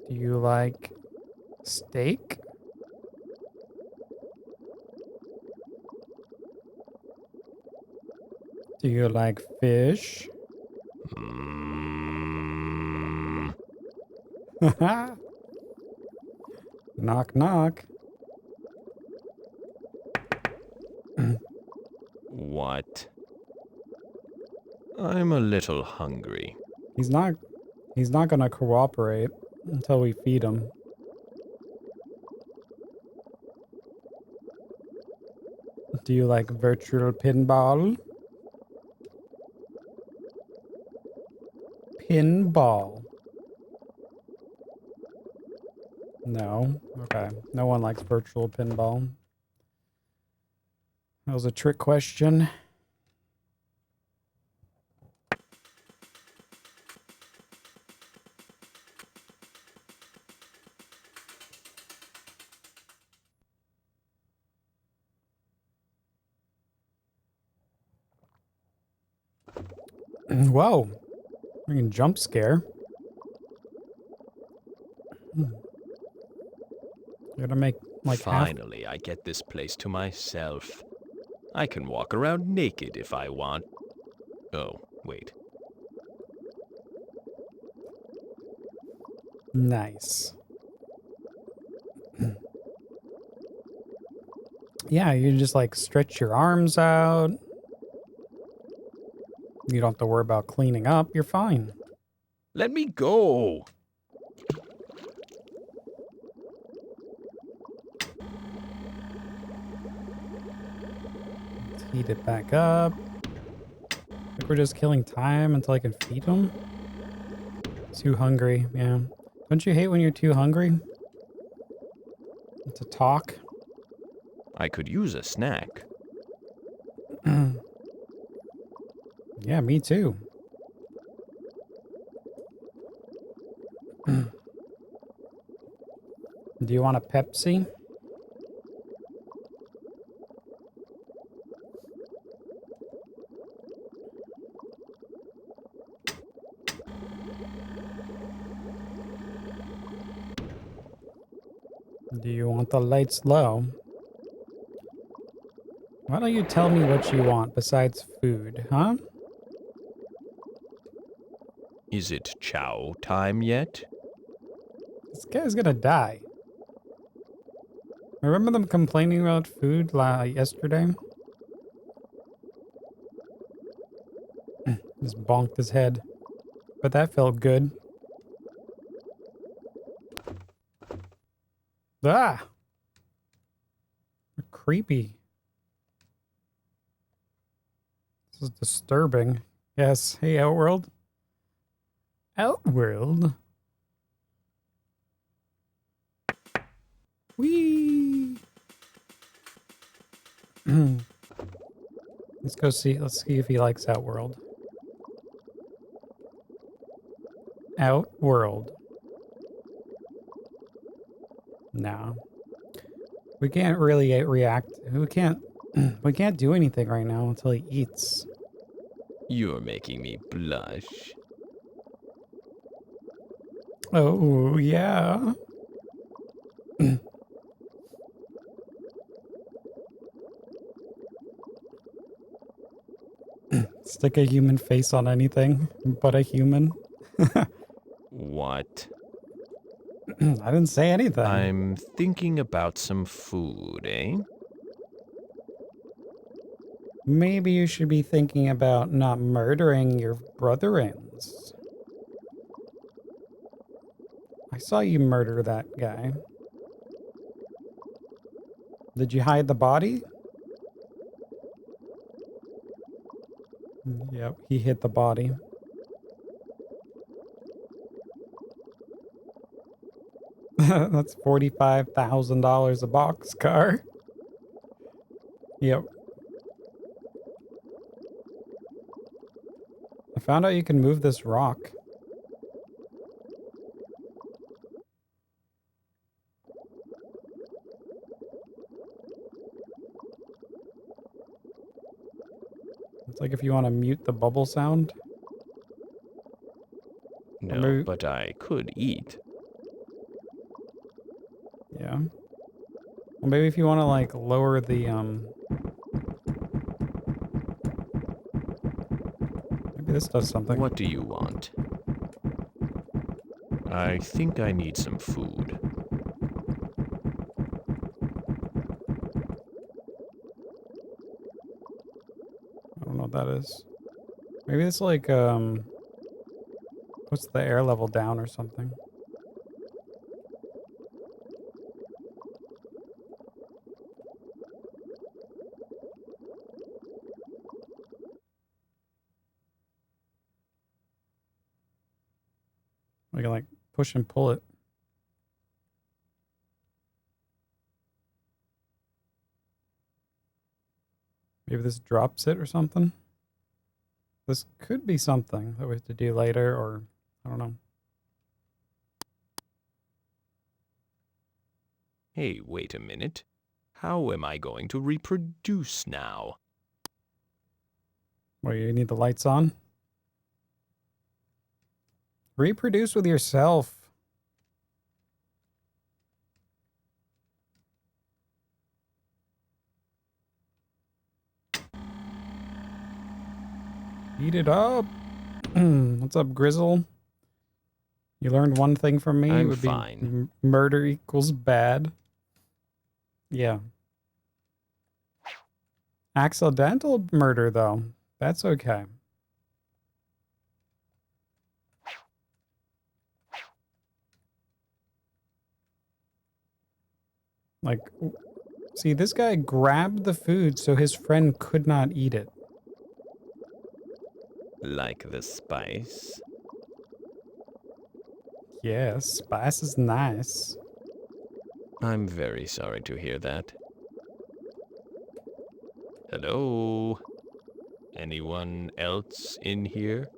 Do you like steak? Do you like fish? Knock, knock. What? I'm a little hungry. He's not gonna cooperate. until we feed them. Do you like virtual pinball? Pinball. No. Okay. No one likes virtual pinball. That was a trick question. Whoa. We can jump scare. You gotta make like Finally, I get this place to myself. I can walk around naked if I want. Oh, wait. Nice. Yeah, you just like stretch your arms out. You don't have to worry about cleaning up. You're fine. Let me go! Let's heat it back up. I think we're just killing time until I can feed them. Too hungry, yeah. Don't you hate when you're too hungry? To talk? I could use a snack. Yeah, me too. Do you want a Pepsi? Do you want the lights low? Why don't you tell me what you want besides food, huh? Is it chow time yet? This guy's gonna die. Remember them complaining about food yesterday? Just bonked his head. But that felt good. Ah! They're creepy. This is disturbing. Yes. Hey, Outworld. Outworld? Whee! Let's go see. Let's see if he likes Outworld. Outworld. No. We can't really react. We can't do anything right now until he eats. You're making me blush. Oh, yeah. Stick a human face on anything but a human. What? I didn't say anything. I'm thinking about some food, eh? Maybe you should be thinking about not murdering your brotherins. I saw you murder that guy. Did you hide the body? Yep, he hit the body. That's $45,000 a boxcar. Yep. I found out you can move this rock. It's like if you want to mute the bubble sound. No, but I could eat. Yeah. Well, maybe if you want to, like, lower the, maybe this does something. What do you want? I think I need some food. I don't know what that is. Maybe it's like, puts the air level down or something. I can like push and pull it. Maybe this drops it or something. This could be something that we have to do later, or I don't know. Hey, wait a minute. How am I going to reproduce now? Well, you need the lights on. Reproduce with yourself. Eat it up. What's up, Grizzle? You learned one thing from me. I'm it would fine. Be murder equals bad. Yeah. Accidental murder, though. That's okay. Like, see, this guy grabbed the food so his friend could not eat it. Like the spice? Yes, spice is nice. I'm very sorry to hear that. Hello? Anyone else in here?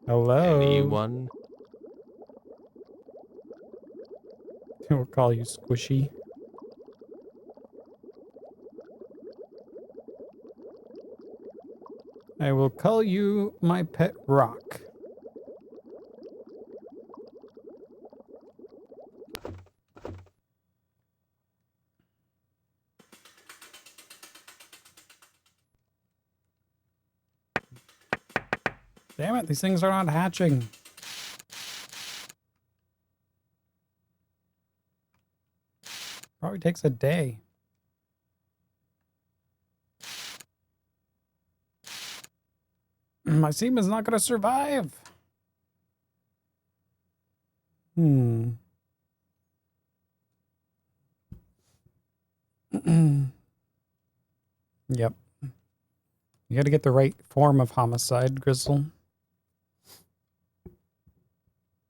Hello? Anyone? We'll call you Squishy. I will call you my pet rock. Damn it, these things are not hatching. Probably takes a day. My Seaman's not going to survive. Yep. You got to get the right form of homicide, Grizzle.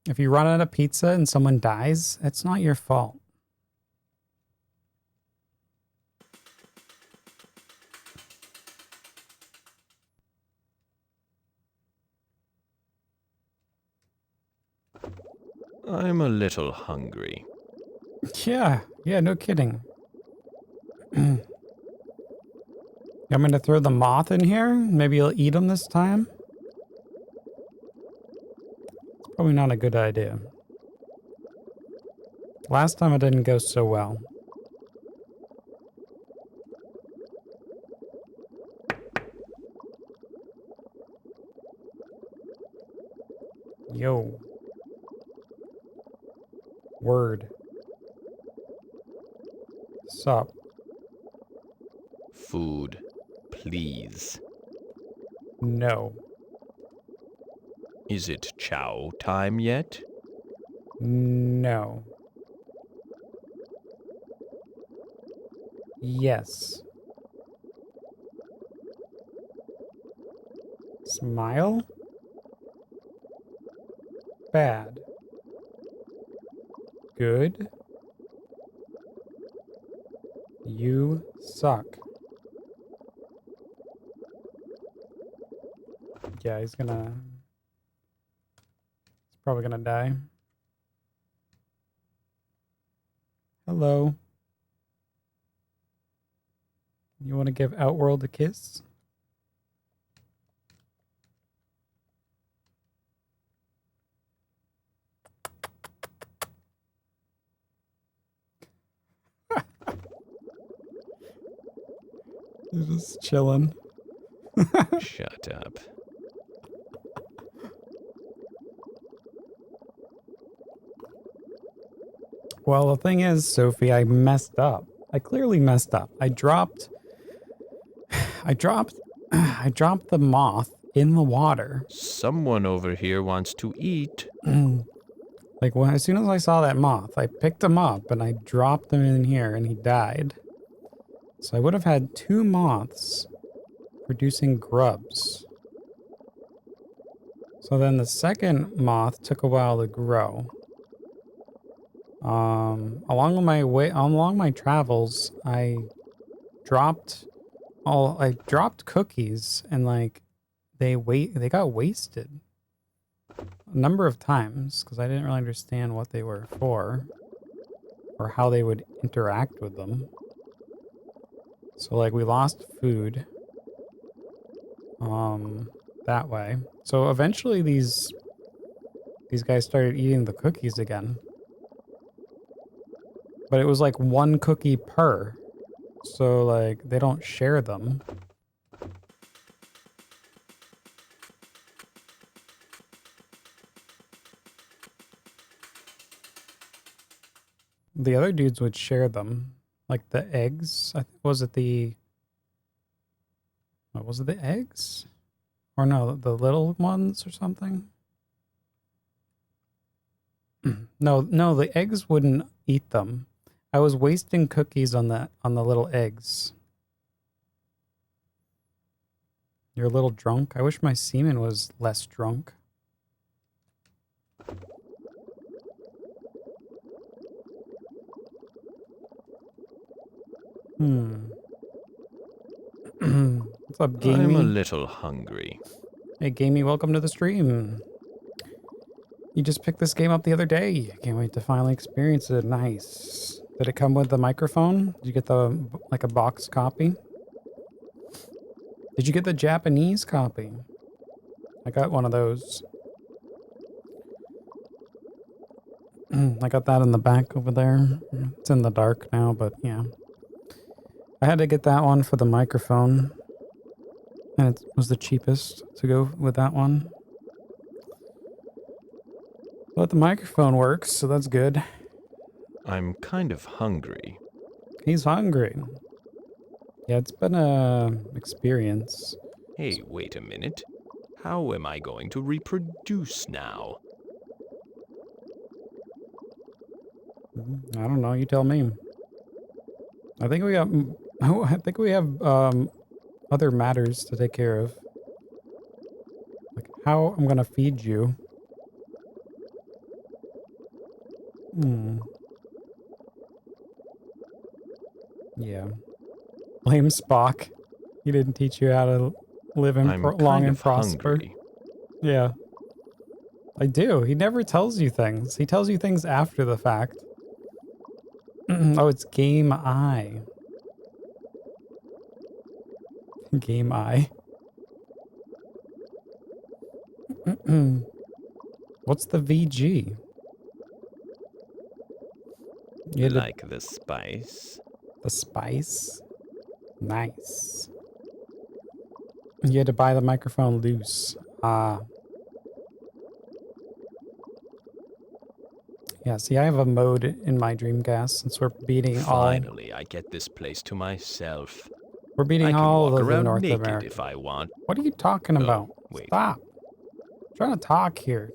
If you run out of pizza and someone dies, it's not your fault. I'm a little hungry. Yeah, no kidding. I'm going to throw the moth in here. Maybe you'll eat him this time. It's probably not a good idea. Last time it didn't go so well. Yo. Word. Sup? Food, please. No. Is it chow time yet? No. Yes. Smile? Bad. Good. You suck. Yeah, he's probably gonna die. Hello. You want to give Outworld a kiss? He's just chilling. Shut up. Well, the thing is, Sophie, I messed up. I clearly messed up. I dropped the moth in the water. Someone over here wants to eat. Like, as soon as I saw that moth, I picked him up and I dropped him in here and he died. So I would have had 2 moths producing grubs. So then the second moth took a while to grow. Along my travels, I dropped cookies and like they got wasted a number of times because I didn't really understand what they were for or how they would interact with them. So like we lost food that way. So eventually these guys started eating the cookies again. But it was like one cookie per. So like they don't share them. The other dudes would share them. Like the eggs. Was it the eggs? Or no, the little ones or something? No, the eggs wouldn't eat them. I was wasting cookies on the little eggs. You're a little drunk? I wish my Seaman was less drunk. What's up, Gamey? I'm a little hungry. Hey, Gamey, welcome to the stream. You just picked this game up the other day. I can't wait to finally experience it. Nice. Did it come with the microphone? Did you get like a box copy? Did you get the Japanese copy? I got one of those. I got that in the back over there. It's in the dark now, but yeah. I had to get that one for the microphone. And it was the cheapest to go with that one. But the microphone works, so that's good. I'm kind of hungry. He's hungry. Yeah, it's been a experience. Hey, wait a minute. How am I going to reproduce now? I don't know. You tell me. I think we have other matters to take care of. Like how I'm gonna feed you. Yeah. Blame Spock. He didn't teach you how to live long and prosper. Hungry. Yeah. I do. He never tells you things. He tells you things after the fact. Oh, it's Game Eye. Game Eye. What's the VG? You like the spice? The spice? Nice. You had to buy the microphone loose. Yeah, see, I have a mode in my Dreamcast since we're beating Finally, I get this place to myself. We're beating all of the North naked America. if I want. What are you talking about? Wait. Stop. I'm trying to talk here.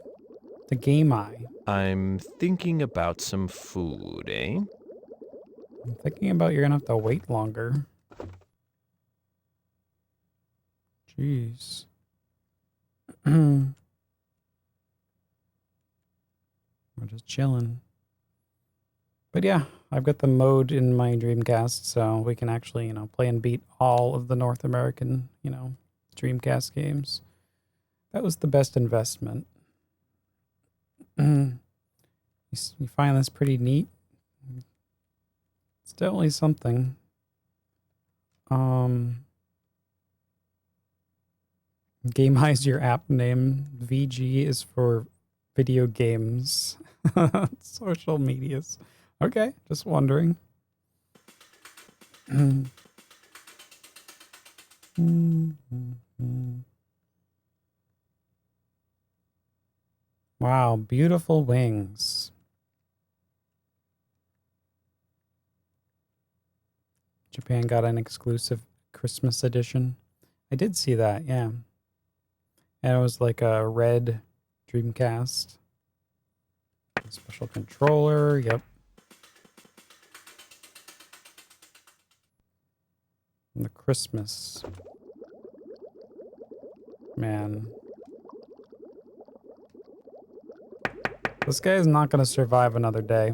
The Game Eye. I'm thinking about some food, eh? I'm thinking about you're gonna have to wait longer. Jeez. We're just chilling. But yeah, I've got the mode in my Dreamcast, so we can actually, play and beat all of the North American, Dreamcast games. That was the best investment. You find this pretty neat? It's definitely something. Game Eye's your app name. VG is for video games. Social medias. Okay, just wondering. Wow, beautiful wings. Japan got an exclusive Christmas edition. I did see that, yeah. And it was like a red Dreamcast. Special controller, yep. And the Christmas. Man. This guy is not going to survive another day.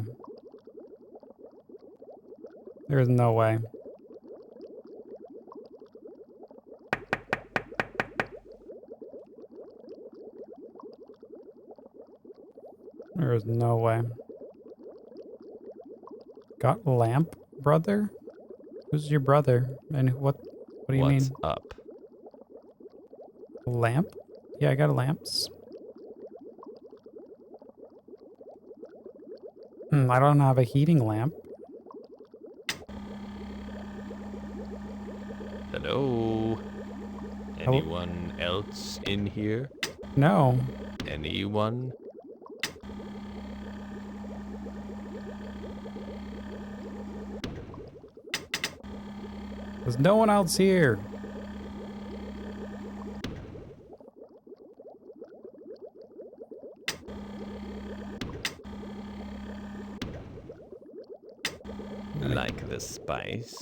There is no way. There is no way. Got lamp, brother? Who's your brother? And what do you mean? What's up? A lamp? Yeah, I got lamps. I don't have a heating lamp. Hello? Anyone else in here? No. Anyone? There's no one else here. Like the spice?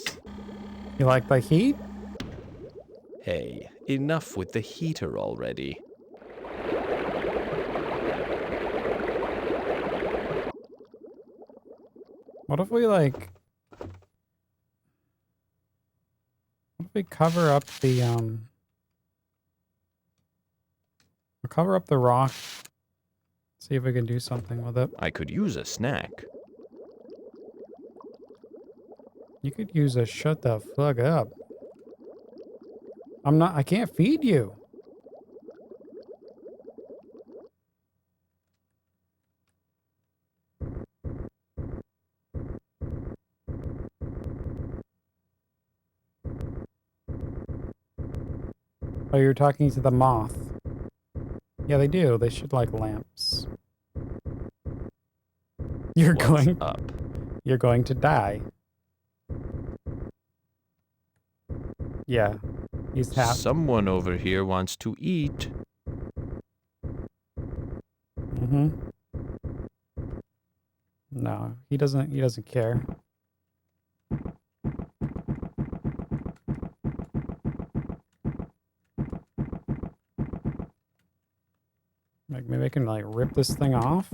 You like the heat? Hey, enough with the heater already. What if we like... What if we cover up the, we'll cover up the rock. See if we can do something with it. I could use a snack. You could use a shut the fuck up. I can't feed you. Oh, you're talking to the moth. Yeah, they do. They should like lamps. What's up? You're going to die. Yeah. He's happy. Someone over here wants to eat. Mm-hmm. No, he doesn't care. Like maybe I can like rip this thing off.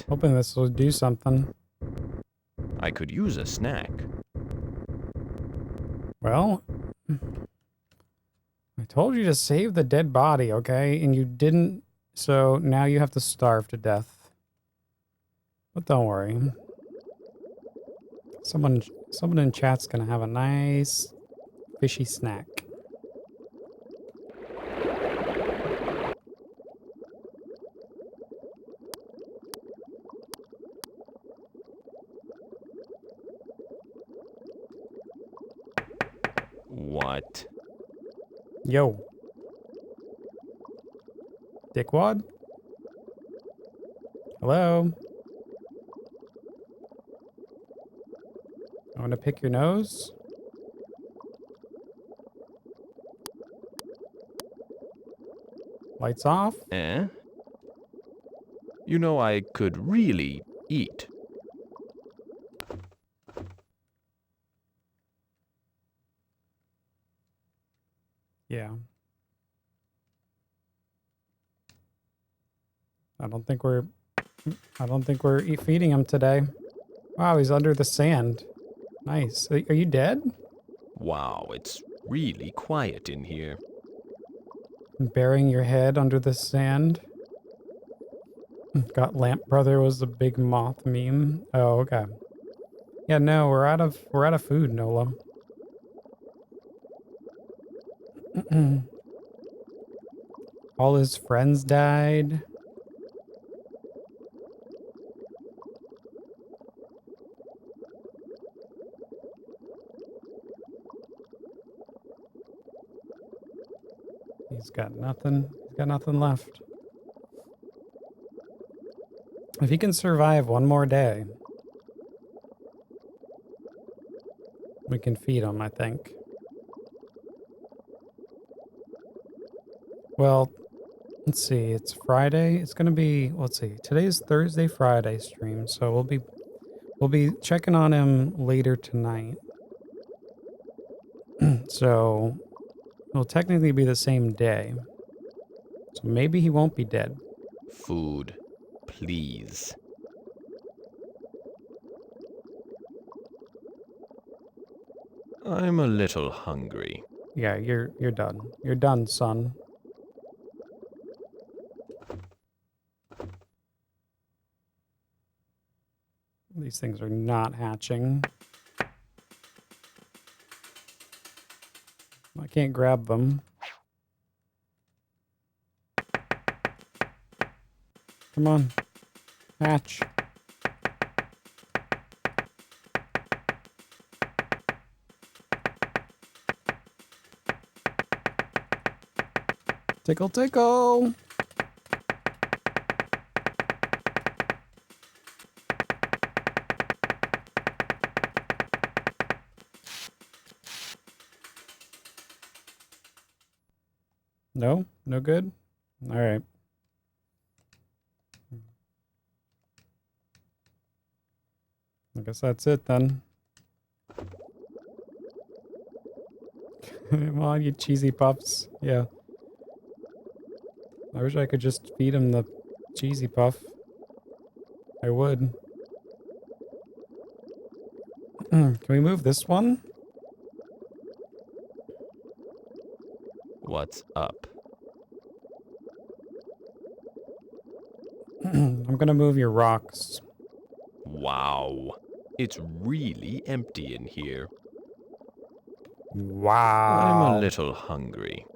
Hoping this will do something. I could use a snack. Well, I told you to save the dead body, okay? And you didn't, so now you have to starve to death. But don't worry. Someone in chat's gonna have a nice fishy snack. What? Yo. Dickwad? Hello? I want to pick your nose? Lights off? Eh? You know, I could really eat. Yeah. I don't think we're feeding him today. Wow, he's under the sand. Nice. Are you dead? Wow, it's really quiet in here. Burying your head under the sand. Got Lamp Brother was the big moth meme. Oh, okay. Yeah, no, we're out of food, Nola. All his friends died. He's got nothing left. If he can survive one more day, we can feed him, I think. Well, Let's see, it's Friday. It's gonna be, let's see, today's Thursday, Friday stream, so we'll be checking on him later tonight. So it'll technically be the same day. So maybe he won't be dead. Food, please. I'm a little hungry. Yeah, you're done. You're done, son. These things are not hatching. I can't grab them. Come on. Hatch. Tickle, tickle. No? No good? All right. I guess that's it then. Come on, you cheesy puffs. Yeah. I wish I could just feed him the cheesy puff. I would. Can we move this one? What's up? I'm gonna move your rocks. Wow. It's really empty in here. Wow. I'm a little hungry.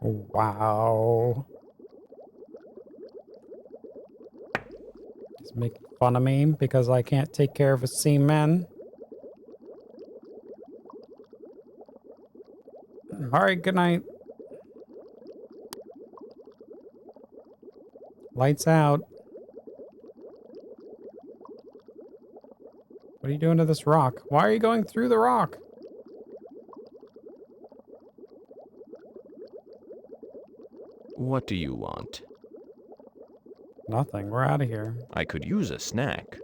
Wow. He's making fun of me because I can't take care of a Seaman. Alright, good night. Lights out. What are you doing to this rock? Why are you going through the rock? What do you want? Nothing. We're out of here. I could use a snack.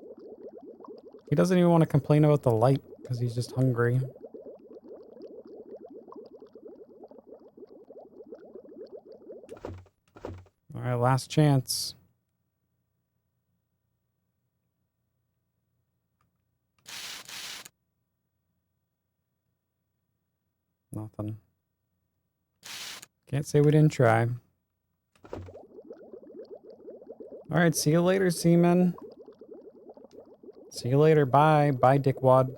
He doesn't even want to complain about the light because he's just hungry. All right, last chance. Nothing. Can't say we didn't try. All right, see you later, Seaman. See you later. Bye. Bye, dickwad.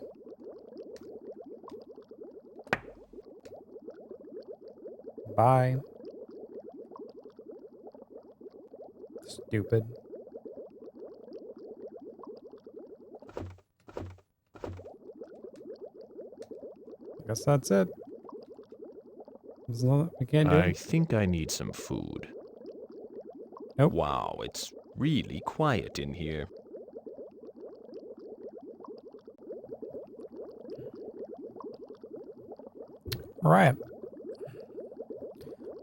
Bye. Stupid. I guess that's it. There's nothing we can't do. I think I need some food. Nope. Wow, it's really quiet in here. All right.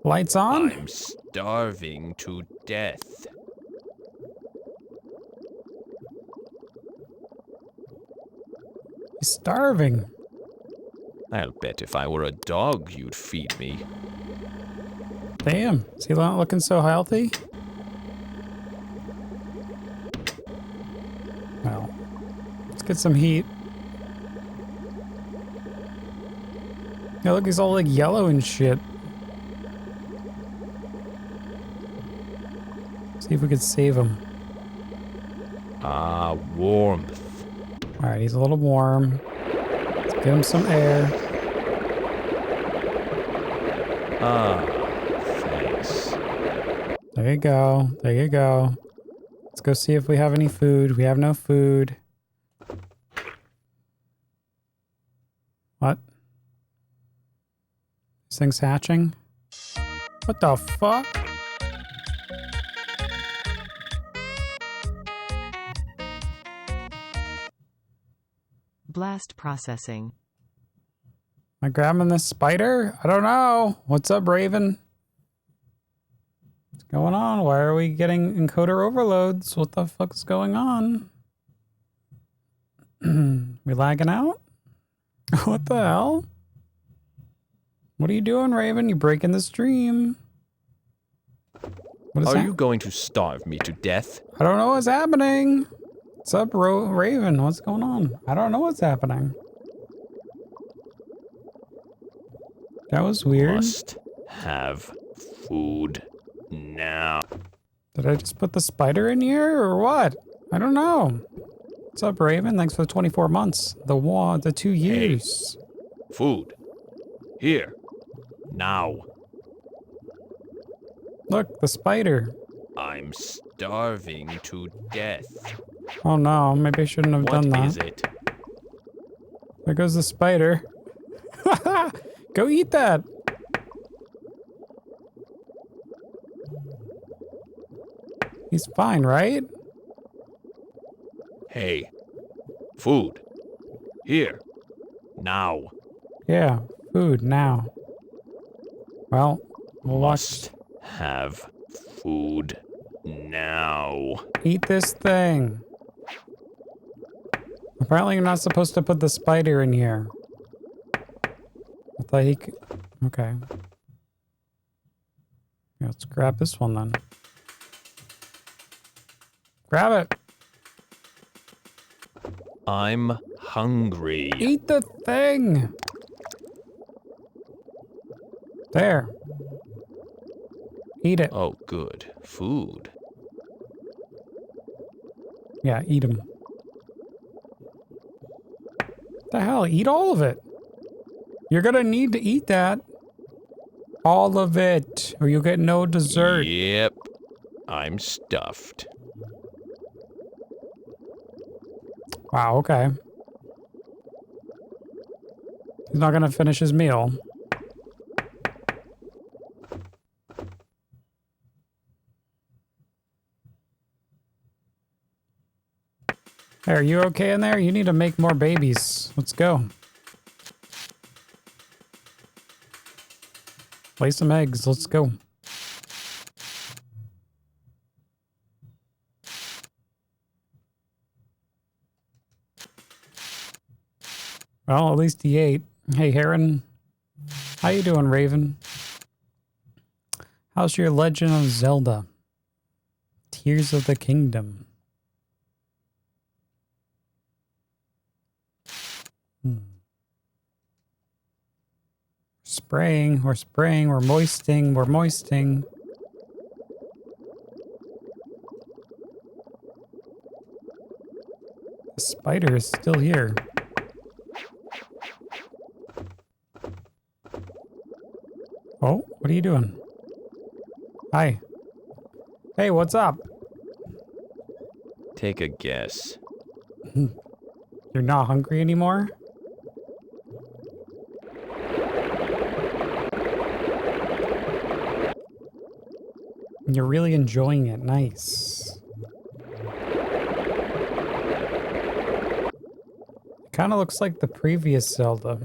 Lights on? I'm starving to death. He's starving. I'll bet if I were a dog, you'd feed me. Damn. Is he not looking so healthy? Well, let's get some heat. Yeah, look, he's all like yellow and shit. See if we could save him. Ah, warmth. All right, he's a little warm. Let's get him some air. Ah, thanks. There you go. There you go. Let's go see if we have any food. We have no food. What? This thing's hatching? What the fuck? Blast processing. Am I grabbing this spider? I don't know. What's up, Raven? What's going on? Why are we getting encoder overloads? What the fuck's going on? We lagging out? What the hell? What are you doing, Raven? You breaking the stream. What is Are that? you going to starve me to death? I don't know what's happening. What's up, Raven? What's going on? I don't know what's happening. That was weird. Must have food now. Did I just put the spider in here or what? I don't know. What's up, Raven? Thanks for the 24 months. The 2 years. Hey, food. Here. Now. Look, the spider. I'm starving to death. Oh no, maybe I shouldn't have done that. What is it? There goes the spider. Go eat that. He's fine, right? Hey. Food. Here. Now. Yeah, food now. Well, we'll Must have food now. eat this thing. Apparently you're not supposed to put the spider in here. I thought he could... Okay. Yeah, let's grab this one then. Grab it. I'm hungry. Eat the thing. There. Eat it. Oh, good. Food. Yeah, eat them. The hell? Eat all of it. You're gonna need to eat that. All of it, or you'll get no dessert. Yep. I'm stuffed. Wow, okay. He's not gonna finish his meal. Hey, are you okay in there? You need to make more babies. Let's go. Lay some eggs. Let's go. Well, at least he ate. Hey, Heron. How you doing, Raven? How's your Legend of Zelda? Tears of the Kingdom. Spraying, we're moisting, we're moisting. The spider is still here. Oh, what are you doing? Hi. Hey, what's up? Take a guess. You're not hungry anymore? You're really enjoying it. Nice. It kind of looks like the previous Zelda.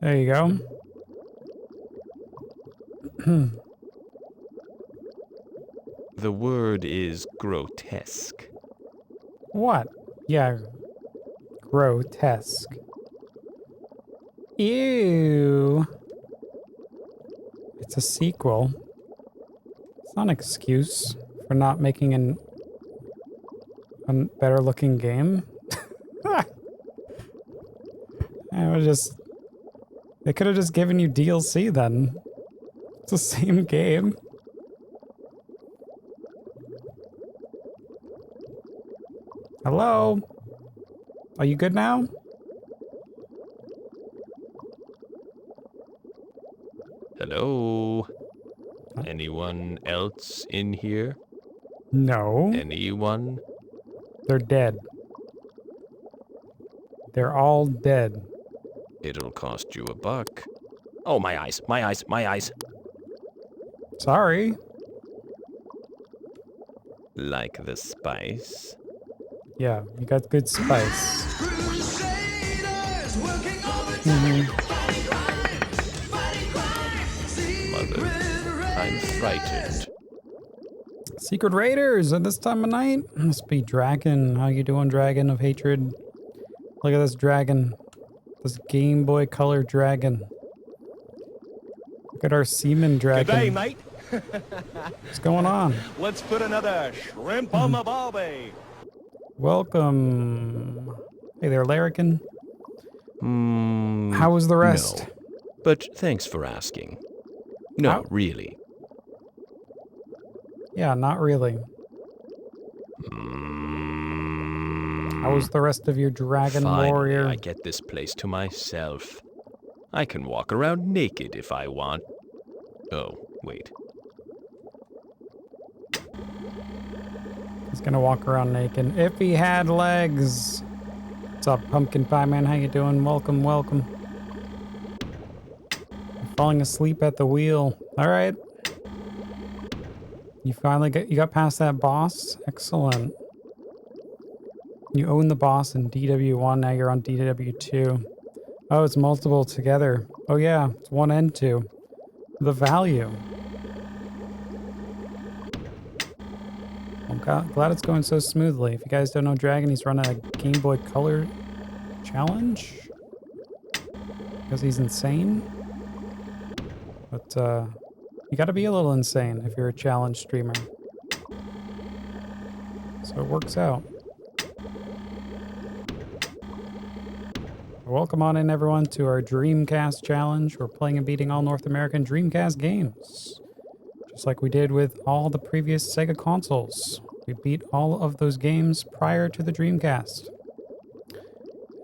There you go. The word is grotesque. What? Yeah. Grotesque. Ew. It's a sequel. It's not an excuse for not making a better looking game. They could have just given you DLC then. It's the same game. Hello? Are you good now? Hello? Anyone else in here? No. Anyone? They're dead. They're all dead. It'll cost you $1. Oh, my eyes, my eyes, my eyes. Sorry. Like the spice? Yeah, you got good spice. Mhm. Mother, I'm frightened. Secret Raiders at this time of night? Must be Dragon. How you doing, Dragon of Hatred? Look at this dragon. This Game Boy Color dragon. Look at our Seaman dragon. G'day, mate. What's going on? Let's put another shrimp on the barbie. Welcome. Hey there, Larrikin. Hmm. How was the rest? No. But thanks for asking. No, really. Yeah, not really. How was the rest of your dragon Finally, warrior? I get this place to myself. I can walk around naked if I want. Oh, wait. He's gonna walk around naked. If he had legs. What's up, Pumpkin Pie Man? How you doing? Welcome, welcome. You're falling asleep at the wheel. All right. You finally got past that boss. Excellent. You own the boss in DW1. Now you're on DW2. Oh, it's multiple together. Oh yeah, it's 1 and 2. The value. I'm glad it's going so smoothly. If you guys don't know Dragon, he's running a Game Boy Color challenge. Because he's insane. But, you gotta be a little insane if you're a challenge streamer. So it works out. Welcome on in, everyone, to our Dreamcast challenge. We're playing and beating all North American Dreamcast games. Just like we did with all the previous Sega consoles. We beat all of those games prior to the Dreamcast.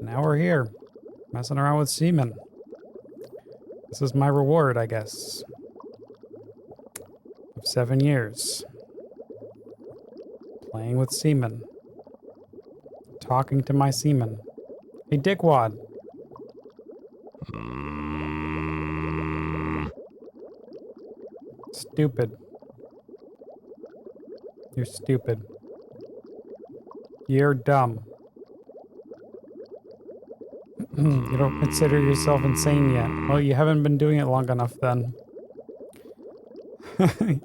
Now we're here, messing around with Seaman. This is my reward, I guess. Of 7 years. Playing with Seaman. Talking to my Seaman. Hey, Dickwad. Stupid. You're stupid. You're dumb. You don't consider yourself insane yet. Well, you haven't been doing it long enough then.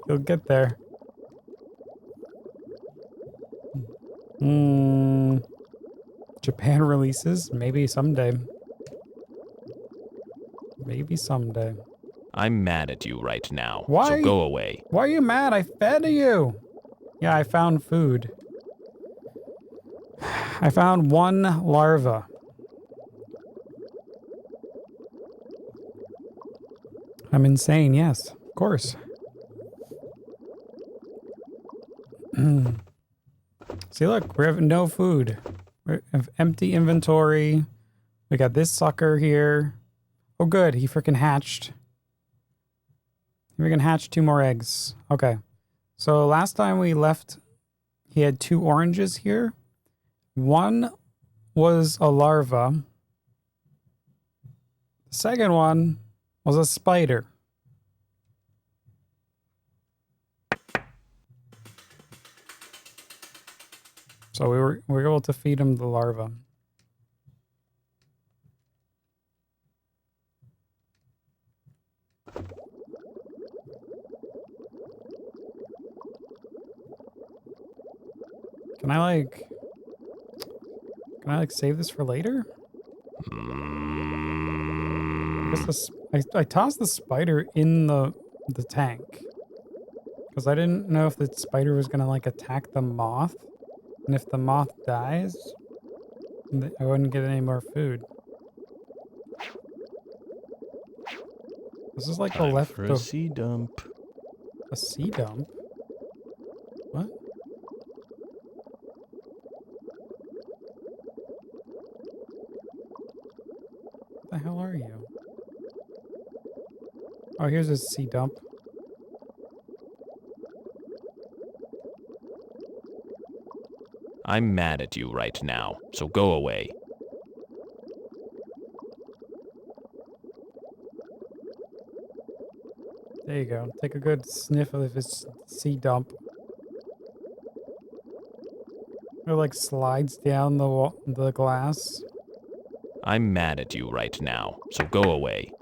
You'll get there. Japan releases? Maybe someday. Maybe someday. I'm mad at you right now, Why? so go away. Why are you mad? I fed you. Yeah, I found food. I found 1 larva. I'm insane, yes, of course. See, look, we have no food. We have empty inventory. We got this sucker here. Oh, good, he freaking hatched. He freaking hatched 2 more eggs. Okay. So last time we left, he had 2 oranges here. 1 was a larva. The second one was a spider. So we were able to feed him the larva. Can I save this for later? I tossed the spider in the tank because I didn't know if the spider was gonna attack the moth, and if the moth dies, I wouldn't get any more food. This is like the leftover. A sea dump. A sea dump? What? What the hell are you? Oh, here's a sea dump. I'm mad at you right now, so go away. There you go. Take a good sniff of his sea dump. It like slides down the glass. I'm mad at you right now, so go away.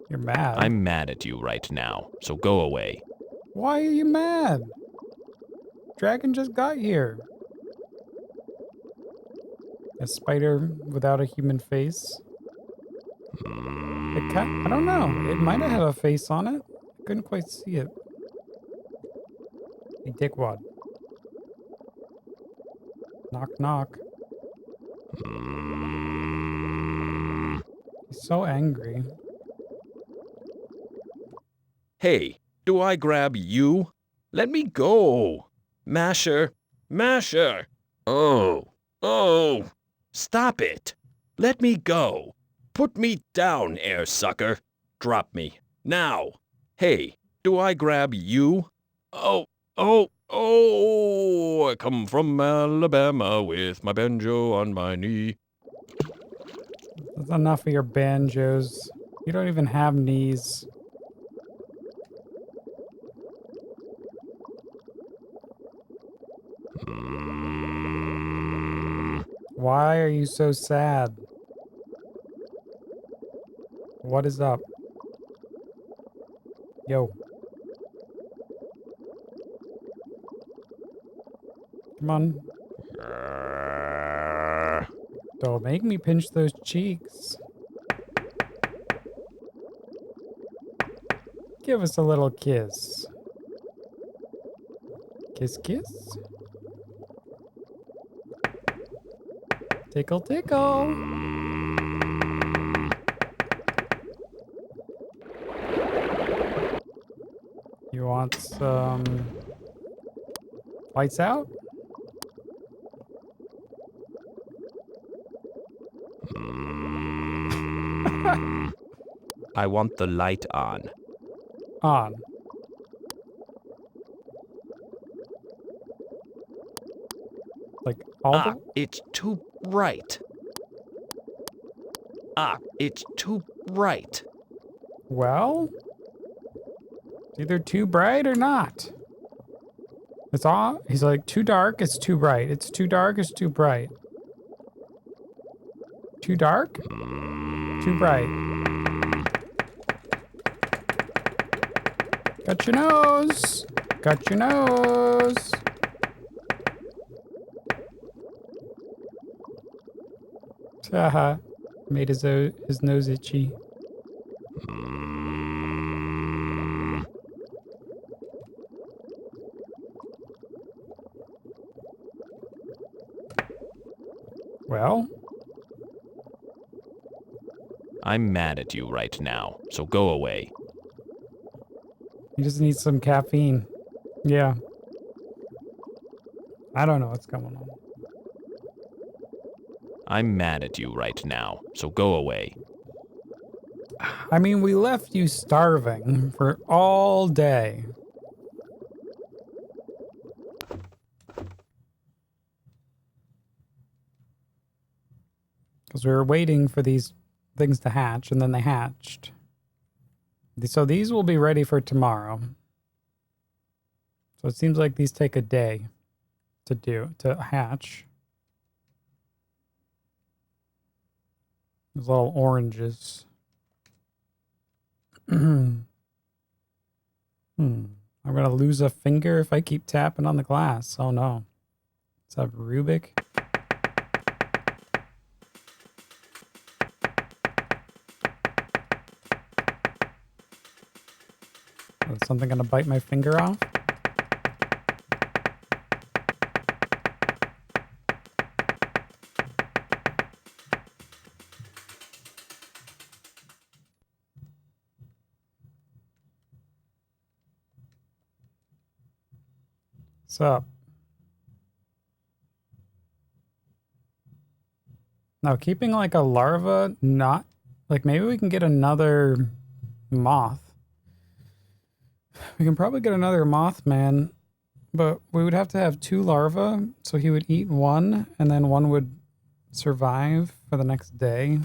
You're mad? I'm mad at you right now, so go away. Why are you mad? Dragon just got here. A spider without a human face. I don't know. It might have had a face on it. I couldn't quite see it. Hey, dickwad. Knock, knock. He's so angry. Hey, do I grab you? Let me go. Masher, Masher. Oh, stop it. Let me go. Put me down, air sucker. Drop me, now. Hey, do I grab you? Oh, I come from Alabama with my banjo on my knee. That's enough of your banjos. You don't even have knees. Why are you so sad? What is up? Yo. Come on. Don't make me pinch those cheeks. Give us a little kiss. Kiss, kiss. Tickle, tickle. You want some lights out? I want the light on. On. Like all it's too bright. It's too bright. Well, it's either too bright or not. It's all. He's like, too dark, it's too bright. It's too dark, it's too bright. Too dark? Too bright. Got your nose. Got your nose. Haha. Made his nose itchy. Well? I'm mad at you right now, so go away. You just need some caffeine. Yeah. I don't know what's going on. I'm mad at you right now, so go away. I mean, we left you starving for all day. Because we were waiting for these things to hatch, and then they hatched. So these will be ready for tomorrow. So it seems like these take a day to hatch. Those little oranges. I'm gonna lose a finger if I keep tapping on the glass. Oh no. Let's have Rubik. Is something gonna bite my finger off? What's up? Now, keeping like a larva, not like maybe we can get another moth. We can probably get another Mothman, but we would have to have 2 larvae, so he would eat one, and then one would survive for the next day.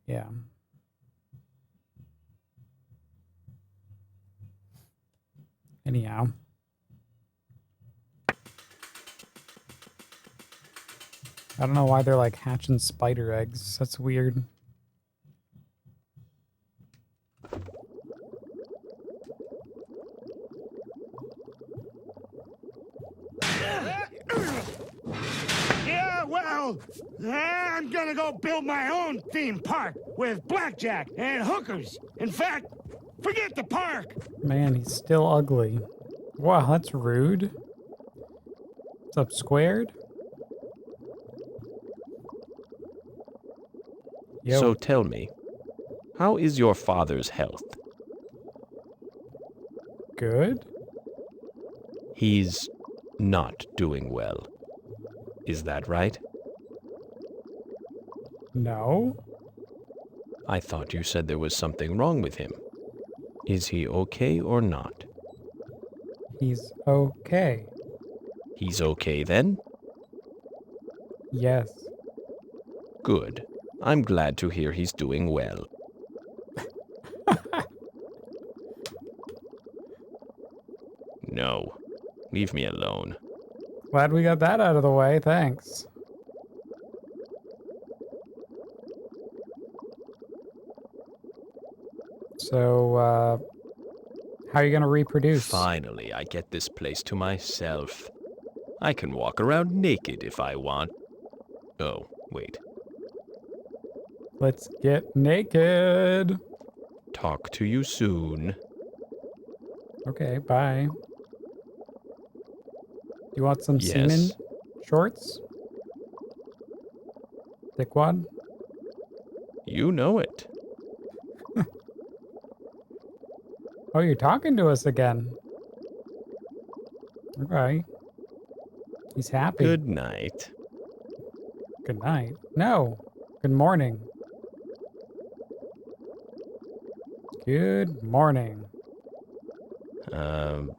Yeah. Anyhow. I don't know why they're like hatching spider eggs. That's weird. Yeah, well, I'm gonna go build my own theme park with blackjack and hookers. In fact, forget the park. Man, he's still ugly. Wow, that's rude. What's up, Squared? Yo. So tell me, how is your father's health? Good? He's not doing well. Is that right? No. I thought you said there was something wrong with him. Is he okay or not? He's okay. He's okay then? Yes. Good. I'm glad to hear he's doing well. No. Leave me alone. Glad we got that out of the way. Thanks. So, how are you going to reproduce? Finally, I get this place to myself. I can walk around naked if I want. Oh, wait. Let's get naked. Talk to you soon. Okay, bye. You want some Yes. Seaman shorts? Dickwad? You know it. Oh, you're talking to us again. Okay. He's happy. Good night. Good night. No. Good morning. Good morning.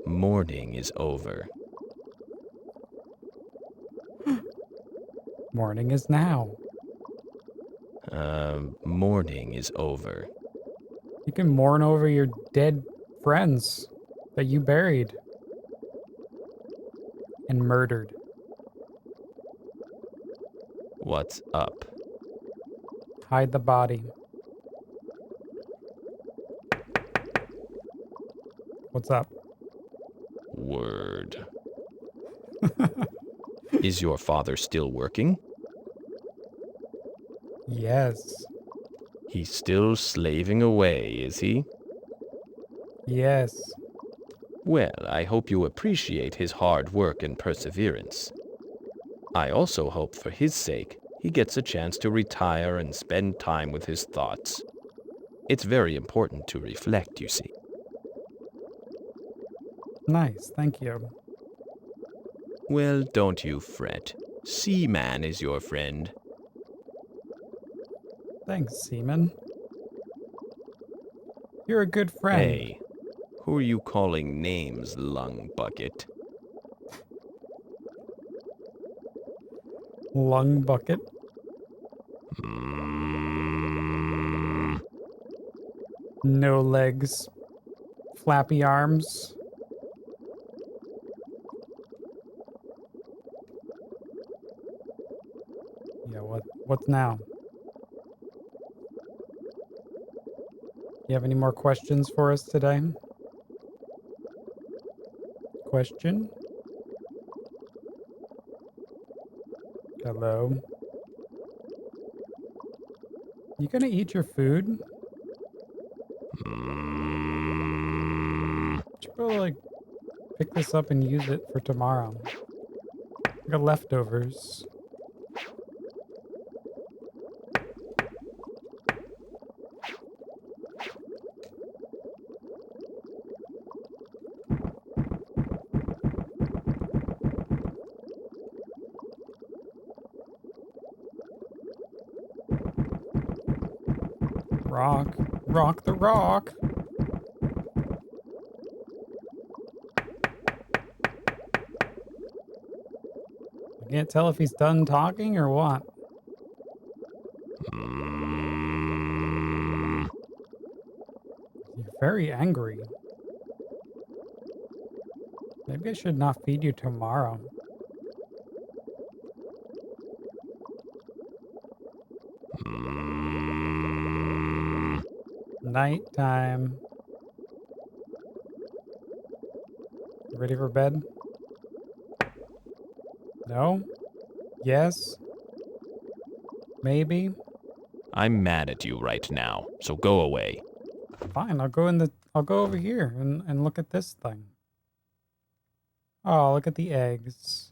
Morning is over. Morning is now. Morning is over. You can mourn over your dead friends that you buried and murdered. What's up? Hide the body. What's up? Word. Is your father still working? Yes. He's still slaving away, is he? Yes. Well, I hope you appreciate his hard work and perseverance. I also hope for his sake he gets a chance to retire and spend time with his thoughts. It's very important to reflect, you see. Nice, thank you. Well, don't you fret. Seaman is your friend. Thanks, Seaman. You're a good friend. Hey, who are you calling names, lung bucket? Lung bucket. No legs. Flappy arms. Yeah, what's now? You have any more questions for us today? Question? Hello? You gonna eat your food? Should probably like pick this up and use it for tomorrow. I got leftovers. Rock. Rock the rock. I can't tell if he's done talking or what. very angry. Maybe I should not feed you tomorrow. Nighttime. Ready for bed? No? Yes? Maybe? I'm mad at you right now, so go away. Fine, I'll go over here and look at this thing. Oh, look at the eggs.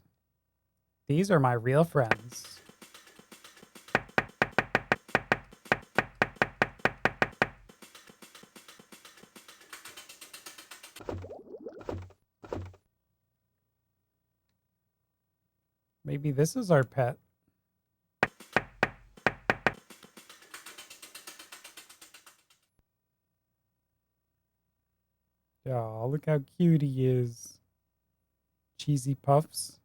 These are my real friends. Maybe this is our pet. Oh, look how cute he is. Cheesy Puffs.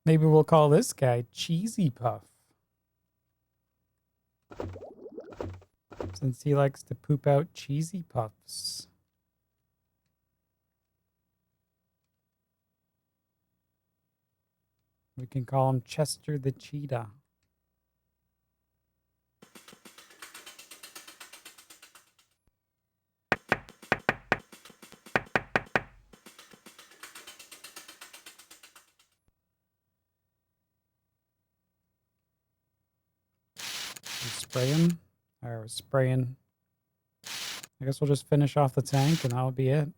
Maybe we'll call this guy Cheesy Puff. Since he likes to poop out cheesy puffs. We can call him Chester the Cheetah. Spray him. Alright, we're spraying. I guess we'll just finish off the tank and that'll be it.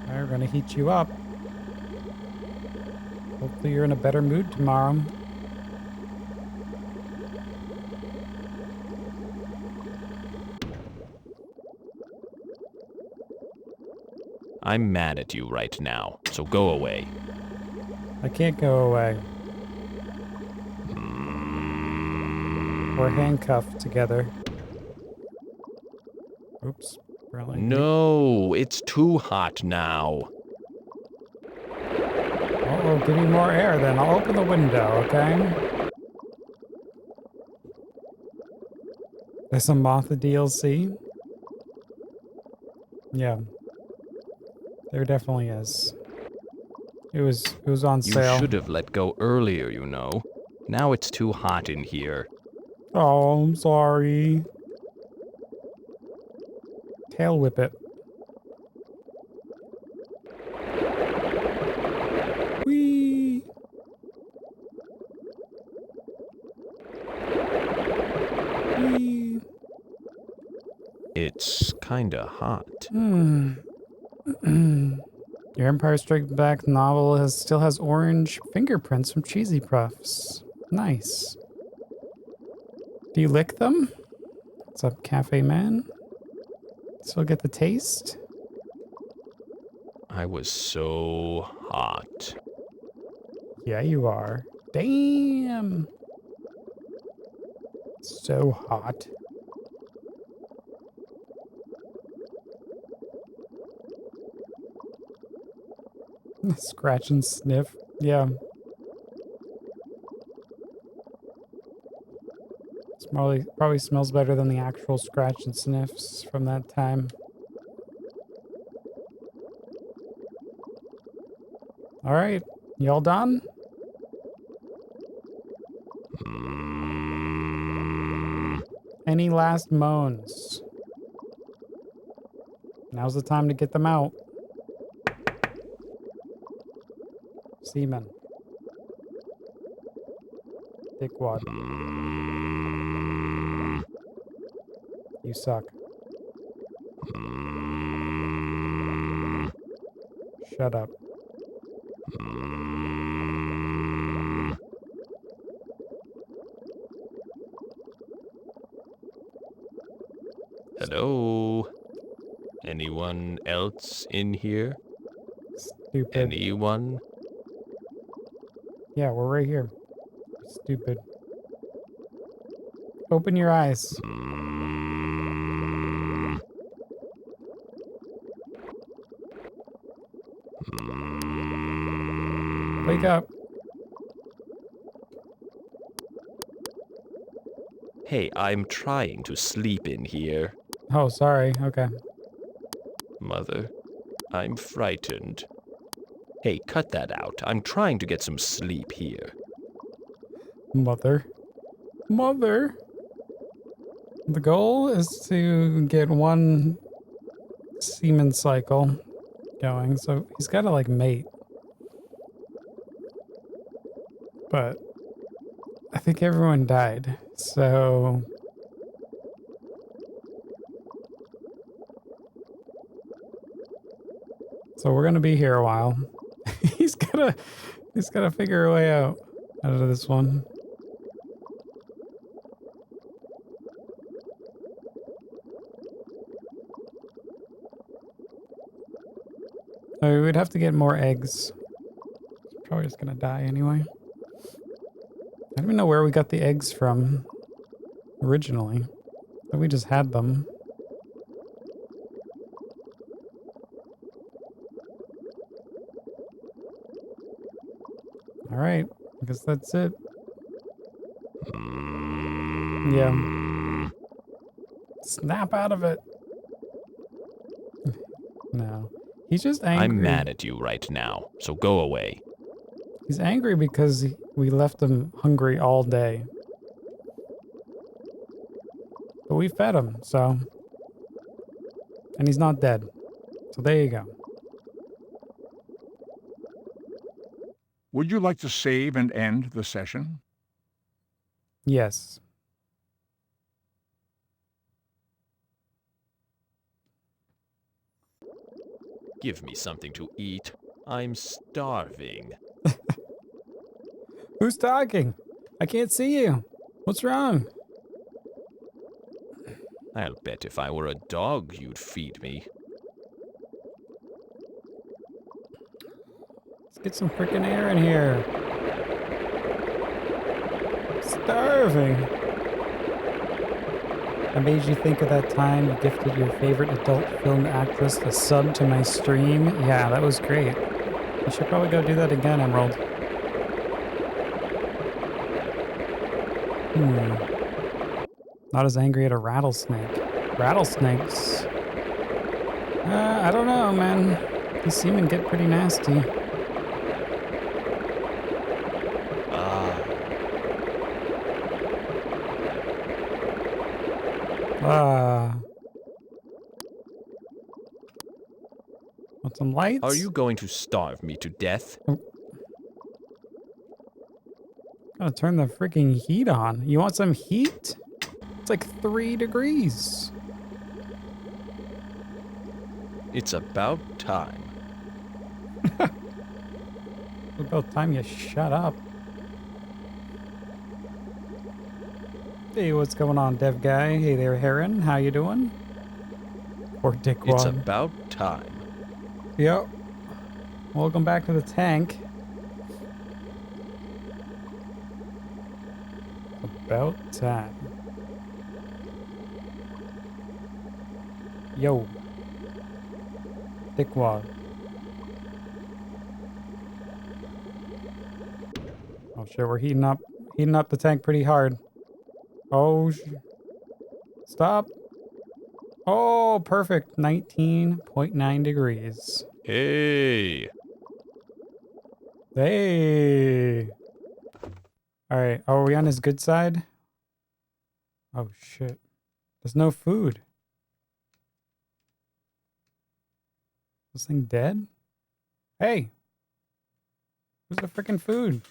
Alright, we're gonna heat you up. Hopefully you're in a better mood tomorrow. I'm mad at you right now, so go away. I can't go away. We're handcuffed together. Oops. Really? No, it's too hot now. Oh, give me more air then. I'll open the window, okay? There's some Mothra DLC? Yeah. There definitely is. It was on sale. You should have let go earlier, you know. Now it's too hot in here. Oh, I'm sorry. Tail whip it. Whee! Whee! It's kinda hot. Your Empire Strikes Back novel still has orange fingerprints from Cheesy Puffs. Nice. Do you lick them? What's up, Cafe Man? Still get the taste? I was so hot. Yeah, you are. Damn! So hot. Scratch and sniff. Yeah. It's probably smells better than the actual scratch and sniffs from that time. All right, y'all done? Any last moans? Now's the time to get them out. Seaman. Dickwad. You suck. Shut up. Hello? Anyone else in here? Stupid. Anyone? Yeah, we're right here. Stupid. Open your eyes. Wake up. Hey, I'm trying to sleep in here. Oh, sorry. Okay. Mother, I'm frightened. Hey, cut that out. I'm trying to get some sleep here. Mother. Mother. The goal is to get one Seaman cycle going, so he's got to like mate. But I think everyone died, so we're gonna be here a while. he's gotta figure a way out of this one. I mean, we'd have to get more eggs. Probably just gonna die anyway. I don't even know where we got the eggs from originally. But we just had them. Alright, I guess that's it. Yeah. Snap out of it. No. He's just angry. I'm mad at you right now, so go away. He's angry because we left him hungry all day. But we fed him, so... And he's not dead. So there you go. Would you like to save and end the session? Yes. Give me something to eat. I'm starving. Who's talking? I can't see you. What's wrong? I'll bet if I were a dog, you'd feed me. Let's get some freaking air in here. Starving. I made you think of that time you gifted your favorite adult film actress a sub to my stream. Yeah, that was great. You should probably go do that again, Emerald. Not as angry at a rattlesnake. Rattlesnakes? I don't know, man. These seamen get pretty nasty. Want some lights? Are you going to starve me to death? Gotta turn the freaking heat on. You want some heat? It's like 3 degrees. It's about time. It's about time you shut up. Hey, what's going on, dev guy? Hey there, Heron. How you doing? Or Dickwad. It's about time. Yep. Welcome back to the tank. About time. Yo. Dickwad. Oh shit, we're heating up the tank pretty hard. Oh, stop. Oh, perfect. 19.9 degrees. Hey. Hey. All right. Are we on his good side? Oh, shit. There's no food. This thing dead? Hey. Where's the freaking food?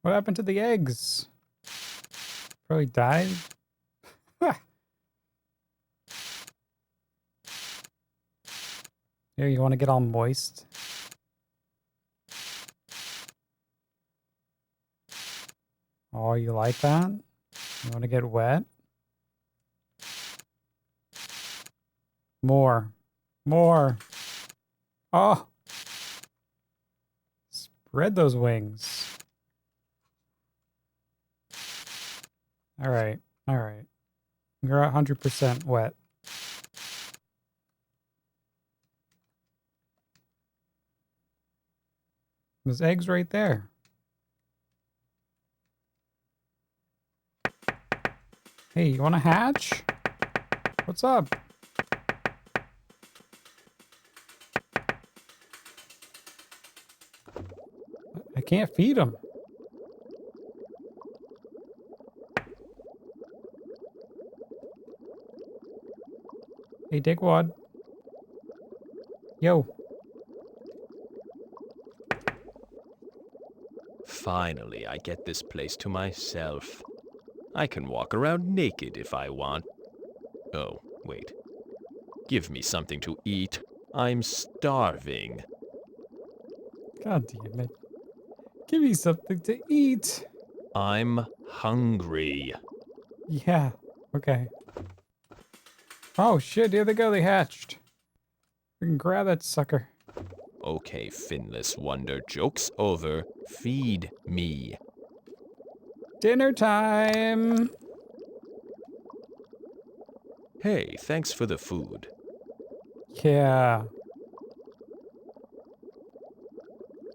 What happened to the eggs? Probably died. Here, you want to get all moist? Oh, you like that? You want to get wet? More. More. Oh. Spread those wings. All right. All right. You're 100% wet. There's eggs right there. Hey, you want to hatch? What's up? I can't feed them. Hey, Dickwad. Yo. Finally, I get this place to myself. I can walk around naked if I want. Oh, wait. Give me something to eat. I'm starving. God damn it. Give me something to eat. I'm hungry. Yeah. Okay. Oh shit, here they go. They hatched. We can grab that sucker. Okay, finless wonder, joke's over. Feed me. Dinner time. Hey, thanks for the food. Yeah.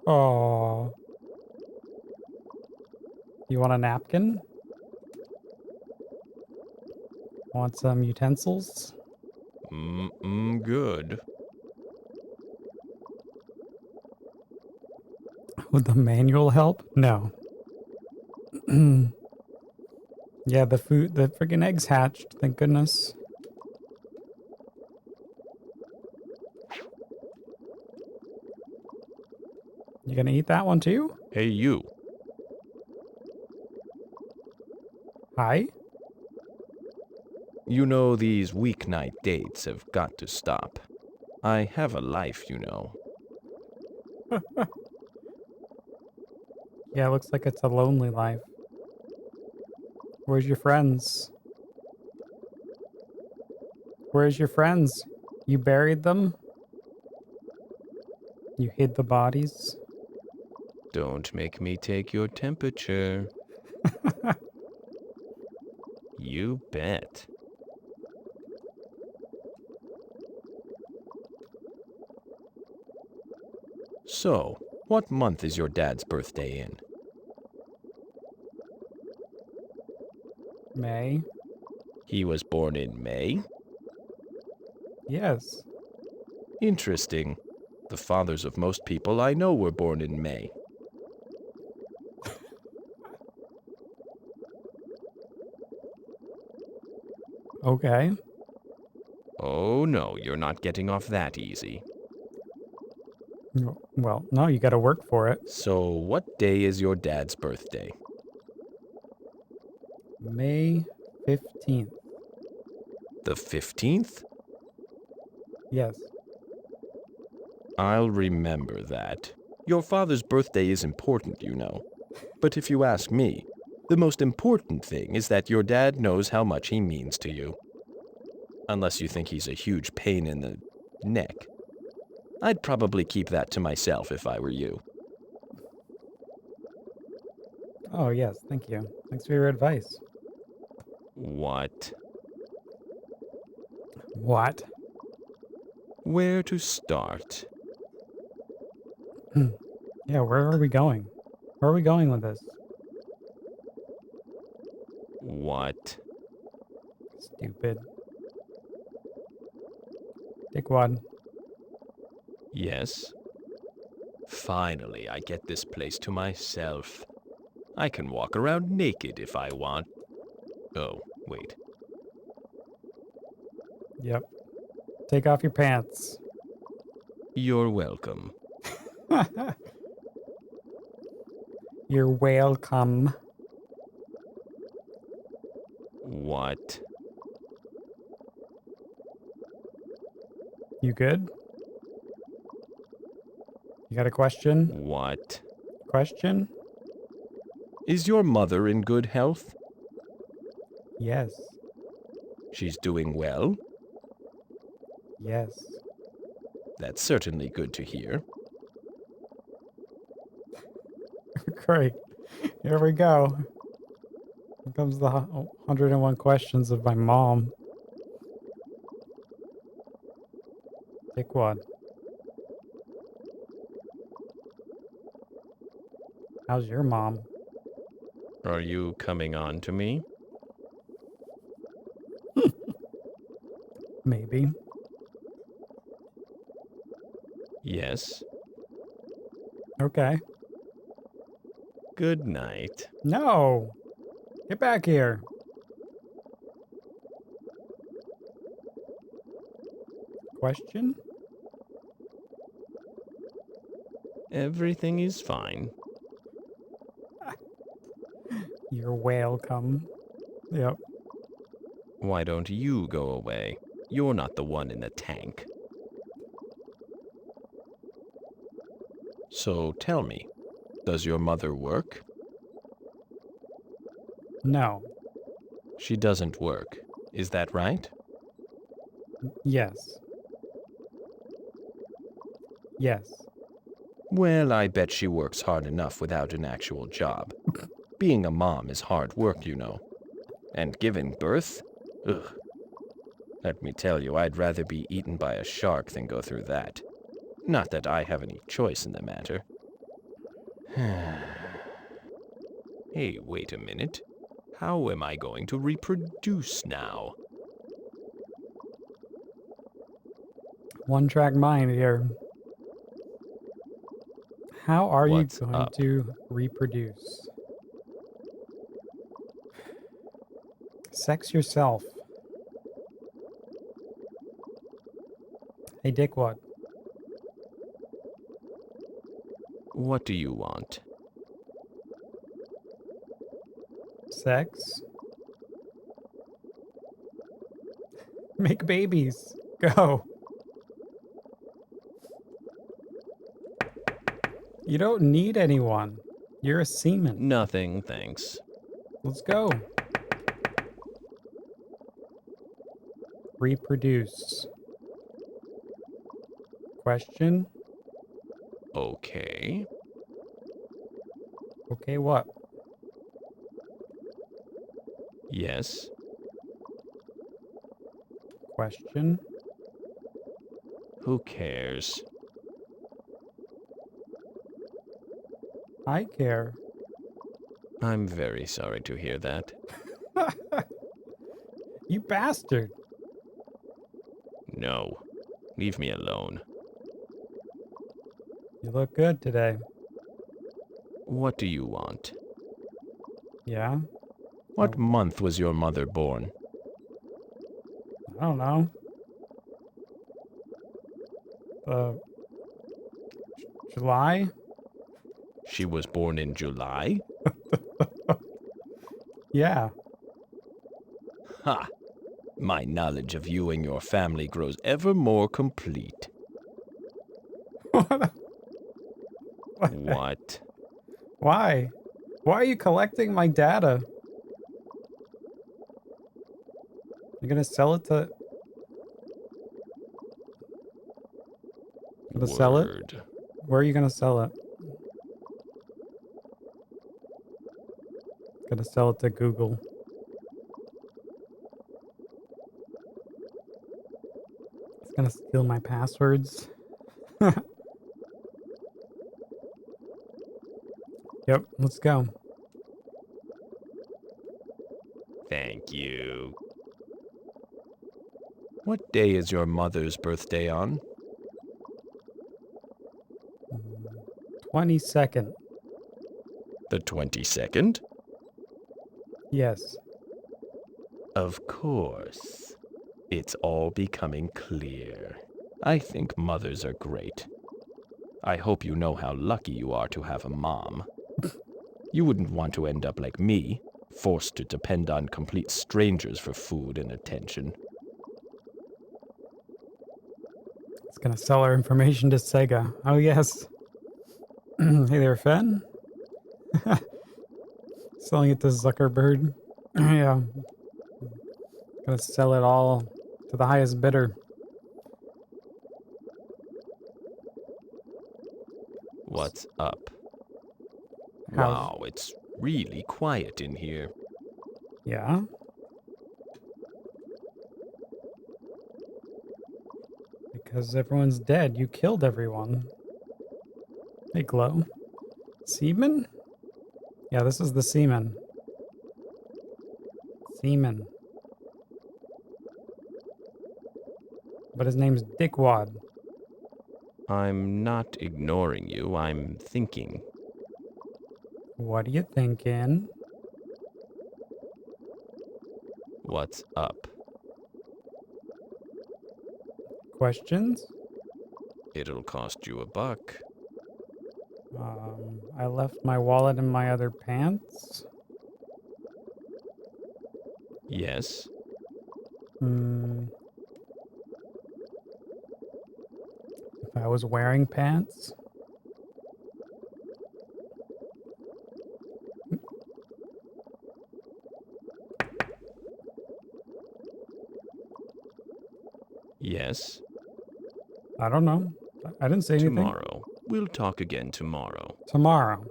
Oh. You want a napkin? Want some utensils? Good. Would the manual help? No. Yeah, the freaking eggs hatched, thank goodness. You gonna eat that one too? Hey, you. Hi? You know, these weeknight dates have got to stop. I have a life, you know. Yeah, looks like it's a lonely life. Where's your friends? Where's your friends? You buried them? You hid the bodies? Don't make me take your temperature. You bet. So, what month is your dad's birthday in? May? He was born in May? Yes. Interesting. The fathers of most people I know were born in May. Okay. Oh no, you're not getting off that easy. Well, no, you gotta work for it. So, what day is your dad's birthday? May 15th. The 15th? Yes. I'll remember that. Your father's birthday is important, you know. But if you ask me, the most important thing is that your dad knows how much he means to you. Unless you think he's a huge pain in the neck. I'd probably keep that to myself if I were you. Oh, yes, thank you. Thanks for your advice. What? What? Where to start? Yeah, where are we going? Where are we going with this? What? Stupid. Dickwad. Yes? Finally, I get this place to myself. I can walk around naked if I want. Oh, wait. Yep. Take off your pants. You're welcome. You're welcome. What? You good? You got a question? What? Question? Is your mother in good health? Yes. She's doing well? Yes. That's certainly good to hear. Great. Here we go. Here comes the 101 questions of my mom. Dickwad. How's your mom? Are you coming on to me? Maybe. Yes. Okay. Good night. No! Get back here. Question? Everything is fine. You're welcome. Yep. Why don't you go away? You're not the one in the tank. So tell me, does your mother work? No. She doesn't work. Is that right? Yes. Yes. Well, I bet she works hard enough without an actual job. Being a mom is hard work, you know. And giving birth? Ugh. Let me tell you, I'd rather be eaten by a shark than go through that. Not that I have any choice in the matter. Hey, wait a minute. How am I going to reproduce now? One-track mind here. How are What's you going up? to reproduce? Sex yourself. Hey, dickwad. What do you want? Sex? Make babies. Go. You don't need anyone. You're a seaman. Nothing, thanks. Let's go. Reproduce. Question? Okay. Okay, what? Yes. Question? Who cares? I care. I'm very sorry to hear that. You bastard. No. Leave me alone. You look good today. What do you want? Yeah? What month was your mother born? I don't know. July? She was born in July? Yeah. Ha! My knowledge of you and your family grows ever more complete. What? Why? Why are you collecting my data? You're gonna sell it to... Gonna sell it? Word. Where are you gonna sell it? Gonna sell it to Google. It's gonna steal my passwords. Yep, let's go. Thank you. What day is your mother's birthday on? 22nd. The 22nd? Yes. Of course. It's all becoming clear. I think mothers are great. I hope you know how lucky you are to have a mom. You wouldn't want to end up like me, forced to depend on complete strangers for food and attention. It's gonna sell our information to Sega. Oh, yes. Hey there, Fen. Selling it to Zuckerberg. Yeah. Gonna sell it all to the highest bidder. What's up? How's... Wow, it's really quiet in here. Yeah? Because everyone's dead. You killed everyone. Hey, Glow. Seaman? Yeah, this is the Seaman. Seaman. But his name's Dickwad. I'm not ignoring you. I'm thinking. What are you thinking? What's up? Questions? It'll cost you $1. I left my wallet in my other pants. Yes. If I was wearing pants. Yes. I don't know. I didn't say anything. Tomorrow. We'll talk again tomorrow. Tomorrow.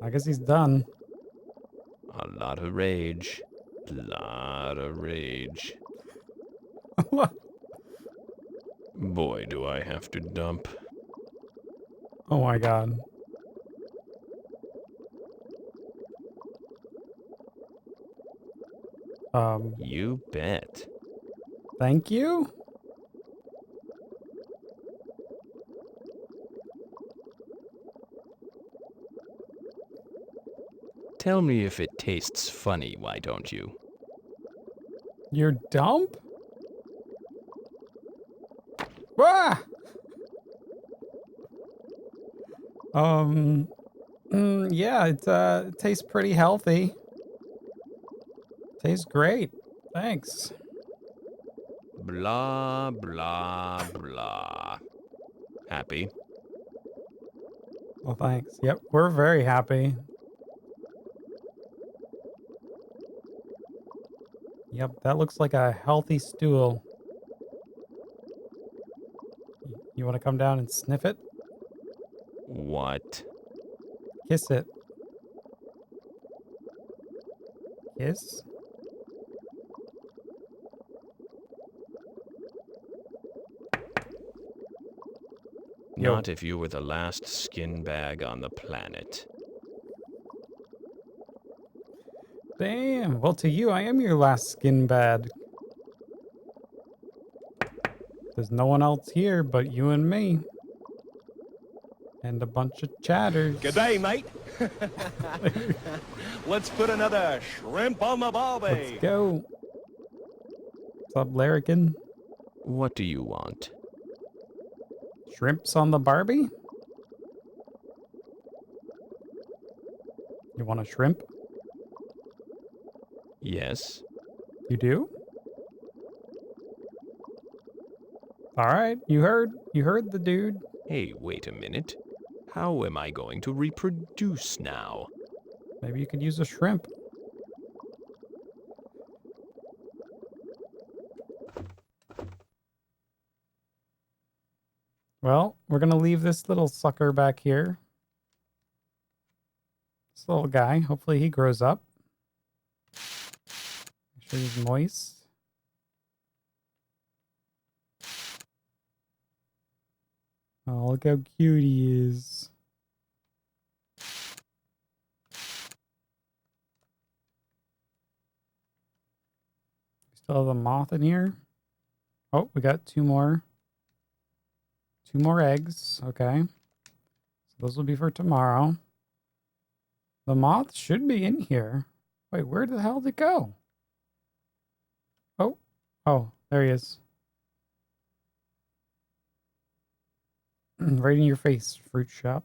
I guess he's done. A lot of rage. Lot of rage. Boy, do I have to dump. Oh my god. You bet. Thank you? Tell me if it tastes funny, why don't you? Your dump? Ah! Yeah, it tastes pretty healthy. Tastes great. Thanks. Blah, blah, blah. Happy? Well, thanks. Yep, we're very happy. Yep, that looks like a healthy stool. You want to come down and sniff it? What? Kiss it. Kiss? Not if you were the last skin bag on the planet. Damn. Well, to you, I am your last skin bag. There's no one else here but you and me. And a bunch of chatters. G'day, mate. Let's put another shrimp on the barbie. Let's go. What's up, Larrikin? What do you want? Shrimps on the Barbie? You want a shrimp? Yes. You do? All right, you heard the dude. Hey, wait a minute. How am I going to reproduce now? Maybe you could use a shrimp. Well, we're going to leave this little sucker back here. This little guy. Hopefully he grows up. Make sure he's moist. Oh, look how cute he is. Still have a moth in here. Oh, we got two more eggs. Okay. So those will be for tomorrow. The moth should be in here. Wait, where the hell did it go? Oh, there he is. Right in your face, fruit shop.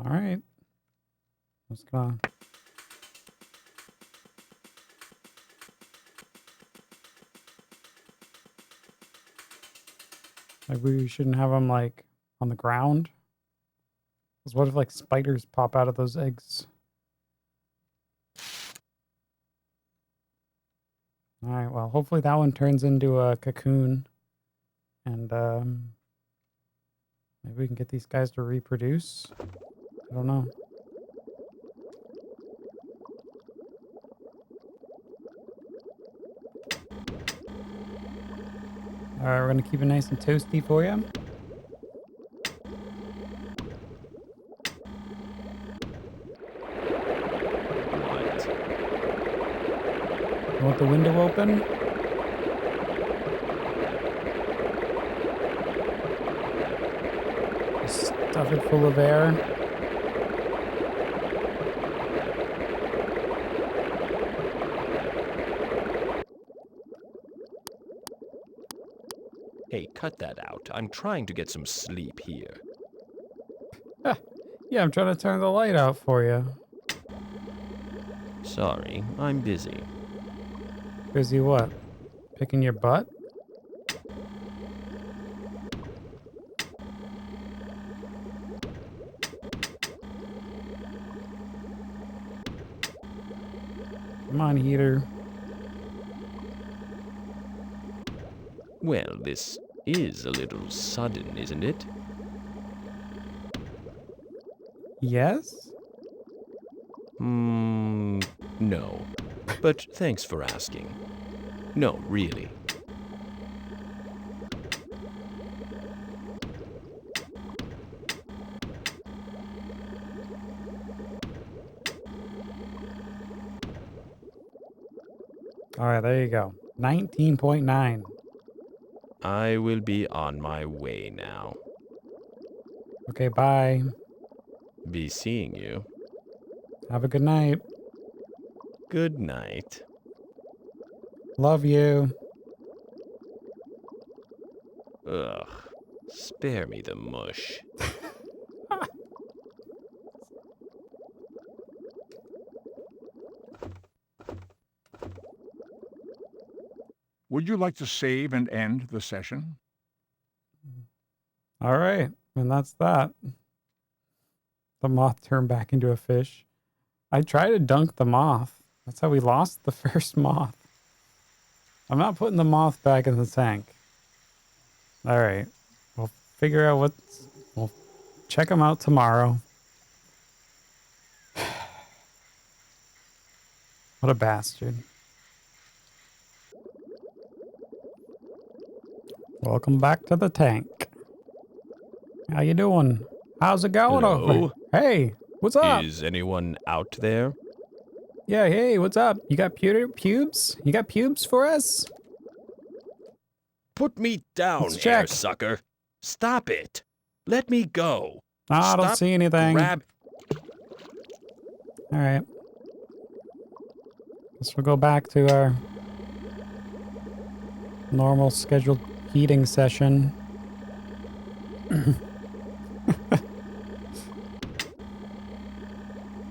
All right. Let's go. Maybe we shouldn't have them like on the ground. Because what if like spiders pop out of those eggs? All right. Well, hopefully that one turns into a cocoon, and maybe we can get these guys to reproduce. I don't know. All right, we're gonna keep it nice and toasty for you. What? You want the window open? Stuff it full of air. Hey, cut that out. I'm trying to get some sleep here. Yeah, I'm trying to turn the light out for you. Sorry, I'm busy. Busy what? Picking your butt? Come on, heater. Well, this is a little sudden, isn't it? Yes? No. But thanks for asking. No, really. All right, there you go. 19.9. I will be on my way now. Okay, bye. Be seeing you. Have a good night. Good night. Love you. Ugh. Spare me the mush. Would you like to save and end the session? All right, and that's that. The moth turned back into a fish. I tried to dunk the moth. That's how we lost the first moth. I'm not putting the moth back in the tank. All right, we'll figure out we'll check them out tomorrow. What a bastard. Welcome back to the tank. How you doing? How's it going Hello? over? Hey, what's up? Is anyone out there? Yeah, hey, what's up? You got pubes? You got pubes for us? Put me down, Let's check. sucker. Stop it. Let me go. I don't see anything. All right. Guess we'll go back to our normal scheduled heating session.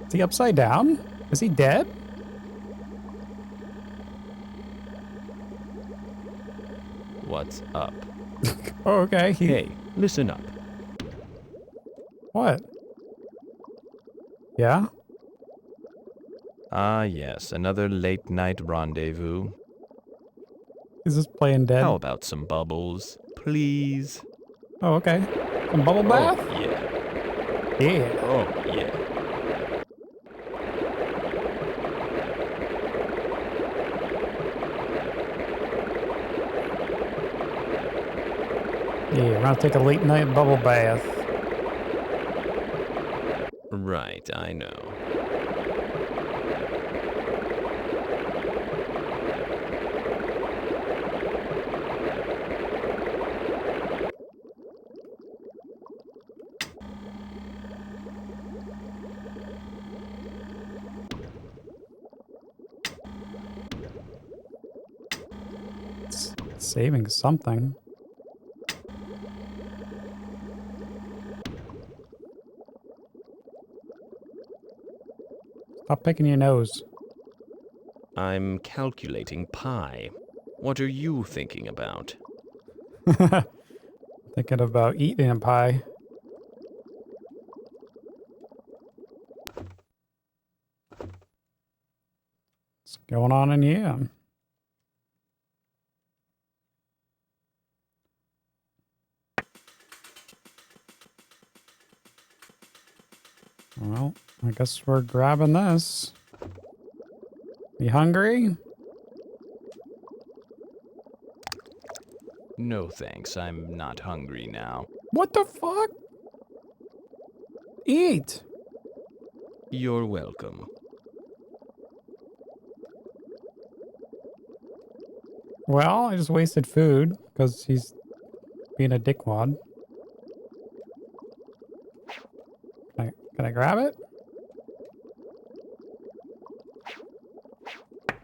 Is he upside down? Is he dead? What's up? Oh, okay. Hey, listen up. What? Yeah? Ah, yes, another late-night rendezvous. Is this playing dead? How about some bubbles, please? Oh, okay. Some bubble bath? Oh, yeah. Yeah. Oh, yeah. Yeah, we're gonna take a late night bubble bath. Right, I know. It's saving something. Stop picking your nose. I'm calculating pi. What are you thinking about? Thinking about eating a pie. What's going on in here? Well, I guess we're grabbing this. You hungry? No thanks, I'm not hungry now. What the fuck? Eat! You're welcome. Well, I just wasted food because he's being a dickwad. Can I grab it?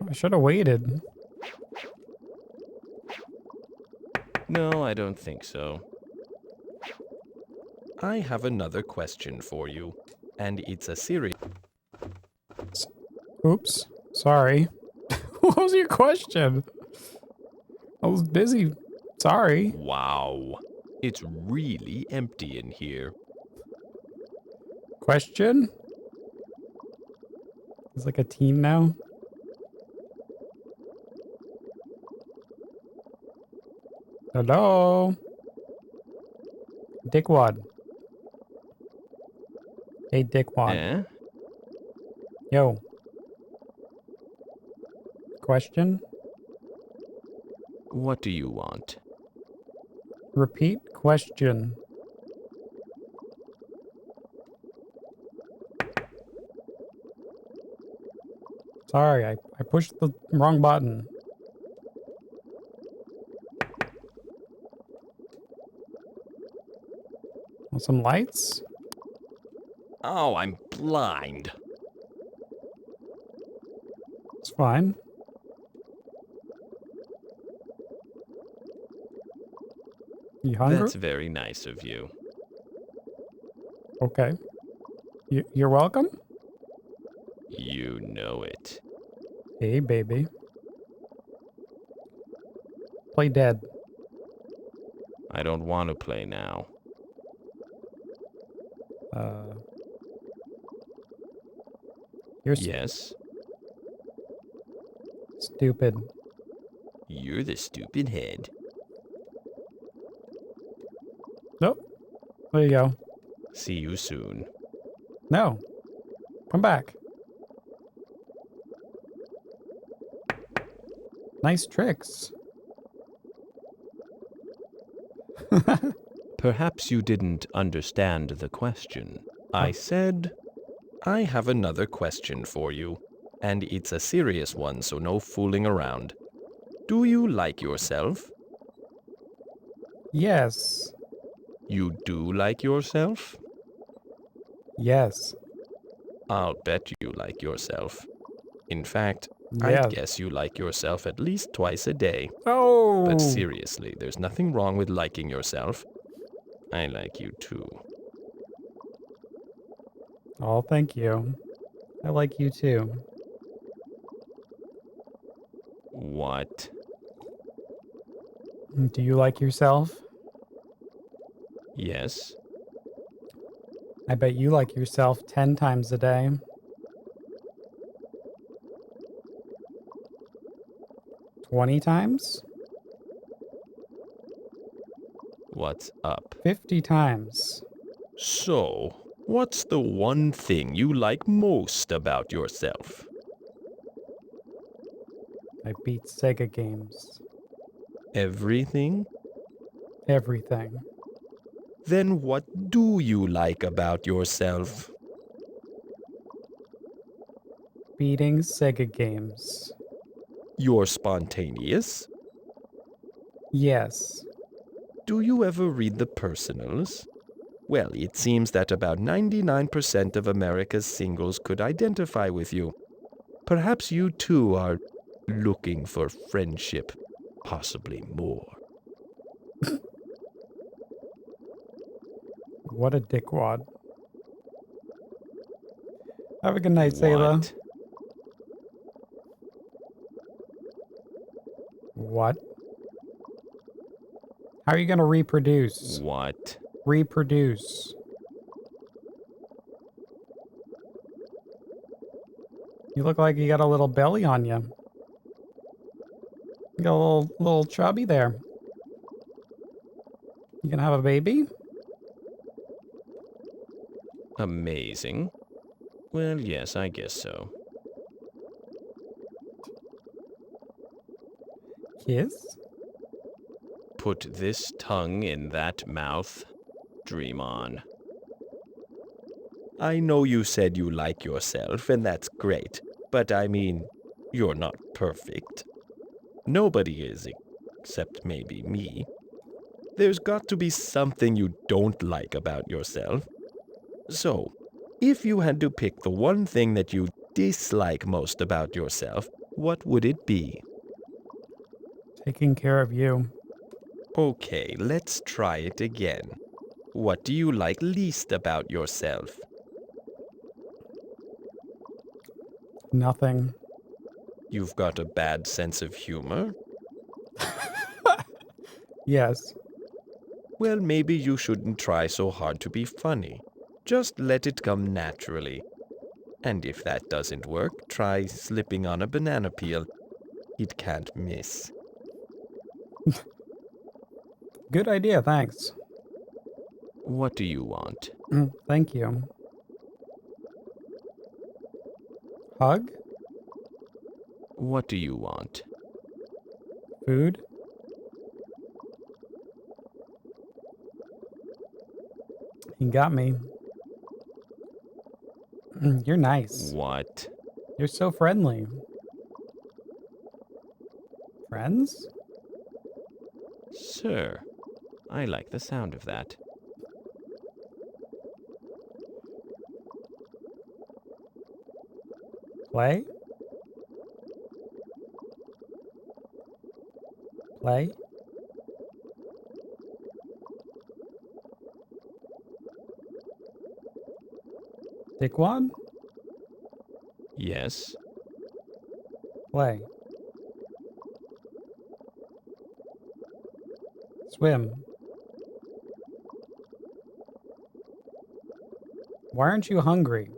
I should have waited. No, I don't think so. I have another question for you, and it's a serious... Oops. Sorry. What was your question? I was busy. Sorry. Wow. It's really empty in here. Question? It's like a team now. Hello? Dickwad. Hey, Dickwad. Eh? Yo. Question? What do you want? Repeat question. Sorry, I pushed the wrong button. Want some lights? Oh, I'm blind. It's fine. You hungry? That's very nice of you. Okay. You're welcome? You know it. Hey, baby. Play dead. I don't want to play now. You're yes? Stupid. You're the stupid head. Nope. There you go. See you soon. No. Come back. Nice tricks. Perhaps you didn't understand the question. I said, I have another question for you, and it's a serious one, so no fooling around. Do you like yourself? Yes. You do like yourself? Yes. I'll bet you like yourself. In fact, Yes. I'd guess you like yourself at least twice a day. Oh! But seriously, there's nothing wrong with liking yourself. I like you too. Oh, thank you. I like you too. What? Do you like yourself? Yes. I bet you like yourself 10 times a day. 20 times? What's up? 50 times. So, what's the one thing you like most about yourself? I beat Sega games. Everything? Everything. Then what do you like about yourself? Beating Sega games. You're spontaneous? Yes. Do you ever read the personals? Well, it seems that about 99% of America's singles could identify with you. Perhaps you too are looking for friendship, possibly more. What a dickwad. Have a good night, Sailor. What? How are you gonna reproduce? What? Reproduce. You look like you got a little belly on you. You got a little chubby there. You gonna have a baby? Amazing. Well, yes, I guess so. Kiss? put this tongue in that mouth. Dream on. I know you said you like yourself, and that's great. But I mean, you're not perfect. Nobody is, except maybe me. There's got to be something you don't like about yourself. So, if you had to pick the one thing that you dislike most about yourself, what would it be? Taking care of you. Okay, let's try it again. What do you like least about yourself? Nothing. You've got a bad sense of humor? Yes. Well, maybe you shouldn't try so hard to be funny. Just let it come naturally. And if that doesn't work, try slipping on a banana peel. It can't miss. Good idea, thanks. What do you want? Thank you. Hug? What do you want? Food? You got me. You're nice. What? You're so friendly. Friends? Sir, I like the sound of that. Play? Play? Dickwad? Yes. Play. Swim. Why aren't you hungry?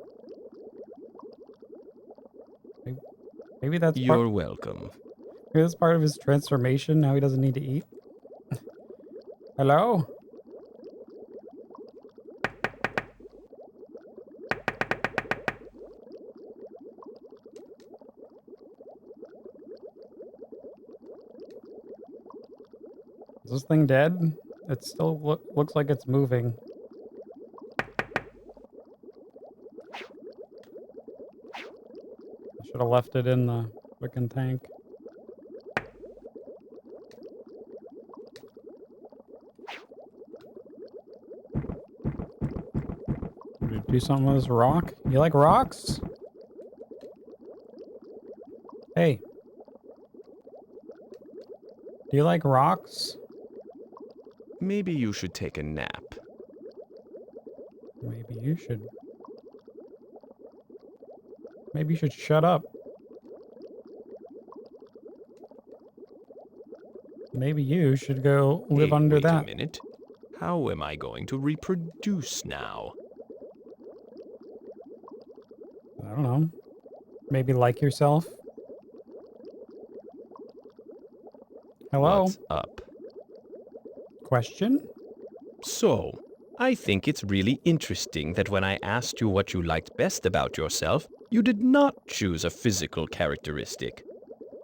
Maybe that's You're welcome. Maybe that's part of his transformation. Now he doesn't need to eat. Hello? Is this thing dead? It still looks like it's moving. I should have left it in the frickin' tank. Do something with this rock? You like rocks? Hey. Do you like rocks? Maybe you should take a nap. Maybe you should. Maybe you should shut up. Maybe you should go live under wait that. A minute. How am I going to reproduce now? I don't know. Maybe like yourself? Hello? What's up? Question? So, I think it's really interesting that when I asked you what you liked best about yourself, you did not choose a physical characteristic.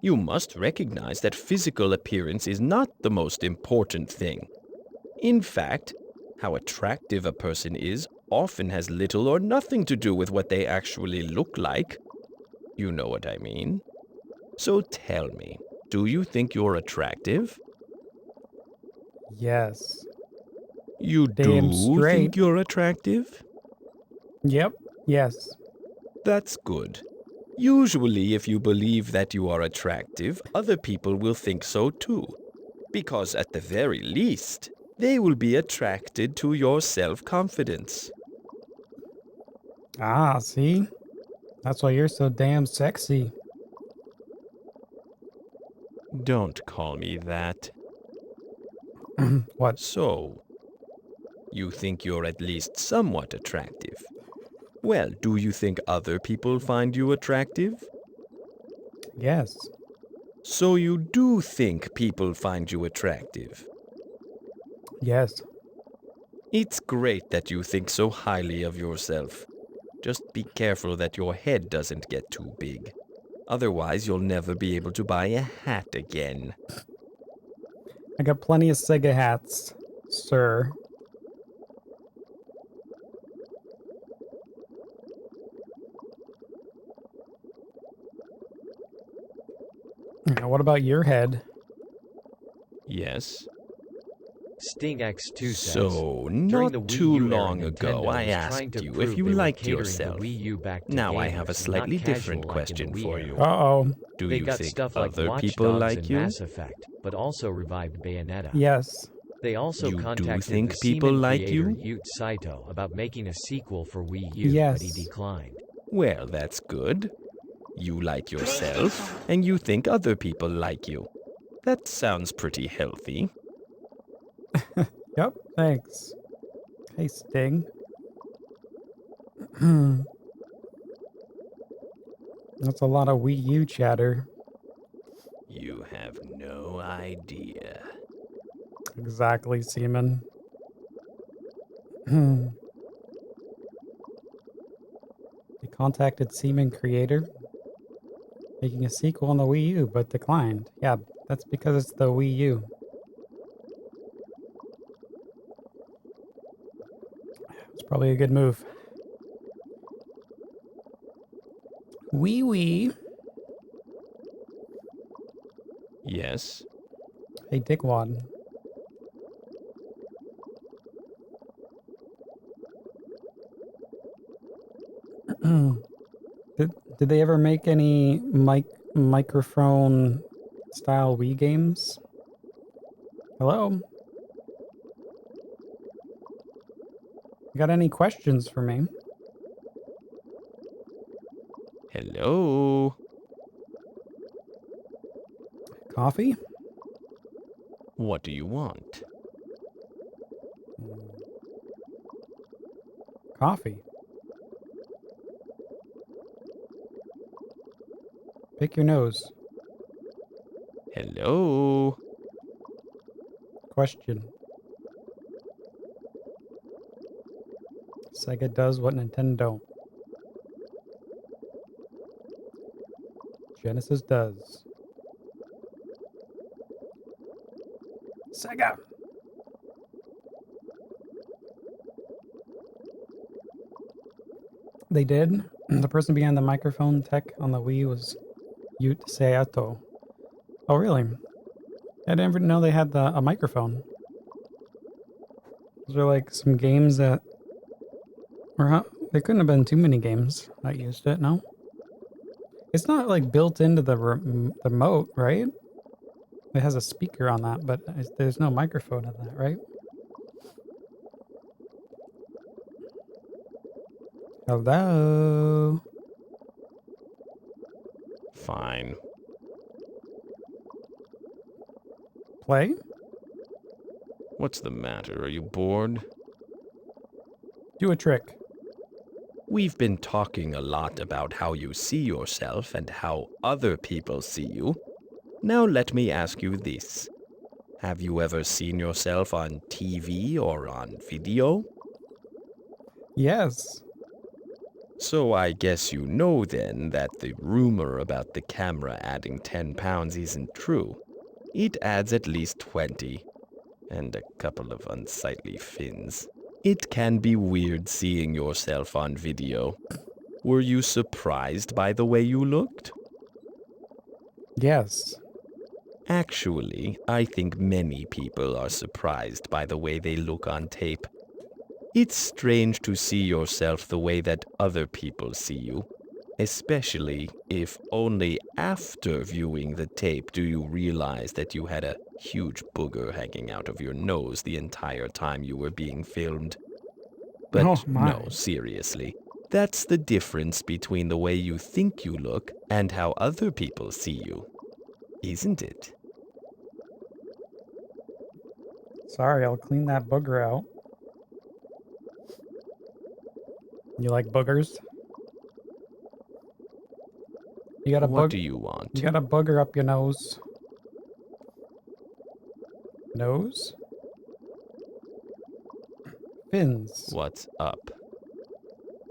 You must recognize that physical appearance is not the most important thing. In fact, how attractive a person is often has little or nothing to do with what they actually look like. You know what I mean? So tell me, do you think you're attractive? Yes. You Damn do straight. think you're attractive? Yep. Yes. That's good. Usually, if you believe that you are attractive, other people will think so too. Because at the very least, they will be attracted to your self-confidence. Ah, see? That's why you're so damn sexy. Don't call me that. What? So, you think you're at least somewhat attractive. Well, do you think other people find you attractive? Yes. So you do think people find you attractive? Yes. It's great that you think so highly of yourself. Just be careful that your head doesn't get too big. Otherwise, you'll never be able to buy a hat again. I got plenty of Sega hats, sir. Now, what about your head? Yes. Sting X2 says, So, during not the Wii too U era, long ago, Nintendo I was asked trying to you prove if you they were liked catering yourself. the Wii U back to Now I gamers have a and slightly not different casual like in question the Wii for era. you. Uh-oh. Do They you got think stuff like other Watch people Dogs like and you? Mass Effect, but also revived Bayonetta. Yes. They also You do contacted think the people Seaman like creator you? Ute Saito about making a sequel for Wii U, but he Yes. declined. Well, that's good. You like yourself, and you think other people like you. That sounds pretty healthy. Yep, thanks. Hey, Sting. That's a lot of Wii U chatter. You have no idea. Exactly, Seaman. They contacted Seaman creator, making a sequel on the Wii U, but declined. Yeah, that's because it's the Wii U. It's probably a good move. Wee. Yes. Hey, Dickwad. Did they ever make any microphone style Wii games? Hello? You got any questions for me? Hello? Coffee? What do you want? Coffee. Pick your nose. Hello? Question. Sega does what Nintendo don't. Genesis does. Sega! They did. The person behind the microphone tech on the Wii was Ute Saito. Oh, really? I didn't even know they had a microphone. Those are like some games that were... There couldn't have been too many games that used it, no? It's not like built into the remote, right? It has a speaker on that, but there's no microphone in that, right? Hello? Fine. Play? What's the matter? Are you bored? Do a trick. We've been talking a lot about how you see yourself and how other people see you. Now let me ask you this. Have you ever seen yourself on TV or on video? Yes. So I guess you know then that the rumor about the camera adding 10 pounds isn't true. It adds at least 20. And a couple of unsightly fins. It can be weird seeing yourself on video. Were you surprised by the way you looked? Yes. Actually, I think many people are surprised by the way they look on tape. It's strange to see yourself the way that other people see you, especially if only after viewing the tape do you realize that you had a huge booger hanging out of your nose the entire time you were being filmed. But oh, no, seriously, that's the difference between the way you think you look and how other people see you, isn't it? Sorry, I'll clean that booger out. You like boogers? You got a What do you want? You got a booger up your nose. Nose? Fins. What's up?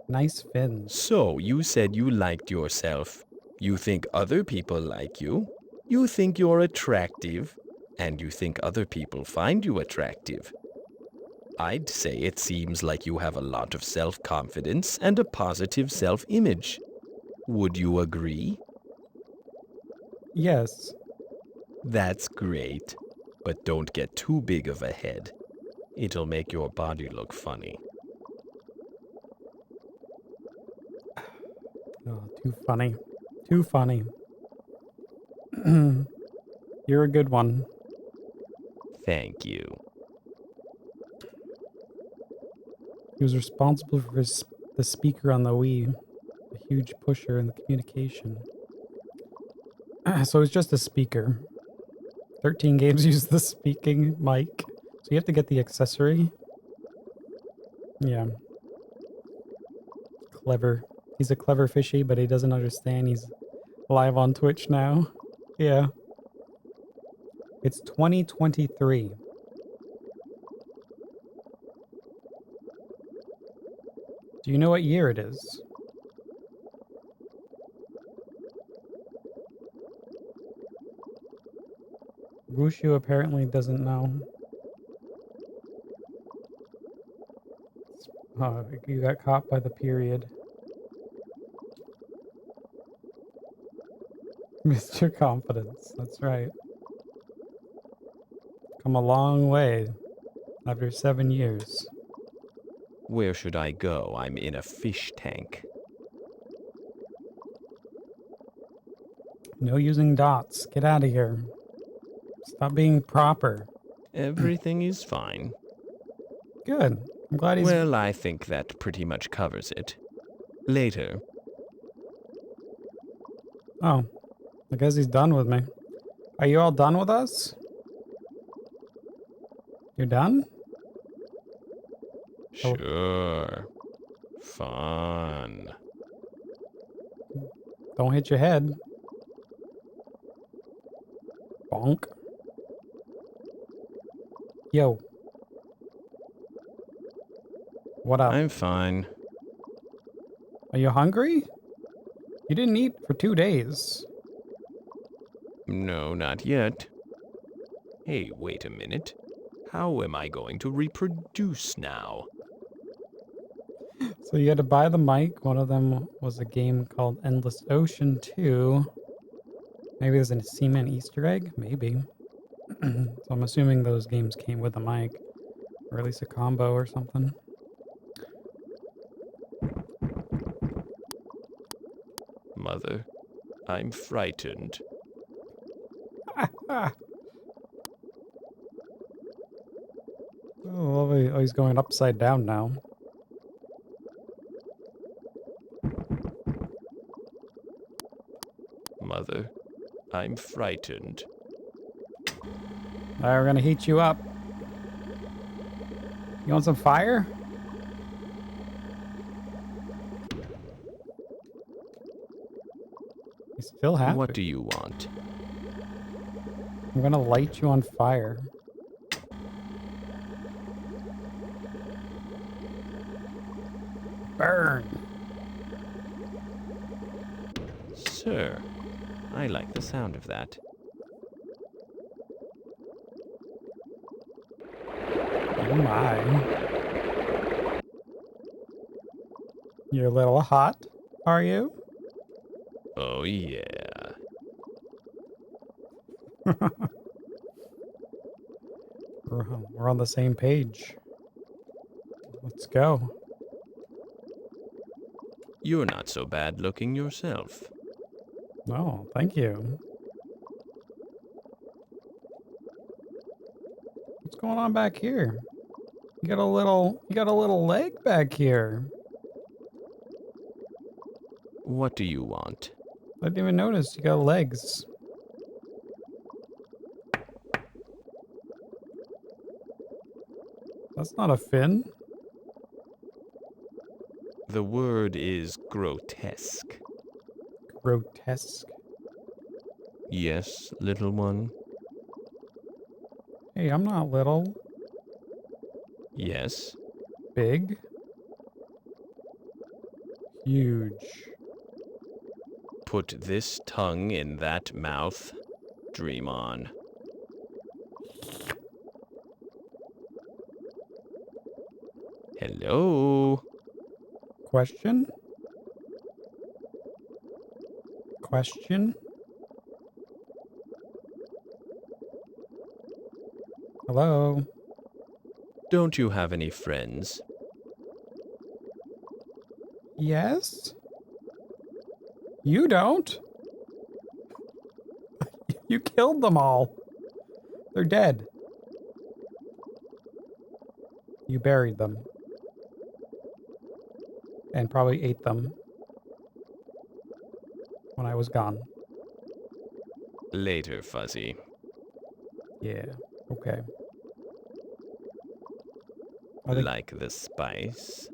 Nice fins. So, you said you liked yourself. You think other people like you? You think you're attractive? And you think other people find you attractive. I'd say it seems like you have a lot of self-confidence and a positive self-image. Would you agree? Yes. That's great. But don't get too big of a head. It'll make your body look funny. Oh, too funny. Too funny. You're a good one. Thank you. He was responsible for the speaker on the Wii. A huge pusher in the communication. So it's just a speaker. 13 games use the speaking mic. So you have to get the accessory. Yeah. Clever. He's a clever fishy, but he doesn't understand he's live on Twitch now. Yeah. It's 2023. Do you know what year it is? Wushu apparently doesn't know. Oh, you got caught by the period. Mr. Confidence, that's right. Come a long way after 7 years. Where should I go? I'm in a fish tank. No using dots. Get out of here. Stop being proper. Everything is fine. Good. I'm glad he's... Well, I think that pretty much covers it. Later. Oh. I guess he's done with me. Are you all done with us? You're done? Sure. Fun. Don't hit your head. Bonk. Yo. What up? I'm fine. Are you hungry? You didn't eat for 2 days. No, not yet. Hey, wait a minute. How am I going to reproduce now? So you had to buy the mic. One of them was a game called Endless Ocean 2. Maybe there's a Seaman Easter egg? Maybe. So I'm assuming those games came with a mic. Or at least a combo or something. Mother, I'm frightened. Oh, he's going upside down now. Mother, I'm frightened. Alright, we're gonna heat you up. You want some fire? He's still happy. What do you want? I'm gonna light you on fire. Burn! Sir, I like the sound of that. Oh my. You're a little hot, are you? Oh yeah. We're on the same page. Let's go. You're not so bad looking yourself. Oh, thank you. What's going on back here? You got a little leg back here. What do you want? I didn't even notice you got legs. That's not a fin. The word is grotesque. Grotesque. Yes, little one? Hey, I'm not little. Yes. Big. Huge. Put this tongue in that mouth. Dream on. Hello? Question? Question? Hello? Don't you have any friends? Yes? You don't? You killed them all. They're dead. You buried them. And probably ate them when I was gone. Later, Fuzzy. Yeah, okay. Like the spice?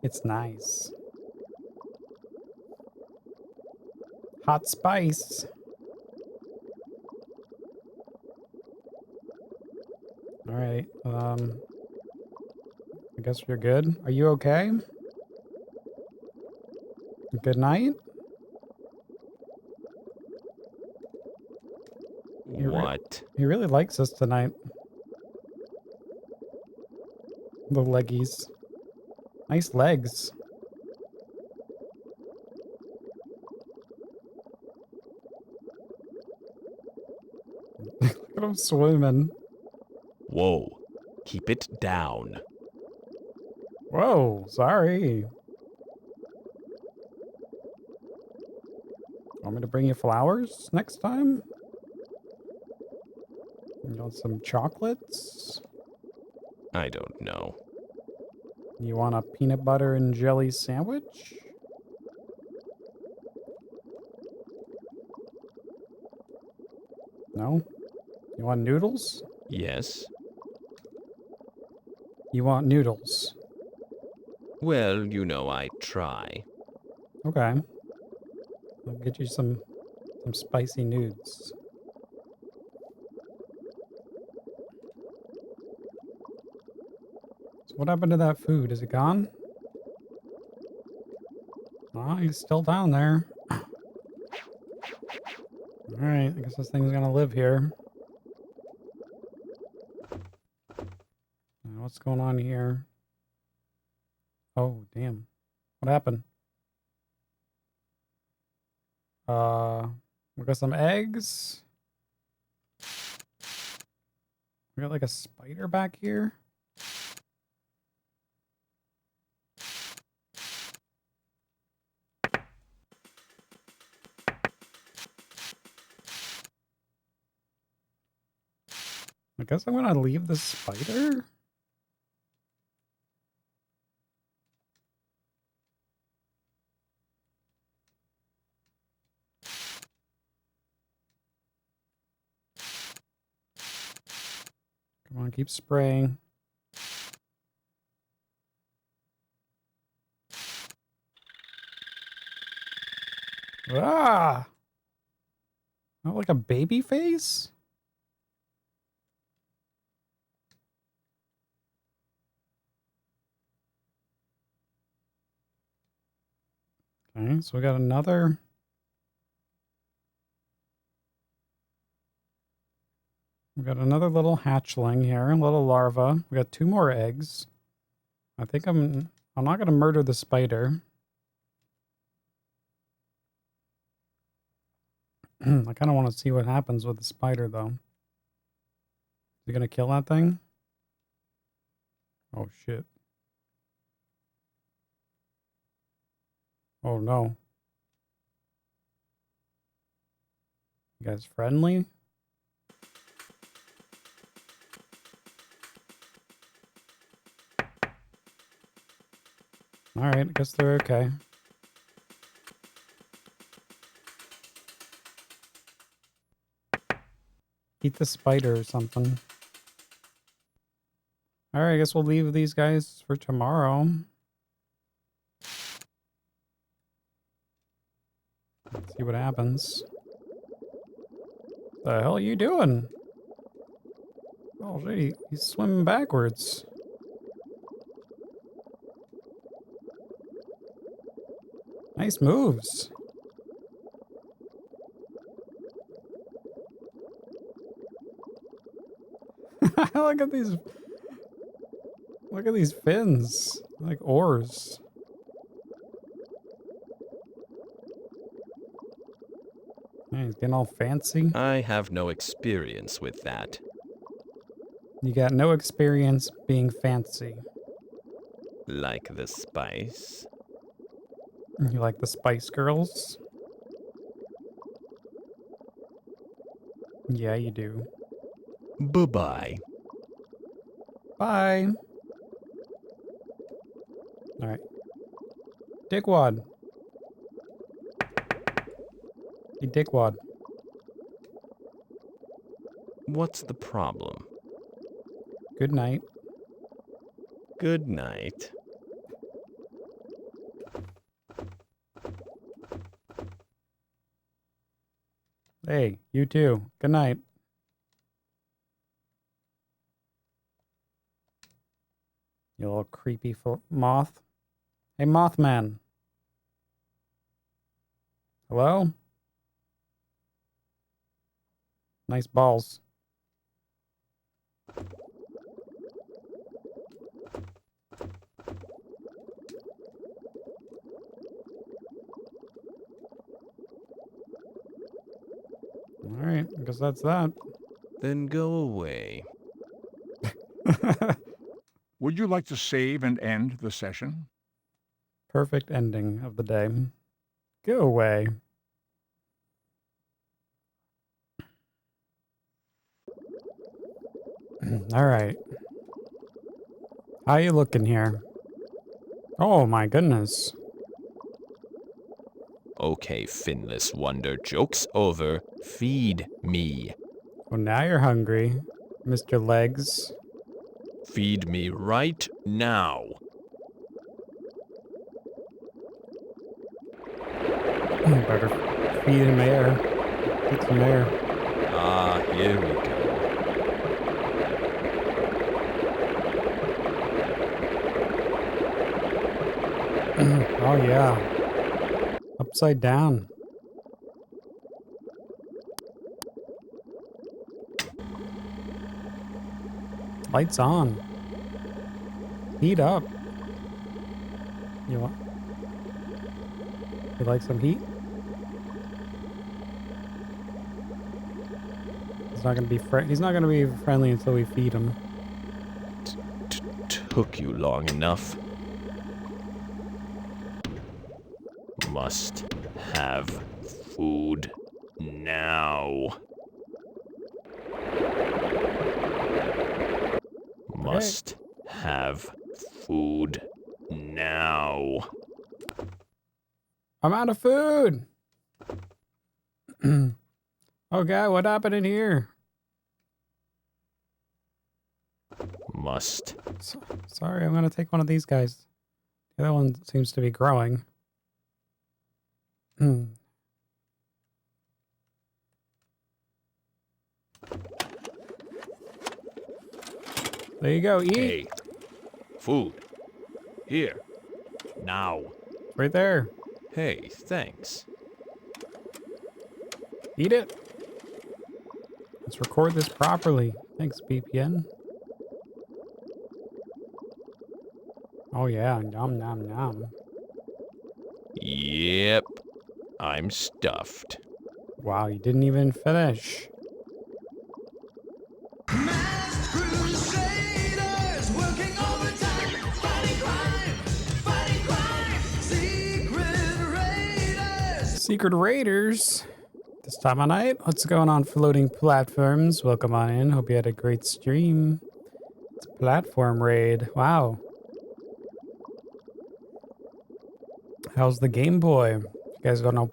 It's nice. Hot spice. All right. I guess you're good. Are you okay? Good night. What? He really likes us tonight. The leggies. Nice legs. Look at him swimming. Whoa. Keep it down. Whoa, sorry. Want me to bring you flowers next time? You want some chocolates? I don't know. You want a peanut butter and jelly sandwich? No? You want noodles? Yes? You want noodles? Well, you know I try. Okay. I'll get you some spicy nudes. So what happened to that food? Is it gone? Oh, he's still down there. Alright, I guess this thing's gonna live here. What's going on here? Oh, damn. What happened? We got some eggs. We got like a spider back here. I guess I'm gonna leave the spider. Come on, keep spraying. Ah! Not like a baby face? Okay, so we got another. We got another little hatchling here, a little larva. We got 2 more eggs. I think I'm not gonna murder the spider. I kind of want to see what happens with the spider, though. Is he gonna kill that thing? Oh shit! Oh no! You guys friendly? All right, I guess they're okay. Eat the spider or something. All right, I guess we'll leave these guys for tomorrow. Let's see what happens. The hell are you doing? Oh, shit, he's swimming backwards. Nice moves. Look at these Look at these fins. Like oars. Man, he's getting all fancy. I have no experience with that. You got no experience being fancy. Like the spice? You like the Spice Girls? Yeah, you do. Bye-bye. Bye. All right. Dickwad. Hey, Dickwad. What's the problem? Good night. Good night. Hey, you too. Good night. You little creepy moth. Hey, Mothman. Hello? Nice balls. Alright, I guess that's that. Then go away. Would you like to save and end the session? Perfect ending of the day. Go away. Alright. How you looking here? Oh my goodness. Okay, finless wonder, joke's over. Feed me. Well, now you're hungry, Mr. Legs. Feed me right now. Better feed him air. Get some air. Ah, here we go. Oh yeah. Upside down. Lights on. Heat up. You want? You like some heat? He's not gonna be he's not gonna be friendly until we feed him. Took you long enough. Must have food now. Must have food now. I'm out of food. Oh god, what happened in here? Must. Sorry, I'm gonna take one of these guys. The other one seems to be growing. There you go, eat. Hey, food. Here. Now. Right there. Hey, thanks. Eat it. Let's record this properly. Thanks, BPN. Oh yeah, nom nom nom. Yep. I'm stuffed. Wow, you didn't even finish. Secret Raiders. This time of night, what's going on, floating platforms? Welcome on in. Hope you had a great stream. It's a platform raid. Wow. How's the Game Boy? You guys don't know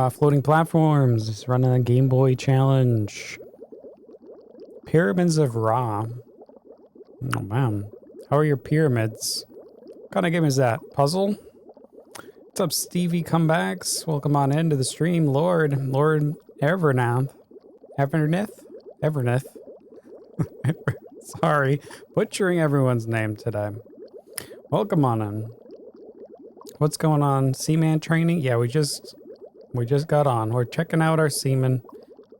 floating platforms. Just running a Game Boy challenge. Pyramids of Ra. Oh man. How are your pyramids? What kind of game is that? Puzzle? What's up, Stevie Comebacks? Welcome on into the stream, Lord Evernath. Everneth. Sorry, butchering everyone's name today. Welcome on in. What's going on? Seaman training? Yeah, we just got on. We're checking out our Seaman,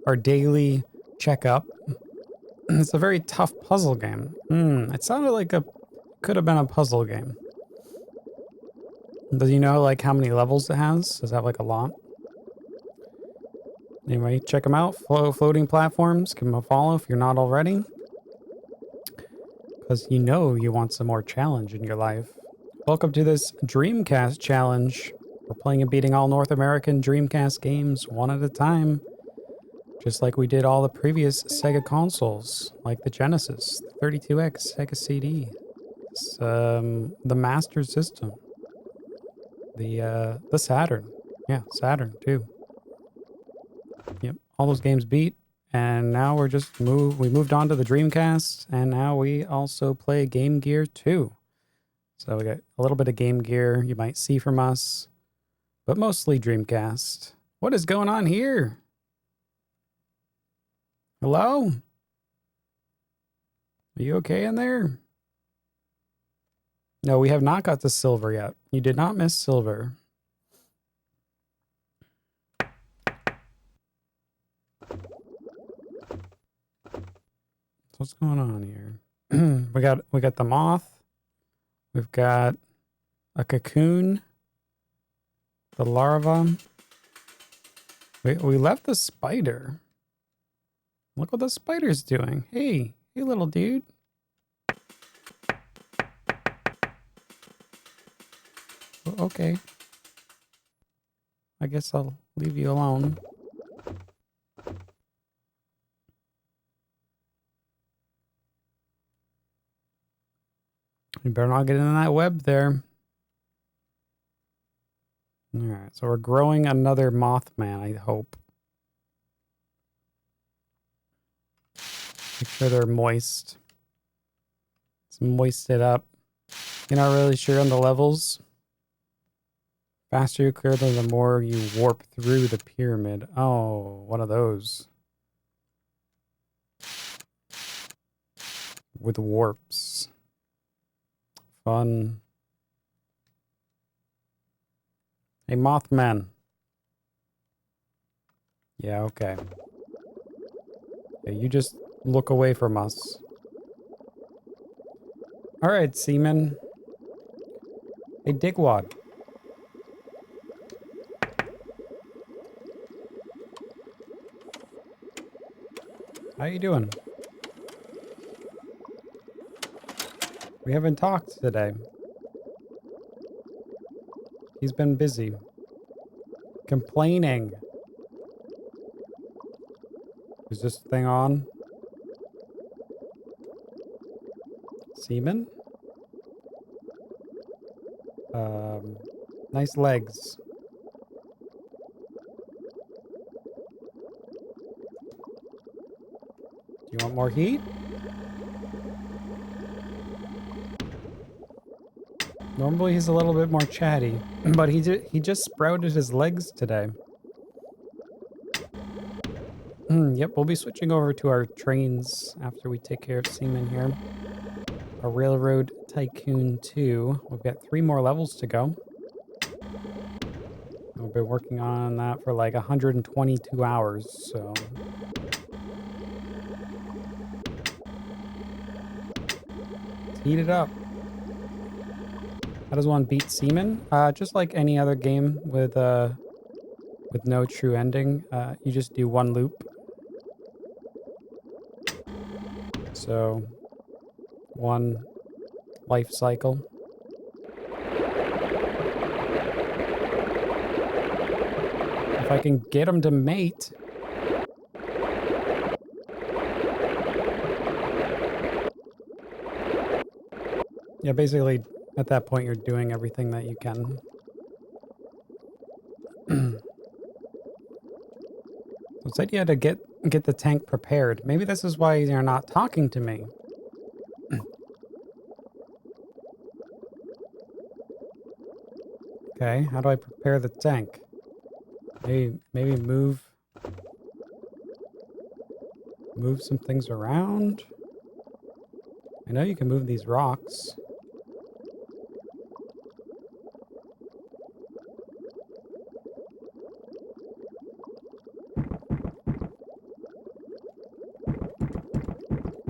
our daily checkup. It's a very tough puzzle game. It sounded like a could have been a puzzle game. Does you know like how many levels it has? Does it have like a lot? Anyway, check them out. Floating platforms. Give them a follow if you're not already. Because you know you want some more challenge in your life. Welcome to this Dreamcast challenge. We're playing and beating all North American Dreamcast games one at a time. Just like we did all the previous Sega consoles, like the Genesis, the 32X, Sega CD, the Master System, the Saturn. Yeah, Saturn too. Yep, all those games beat. And now we moved on to the Dreamcast, and now we also play Game Gear 2. So we got a little bit of Game Gear you might see from us, but mostly Dreamcast. What is going on here? Hello? Are you okay in there? No, we have not got to silver yet. You did not miss silver. What's going on here? we got the moth. We've got a cocoon. The larva. We left the spider. Look what the spider's doing. Hey, little dude. Okay. I guess I'll leave you alone. You better not get in that web there. Alright, so we're growing another Mothman, I hope. Make sure they're moist. Let's moist it up. You're not really sure on the levels. Faster you clear them, the more you warp through the pyramid. Oh, one of those. With warps. Fun. Hey, Mothman. Yeah, okay. Yeah, you just look away from us. Alright, Seaman. Hey, Digwad. How you doing? We haven't talked today. He's been busy. Complaining. Is this thing on? Seaman? Nice legs. Do you want more heat? Normally he's a little bit more chatty, but he just sprouted his legs today. Yep, we'll be switching over to our trains after we take care of Seaman here. Our Railroad Tycoon 2. We've got 3 more levels to go. We've been working on that for like 122 hours, so... Let's heat it up. How does one beat Seaman? Just like any other game with no true ending, you just do one loop. So, one life cycle. If I can get him to mate. Yeah, basically, at that point, you're doing everything that you can. It said you had to get the tank prepared. Maybe this is why you're not talking to me. Okay, how do I prepare the tank? Maybe move some things around. I know you can move these rocks.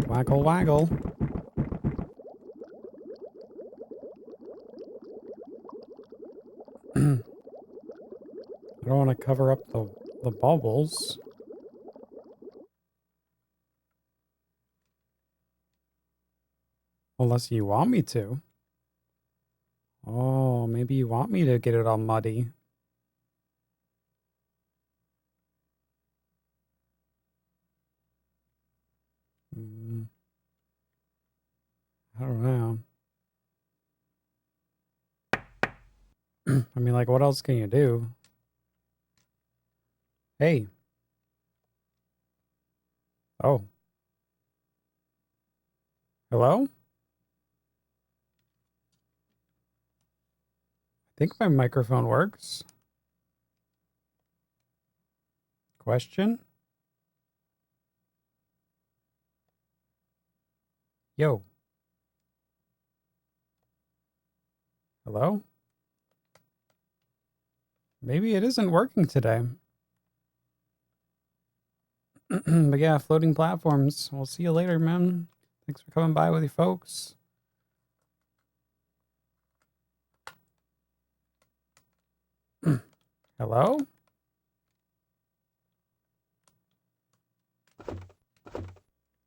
Waggle, waggle. don't want to cover up the bubbles. Unless you want me to. Oh, maybe you want me to get it all muddy. I don't know. I mean, like, what else can you do? Hey. Oh. Hello? I think my microphone works. Question? Yo. Hello? Maybe it isn't working today. But yeah, floating platforms. We'll see you later, man. Thanks for coming by with your folks. Hello?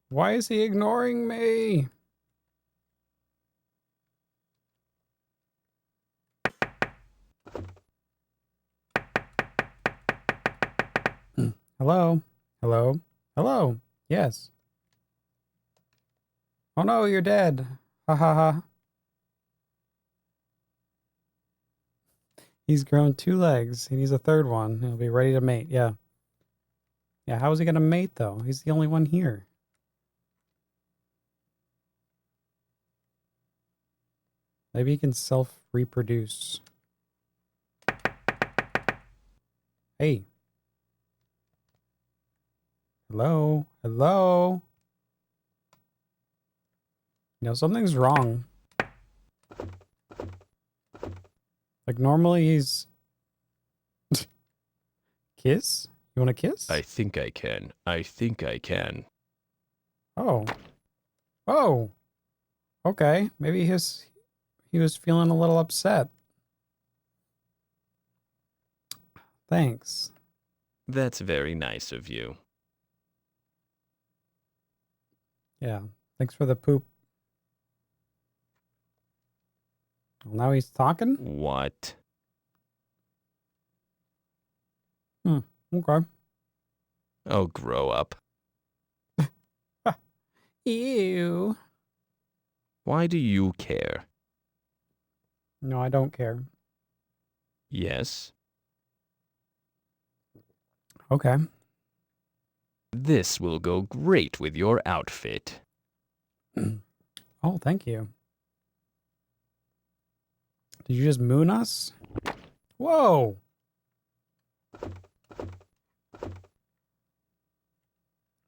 Why is he ignoring me? Hello? Hello? Hello? Yes. Oh no, you're dead. Ha ha ha. He's grown 2 legs. He needs a 3rd one. He'll be ready to mate. Yeah. Yeah, how is he going to mate, though? He's the only one here. Maybe he can self-reproduce. Hey. Hello? Hello? No, something's wrong. Like, normally he's... Kiss? You want a kiss? I think I can. I think I can. Oh. Oh. Okay. Maybe he was feeling a little upset. Thanks. That's very nice of you. Yeah. Thanks for the poop. Well, now he's talking? What? Okay. Oh, grow up. Ew. Why do you care? No, I don't care. Yes? Okay. This will go great with your outfit. Oh, thank you. Did you just moon us? Whoa.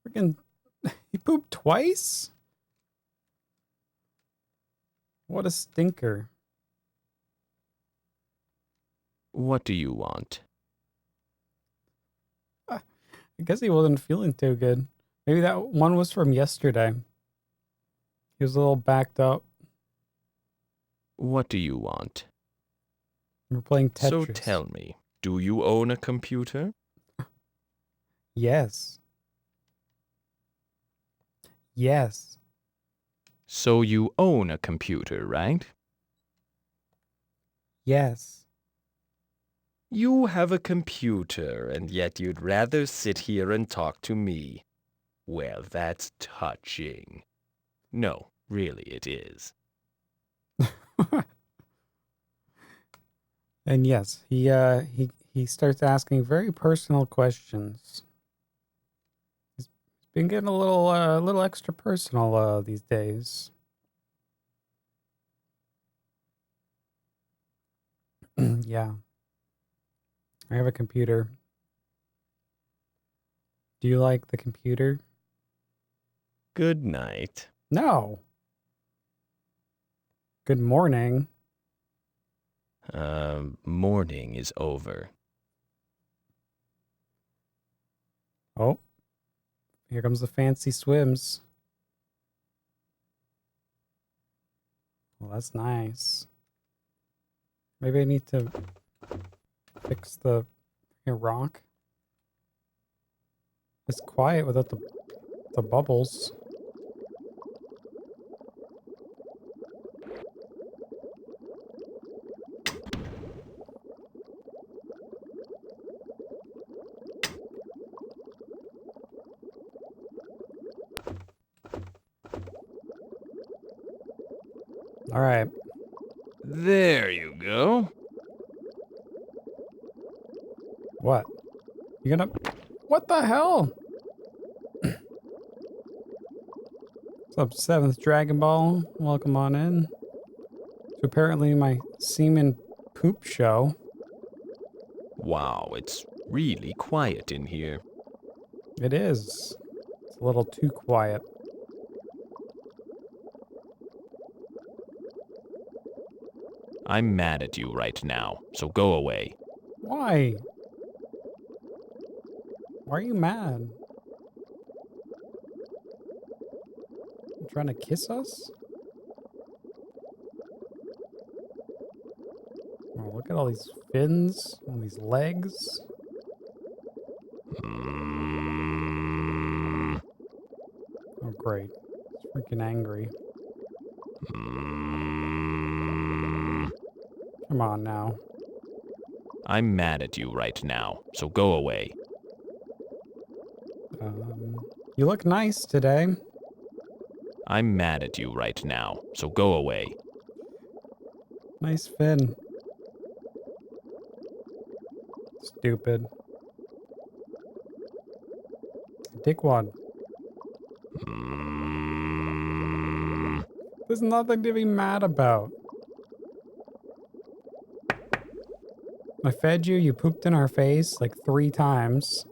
Freaking, he pooped twice? What a stinker. What do you want? I guess he wasn't feeling too good. Maybe that one was from yesterday. He was a little backed up. What do you want? We're playing Tetris. So tell me, do you own a computer? Yes. Yes. So you own a computer, right? Yes. You have a computer, and yet you'd rather sit here and talk to me. Well, that's touching. No, really it is. And yes, he starts asking very personal questions. He's been getting a little extra personal these days. Yeah. I have a computer. Do you like the computer? Good night. No. Good morning. Morning is over. Oh. Here comes the fancy swims. Well, that's nice. Maybe I need to fix the Here, rock. It's quiet without the bubbles. All right. There you go. What? You gonna... What the hell? What's up, 7th Dragon Ball? Welcome on in. So apparently my Seaman poop show. Wow, it's really quiet in here. It is. It's a little too quiet. I'm mad at you right now, so go away. Why? Why are you mad? You trying to kiss us? Oh, look at all these fins, all these legs. Oh, great. It's freaking angry. Come on now. I'm mad at you right now, so go away. You look nice today. I'm mad at you right now, so go away. Nice fin. Stupid. Dickwad. There's nothing to be mad about. I fed you, you pooped in our face like 3 times.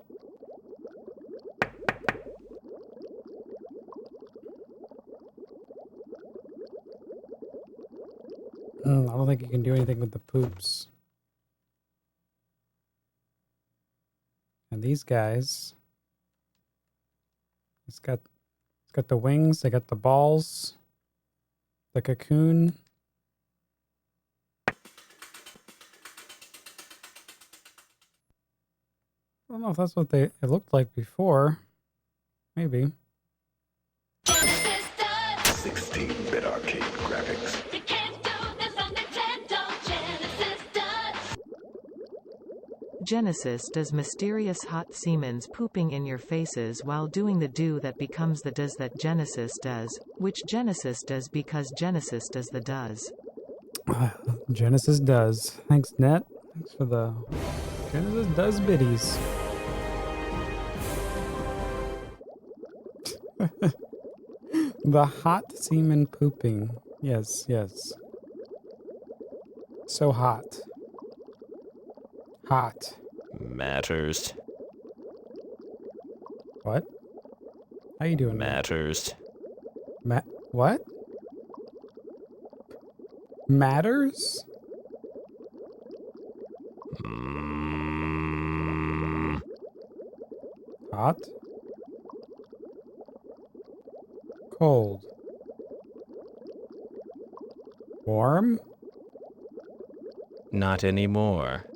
I don't think you can do anything with the poops. And these guys, it's got the wings, they got the balls, the cocoon. I don't know if that's what it looked like before. Maybe. 16-bit arcade graphics. You can't do this on Nintendo. Genesis does. Genesis does mysterious hot Seamans pooping in your faces while doing the do that becomes the does that Genesis does, which Genesis does because Genesis does the does. Genesis does. Thanks, Net. Thanks for the Genesis does biddies. The hot semen pooping. Yes, yes. So hot. Hot. Matters. What? How you doing? Matters. What? Matters? Hot? Cold? Warm? Not anymore.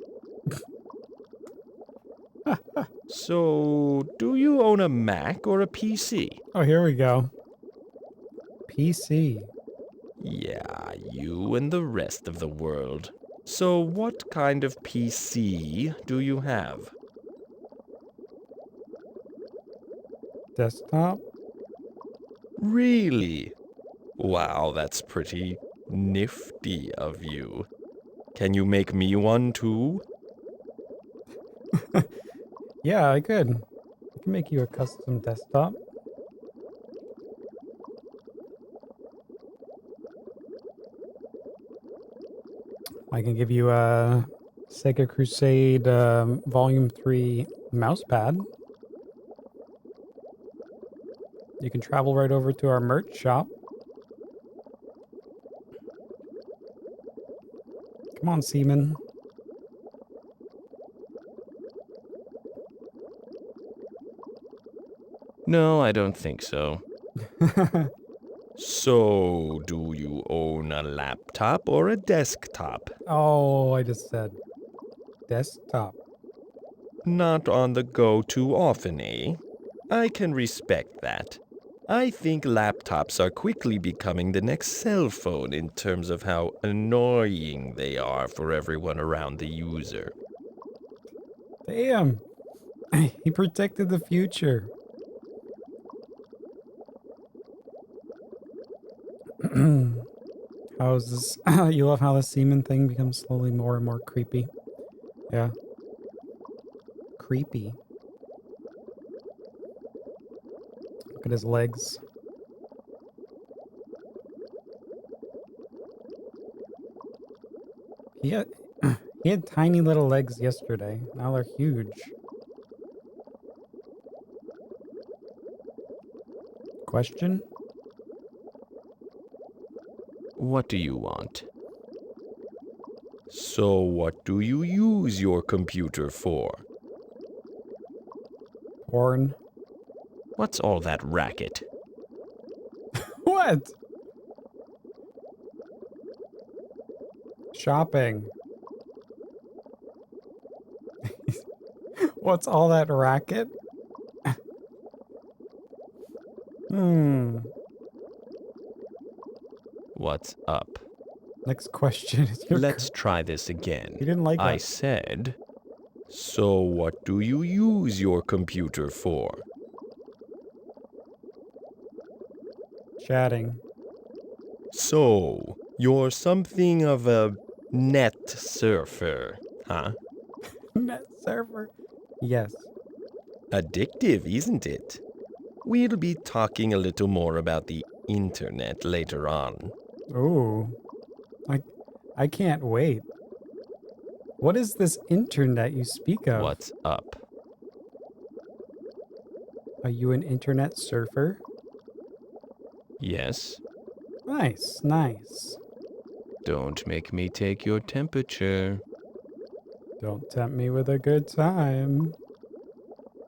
So, do you own a Mac or a PC? Oh, here we go. PC. Yeah, you and the rest of the world. So, what kind of PC do you have? Desktop? Really? Wow, that's pretty nifty of you. Can you make me one too? Yeah, I could. I can make you a custom desktop. I can give you a Sega Crusade Vol.3 mousepad. You can travel right over to our merch shop. Come on, Seaman. No, I don't think so. So, do you own a laptop or a desktop? Oh, I just said desktop. Not on the go too often, eh? I can respect that. I think laptops are quickly becoming the next cell phone in terms of how annoying they are for everyone around the user. Damn. He predicted the future. How's this? You love how the Seaman thing becomes slowly more and more creepy. Yeah. Creepy. Look at his legs. He had tiny little legs yesterday. Now they're huge. Question? What do you want? So what do you use your computer for? Porn. What's all that racket? What? Shopping. What's all that racket? What's up? Next question is Let's try this again. You didn't like I that. said, so what do you use your computer for? Chatting. So, you're something of a net surfer, huh? Net server? Yes. Addictive, isn't it? We'll be talking a little more about the internet later on. Ooh. I can't wait. What is this internet you speak of? What's up? Are you an internet surfer? Yes? Nice, nice. Don't make me take your temperature. Don't tempt me with a good time.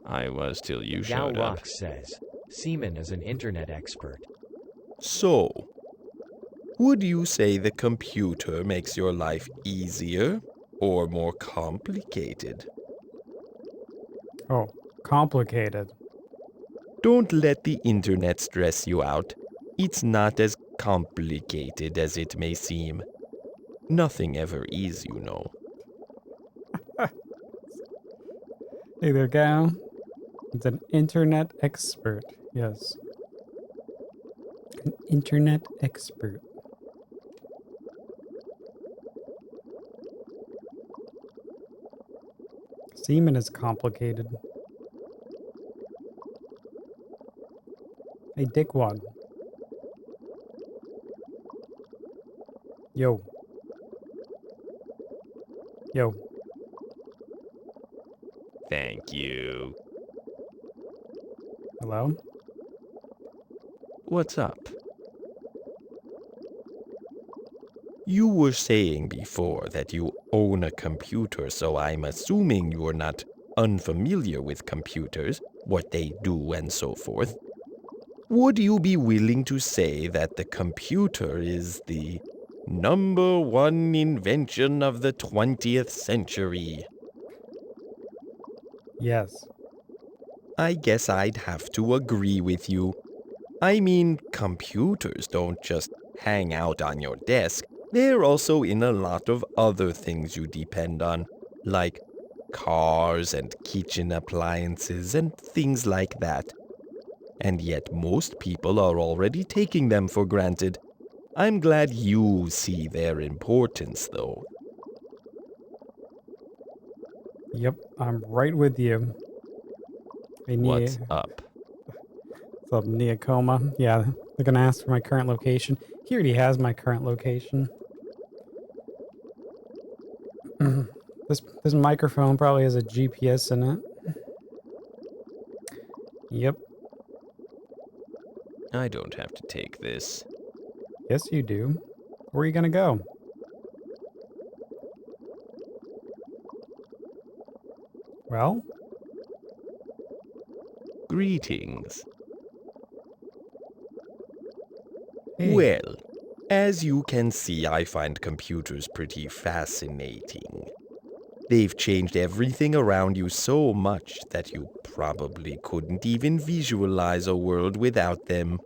I was till you showed up. Galrox says, Seaman is an internet expert. So, would you say the computer makes your life easier or more complicated? Oh, complicated. Don't let the internet stress you out. It's not as complicated as it may seem. Nothing ever is, you know. Hey there, gal. It's an internet expert. Yes. An internet expert. Seaman is complicated. Hey, dickwad. Yo. Yo. Thank you. Hello? What's up? You were saying before that you own a computer, so I'm assuming you're not unfamiliar with computers, what they do and so forth. Would you be willing to say that the computer is the #1 invention of the 20th century? Yes. I guess I'd have to agree with you. I mean, computers don't just hang out on your desk. They're also in a lot of other things you depend on, like cars and kitchen appliances and things like that. And yet most people are already taking them for granted. I'm glad you see their importance, though. Yep, I'm right with you. Hey, What's up? What's up, Neocoma? Yeah, they're gonna ask for my current location. He already has my current location. This microphone probably has a GPS in it. Yep. I don't have to take this. Yes, you do. Where are you gonna go? Well? Greetings. Hey. Well, as you can see, I find computers pretty fascinating. They've changed everything around you so much that you probably couldn't even visualize a world without them.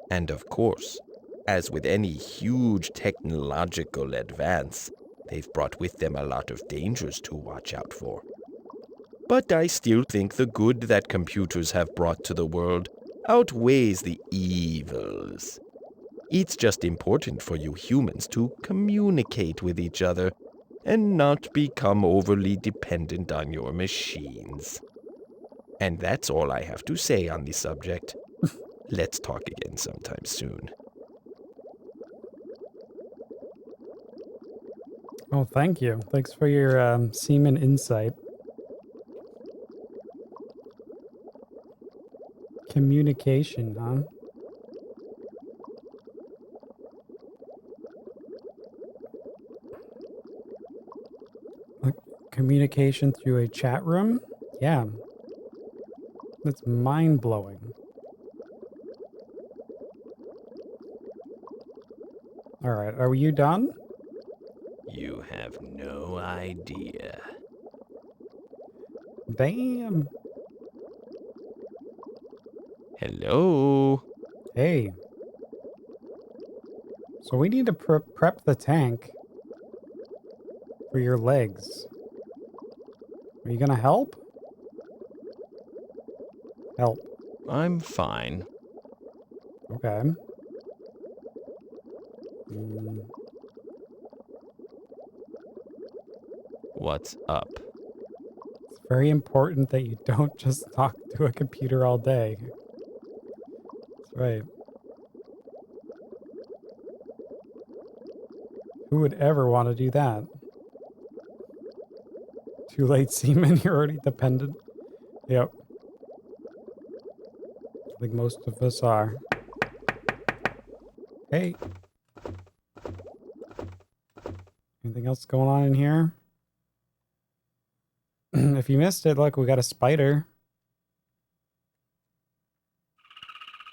And of course, as with any huge technological advance, they've brought with them a lot of dangers to watch out for. But I still think the good that computers have brought to the world outweighs the evils. It's just important for you humans to communicate with each other and not become overly dependent on your machines. And that's all I have to say on the subject. Let's talk again sometime soon. Oh, thank you. Thanks for your Seaman insight. Communication, huh? Like communication through a chat room? Yeah. That's mind-blowing. All right, are you done? You have no idea. Damn. Hello? Hey. So we need to prep the tank for your legs. Are you gonna help? Help. I'm fine. Okay. What's up? It's very important that you don't just talk to a computer all day. That's right. Who would ever want to do that? Too late, Seaman. You're already dependent. Yep. I think most of us are. Hey. Anything else going on in here? If you missed it, look, we got a spider.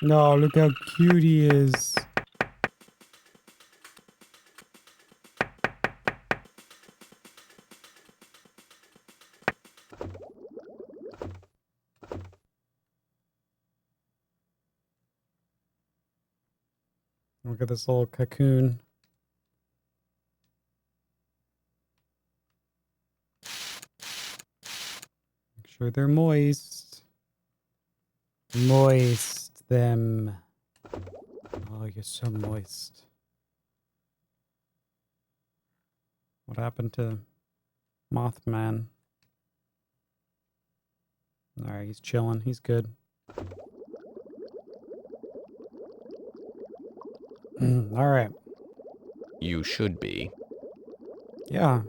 No, look how cute he is. Look at this little cocoon. Make sure they're moist. Moist them. Oh, you're so moist. What happened to Mothman? Alright, he's chilling. He's good. Alright. You should be. Yeah.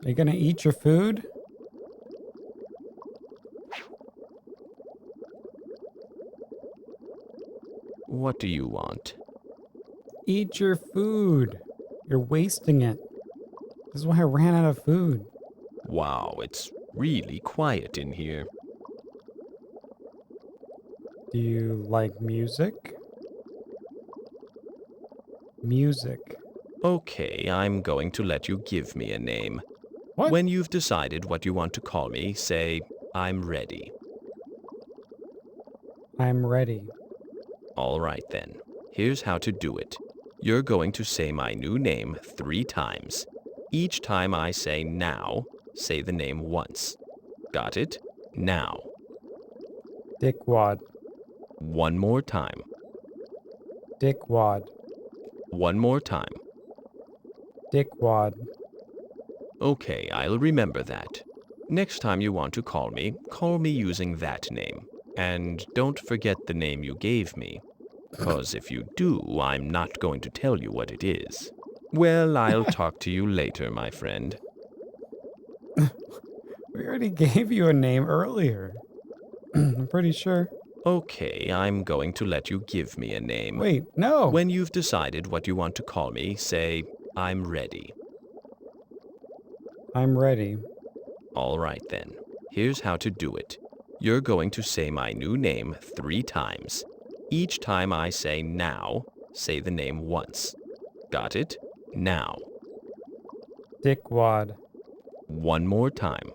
Are you gonna eat your food? What do you want? Eat your food. You're wasting it. This is why I ran out of food. Wow, it's really quiet in here. Do you like music? Music. Okay, I'm going to let you give me a name. What? When you've decided what you want to call me, say, I'm ready. I'm ready. All right then. Here's how to do it. You're going to say my new name 3 times. Each time I say now, say the name once. Got it? Now. Dickwad. One more time. Dickwad. One more time. Dickwad. Okay, I'll remember that. Next time you want to call me using that name. And don't forget the name you gave me. 'Cause if you do, I'm not going to tell you what it is. Well, I'll talk to you later, my friend. We already gave you a name earlier. I'm pretty sure. Okay, I'm going to let you give me a name. Wait, no. When you've decided what you want to call me, say, I'm ready. I'm ready. All right then. Here's how to do it. You're going to say my new name 3 times. Each time I say now, say the name once. Got it? Now. Dickwad. One more time.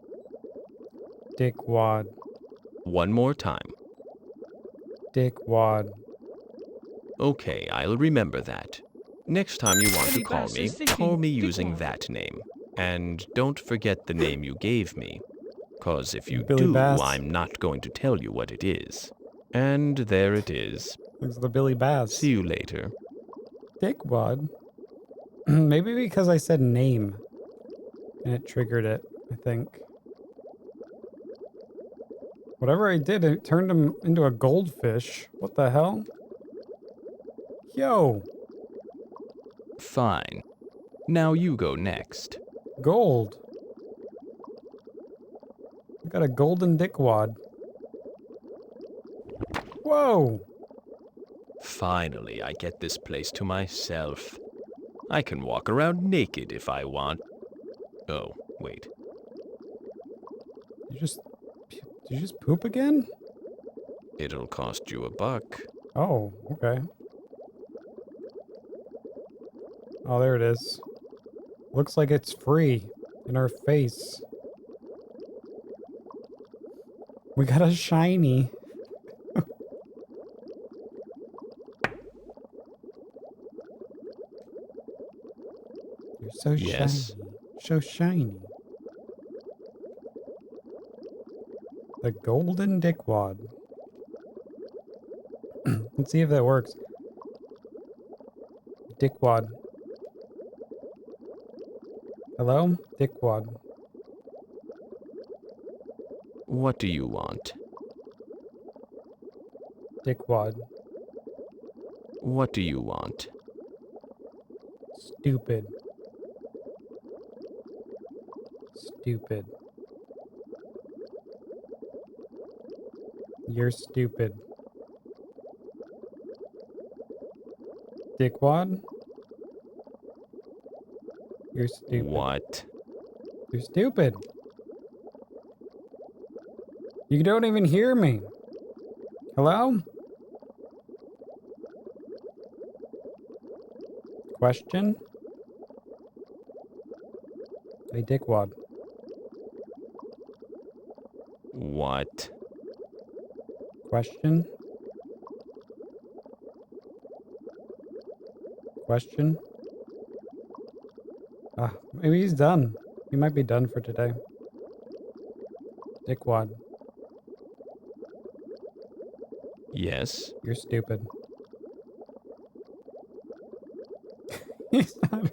Dickwad. One more time. Dickwad. Okay, I'll remember that. Next time you want to call me using that name. And don't forget the name you gave me. 'Cause if you Billy do, Bass. I'm not going to tell you what it is. And there it is. Looks the Billy Bass. See you later. Dickwad. Maybe because I said name. And it triggered it, I think. Whatever I did, it turned him into a goldfish. What the hell? Yo! Fine. Now you go next. Gold. I got a golden dickwad. Whoa! Finally, I get this place to myself. I can walk around naked if I want. Oh, wait. Did you just poop again? It'll cost you $1. Oh, okay. Oh, there it is. Looks like it's free in our face. We got a shiny. You're so Yes. shiny. So shiny. The golden dickwad. Let's see if that works. Dickwad. Hello? Dickwad. What do you want? Dickwad. What do you want? Stupid. Stupid. You're stupid. Dickwad? You're stupid. What? You're stupid. You don't even hear me. Hello? Question? Hey, dickwad. What? Question? Question? Maybe he's done. He might be done for today. Dickwad. Yes? You're stupid. He's not.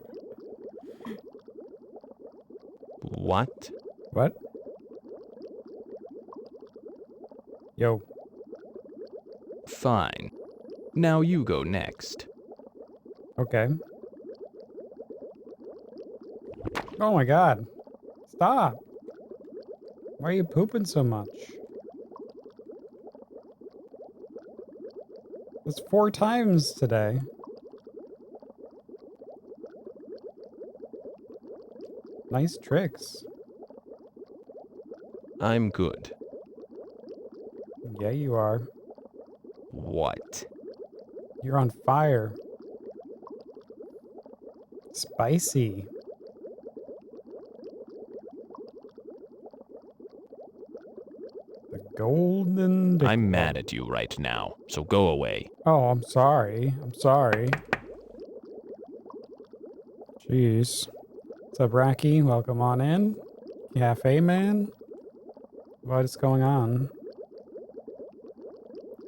What? What? Yo. Fine. Now you go next. Okay. Oh my god. Stop. Why are you pooping so much? That's 4 times today. Nice tricks. I'm good. Yeah, you are. What? You're on fire. Spicy. The golden... I'm mad at you right now, so go away. Oh, I'm sorry. I'm sorry. Jeez. What's up, Racky? Welcome on in. Cafe Man? What is going on?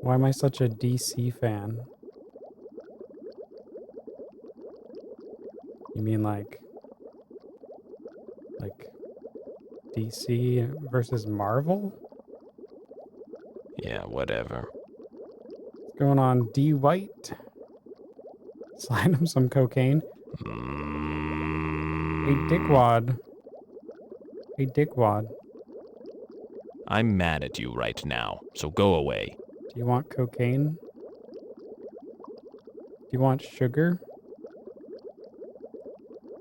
Why am I such a DC fan? You mean like DC versus Marvel? Yeah, whatever. What's going on, D White? Slide him some cocaine. Hey, dickwad. Hey, dickwad. I'm mad at you right now, so go away. Do you want cocaine? Do you want sugar?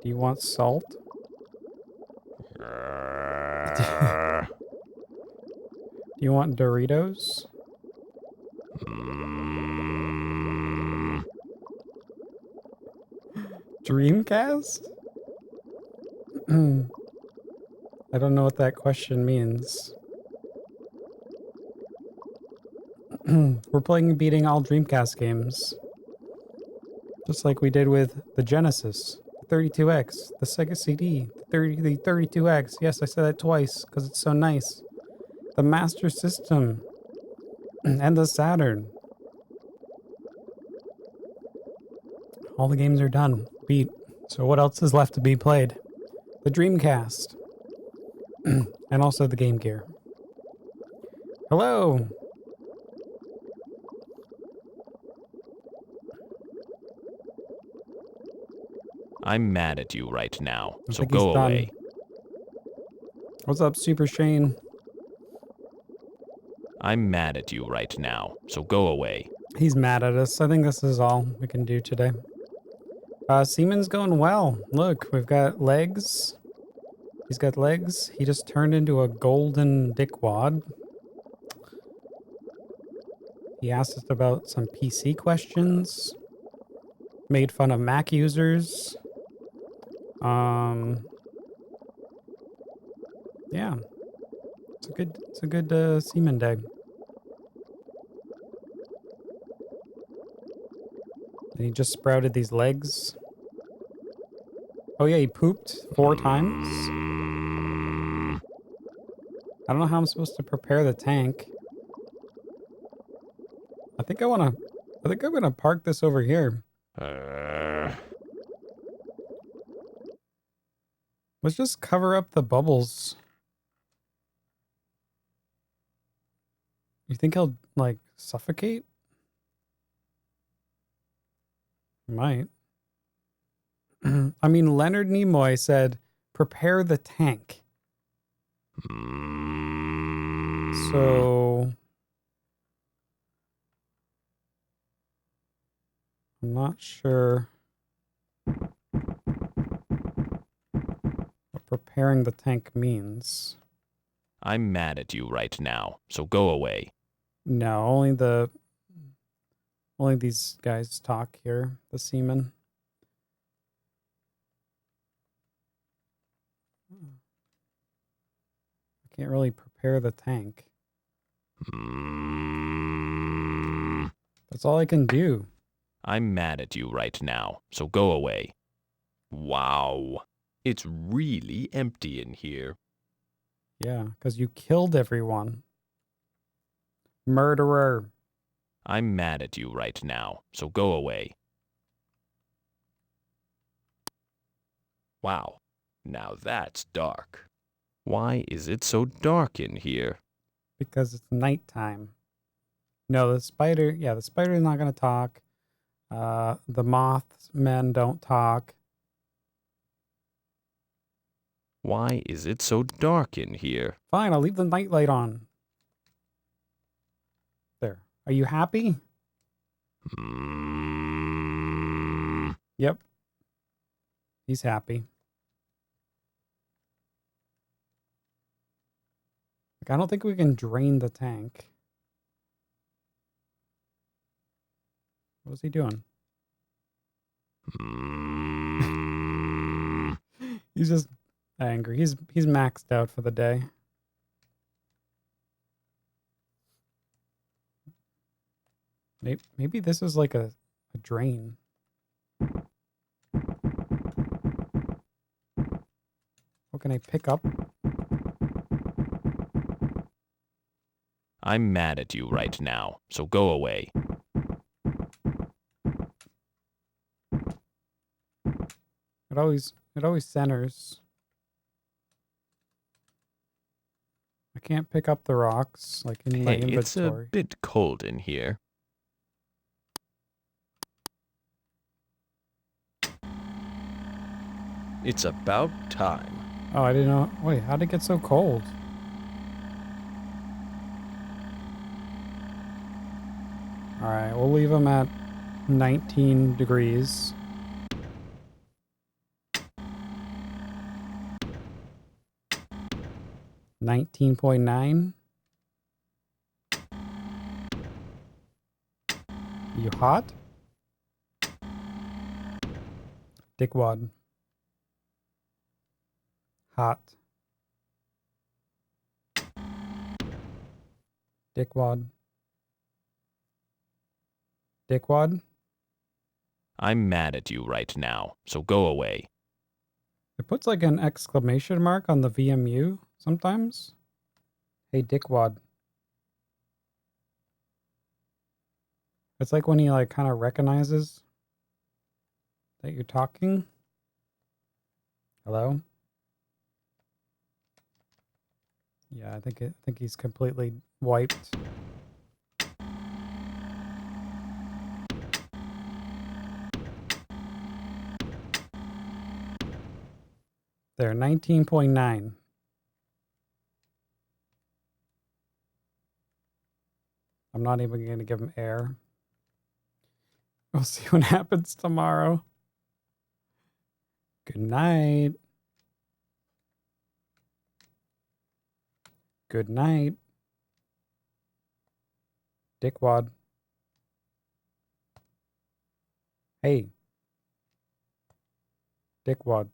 Do you want salt? Do you want Doritos? Dreamcast? I don't know what that question means. We're playing beating all Dreamcast games. Just like we did with the Genesis, the 32X, the Sega CD, the 32X. Yes, I said that twice because it's so nice. The Master System and the Saturn. All the games are done. Beat. So what else is left to be played? The Dreamcast. And also the Game Gear. Hello! I'm mad at you right now, I so think go he's done. away. What's up, Super Shane? I'm mad at you right now, so go away. He's mad at us. I think this is all we can do today. Seaman's going well. Look, we've got legs. He's got legs. He just turned into a golden dickwad. He asked us about some PC questions. Made fun of Mac users. Yeah. It's a good Seaman day. And he just sprouted these legs. Oh yeah, he pooped 4 times. I don't know how I'm supposed to prepare the tank. I think I'm gonna park this over here. Let's just cover up the bubbles. You think he'll, like, suffocate? Might. I mean, Leonard Nimoy said, prepare the tank. So... I'm not sure what preparing the tank means. I'm mad at you right now, so go away. No, only these guys talk here, the Seaman. I can't really prepare the tank. That's all I can do. I'm mad at you right now, so go away. Wow. It's really empty in here. Yeah, because you killed everyone. Murderer. I'm mad at you right now, so go away. Wow. Now that's dark. Why is it so dark in here? Because it's nighttime. No, the spider is not going to talk. The moths-men don't talk. Why is it so dark in here? Fine, I'll leave the nightlight on. There. Are you happy? Yep. He's happy. Like, I don't think we can drain the tank. What is he doing? He's just angry. He's maxed out for the day. Maybe this is like a drain. What can I pick up? I'm mad at you right now, so go away. It always centers. I can't pick up the rocks like in my inventory. It's a bit cold in here. It's about time. Oh, I didn't know. Wait, how'd it get so cold? Alright, we'll leave them at 19 degrees. $19.9. You hot? Dickwad. Hot. Dickwad. Dickwad? I'm mad at you right now, so go away. It puts like an exclamation mark on the VMU sometimes. Hey, Dickwad. It's like when he like kind of recognizes that you're talking. Hello? Yeah, I think he's completely wiped. There, 19.9. I'm not even going to give him air. We'll see what happens tomorrow. Good night. Good night. Dickwad. Hey. Dickwad.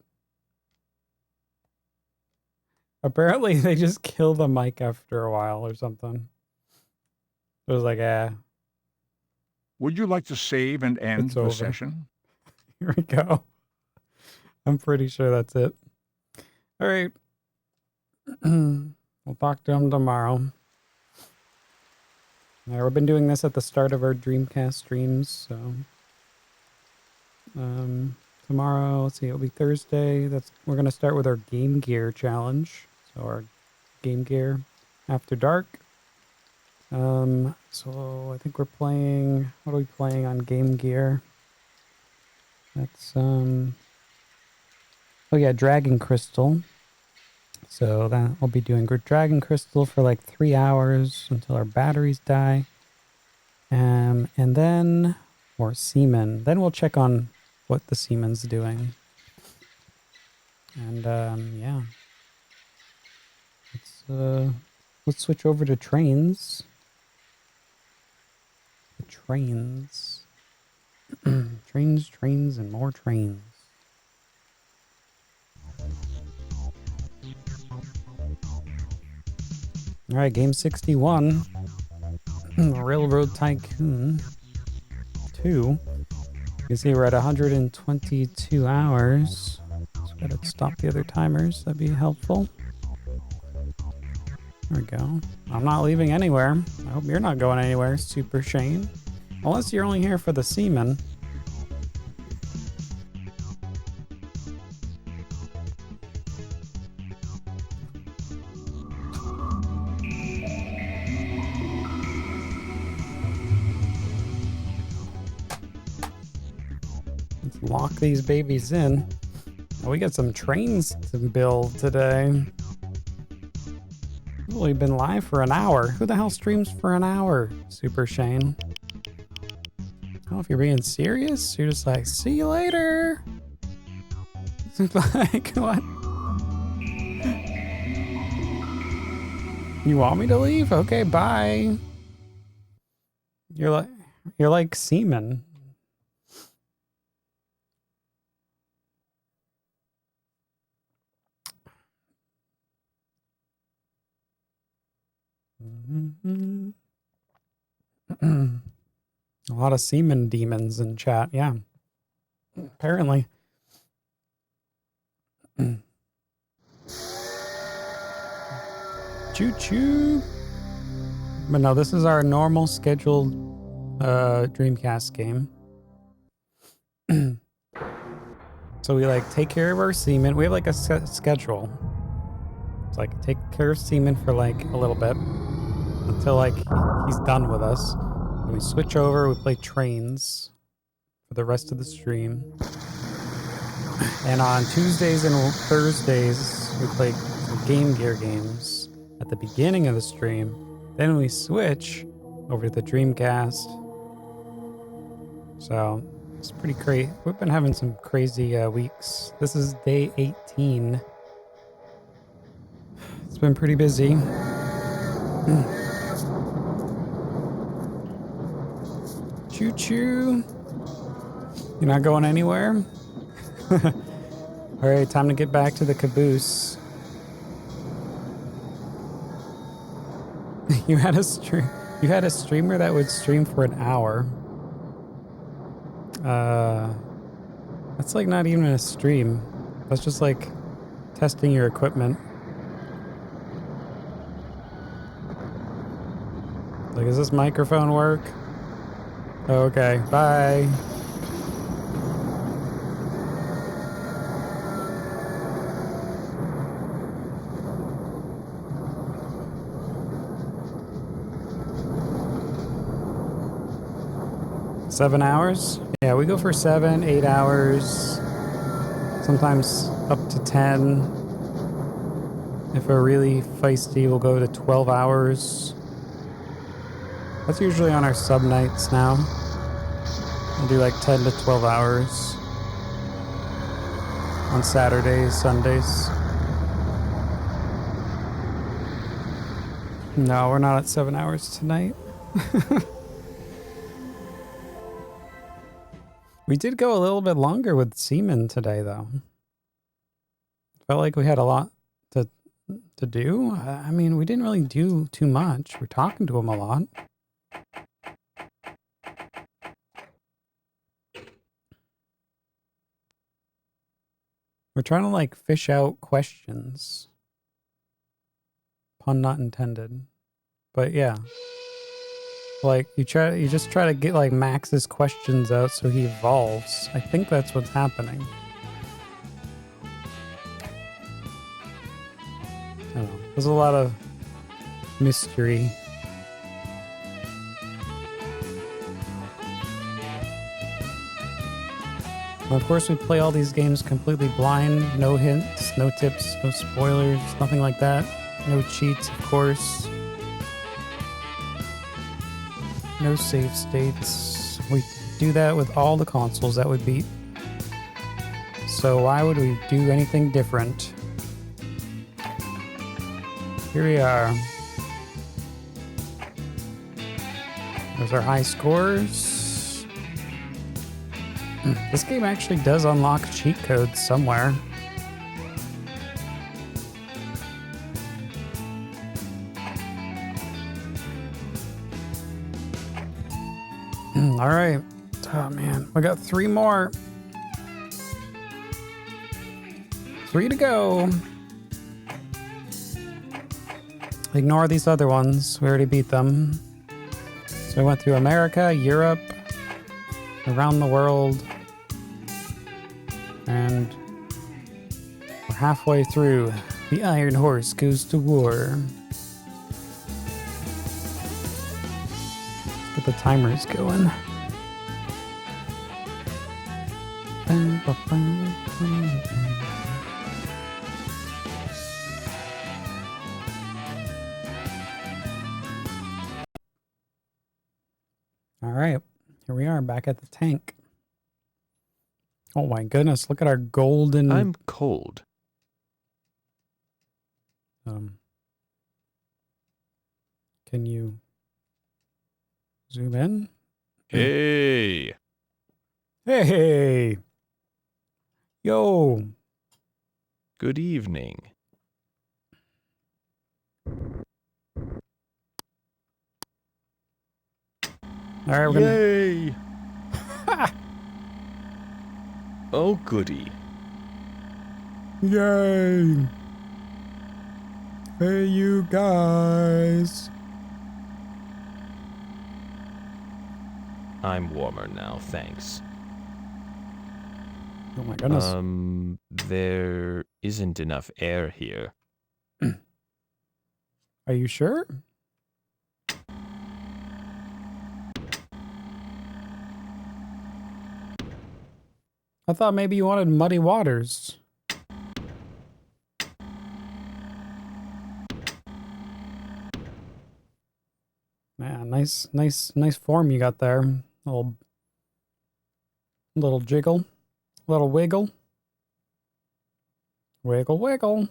Apparently they just kill the mic after a while or something. It was like, Would you like to save and end the session? Here we go. I'm pretty sure that's it. All right. We'll talk to him tomorrow. Yeah, we've been doing this at the start of our Dreamcast streams, so tomorrow, let's see, it'll be Thursday. We're gonna start with our Game Gear challenge. So our Game Gear After Dark. So I think we're playing, what are we playing on Game Gear? That's oh yeah, Dragon Crystal. So that we'll be doing Dragon Crystal for like 3 hours until our batteries die. And then, or Seaman. Then we'll check on what the Seaman's doing. And yeah. Let's switch over to trains. The trains. Trains, and more trains. All right, game 61. Railroad Tycoon 2. You can see we're at 122 hours. Just gotta stop the other timers. That'd be helpful. There we go. I'm not leaving anywhere. I hope you're not going anywhere, Super Shane. Unless you're only here for the Seaman. Let's lock these babies in. Oh, we got some trains to build today. We've been live for an hour. Who the hell streams for an hour, Super Shane? I don't know if you're being serious. You're just like, see you later. Like, what? You want me to leave? Okay, bye. You're like Seaman. A lot of Seaman demons in chat, yeah. Apparently. Choo-choo. But no, this is our normal scheduled Dreamcast game. So we like take care of our Seaman. We have like a schedule. It's like take care of Seaman for like a little bit until like he's done with us. And we switch over, we play trains for the rest of the stream. And on Tuesdays and Thursdays, we play some Game Gear games at the beginning of the stream. Then we switch over to the Dreamcast. So it's pretty crazy. We've been having some crazy weeks. This is day 18. It's been pretty busy. Choo-choo. You're not going anywhere? All right, time to get back to the caboose. You had a streamer that would stream for an hour. That's like not even a stream. That's just like testing your equipment. Like, does this microphone work? Okay, bye. $7 hours? Yeah, we go for 7, 8 hours. Sometimes up to 10. If we're really feisty, we'll go to 12 hours. That's usually on our sub nights now. We'll do like 10 to 12 hours on Saturdays, Sundays. No, we're not at 7 hours tonight. We did go a little bit longer with Seaman today, though. Felt like we had a lot to do. I mean, we didn't really do too much. We're talking to him a lot. We're trying to like fish out questions. Pun not intended. But yeah. Like you just try to get like Max's questions out so he evolves. I think that's what's happening. I don't know. There's a lot of mystery. And of course, we play all these games completely blind, no hints, no tips, no spoilers, nothing like that. No cheats, of course. No save states. We do that with all the consoles that we beat. So why would we do anything different? Here we are. Those are high scores. This game actually does unlock cheat codes somewhere. All right. Oh man, we got 3 more. 3 to go. Ignore these other ones. We already beat them. So we went through America, Europe, around the world, and we're halfway through. The Iron Horse goes to war. Let's get the timers going. All right, here we are back at the tank. Oh my goodness, look at our golden... I'm cold. Can you zoom in? Hey! Hey! Yo! Good evening. All right, we're Yay! Oh, goody. Yay! Hey, you guys! I'm warmer now, thanks. Oh my goodness. There isn't enough air here. Are you sure? I thought maybe you wanted muddy waters. Man, nice form you got there. Little jiggle, little wiggle. Wiggle, wiggle.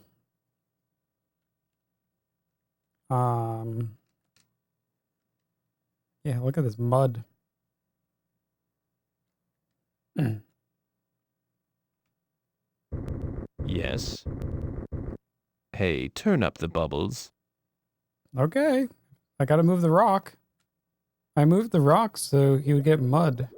Yeah, look at this mud. Yes. Hey, turn up the bubbles. Okay. I gotta move the rock. I moved the rock so he would get mud.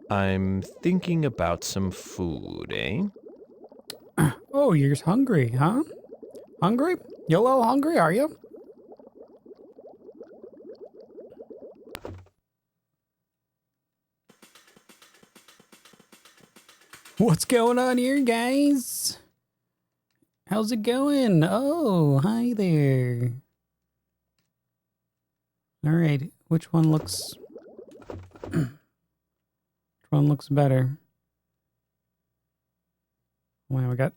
I'm thinking about some food, eh? Oh, you're hungry, huh? Hungry? You a little hungry, are you? What's going on here, guys? How's it going? Oh, hi there. All right, which one looks... which one looks better? Wait, we got...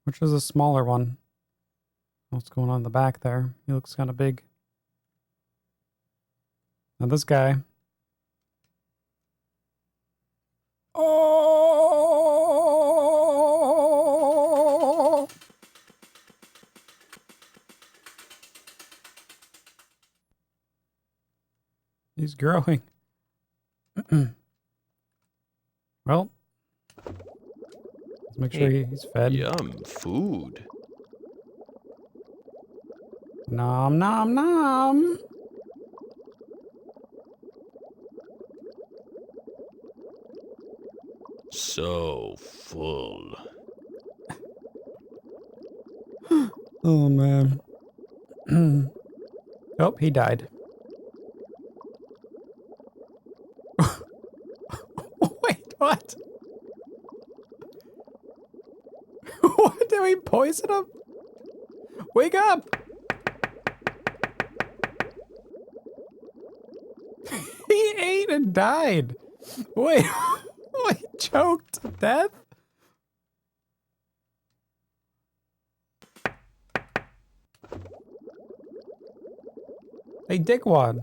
Which is a smaller one? What's going on in the back there? He looks kind of big. Now this guy. Oh! He's growing. Well, let's make sure he's fed. Yum, food. Nom nom nom. So full. Oh man. Oh, he died. Wait, what? What? Did we poison him? Wake up! He ate and died. Wait, wait, choked to death? Hey, dickwad.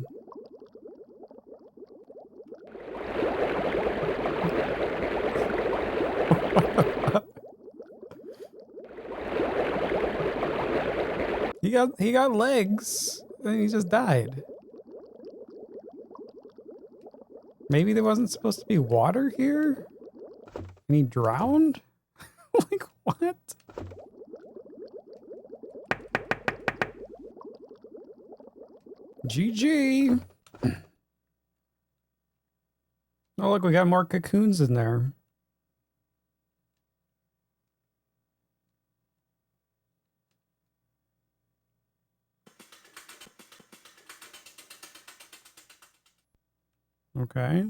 He got legs, and he just died. Maybe there wasn't supposed to be water here? And he drowned? Like, what? GG. Oh, look, we got more cocoons in there. Okay.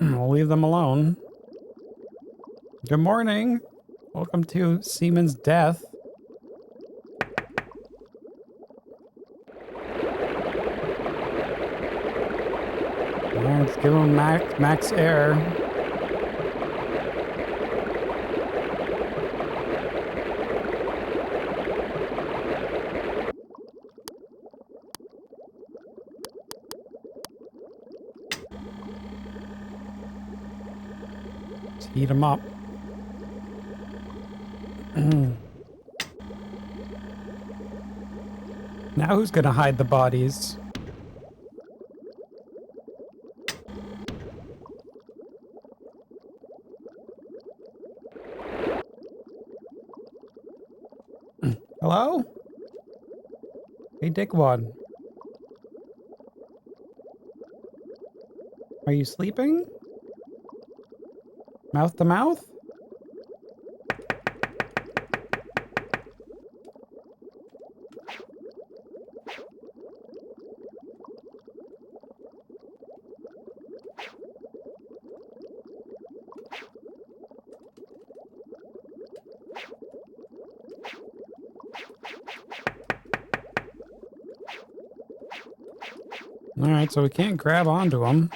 We'll leave them alone. Good morning. Welcome to Seaman's death. Alright, let's give him max air. Let's heat him up. Now who's gonna hide the bodies? Hello? Hey, dickwad. Are you sleeping? Mouth to mouth? Alright, so we can't grab onto him.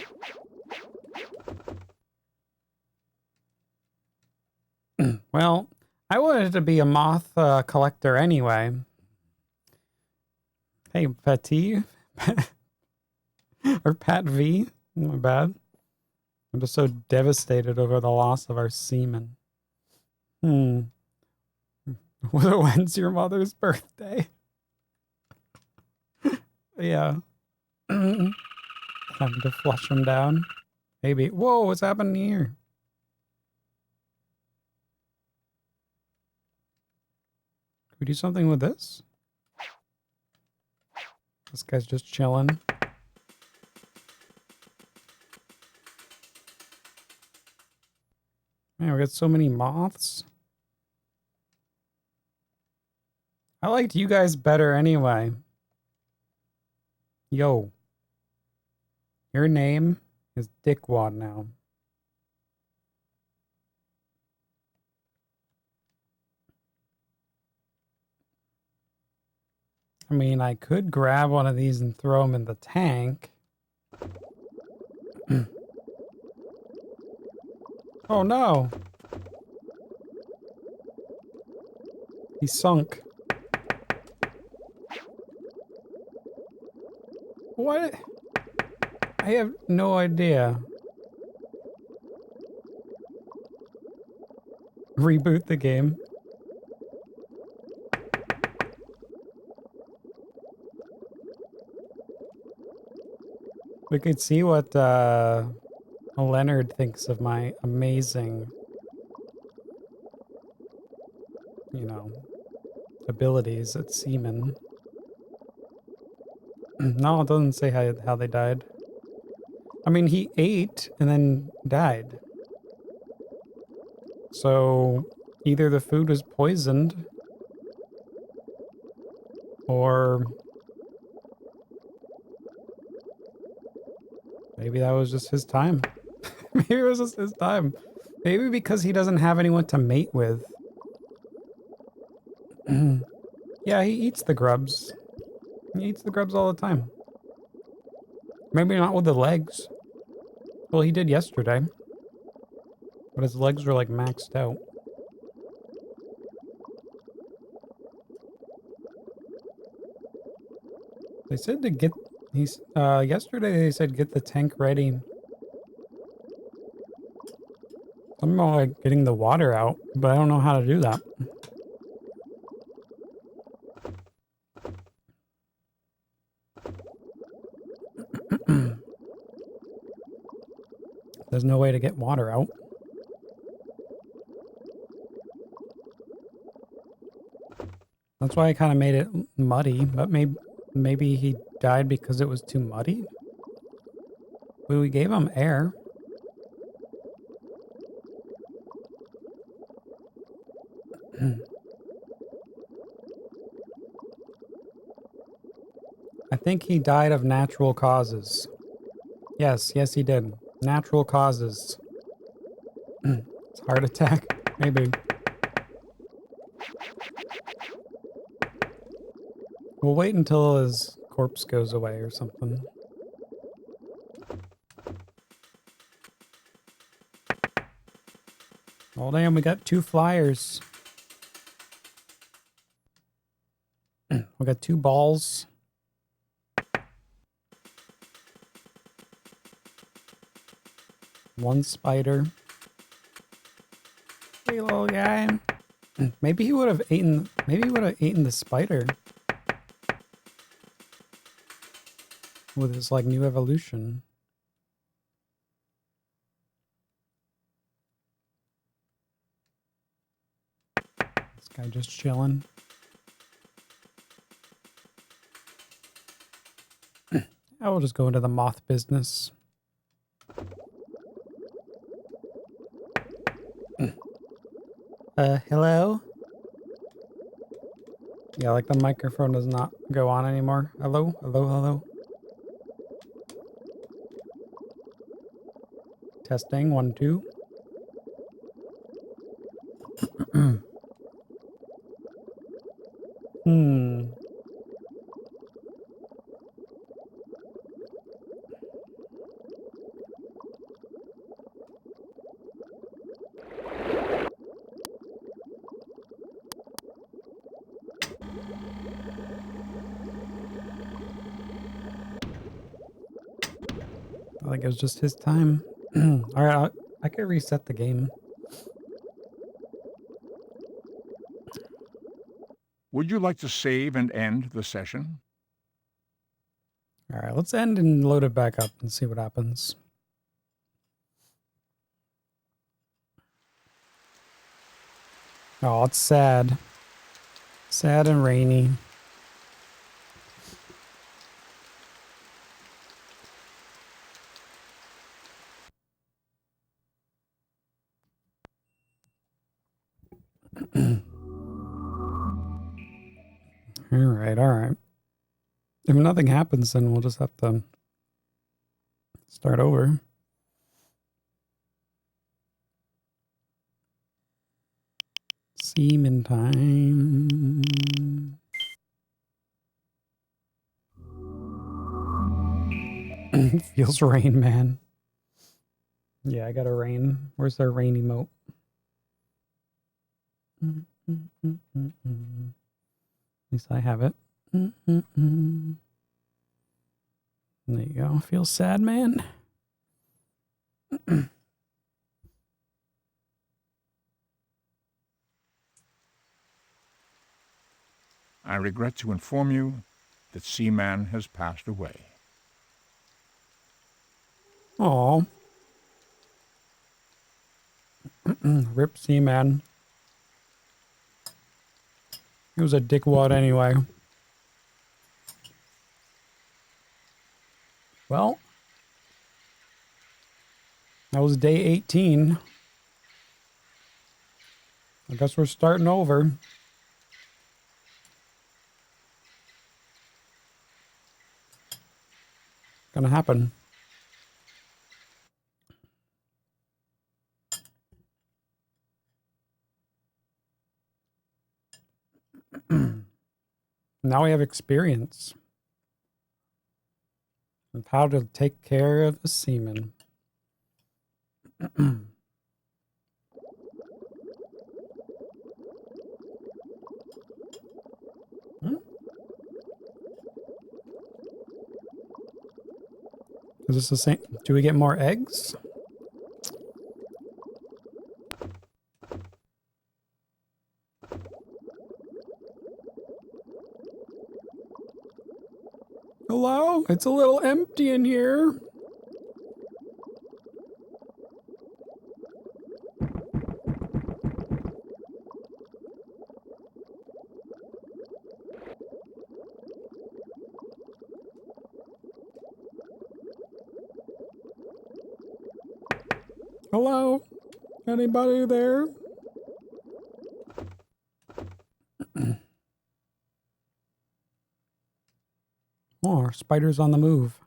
Well, I wanted to be a moth collector anyway. Hey, Patty. Or Pat V. My bad. I'm just so devastated over the loss of our seaman. When's your mother's birthday? Yeah. Time to flush them down. Maybe. Whoa, what's happening here? Can we do something with this? This guy's just chilling. Man, we got so many moths. I liked you guys better anyway. Yo. Your name is Dickwad now. I mean, I could grab one of these and throw them in the tank. Oh no! He sunk. What? I have no idea. Reboot the game. We could see what Leonard thinks of my amazing, you know, abilities at Seaman. No, it doesn't say how they died. I mean, he ate and then died. So either the food was poisoned or maybe that was just his time. Maybe it was just his time. Maybe because he doesn't have anyone to mate with. Yeah, he eats the grubs. He eats the grubs all the time. Maybe not with the legs. Well, he did yesterday. But his legs were like maxed out. They said to get... yesterday they said get the tank ready. Something about like getting the water out, but I don't know how to do that. There's no way to get water out. That's why I kind of made it muddy, but maybe he died because it was too muddy? Well, we gave him air. I think he died of natural causes. Yes, he did. Natural causes. It's heart attack, maybe. We'll wait until his corpse goes away or something. Oh damn, we got 2 flyers. We got 2 balls. One spider. Hey, little guy. Maybe he would have eaten. Maybe he would have eaten the spider with his like new evolution. This guy just chilling. I will just go into the moth business. Hello? Yeah, like the microphone does not go on anymore. Hello? Hello? Hello? Testing, 1, 2. I think it was just his time. Alright, I could reset the game. Would you like to save and end the session? All right, let's end and load it back up and see what happens. Oh, it's sad. Sad and rainy. All right, all right. If nothing happens, then we'll just have to start over. Seaman time. Feels rain, man. Yeah, I got a rain. Where's their rain emote? At least I have it. There you go. Feels sad, man. I regret to inform you that Seaman has passed away. Aw. Rip Seaman. He was a dickwad anyway. Well, that was day 18. I guess we're starting over. Gonna happen. Now we have experience of how to take care of a seaman. Is this the same? Do we get more eggs? Hello? It's a little empty in here. Hello? Anybody there? Oh, our spider's on the move.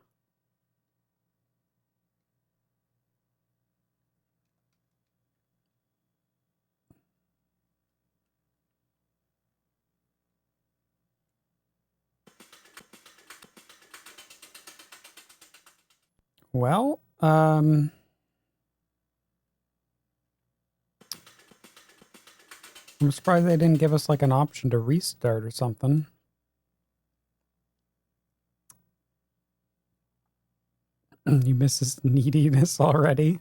Well, I'm surprised they didn't give us like an option to restart or something. You miss his neediness already.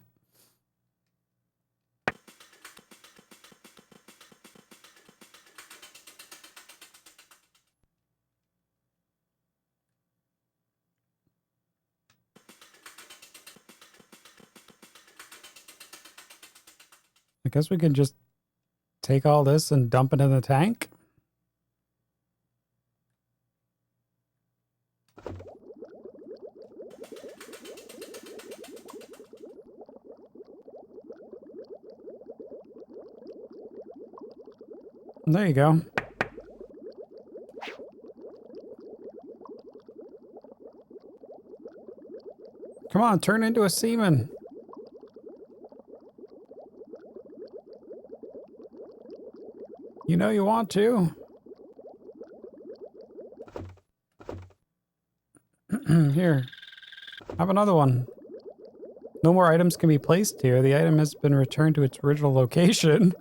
I guess we can just take all this and dump it in the tank. There you go. Come on, turn into a seaman. You know you want to. Here. Have another one. No more items can be placed here. The item has been returned to its original location.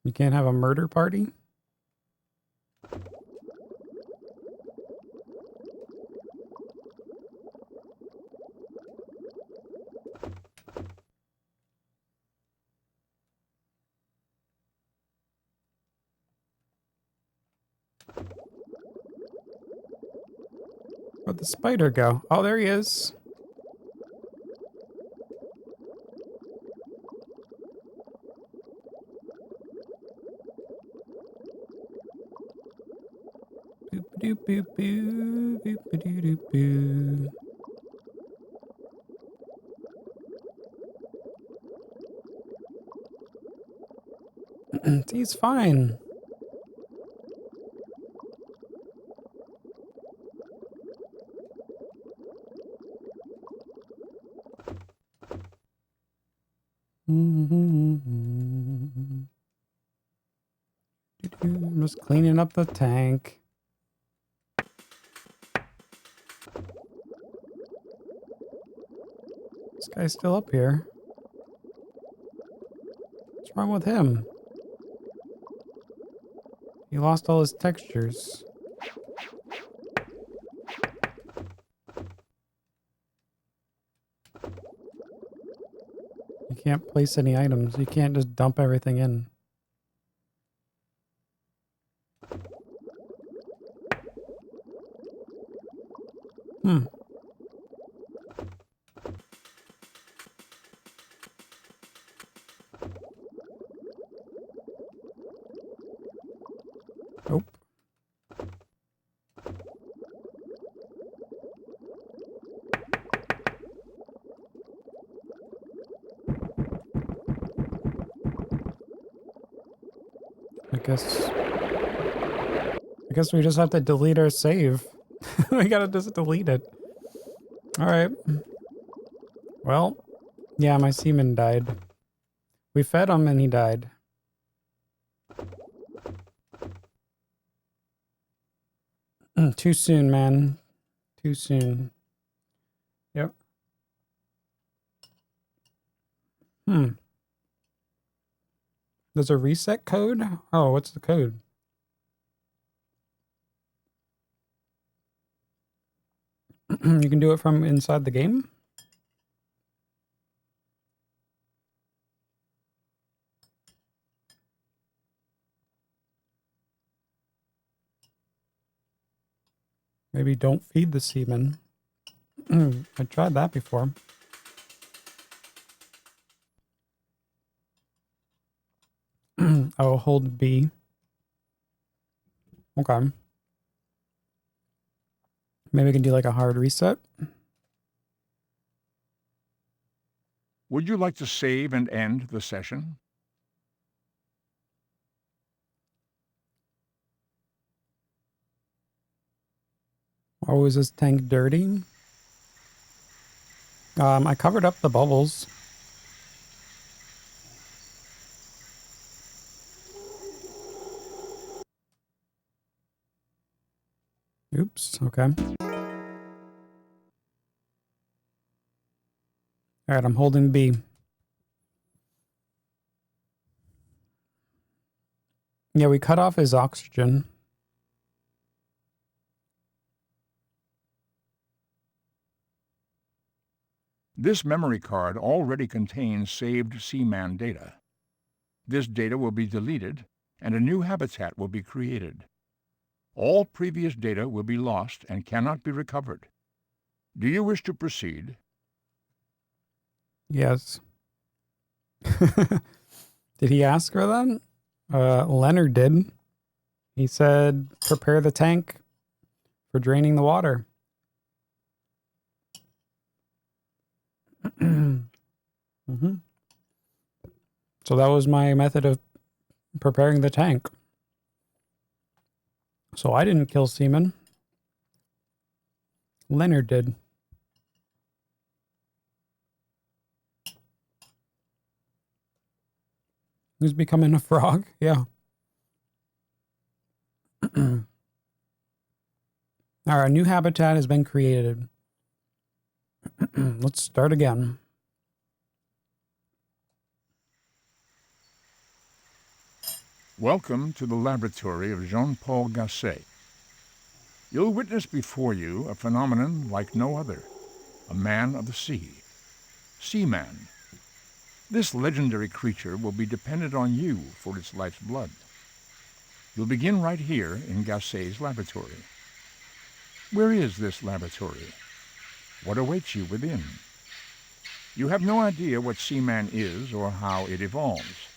You can't have a murder party? Where'd the spider go? Oh, there he is. Boop doop boop boo, boop doo doop boo. He's fine. I'm just cleaning up the tank. This guy's still up here. What's wrong with him? He lost all his textures. You can't place any items. You can't just dump everything in. Nope. I guess we just have to delete our save. We gotta just delete it. Alright. Well, yeah, my Seaman died. We fed him and he died. Too soon, man. Too soon. Yep. There's a reset code? Oh, what's the code? You can do it from inside the game? Maybe don't feed the Seaman. I tried that before. Oh, hold B. Okay. Maybe we can do like a hard reset. Would you like to save and end the session? Oh, is this tank dirty? I covered up the bubbles. Oops, okay. Alright, I'm holding B. Yeah, we cut off his oxygen. This memory card already contains saved Seaman data. This data will be deleted, and a new habitat will be created. All previous data will be lost and cannot be recovered. Do you wish to proceed? Yes. Did he ask for that? Leonard did. He said, prepare the tank for draining the water. So that was my method of preparing the tank. So I didn't kill Seaman. Leonard did. Who's becoming a frog? Yeah. Our new habitat has been created. Let's start again. Welcome to the laboratory of Jean-Paul Gasset. You'll witness before you a phenomenon like no other, a man of the sea, Seaman. This legendary creature will be dependent on you for its life's blood. You'll begin right here in Gasset's laboratory. Where is this laboratory? What awaits you within? You have no idea what Seaman is or how it evolves.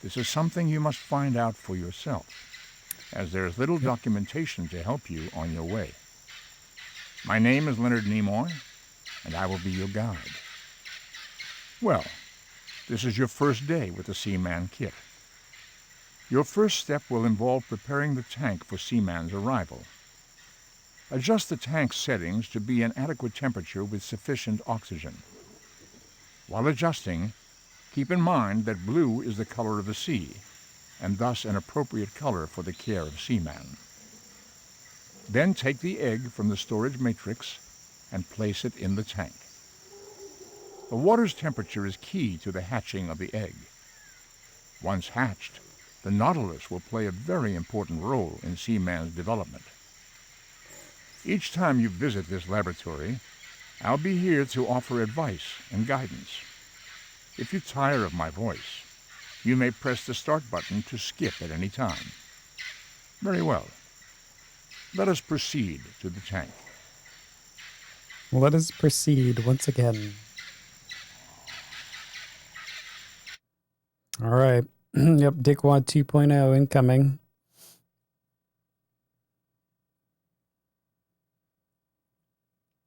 This is something you must find out for yourself, as there is little documentation to help you on your way. My name is Leonard Nimoy, and I will be your guide. Well, this is your first day with the Seaman kit. Your first step will involve preparing the tank for Seaman's arrival. Adjust the tank's settings to be an adequate temperature with sufficient oxygen. While adjusting, keep in mind that blue is the color of the sea, and thus an appropriate color for the care of Seaman. Then take the egg from the storage matrix and place it in the tank. The water's temperature is key to the hatching of the egg. Once hatched, the Nautilus will play a very important role in Seaman's development. Each time you visit this laboratory, I'll be here to offer advice and guidance. If you tire of my voice, you may press the start button to skip at any time. Very well. Let us proceed to the tank. Let us proceed once again. All right. Yep, Dickwad 2.0 incoming.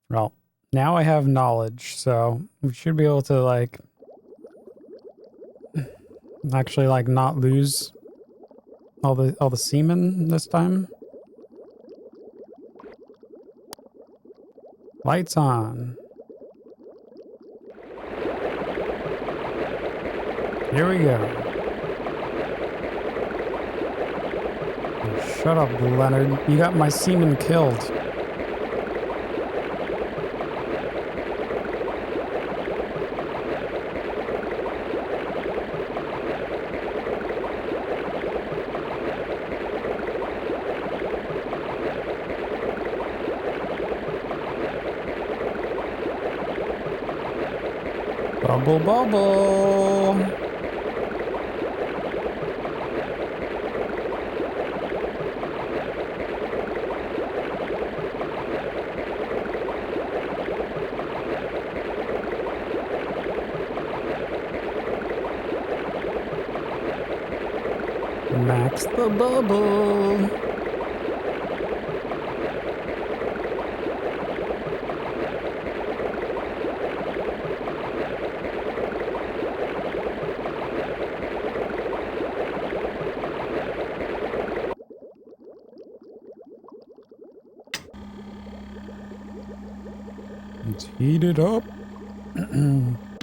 Well, now I have knowledge, so we should be able to, like, actually, like, not lose all the semen this time. Lights on. Here we go. Shut up, Leonard. You got my semen killed. Bubble, bubble. Max the bubble. Let's heat it up.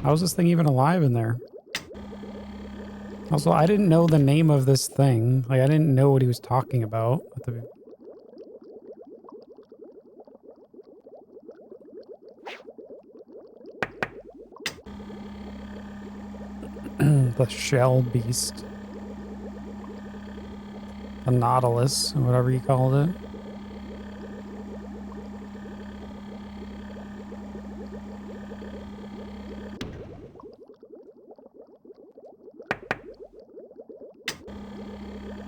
How's this thing even alive in there? Also, I didn't know the name of this thing. Like, I didn't know what he was talking about. The shell beast. The Nautilus, or whatever you called it.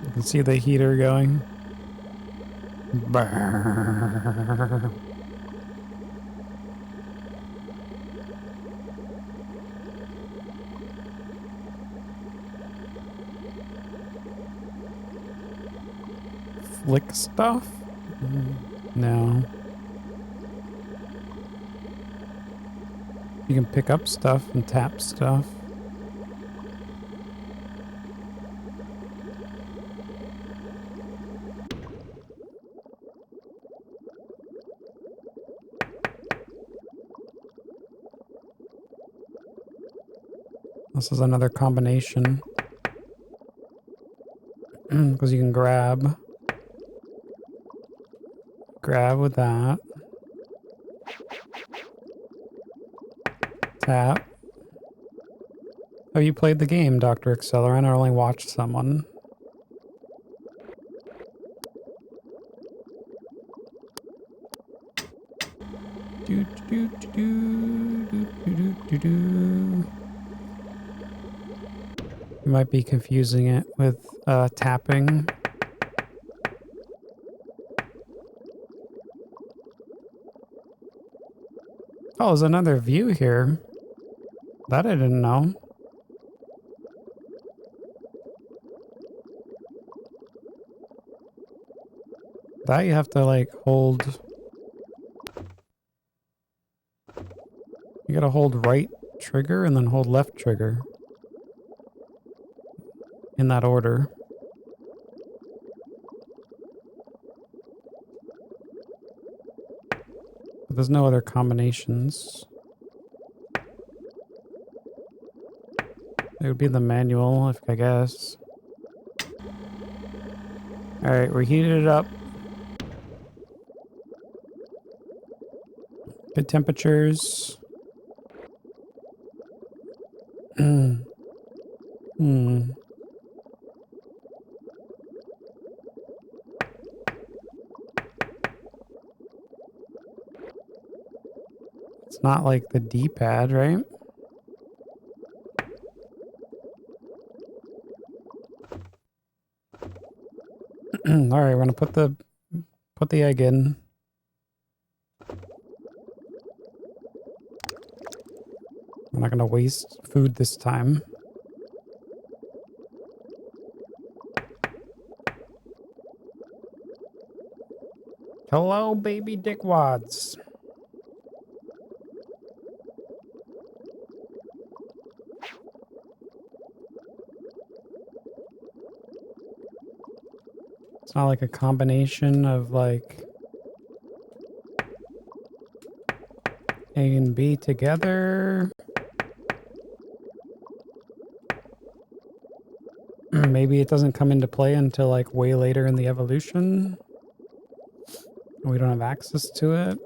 You can see the heater going. Brrr. Flick stuff? No. You can pick up stuff and tap stuff. This is another combination. Because you can grab. Grab with that. Tap. Oh, you played the game, Dr. Accelerant. I only watched someone. Do, do, do, do, do, do, do, do. You might be confusing it with tapping. Oh, there's another view here. That I didn't know. That you have to like hold. You gotta hold right trigger and then hold left trigger. In that order. But there's no other combinations. It would be the manual, I guess. Alright, we're heating it up. Good temperatures. Hmm. It's not like the D-pad, right? Alright, we're gonna put the egg in. We're not gonna waste food this time. Hello, baby dickwads. It's not like a combination of like A and B together. Maybe it doesn't come into play until like way later in the evolution. We don't have access to it.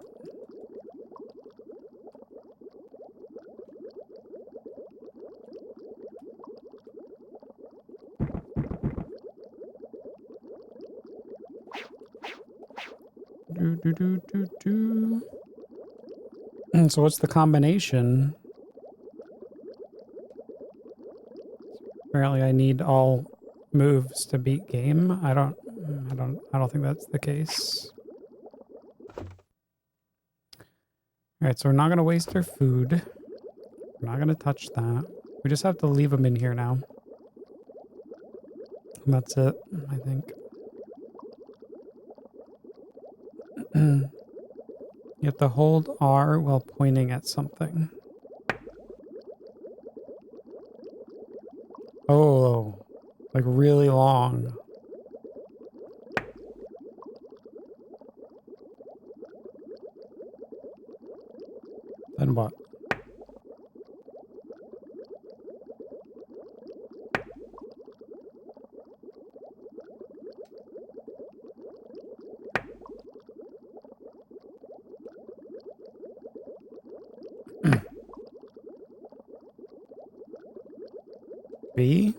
So what's the combination? Apparently I need all moves to beat game. I don't think that's the case. Alright, so we're not gonna waste our food. We're not gonna touch that. We just have to leave them in here now. And that's it, I think. You have to hold R while pointing at something. Oh, like really long. Then what? B?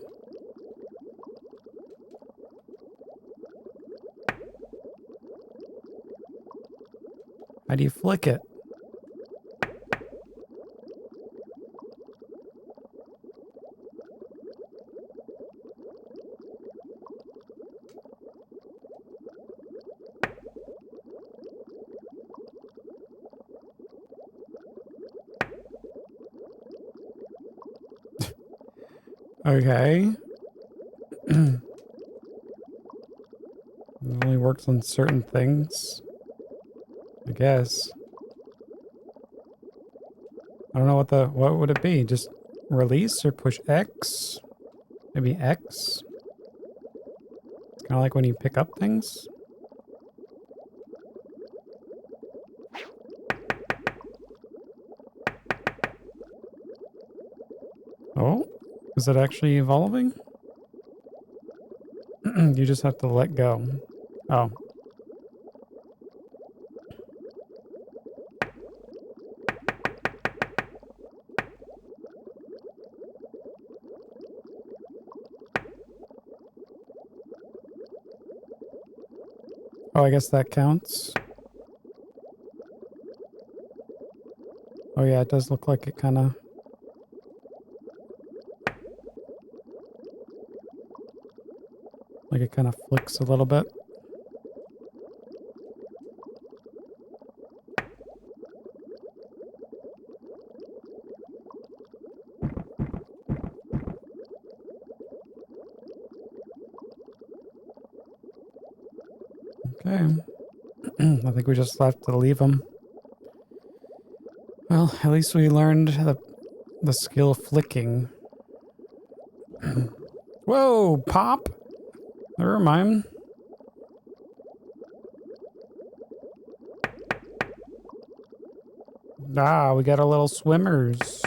How do you flick it? Okay. It only works on certain things. I guess. I don't know what would it be? Just release or push X? Maybe X? It's kind of like when you pick up things. Oh, is it actually evolving? You just have to let go. Oh. Oh, I guess that counts. Oh yeah, it does look like it kind of... Like it kind of flicks a little bit. Okay. I think we just have to leave them. Well, at least we learned the skill of flicking. Whoa, Pop! Never mind. Ah, we got our little swimmers.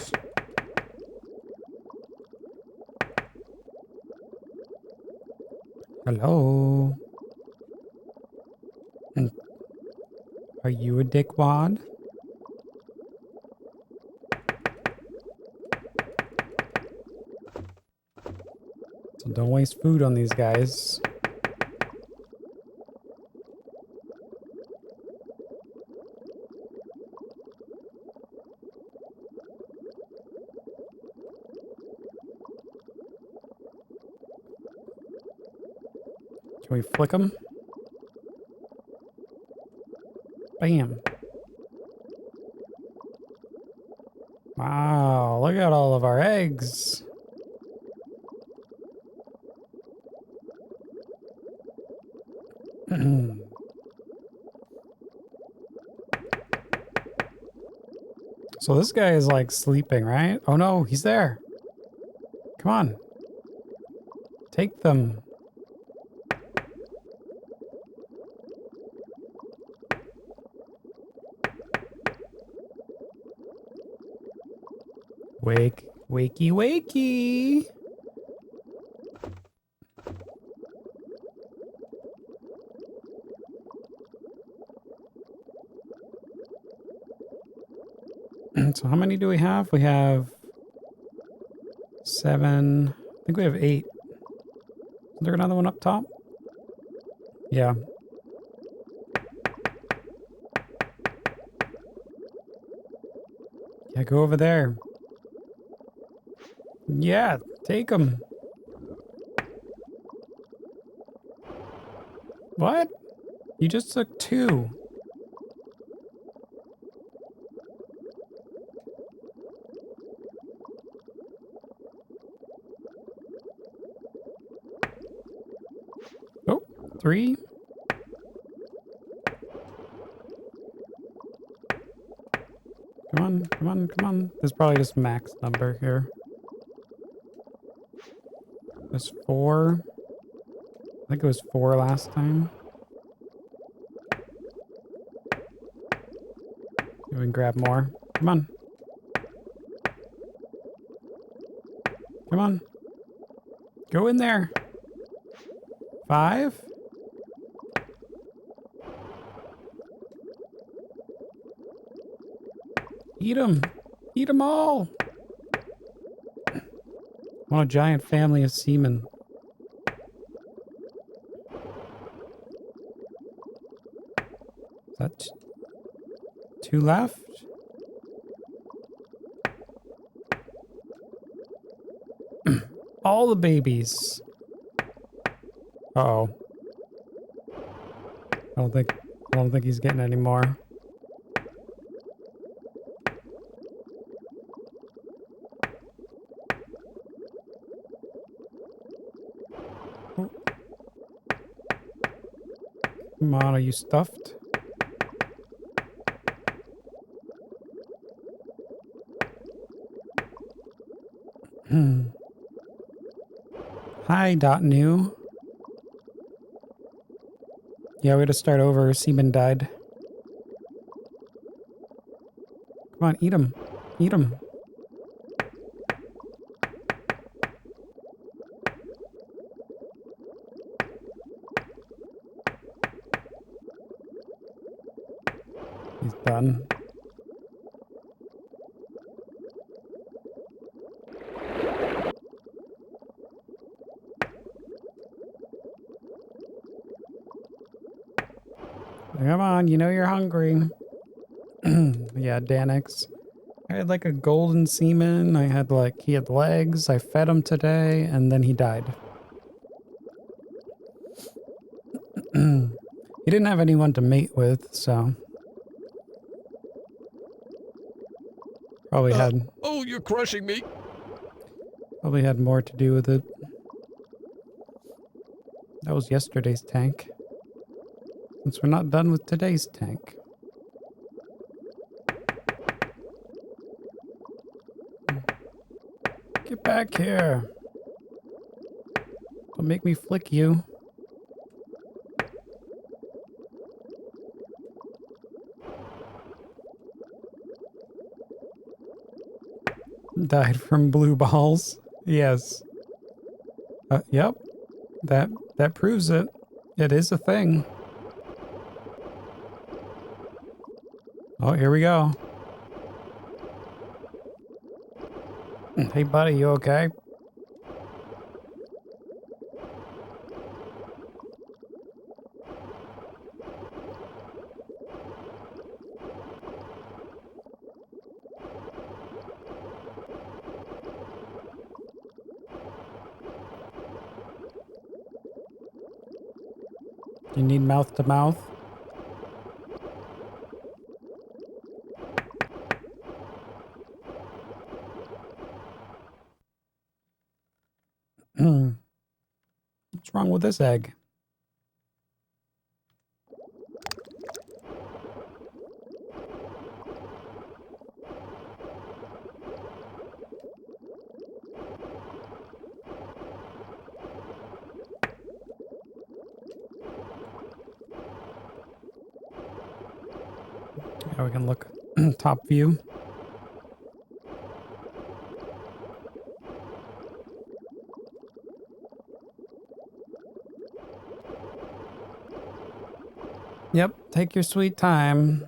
Hello. Are you a dickwad? So don't waste food on these guys. Can we flick them? Bam. Wow, look at all of our eggs. So this guy is like sleeping, right? Oh no, he's there. Come on. Take them. Wakey, wakey. So how many do we have? We have 7. I think we have 8. Is there another one up top? Yeah. Yeah, go over there. Yeah, take them. What? You just took 2. Oh, 3. Come on, come on, come on. There's probably just max number here. There's 4. I think it was 4 last time. We can grab more. Come on. Come on. Go in there. 5. Eat them. Eat them all. What a giant family of seamen. Is that 2 left? All the babies. Uh-oh. I don't think he's getting any more. Oh. Come on, are you stuffed? Hi, .new. Yeah, we had to start over. Seaman died. Come on, eat him. Eat him. He's done. Come on, you know you're hungry. Yeah, Danix. I had like a golden seaman. He had legs. I fed him today, and then he died. He didn't have anyone to mate with, so. Probably had. Oh, you're crushing me. Probably had more to do with it. That was yesterday's tank. Since we're not done with today's tank. Get back here. Don't make me flick you. Died from blue balls. Yes. Yep. That proves it. It is a thing. Oh, here we go. Hey, buddy, you okay? You need mouth to mouth? What's wrong with this egg? Yeah, we can look top view. Yep, take your sweet time.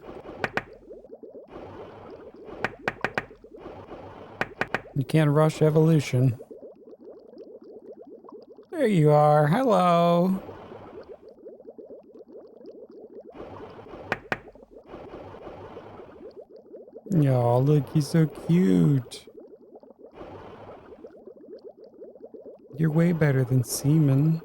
You can't rush evolution. There you are. Hello. Oh, look, he's so cute. You're way better than Seaman.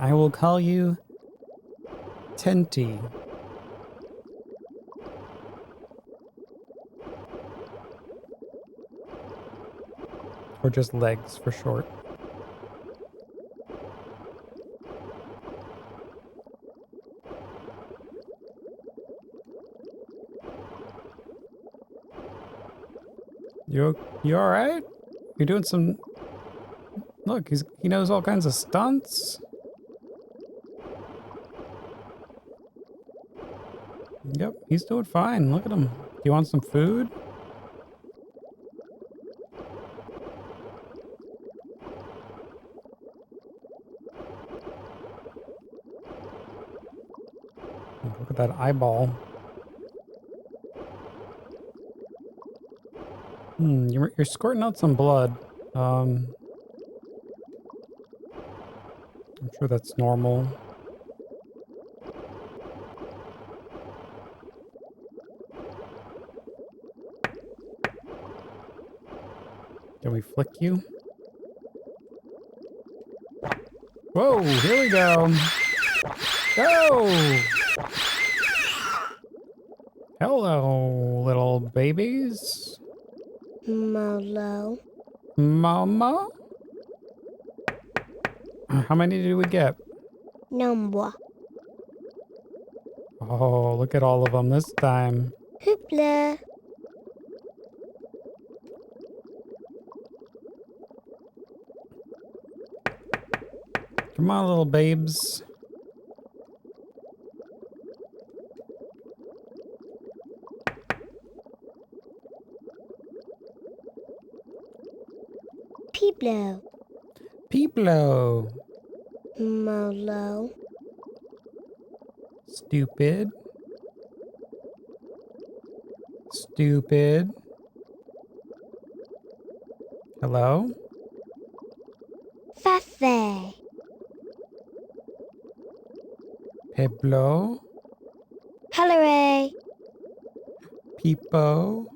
I will call you Tenty. Or just legs for short. You all right? You're doing some... Look, he knows all kinds of stunts. Yep, he's doing fine. Look at him. Do you want some food? Look at that eyeball. You're squirting out some blood. I'm sure that's normal. Can we flick you? Whoa, here we go. Go! Hello, little babies. Molo. Mama? How many did we get? Number. Oh, look at all of them this time. Hoopla. Come on, little babes. Peeplo. Peeplo. Molo. Stupid. Stupid. Hello? Fafe. Peblo. Hillary. Peepo.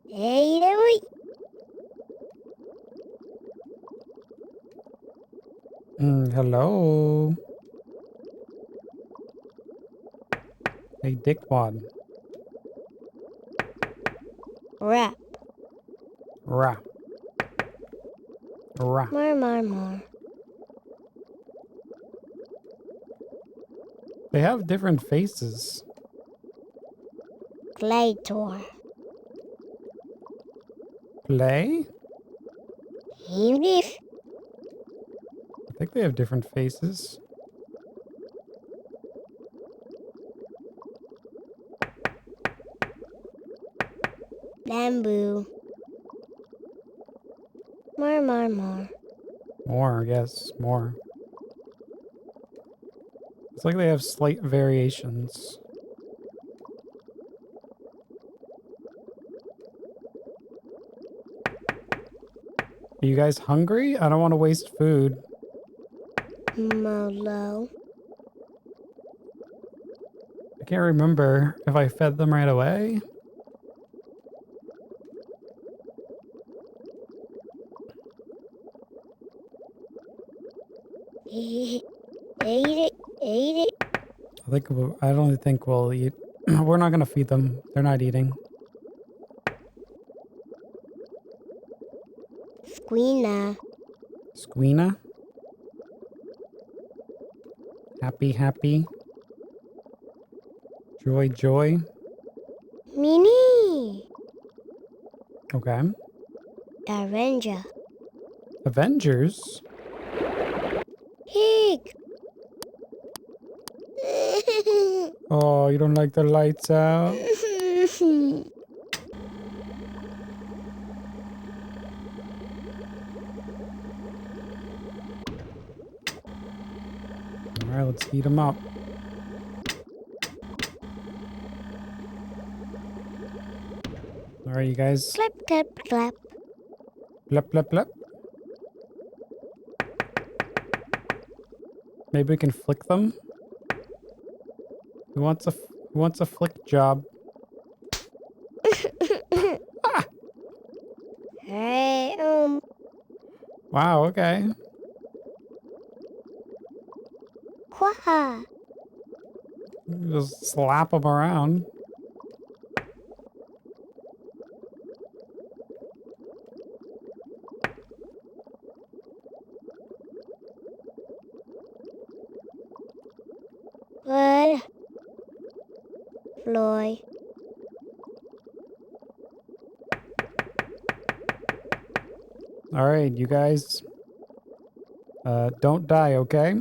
Hey, Louie. Hello. Hey, dickwad. Rap. Rap. Rap. More. They have different faces. Glator. Play? English. I think they have different faces. Bamboo. More. More, yes, more. It's like they have slight variations. Are you guys hungry? I don't want to waste food. Molo. I can't remember if I fed them right away. Ate it. I don't think we'll eat. We're not gonna feed them. They're not eating. Squeena. Squeena. Happy. Joy. Mini. Okay. Avenger. Avengers? Pig. Oh, you don't like the lights out? Alright, let's heat them up. Alright, you guys. Clap. Blep. Maybe we can flick them? Who wants a flick job? Ah! Hey, Wow, okay. Quah. Just slap them around. What? Floyd. All right, you guys. Don't die, okay?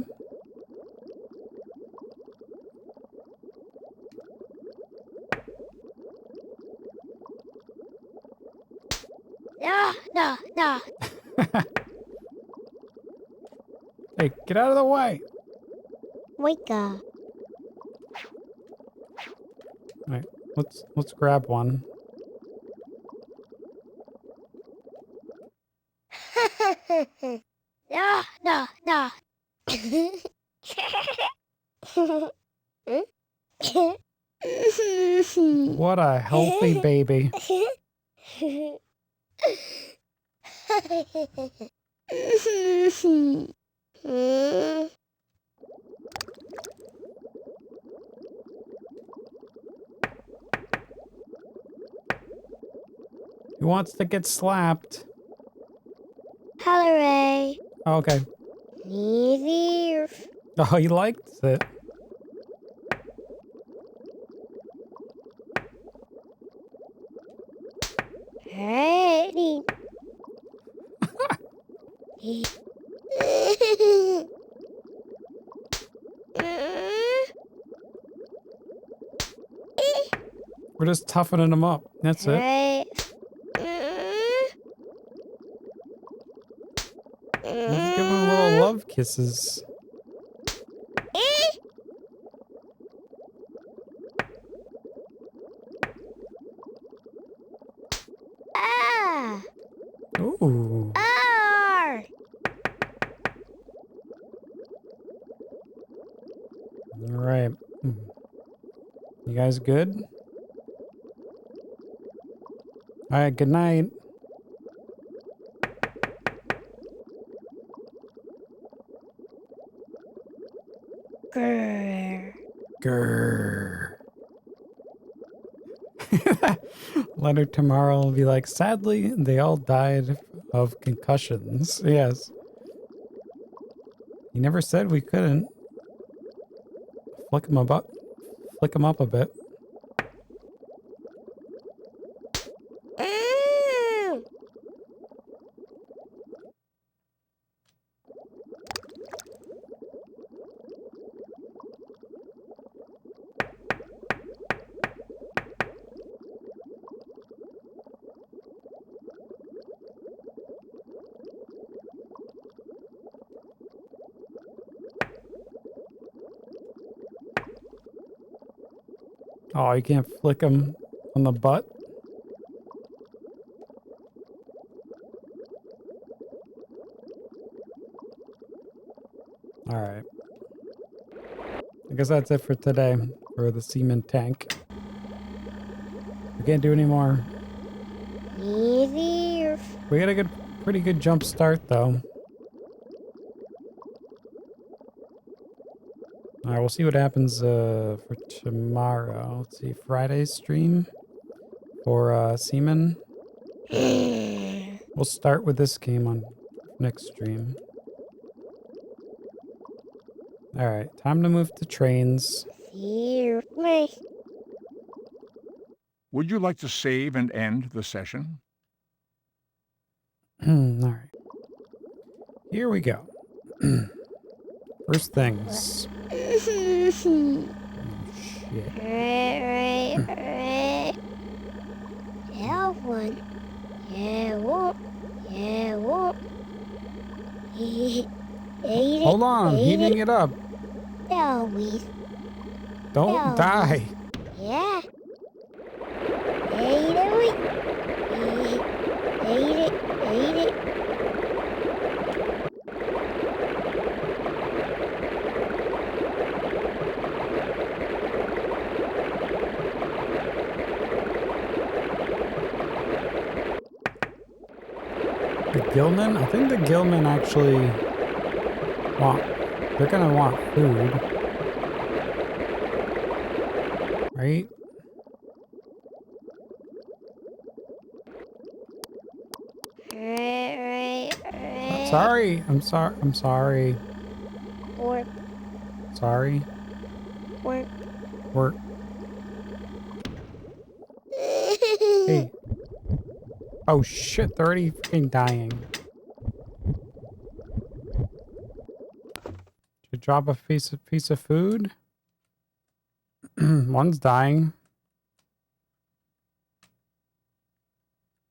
No. Hey, get out of the way. Wake up. All right, let's grab one. No. What a healthy baby. Who wants to get slapped? Larvae. Oh, okay. Easy. Oh, he likes it. Ready. We're just toughening him up. That's it. Let's give him little love kisses. Ah. Ooh. R. All right. You guys good? All right, good night. Grr. Grrr. Letter tomorrow will be like, sadly, they all died of concussions. Yes. He never said we couldn't. Flick him up a bit. Oh, you can't flick him on the butt? Alright. I guess that's it for today, for the Seaman tank. We can't do any more. We got a pretty good jump start, though. Alright, we'll see what happens for tomorrow. Let's see, Friday's stream for Seaman. We'll start with this game on next stream. Alright, time to move to trains. Would you like to save and end the session? Alright. Here we go. First things. Oh, shit. Yeah, one. Yeah, whoop. Yeah, whoop. Hold on, heating it up. Don't die. Yeah. Ate it. The Gillman? I think the Gillman actually they're gonna want food. Right? I'm sorry. Work. Sorry. Work. Hey. Oh shit, they're already freaking dying. Should drop a piece of food? One's dying.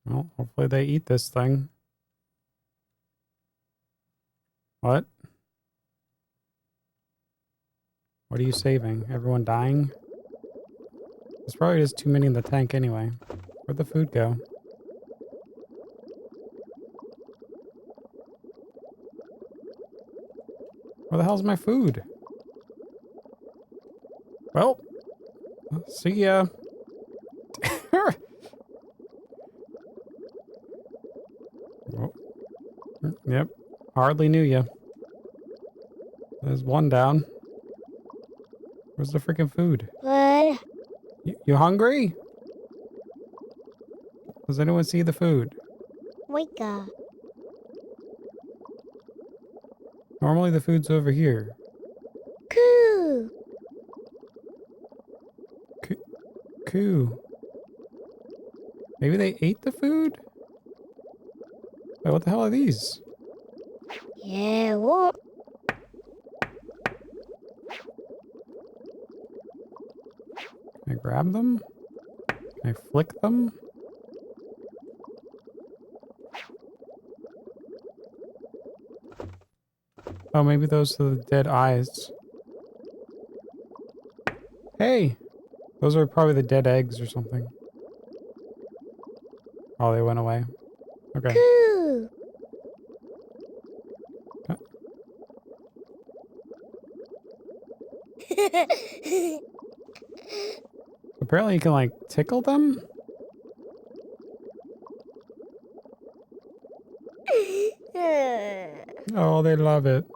Well, hopefully they eat this thing. What? What are you saving? Everyone dying? There's probably just too many in the tank anyway. Where'd the food go? Where the hell's my food? Well, see ya. Oh. Yep. Hardly knew you. There's one down. Where's the freaking food? What? You hungry? Does anyone see the food? Wake up. Normally the food's over here. Coo. Coo. Maybe they ate the food? Wait, what the hell are these? Yeah, whoop. Can I grab them? Can I flick them? Oh, maybe those are the dead eyes. Hey! Those are probably the dead eggs or something. Oh, they went away. Okay. Coo. Apparently you can, like, tickle them? Oh, they love it.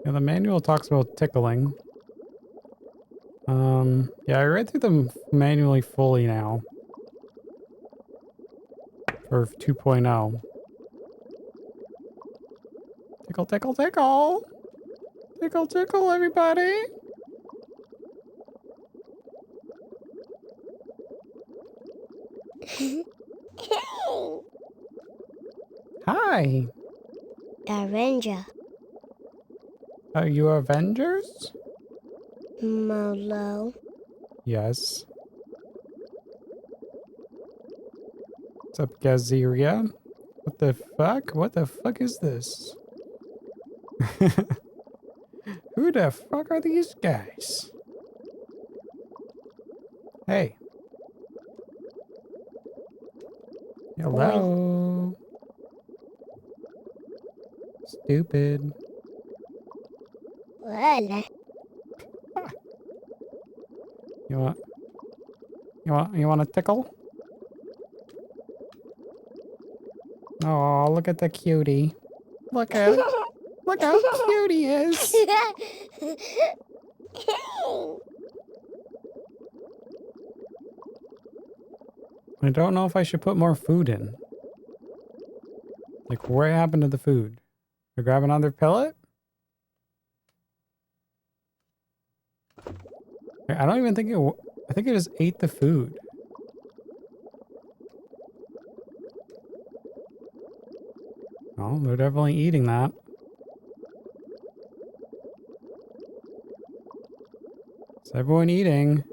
Yeah, the manual talks about tickling. Yeah, I read through them manually fully now. For 2.0. Tickle, tickle, tickle! Tickle, tickle, everybody! Hi! Avenger. Are you Avengers? Molo. Yes. What's up, Gazeria? What the fuck? What the fuck is this? Who the fuck are these guys? Hey. Hello. Stupid. What? You want a tickle? Oh, look at the cutie. Look how cute he is. I don't know if I should put more food in. Like, what happened to the food? I grab another pellet? I don't even think it... I think it just ate the food. Oh, they're definitely eating that. Is everyone eating?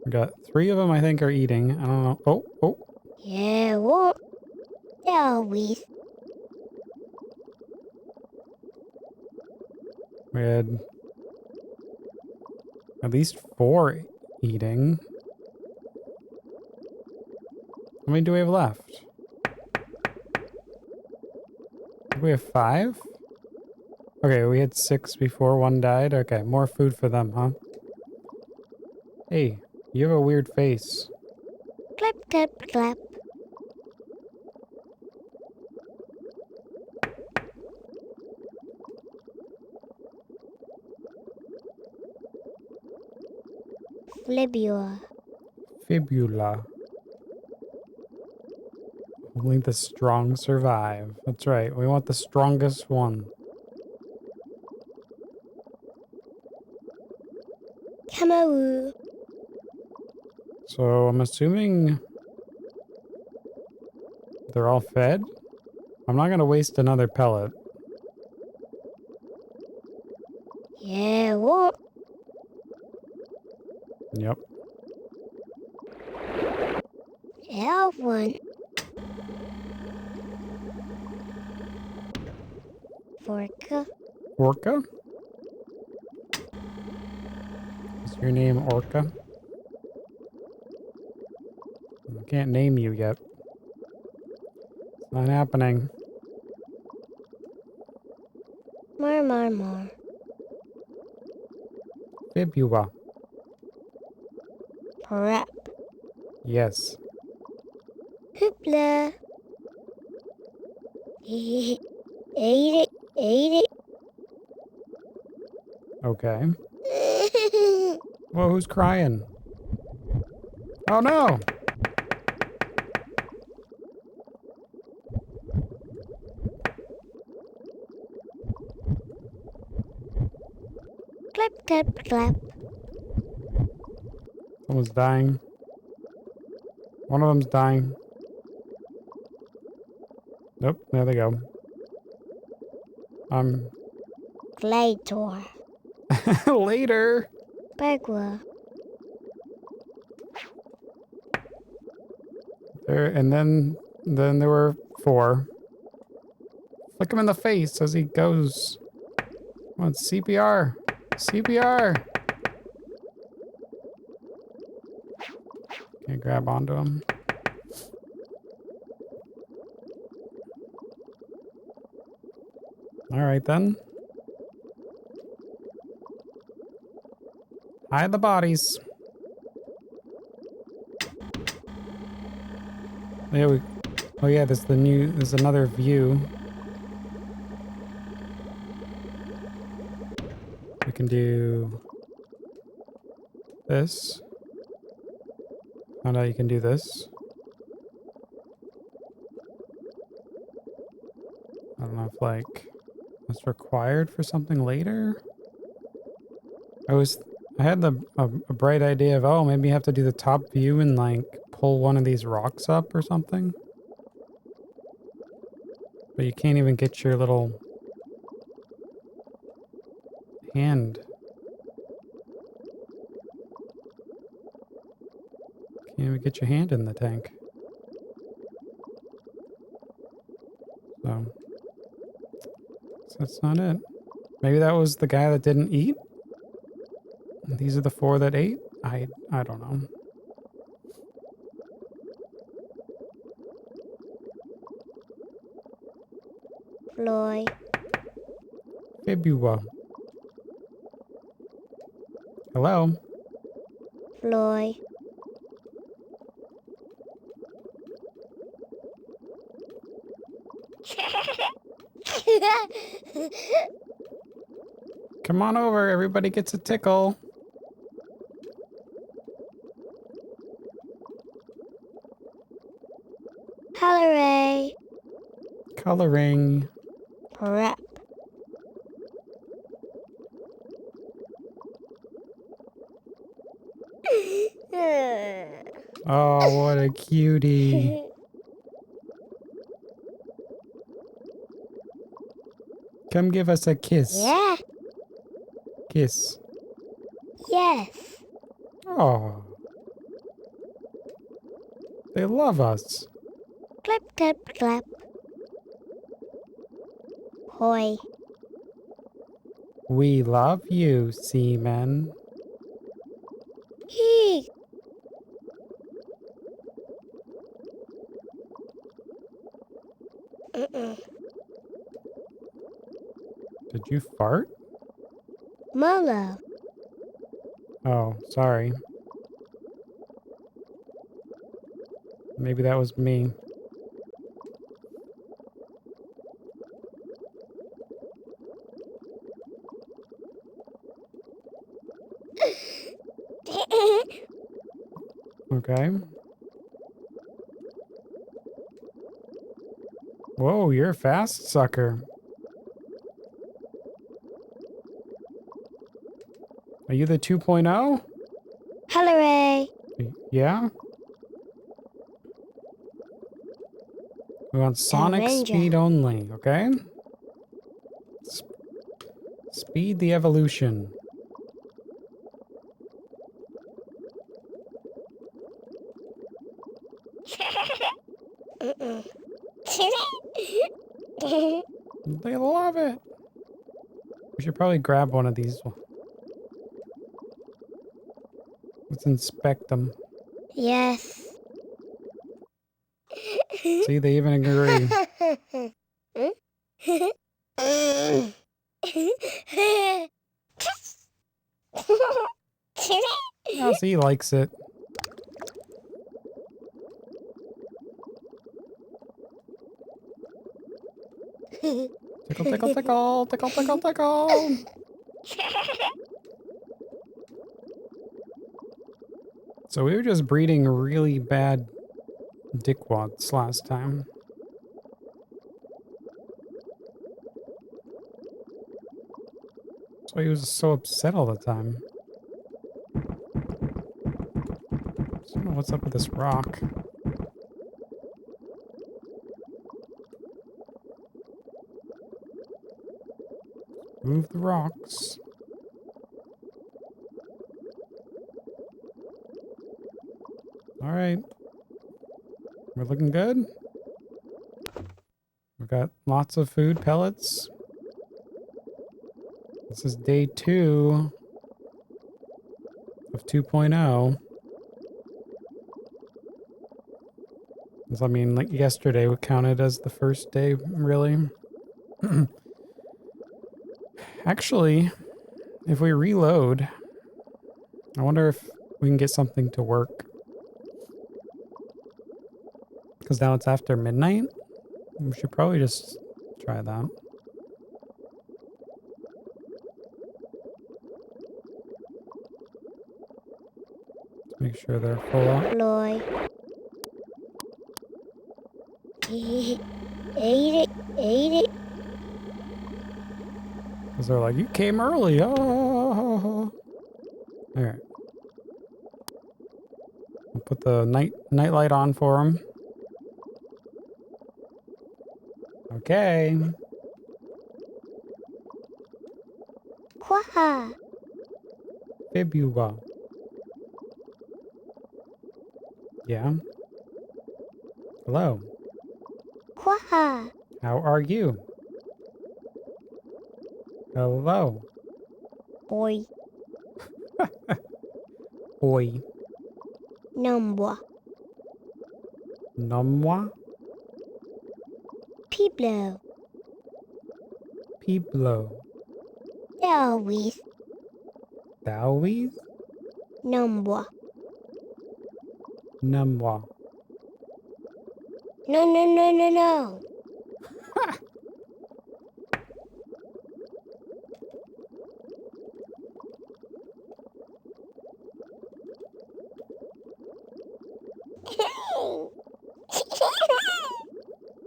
We got 3 of them, I think, are eating. I don't know. Oh, oh. Yeah, what? Always. We had at least 4 eating. How many do we have left? Do we have 5? Okay, we had 6 before 1 died. Okay, more food for them, huh? Hey, you have a weird face. Clap, clap, clap. Fibula. Fibula. Only the strong survive. That's right. We want the strongest one. Kamaru. So I'm assuming they're all fed. I'm not going to waste another pellet. Yeah, what? Yep. Have one. Forka. Orca? Is your name Orca? I can't name you yet. It's not happening. More. Fibula. Prep. Yes. Hoopla. Ate it. Okay. Whoa, who's crying? Oh no! Clap, clap, clap. Someone's dying. One of them's dying. Nope, there they go. Glator. Later. Bagua. There, and then there were 4. Flick him in the face as he goes. Come on, CPR. CPR. Can't grab onto him. All right then. Hide the bodies. There we. Oh yeah, there's another view. We can do this. Found out you can do this. I don't know if, like, that's required for something later. I had a bright idea of, oh, maybe you have to do the top view and, like, pull one of these rocks up or something. But you can't even get your little hand. Can't even get your hand in the tank. So that's not it. Maybe that was the guy that didn't eat? These are the 4 that ate? I don't know. Floy. Fibua. Hello? Floy. Come on over, everybody gets a tickle. Hooray. Coloring. Prep. Oh, what a cutie. Come give us a kiss. Yeah. Kiss. Yes. Oh. They love us. Clap, clap, clap. Hoy. We love you, Seaman. Hee. Did you fart? Molo. Oh, sorry. Maybe that was me. Okay. Whoa, you're a fast sucker. Are you the 2.0? Hooray. Yeah? We want sonic Avenger. speed only, okay? Speed the evolution. They love it. We should probably grab one of these. Let's inspect them. Yes. See, they even agree. Oh, see, he likes it. Tickle, tickle, tickle, tickle, tickle, tickle. So we were just breeding really bad dickwads last time. So he was so upset all the time. I don't know what's up with this rock. Move the rocks. All right. We're looking good. We've got lots of food pellets. This is day 2 of 2.0. I mean, like yesterday would counted as the first day, really. Actually, if we reload, I wonder if we can get something to work. Because now it's after midnight. We should probably just try that. Make sure they're full up. Loy. Ate it. Because they're like, you came early. Oh. Alright. I'll put the night light on for them. Okay. Quaha. Fibula. Yeah. Hello. Quaha. How are you? Hello. Oi. Oi. Numwa. Nomwa. Piblo. Piblo. Always. Dowies. Numwa. Numwa. No.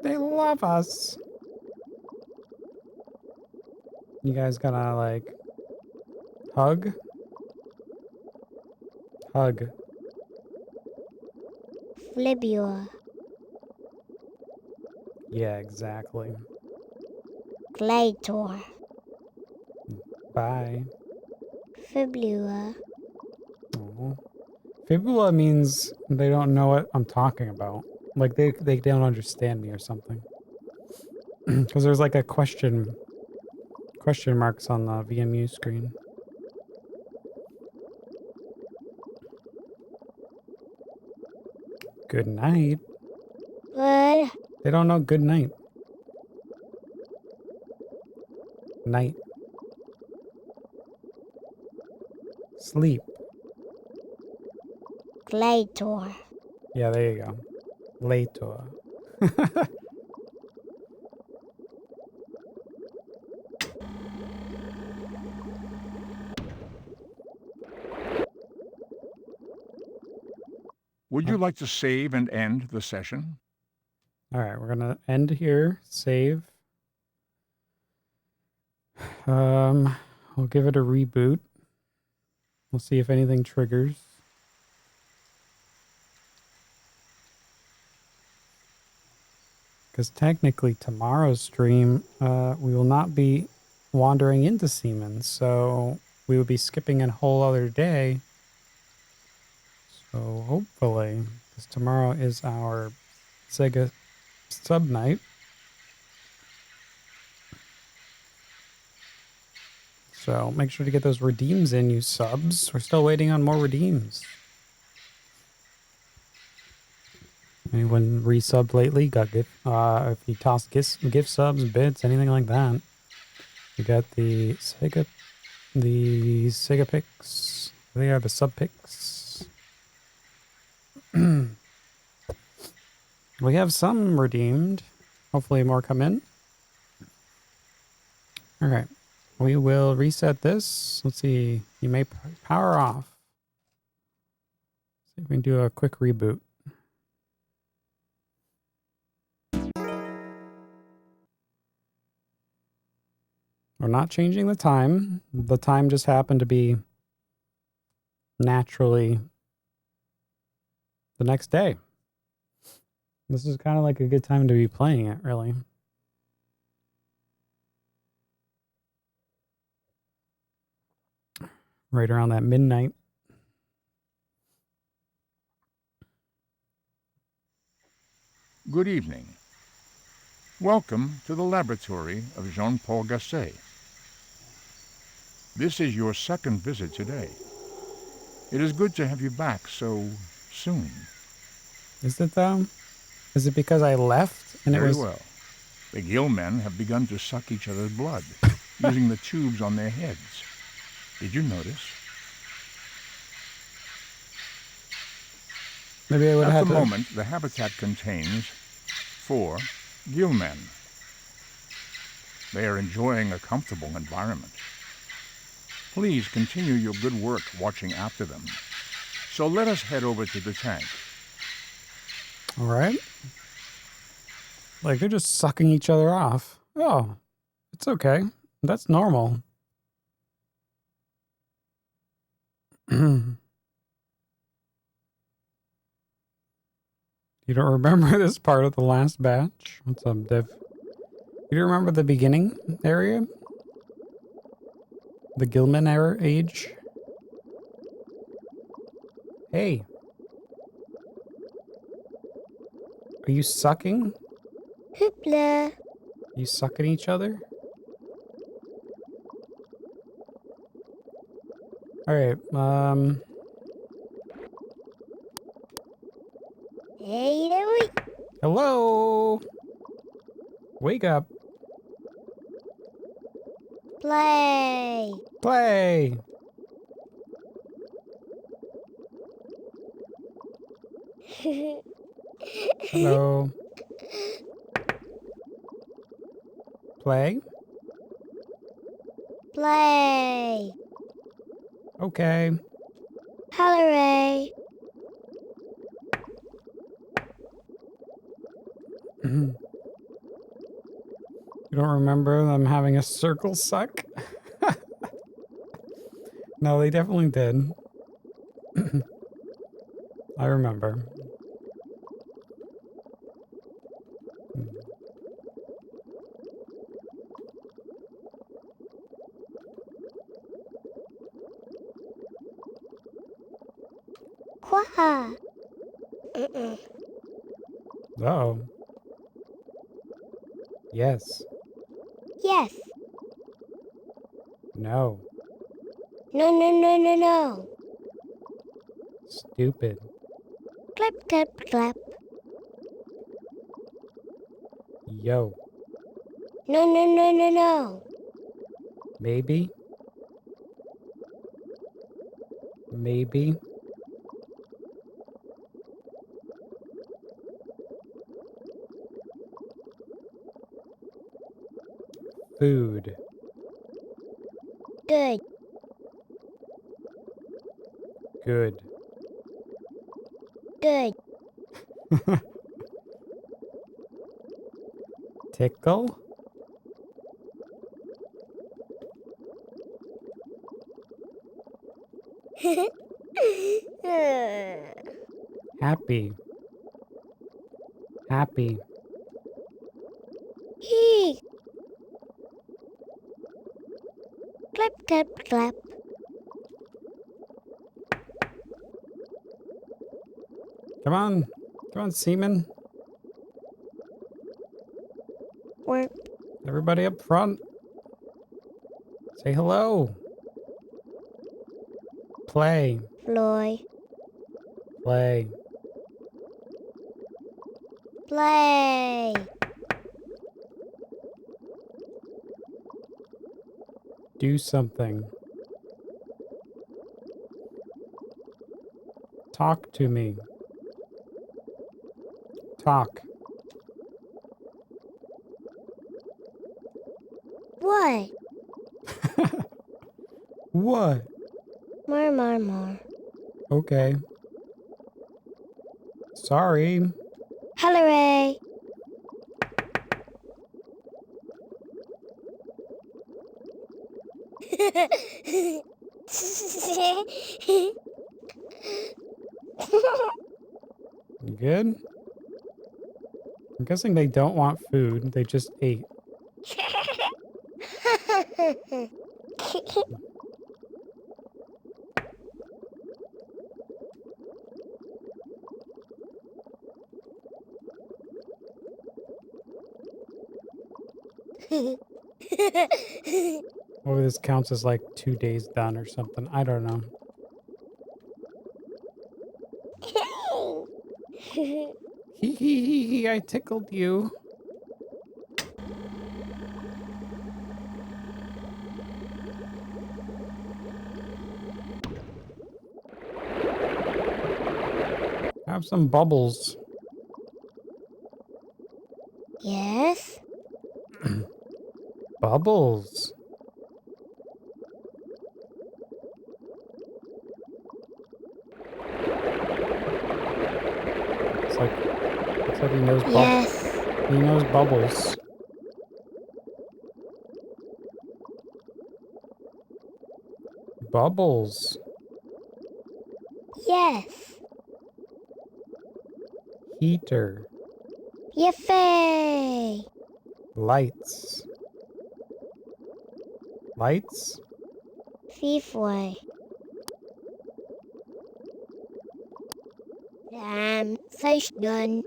They love us. You guys gonna like hug? Hug. Flibua. Yeah, exactly. Glator. Bye. Fibula. Aw. Fibula means they don't know what I'm talking about. Like they don't understand me or something. Because there's like a question marks on the VMU screen. Good night. What? They don't know good night. Night. Sleep. Glator. Yeah, there you go. Later. Would you like to save and end the session? All right, we're gonna end here. Save. We'll give it a reboot. We'll see if anything triggers. Because technically tomorrow's stream, we will not be wandering into Seaman, so we will be skipping a whole other day. So hopefully, because tomorrow is our Sega sub night. So make sure to get those redeems in, you subs. We're still waiting on more redeems. Anyone resubbed lately? Got gift, if you toss gift subs, bits, anything like that. We got the Sega picks. They are the sub picks. We have some redeemed. Hopefully more come in. All right. We will reset this. Let's see. You may power off. See if we can do a quick reboot. We're not changing the time. The time just happened to be naturally the next day. This is kind of like a good time to be playing it, really. Right around that midnight. Good evening. Welcome to the laboratory of Jean-Paul Gasset. This is your second visit today. It is good to have you back so soon. Is it though? Is it because I left and Very it was... well. The Gillmen have begun to suck each other's blood, using the tubes on their heads. Did you notice? Maybe I would have At had the to... moment, the habitat contains 4 Gillmen. They are enjoying a comfortable environment. Please continue your good work watching after them. So let us head over to the tank. All right. Like, they're just sucking each other off. Oh, it's okay. That's normal. You don't remember this part of the last batch? What's up, Div? You don't remember the beginning area? The Gillman era age? Hey. Are you sucking? Hoopla. You sucking each other? Alright, Hey, there we... Hello? Wake up. Play. Play. Hello. Play? Play. Okay. Hooray. You don't remember them having a circle suck? No, they definitely did. I remember. Quah. Oh. Yes. Yes. No. No, no, no, no, no. Stupid. Clap, clap, clap. Yo. No, no, no, no, no. Maybe. Maybe. Food. Good. Good. Good. Tickle. Happy. Happy. Hee. Clap, clap, clap. Come on. Come on, Seaman. Work. Everybody up front. Say hello. Play. Floy. Play. Play. Do something. Talk to me. Talk. What? What? More, more, more. Okay. Sorry. Hooray. You good? I'm guessing they don't want food. They just ate. Or this counts as like 2 days done or something. I don't know. Hee hee hee hee, I tickled you. Have some bubbles. Yes. Bubbles. Looks like he knows bubbles. Yes. He knows bubbles. Bubbles. Yes. Heater. Yiffee. Lights. Lights? Fifway. Station.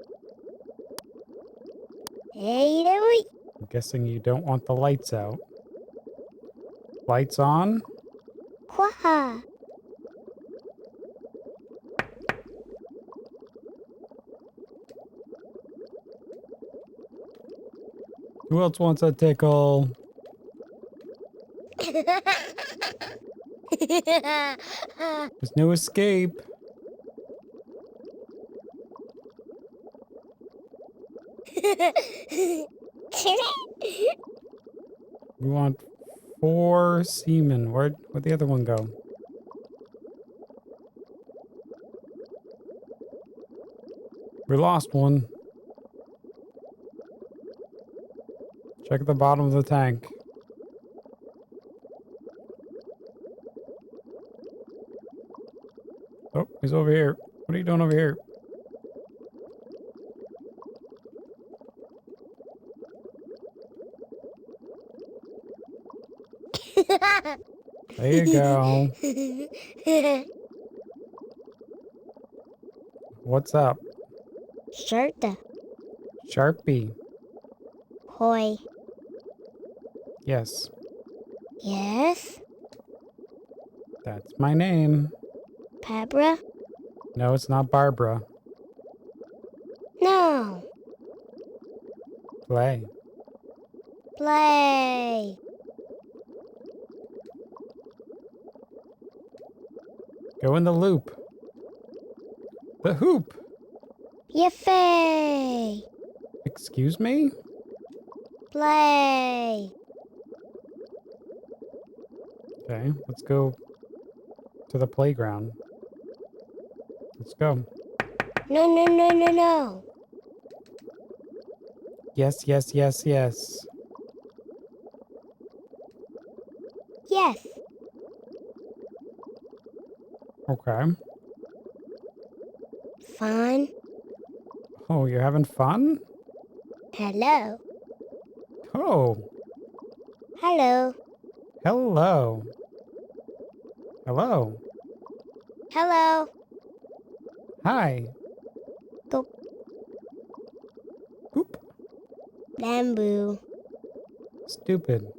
Hey, there we. I'm guessing you don't want the lights out. Lights on? Quaha. Who else wants a tickle? There's no escape. We want 4 seamen. Where'd the other one go? We lost one. Check the bottom of the tank. Oh, he's over here. What are you doing over here? There you go. What's up? Sharta. Sharpie. Hoy. Yes, Yes. that's my name. Pabra. No, it's not Barbara. No. Play. Play. Go in the loop. The hoop. Yiffee. Excuse me? Play. Okay, let's go to the playground. Let's go. No, no, no, no, no. Yes, yes, yes, yes. Yes. Okay. Fun. Oh, you're having fun? Hello. Oh, Hello. hello. Hello. Hello. Hi. Go. Oop. Bamboo. Stupid.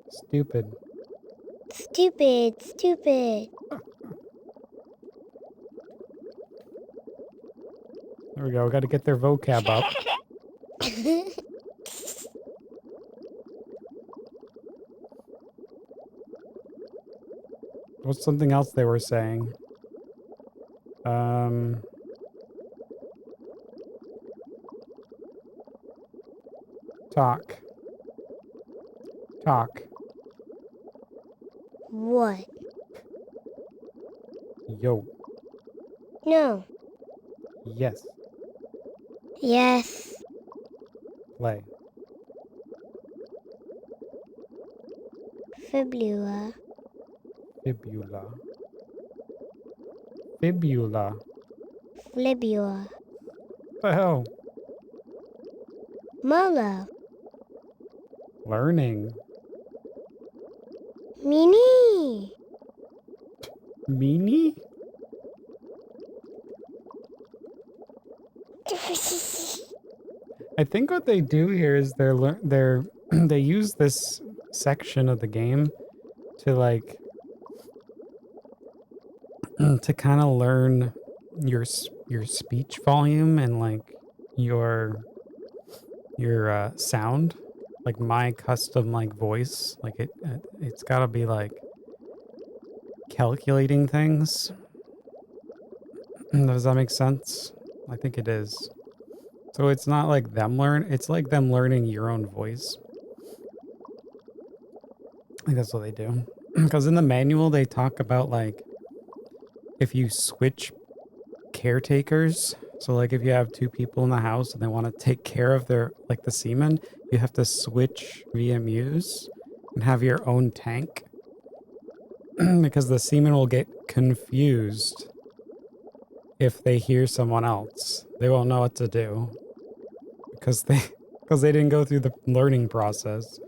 Stupid. Stupid. Stupid. There we go. Got to get their vocab up. What's something else they were saying? Talk. Talk. What? Yo. No. Yes. Yes. Play. Fibula. Fibula. Fibula. Flibula. What the hell? Molo. Learning. Mini. Meanie? I think what they do here is they use this section of the game to like to kind of learn your speech volume and like your sound, like my custom like voice, like it's got to be like calculating things. Does that make sense? I think it is. So it's not like it's like them learning your own voice. I think that's what they do. Because in the manual they talk about like if you switch caretakers. So like if you have two people in the house and they want to take care of their, like the seaman, you have to switch VMUs and have your own tank. Because the seaman will get confused if they hear someone else. They won't know what to do. Because they didn't go through the learning process.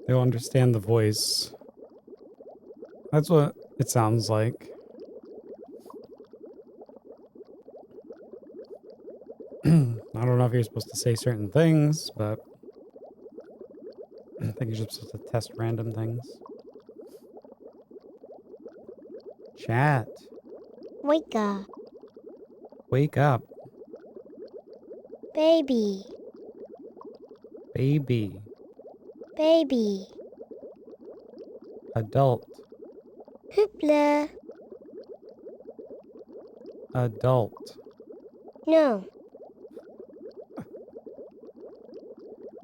They'll understand the voice. That's what it sounds like. I don't know if you're supposed to say certain things, but I think you're supposed to test random things. Chat. Wake up. Wake up. Baby. Baby. Baby. Adult. Hoopla. Adult. No.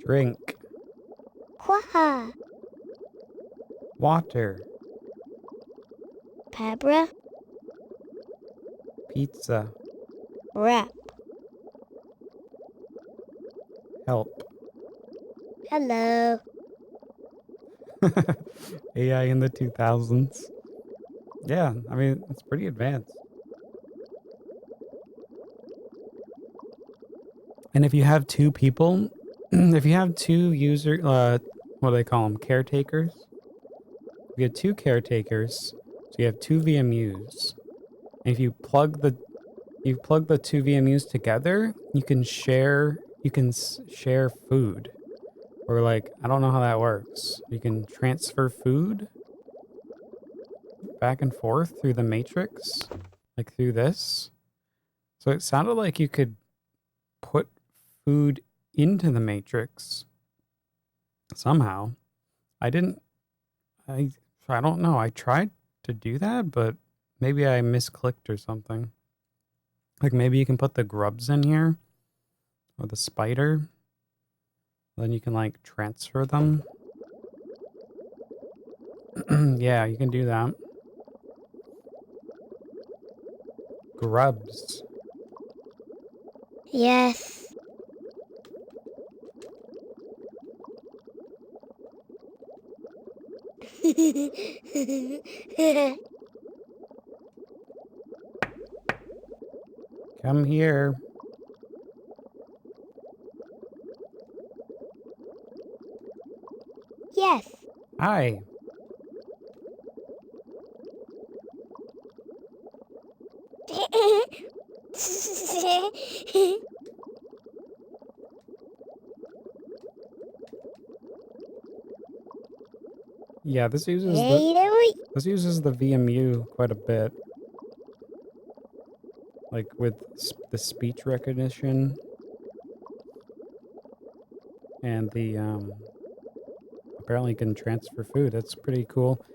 Drink. Quaha. Water. Pabra. Pizza. Wrap. Help. Hello. AI in the 2000s. Yeah, I mean, it's pretty advanced. And if you have two people, if you have two what do they call them? Caretakers? If you have two caretakers, so you have two VMUs. And if you plug the two VMUs together, you can share food. Or like, I don't know how that works. You can transfer food back and forth through the matrix, like through this. So it sounded like you could put food into the matrix somehow. I don't know. I tried to do that, but maybe I misclicked or something. Like maybe you can put the grubs in here or the spider. Then you can like transfer them. Yeah, you can do that. Grubs. Yes. Come here. Yes. Hi. Yeah, this uses the VMU quite a bit. Like with the speech recognition and the apparently you can transfer food. That's pretty cool.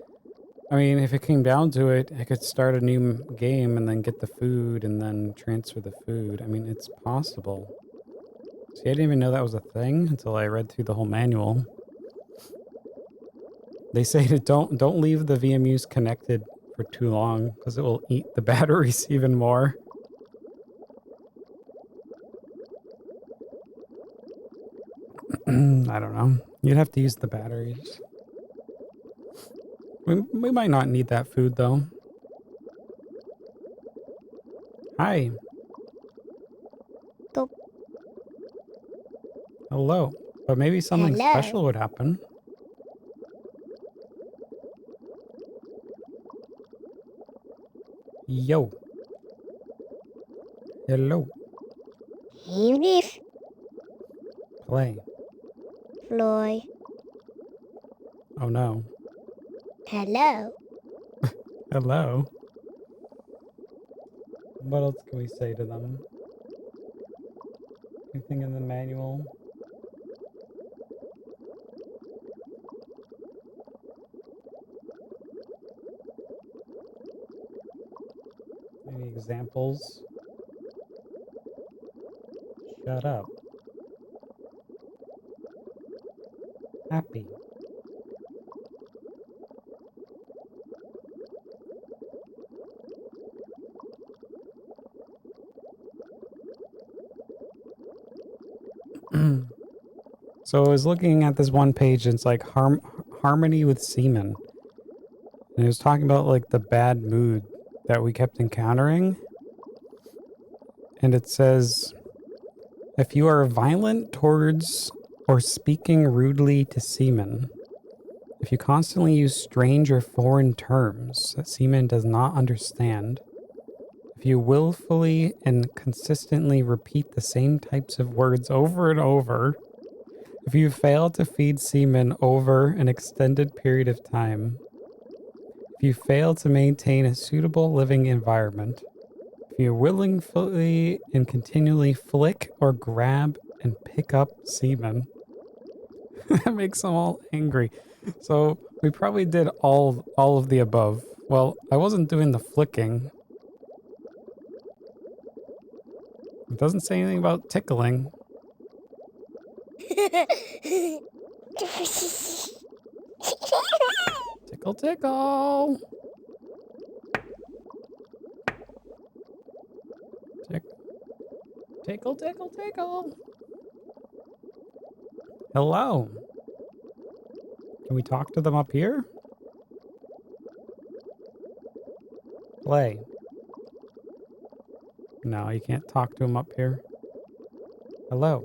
I mean, if it came down to it, I could start a new game and then get the food and then transfer the food. I mean, it's possible. See, I didn't even know that was a thing until I read through the whole manual. They say to don't leave the VMUs connected for too long because it will eat the batteries even more. I don't know. You'd have to use the batteries. We might not need that food though. Hi. Go. Hello. But maybe something special would happen. Yo. Hello. English. Play. Floy. Oh no. Hello. Hello. What else can we say to them? Anything in the manual? Any examples? Shut up. Happy. So I was looking at this one page and it's like harmony with Seaman. And it was talking about like the bad mood that we kept encountering. And it says, if you are violent towards or speaking rudely to Seaman, if you constantly use strange or foreign terms that Seaman does not understand, if you willfully and consistently repeat the same types of words over and over, if you fail to feed Seaman over an extended period of time, if you fail to maintain a suitable living environment, if you willingly and continually flick or grab and pick up Seaman, that makes them all angry. So we probably did all of the above. Well, I wasn't doing the flicking. It doesn't say anything about tickling. Tickle, tickle. Tickle, tickle, tickle. Hello. Can we talk to them up here? Play. No, you can't talk to them up here. Hello.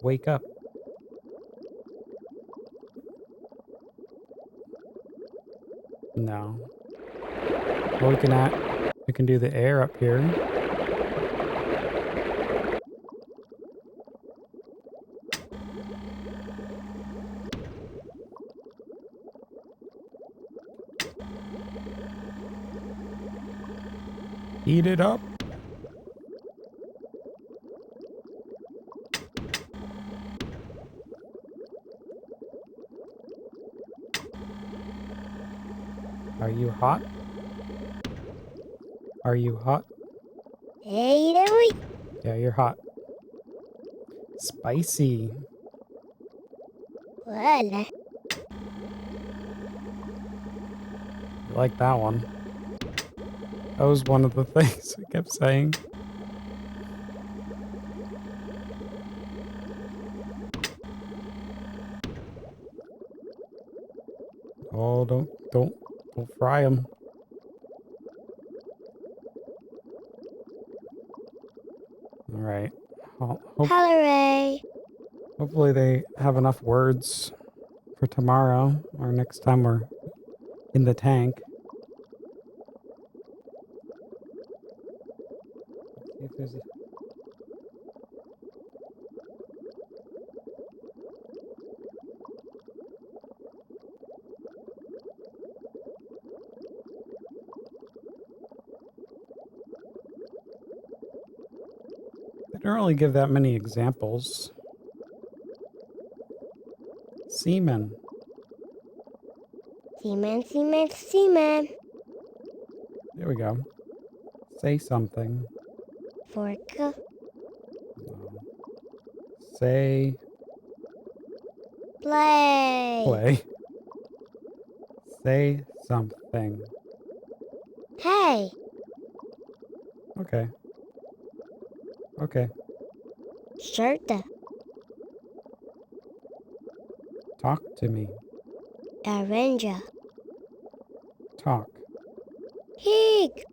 Wake up. No. Well, we can do the air up here. Eat it up. Are you hot? Are you hot? Hey, there we... Yeah, you're hot. Spicy. Well, You like that one? That was one of the things I kept saying. Oh, don't fry them. All right. Hopefully they have enough words for tomorrow or next time we're in the tank. See if there's They don't really give that many examples. Seaman. Seaman, Seaman, Seaman. There we go. Say something. Forka. No. Say. Play. Play. Say something. Hey. Okay. Okay. Shirta. Talk to me. Aranja. Talk. Hig.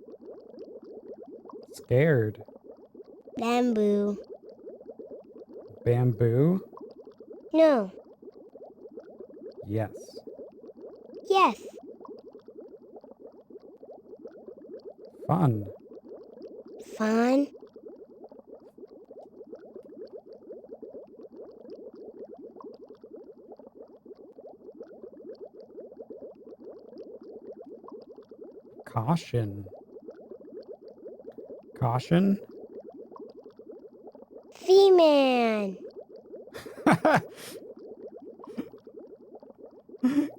Scared. Bamboo. Bamboo? No. Yes. Yes. Fun. Fun. Caution. Caution? Seaman.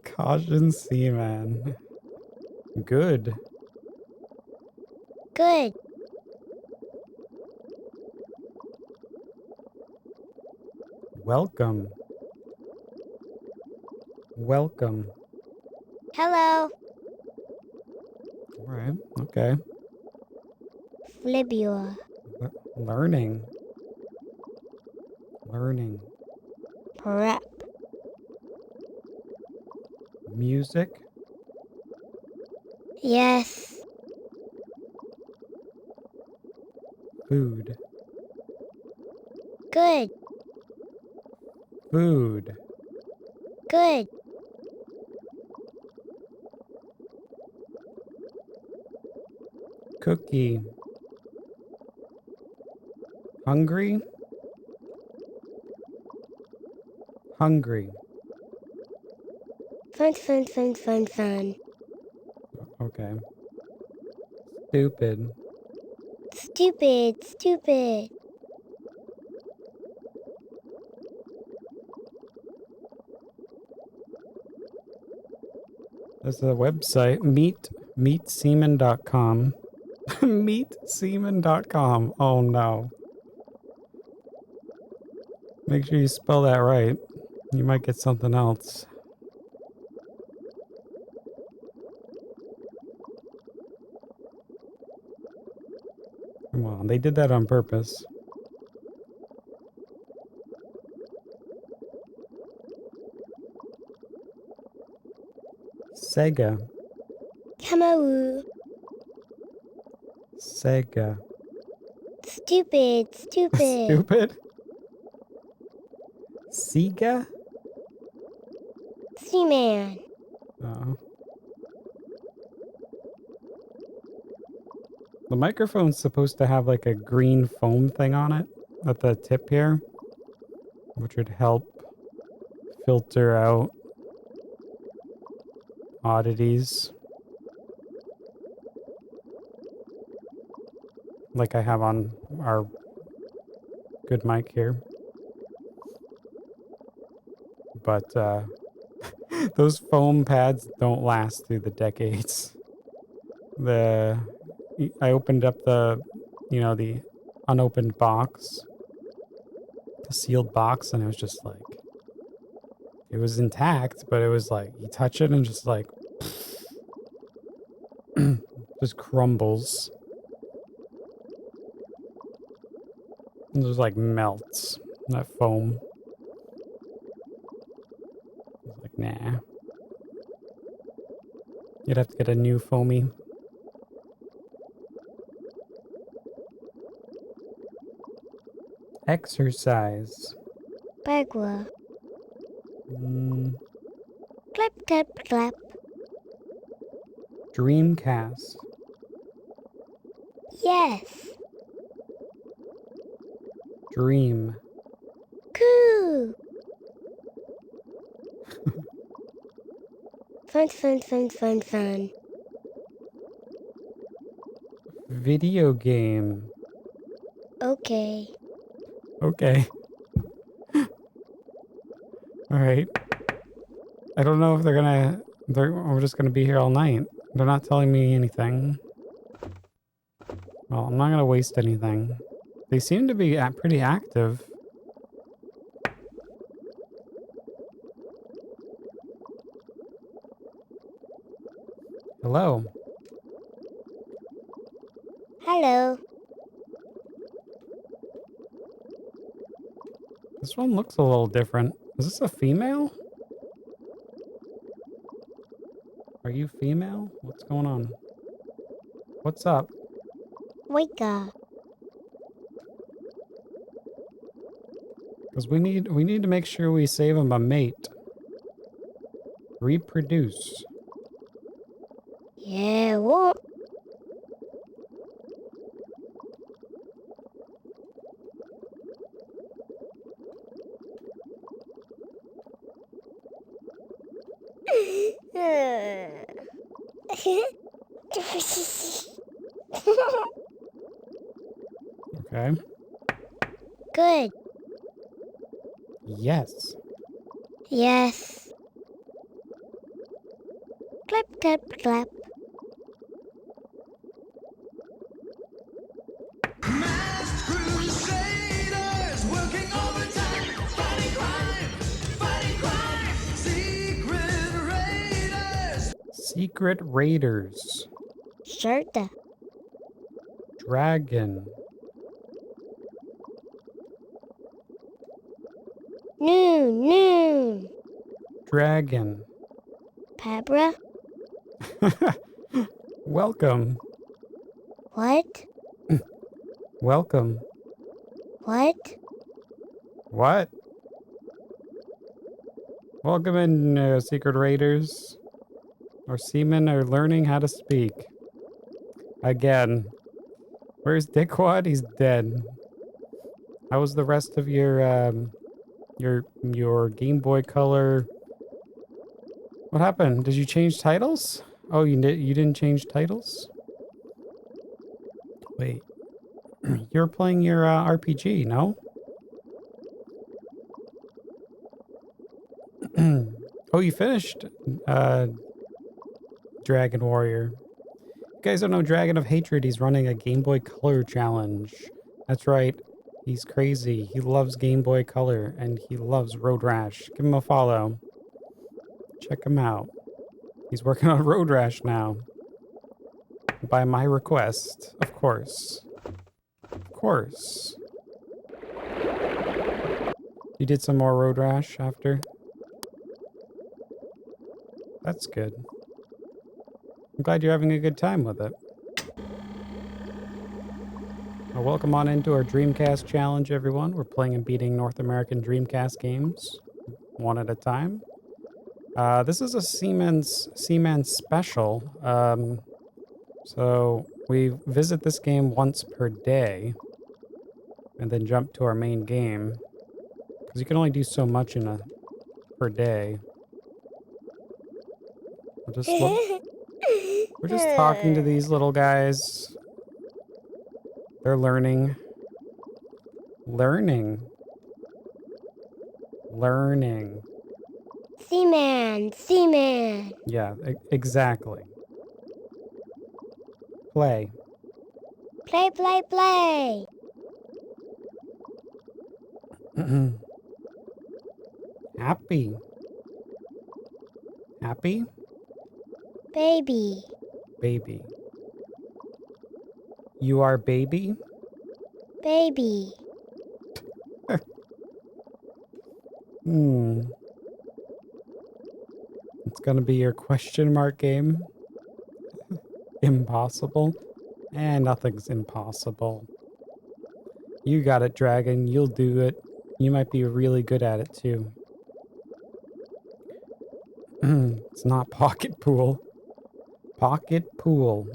Caution, Seaman. Good. Good. Welcome. Welcome. Hello. All right. Okay. Flibua. Learning. Learning. Prep. Music. Yes. Food. Good. Food. Good. Cookie. Hungry. Hungry. Fun, fun, fun, fun, fun. Okay. Stupid. Stupid, stupid. There's a website, meetseaman.com. Meetseaman.com. Oh no. Make sure you spell that right. You might get something else. Come on, they did that on purpose. Sega. Kamaru. Sega. Stupid, stupid. Stupid? Sega? Seaman. Oh. The microphone's supposed to have like a green foam thing on it at the tip here, which would help filter out oddities. Like I have on our good mic here. But those foam pads don't last through the decades. I opened up the unopened box, the sealed box, and it was just like, it was intact, but it was like, you touch it and just like, just crumbles. And just like melts, that foam. It's like, nah. You'd have to get a new foamy. Exercise. Bagua. Mm, Clap, clap, clap. Dreamcast. Yes. Dream. Coo. Fun, fun, fun, fun, fun. Video game. Okay. Okay. Alright. I don't know if we're just gonna be here all night. They're not telling me anything. Well, I'm not gonna waste anything. They seem to be pretty active. Hello. Hello. This one looks a little different. Is this a female? Are you female? What's going on? What's up? Wake up. Because we need to make sure we save him a mate. Reproduce. Yeah, what? Okay. Good. Yes. Yes. Clap, clap, clap. Crusaders working overtime, fighting crime, Secret Raiders. Sherta. Dragon. Noon. Dragon. Pabra? Welcome. What? Welcome. What? What? Welcome in, Secret Raiders. Our seamen are learning how to speak. Again. Where's Dickwad? He's dead. How was the rest of your Game Boy Color? What happened? Did you change titles? Oh, you didn't change titles? Wait. You're playing your RPG, no? Oh, you finished Dragon Warrior. You guys don't know Dragon of Hatred. He's running a Game Boy Color challenge. That's right. He's crazy. He loves Game Boy Color and he loves Road Rash. Give him a follow. Check him out. He's working on Road Rash now. By my request, of course. Of course. You did some more Road Rash after? That's good. I'm glad you're having a good time with it. Well, welcome on into our Dreamcast challenge, everyone. We're playing and beating North American Dreamcast games, one at a time. This is a Seaman special. So we visit this game once per day, and then jump to our main game, because you can only do so much per day. We're just talking to these little guys. They're learning. Learning. Seaman. Yeah, exactly. Play. Play. Happy. Happy? Baby. Baby. You are baby? Baby. It's gonna be your question mark game. Impossible? Nothing's impossible. You got it, Dragon. You'll do it. You might be really good at it, too. It's not Pocket Pool. Pocket Pool.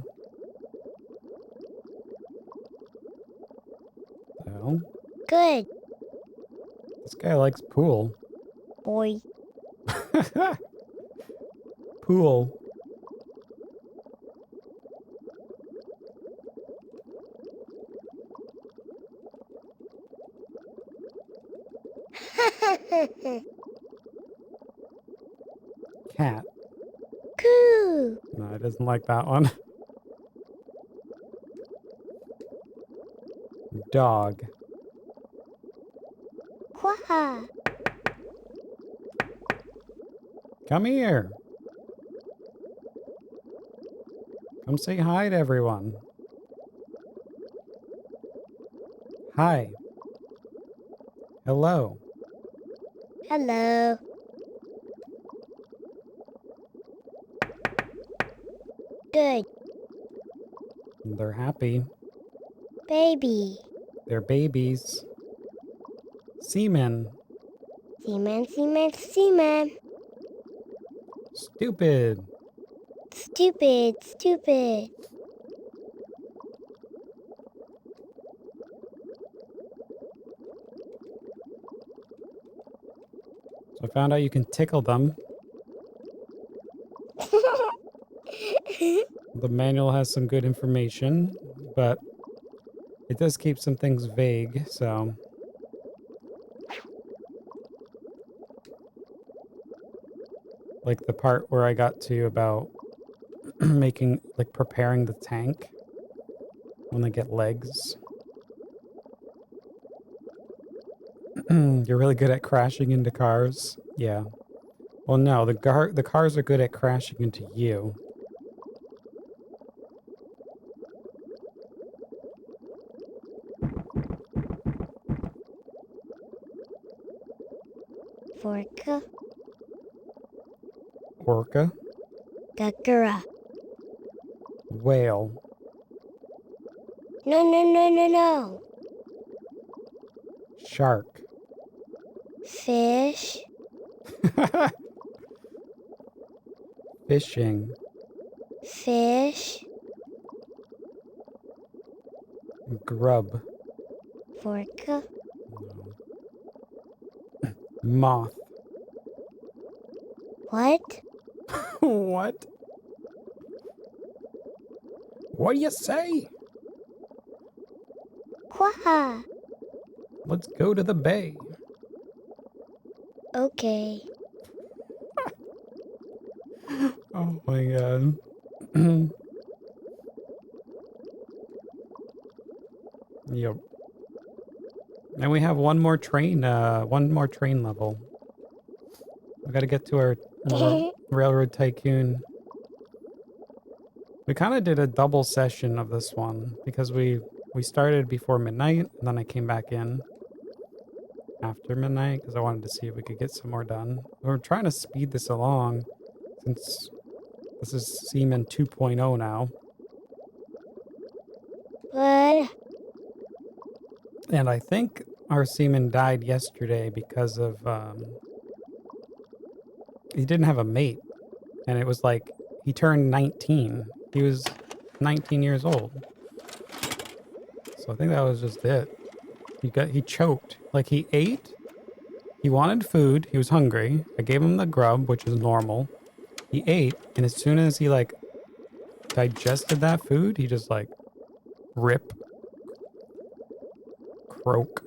Well. Good. This guy likes pool. Boy. Pool. Cat. Coo. No, he doesn't like that one. Dog. Quah. Come here. Come say hi to everyone. Hi. Hello. Hello. Good. They're happy. Baby. They're babies. Seaman. Seaman. Stupid. Stupid. So I found out you can tickle them. The manual has some good information, but it does keep some things vague, so... Like the part where I got to about preparing the tank when they get legs. You're really good at crashing into cars? Yeah. Well, no, the cars are good at crashing into you. Orca. Orca. Gakura. Whale. No. Shark. Fish. Fishing. Fish. Grub. Orca. Moth. What? What? What do you say? Quaha. Let's go to the bay. Okay. Oh my god. Yep. And we have one more train level. We gotta get to our Railroad Tycoon. We kind of did a double session of this one because we started before midnight and then I came back in after midnight because I wanted to see if we could get some more done. We're trying to speed this along since this is Seaman 2.0 now. What? And I think our Seaman died yesterday because of he didn't have a mate. And it was like he turned 19. He was 19 years old. So I think that was just it. He choked. Like he ate. He wanted food. He was hungry. I gave him the grub, which is normal. He ate, and as soon as he like digested that food, he just like rip, croak.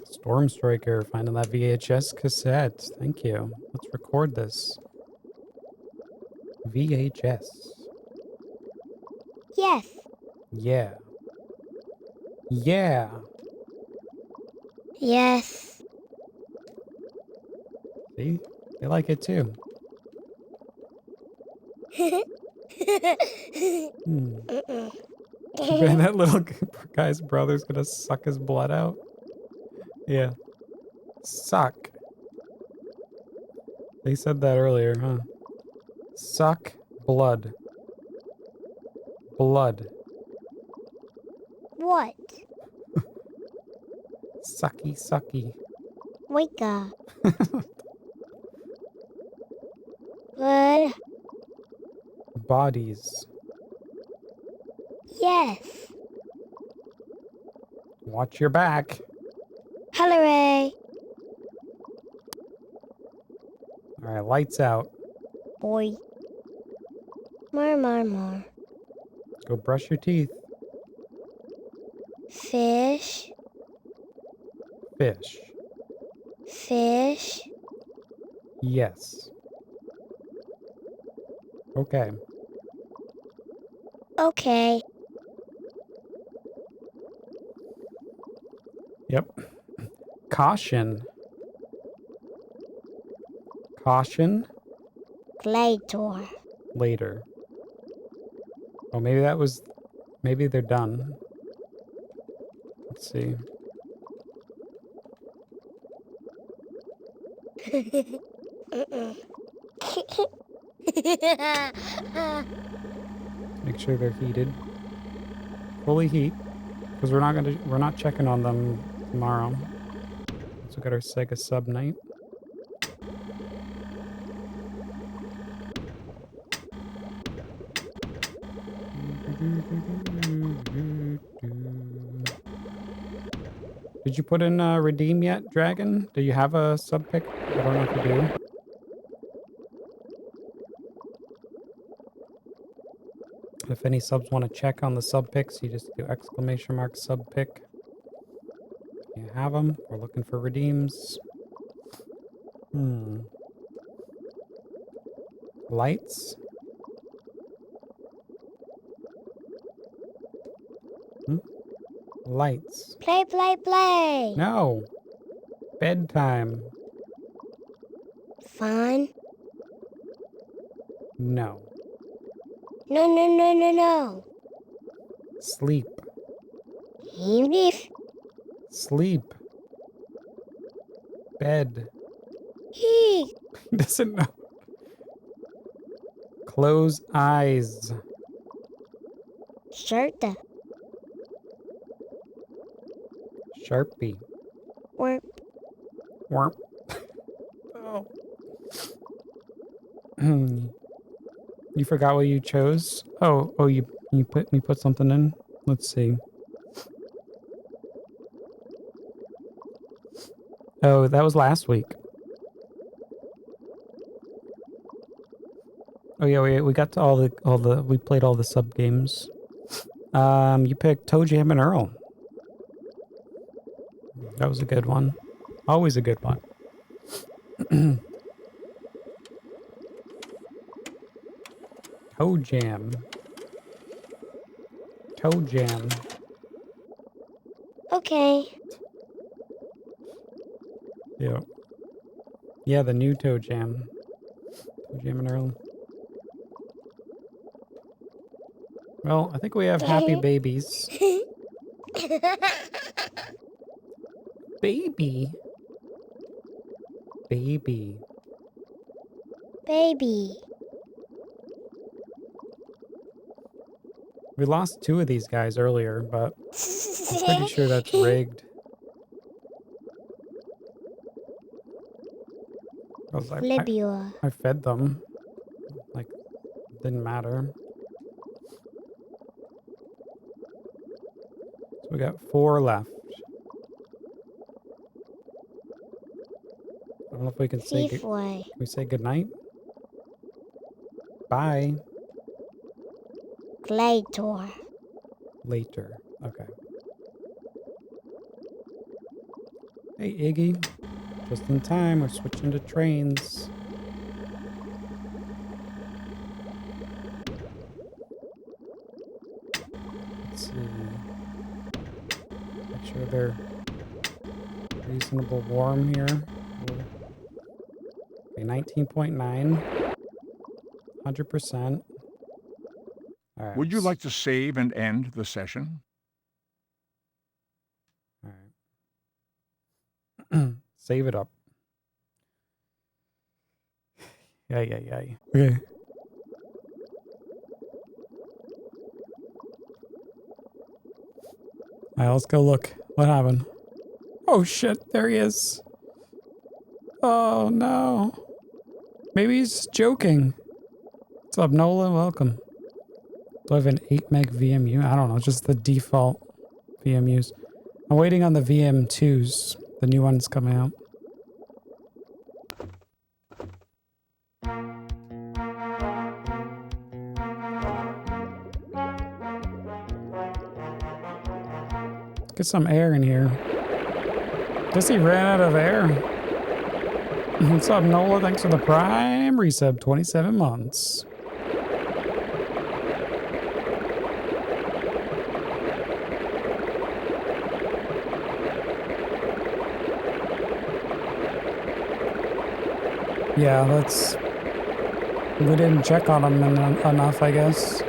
Storm Striker, finding that VHS cassette. Thank you. Let's record this. VHS. Yes. Yeah. Yeah. Yes. See? They like it too. Man, that little guy's brother's gonna suck his blood out. Yeah. Suck. They said that earlier, huh? Suck blood. Blood. What? Sucky, sucky. Wake up. What? Bodies. Yes. Watch your back. Hooray. Alright, lights out. Boy. More. Go brush your teeth. Fish. Fish. Fish. Yes. Okay. Okay. Yep. Caution. Caution. Later. Later. Oh, maybe that was... Maybe they're done. Let's see. Make sure they're heated. Fully heat. Because we're not checking on them tomorrow. Let's look at our Sega sub night. Did you put in redeem yet, Dragon? Do you have a sub pick? I don't know if you do. If any subs want to check on the sub picks, you just do !! sub pick. You have them. We're looking for redeems. Lights. Lights. Play. No. Bedtime. Fun. No. No. Sleep. English. Sleep. bed. He. He doesn't know. Close eyes. Sharta. Sharpie. Warp. Warp. Oh. You forgot what you chose? Oh, you put something in? Let's see. Oh, that was last week. Oh yeah, we got to all the we played all the sub games. You picked Toe Jam and Earl. That was a good one. Always a good one. Toe Jam. Toe Jam. Okay. Yeah. Yeah, the new Toe Jam. Toe Jam and Earl. Well, I think we have happy babies. Baby. Baby. Baby. We lost 2 of these guys earlier, but I'm pretty sure that's rigged. 'Cause Libya. I fed them. Like, didn't matter. So we got 4 left. I don't know if we can say can we say goodnight? Bye. Later. Later. Okay. Hey, Iggy. Just in time. We're switching to trains. Let's see. Make sure they're reasonable warm here. Okay, 19.9. 100%. All right. Would you like to save and end the session? All right. Save it up. Yeah. Okay. All right, let's go look. What happened? Oh shit, there he is. Oh no. Maybe he's joking. What's up, Nola? Welcome. Do I have an 8 meg VMU? I don't know, just the default VMUs. I'm waiting on the VM2s. The new one's coming out. Get some air in here. Guess he ran out of air. What's up, Nola? Thanks for the Prime resub. 27 months. Yeah, that's... We didn't check on him enough, I guess.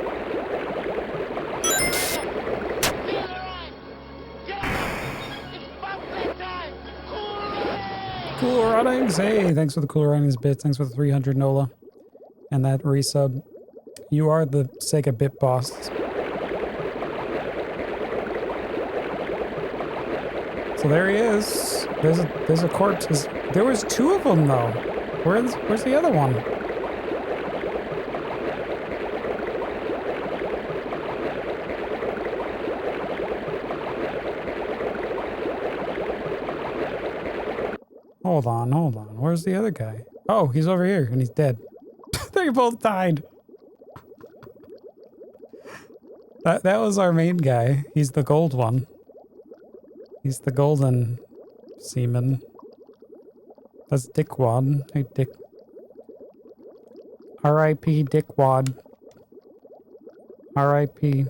Cool runnings. Hey, thanks for the cool runnings bits. Thanks for the 300, Nola. And that resub. You are the Sega bit boss. So there he is. There's a corpse. There was 2 of them though. Where's the other one? Hold on. Where's the other guy? Oh, he's over here and he's dead. They both died. That was our main guy. He's the gold one. He's the golden Seaman. That's Dickwad. Hey, Dick. R.I.P. Dickwad. R.I.P.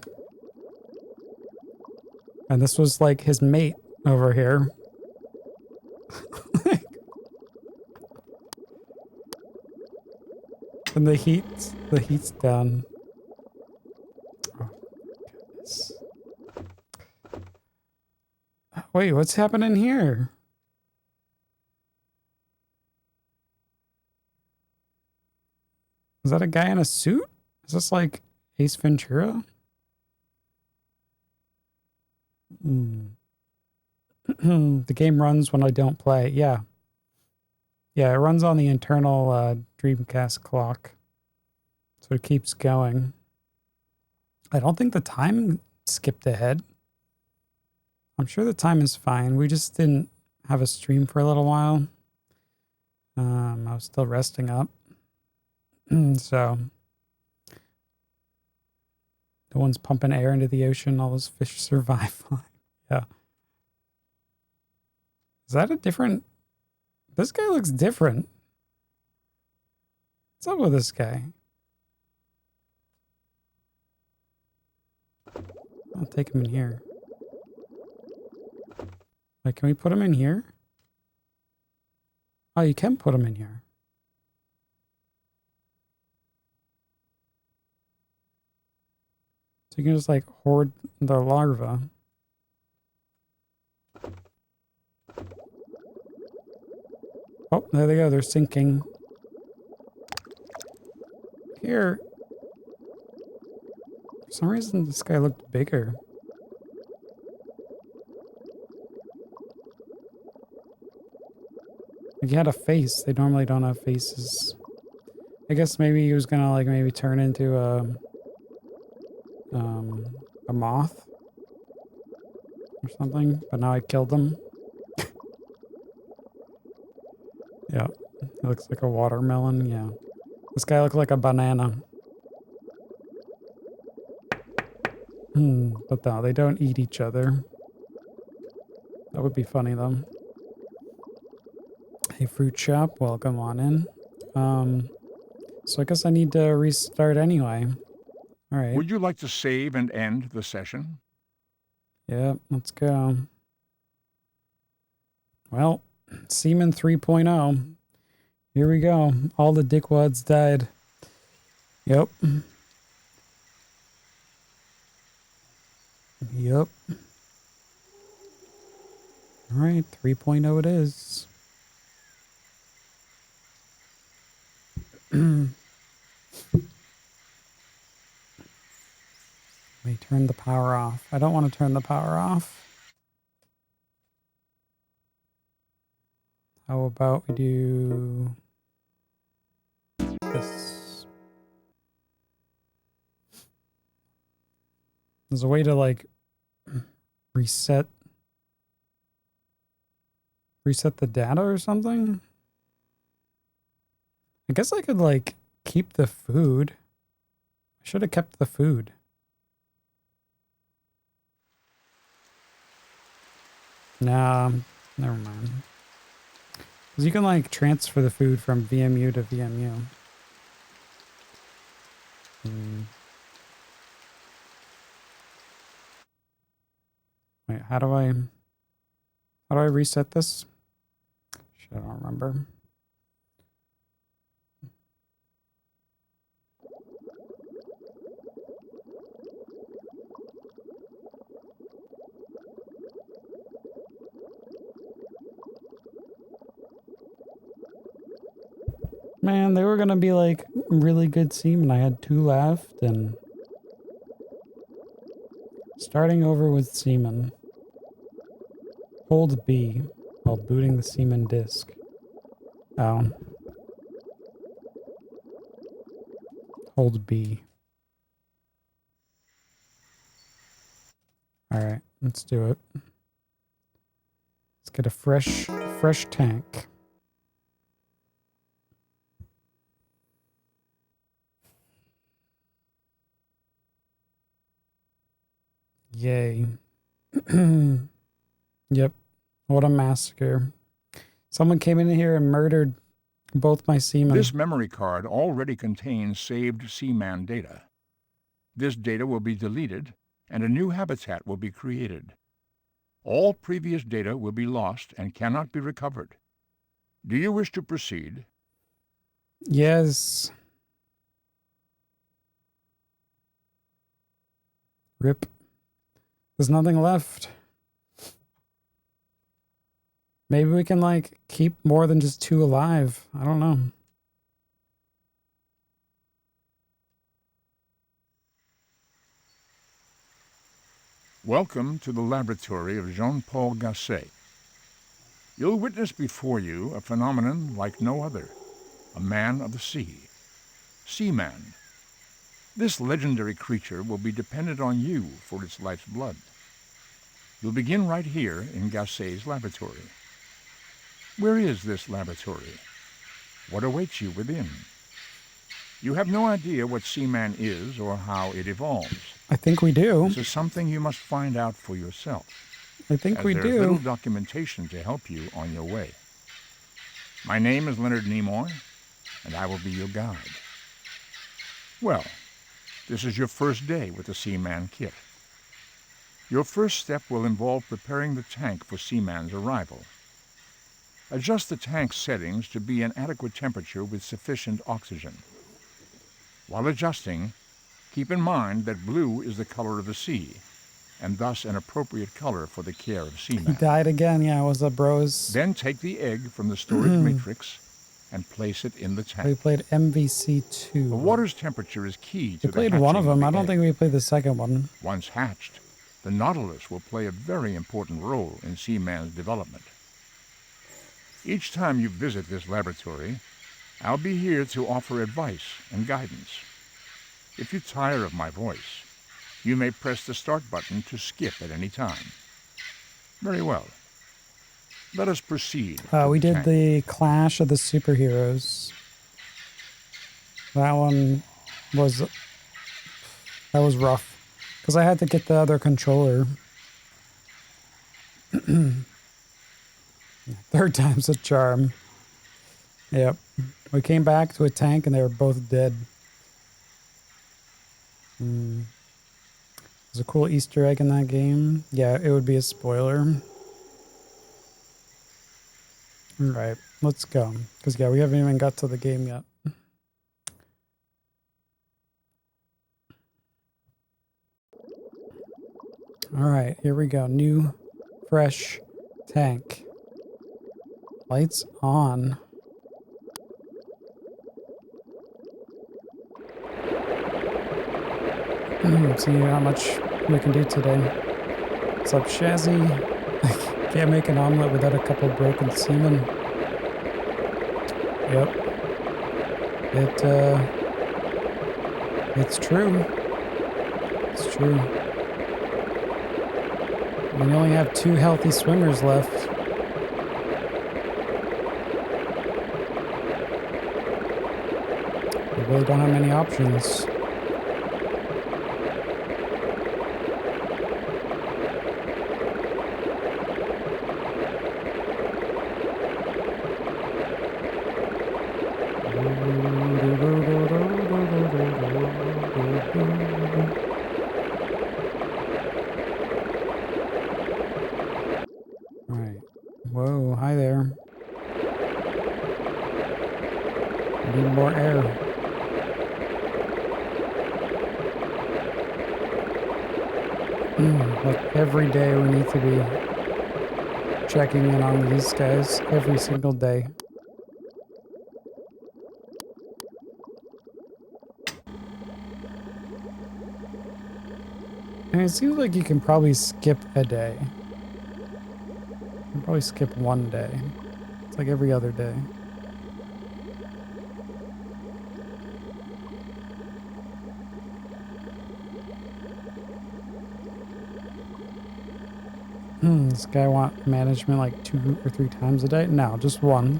And this was like his mate over here. And the heat's down. Oh, goodness. Wait, what's happening here? Is that a guy in a suit? Is this like Ace Ventura? The game runs when I don't play. Yeah. Yeah, it runs on the internal Dreamcast clock. So it keeps going. I don't think the time skipped ahead. I'm sure the time is fine. We just didn't have a stream for a little while. I was still resting up. So no one's pumping air into the ocean. All those fish survive. Yeah. Is that a different... This guy looks different. What's up with this guy? I'll take him in here. Wait, can we put him in here? Oh, you can put him in here. So you can just like hoard the larva. Oh, there they go. They're sinking. Here. For some reason, this guy looked bigger. Like he had a face. They normally don't have faces. I guess maybe he was gonna like maybe turn into a moth or something. But now I killed him. Yeah, it looks like a watermelon. Yeah, this guy looks like a banana. But no, they don't eat each other. That would be funny though. Hey, fruit shop, welcome on in. So I guess I need to restart anyway. All right. Would you like to save and end the session? Yeah, let's go. Well, Seaman 3.0. Here we go. All the dickwads died. Yep. Yep. All right, 3.0 it is. Let me turn the power off. I don't want to turn the power off. How about we do this? There's a way to like reset the data or something. I guess I could like keep the food. I should have kept the food. Nah, never mind. Because you can like transfer the food from VMU to VMU. Wait, how do I reset this? Shit, I don't remember. Man, they were gonna be like really good Seaman. I had 2 left and starting over with Seaman. Hold B while booting the Seaman disk. Oh. Hold B. Alright, let's do it. Let's get a fresh tank. Yay. Yep. What a massacre. Someone came in here and murdered both my Seaman. This memory card already contains saved Seaman data. This data will be deleted, and a new habitat will be created. All previous data will be lost and cannot be recovered. Do you wish to proceed? Yes. Rip. There's nothing left. Maybe we can, like, keep more than just 2 alive. I don't know. Welcome to the laboratory of Jean-Paul Gasset. You'll witness before you a phenomenon like no other, a man of the sea, Seaman. This legendary creature will be dependent on you for its life's blood. You'll begin right here in Gasset's laboratory. Where is this laboratory? What awaits you within? You have no idea what Seaman is or how it evolves. I think we do. This is something you must find out for yourself. I think we there's do. little documentation to help you on your way. My name is Leonard Nimoy, and I will be your guide. Well, this is your first day with the Seaman kit. Your first step will involve preparing the tank for Seaman's arrival. Adjust the tank settings to be an adequate temperature with sufficient oxygen. While adjusting, keep in mind that blue is the color of the sea, and thus an appropriate color for the care of He Seaman. died again. Yeah, what's up, bros? Then take the egg from the storage matrix and place it in the tank. We played MVC2. The water's temperature is key to We the played one of hatching them. I the don't egg. think we played the second one. Once hatched, the Nautilus will play a very important role in Seaman's development. Each time you visit this laboratory, I'll be here to offer advice and guidance. If you tire of my voice, you may press the start button to skip at any time. Very well. Let us proceed. We did the Clash of the Superheroes. That one was rough because I had to get the other controller. Third time's a charm. Yep. We came back to a tank and they were both dead. There's a cool Easter egg in that game. Yeah, it would be a spoiler. Alright, let's go. Because, yeah, we haven't even got to the game yet. Alright, here we go. New, fresh tank. Lights on. See how much we can do today. What's up, Shazzy? Can't make an omelet without a couple broken seamen. Yep. It's true. It's true. We only have 2 healthy swimmers left. We really don't have many options. Alright. Whoa, hi there. Need more air. Like every day we need to be checking in on these guys every single day. And it seems like you can probably skip a day. You can probably skip one day. It's like every other day. This guy want management like 2 or 3 times a day? No, just 1.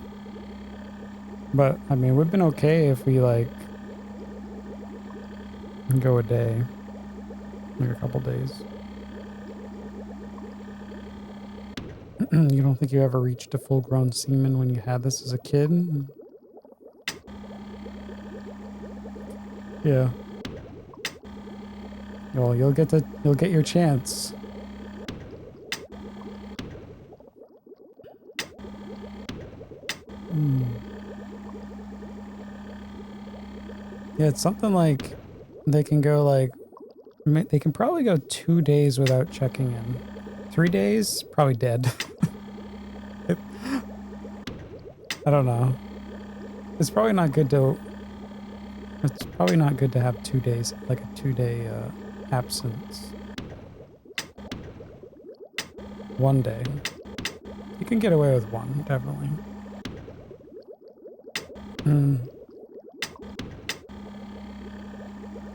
But, I mean, we've been okay if we, like, go a day. Like a couple days. You don't think you ever reached a full-grown seaman when you had this as a kid? Yeah. Well, you'll get your chance. Yeah, it's something like they can go like they can probably go 2 days without checking in. 3 days, probably dead. I don't know. It's probably not good to. It's probably not good to have 2 days, like a 2-day absence. One day. You can get away with one, definitely.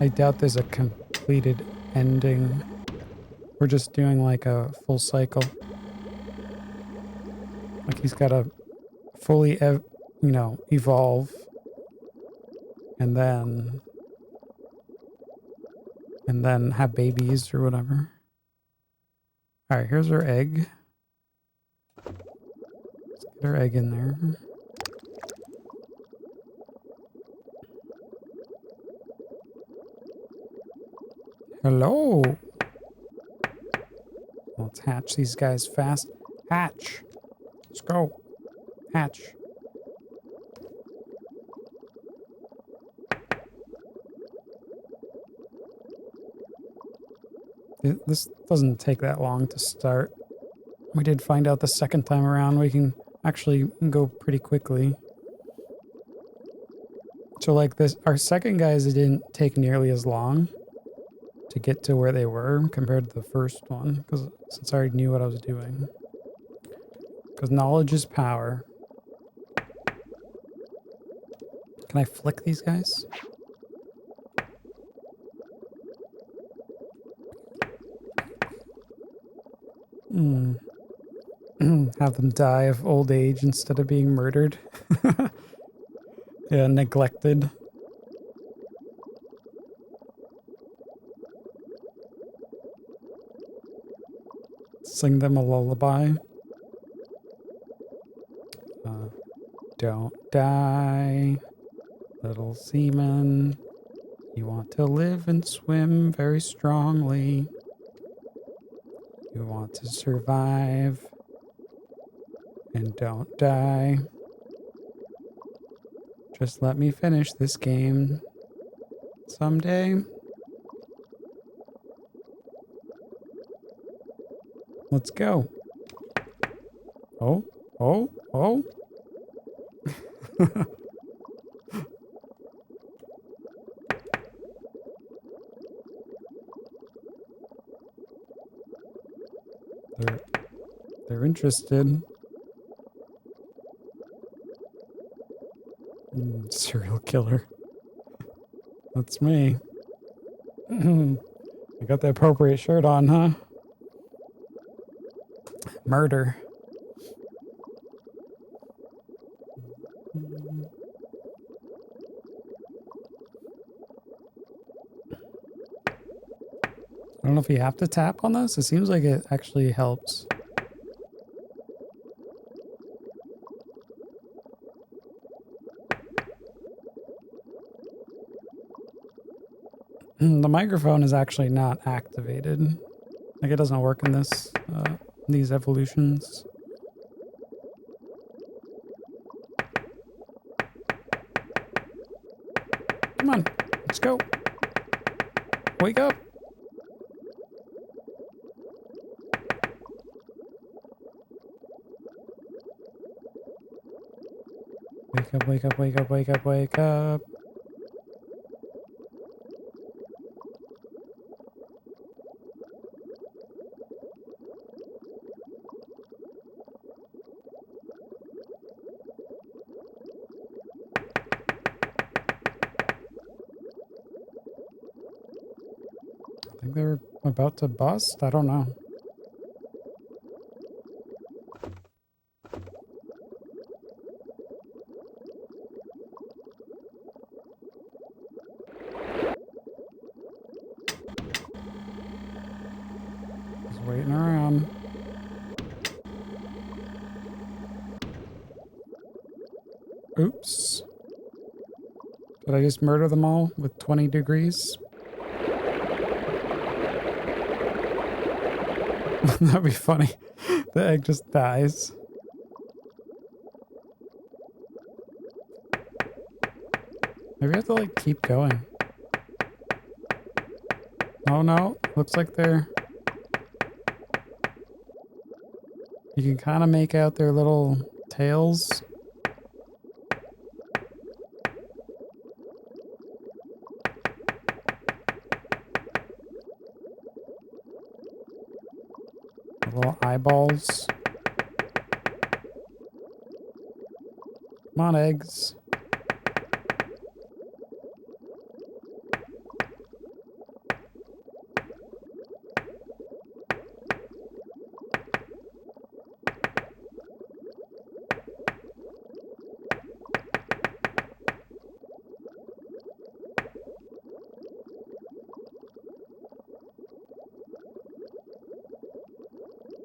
I doubt there's a completed ending. We're just doing like a full cycle. Like he's got to fully, evolve. And then have babies or whatever. All right, here's our egg. Let's get our egg in there. Hello. Let's hatch these guys fast. Hatch. Let's go. Hatch. This doesn't take that long to start. We did find out the second time around we can actually go pretty quickly. So like this, our second guys, it didn't take nearly as long to get to where they were compared to the first one, because since I already knew what I was doing. Because knowledge is power. Can I flick these guys? Have them die of old age instead of being murdered. Yeah, neglected. Sing them a lullaby. Don't die, little seaman. You want to live and swim very strongly. You want to survive and don't die. Just let me finish this game someday. Let's go. Oh, oh, oh. They're interested. Serial killer. That's me. I got the appropriate shirt on, huh? Murder. I don't know if you have to tap on this. It seems like it actually helps. The microphone is actually not activated. Like it doesn't work in this, these evolutions. Come on, let's go. Wake up. Wake up, wake up, wake up, wake up, wake up. I think they're about to bust. I don't know. Just waiting around. Oops. Did I just murder them all with 20 degrees? That'd be funny. The egg just dies. Maybe I have to like keep going. Oh no, looks like they're... You can kind of make out their little tails. Little eyeballs. Come on, eggs.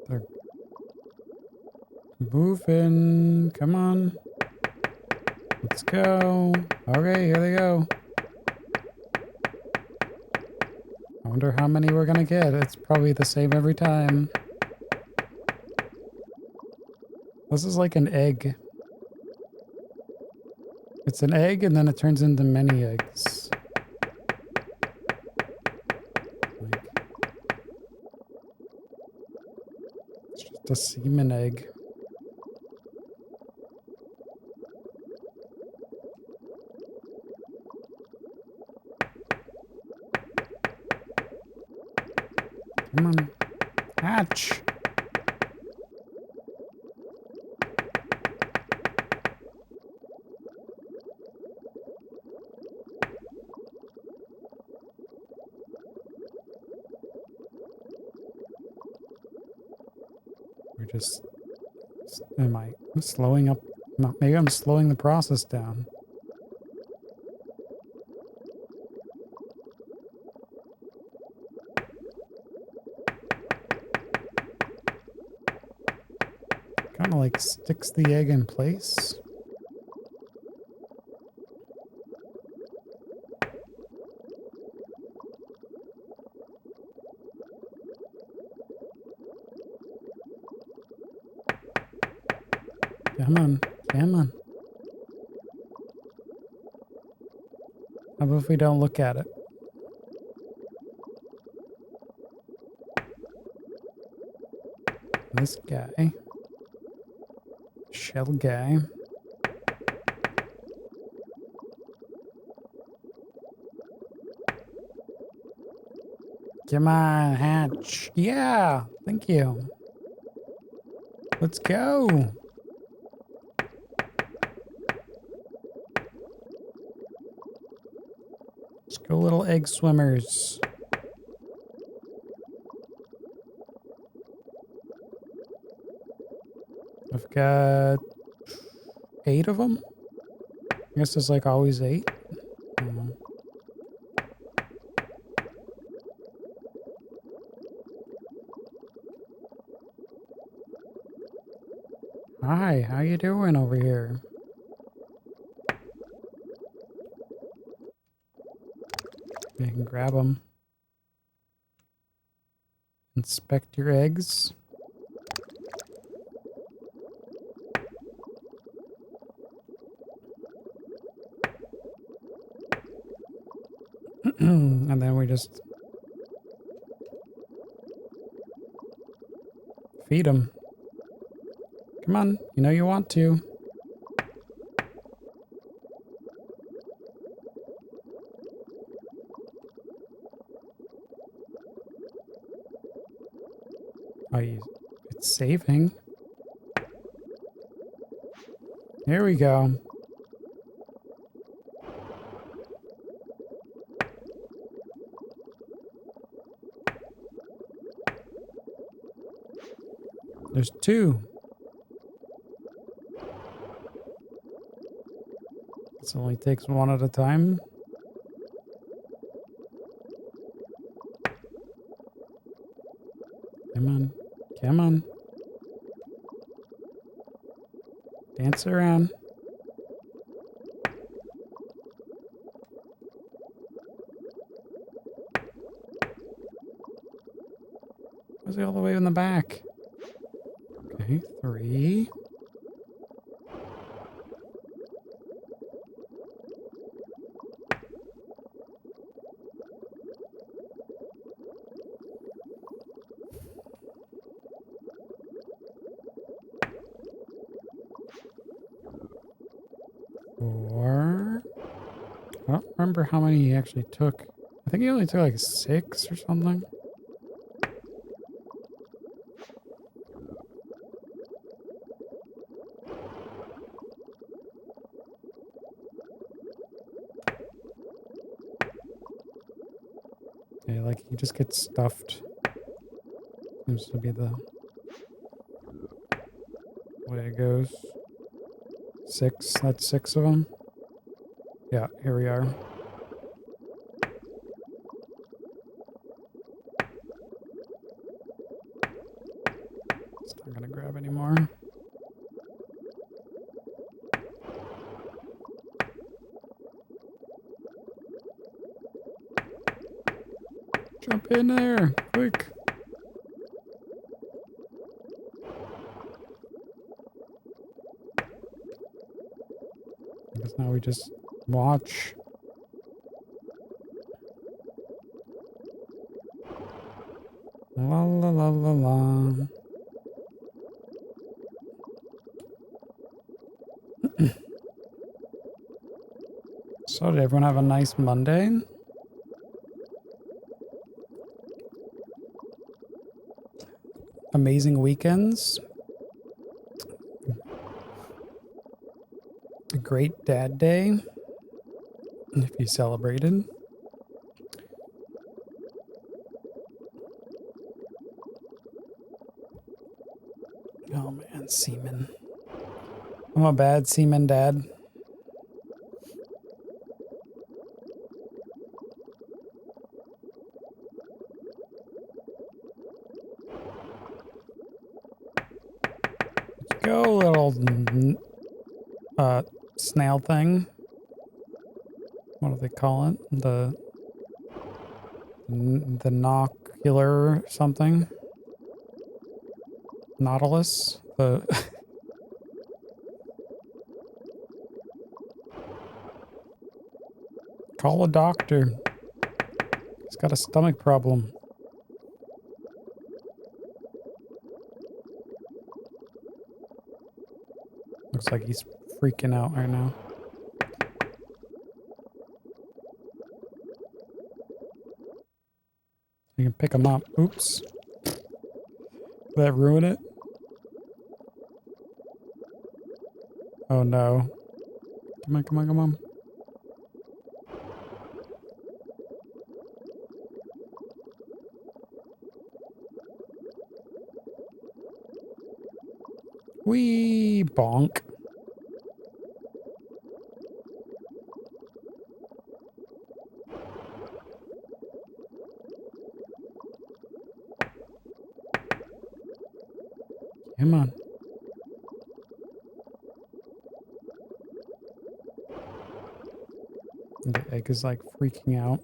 They're moving. Come on. Let's go. Okay, here they go. I wonder how many we're gonna get. It's probably the same every time. This is like an egg. It's an egg and then it turns into many eggs. It's just a semen egg. Come on. Hatch. We're just... Am I slowing up? Maybe I'm slowing the process down. Kind of like sticks the egg in place. Come on, come on. How about if we don't look at it? This guy. Shell guy. Come on, hatch. Yeah, thank you. Let's go. Let's go, little egg swimmers. I've got 8 of them. I guess there's like always 8. I don't know. Hi, how you doing over here? You can grab them. Inspect your eggs. And then we just feed them. Come on, you know you want to. Oh, it's saving. Here we go. There's 2. This only takes 1 at a time. Come on. Come on. Dance around. Where's he all the way in the back? Okay, 3. Four. I don't remember how many he actually took. I think he only took like 6 or something. Yeah, like he just gets stuffed. Seems to be the way it goes. 6, that's 6 of them. Yeah, here we are. It's not gonna grab anymore. Jump in there, quick. I guess now we just watch. La la la la la. So did everyone have a nice Monday? Amazing weekends? A great dad day? If you celebrated. Oh man, Seaman. I'm a bad Seaman dad. Let's go, little snail thing. What do they call it? The nocular something. Nautilus. The call a doctor. He's got a stomach problem. Looks like he's freaking out right now. You can pick him up. Oops. Did that ruin it? Oh no. Come on, come on, come on. Wee bonk. Come on. The egg is like freaking out.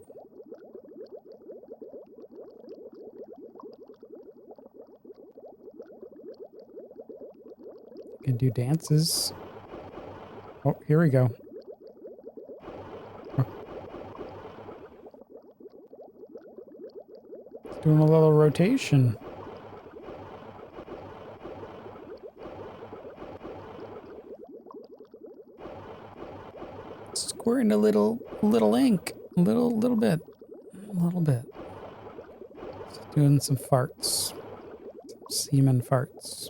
Can do dances. Oh, here we go. Oh. It's doing a little rotation. Squirting a little ink. A little bit. Just doing some farts. Some semen farts.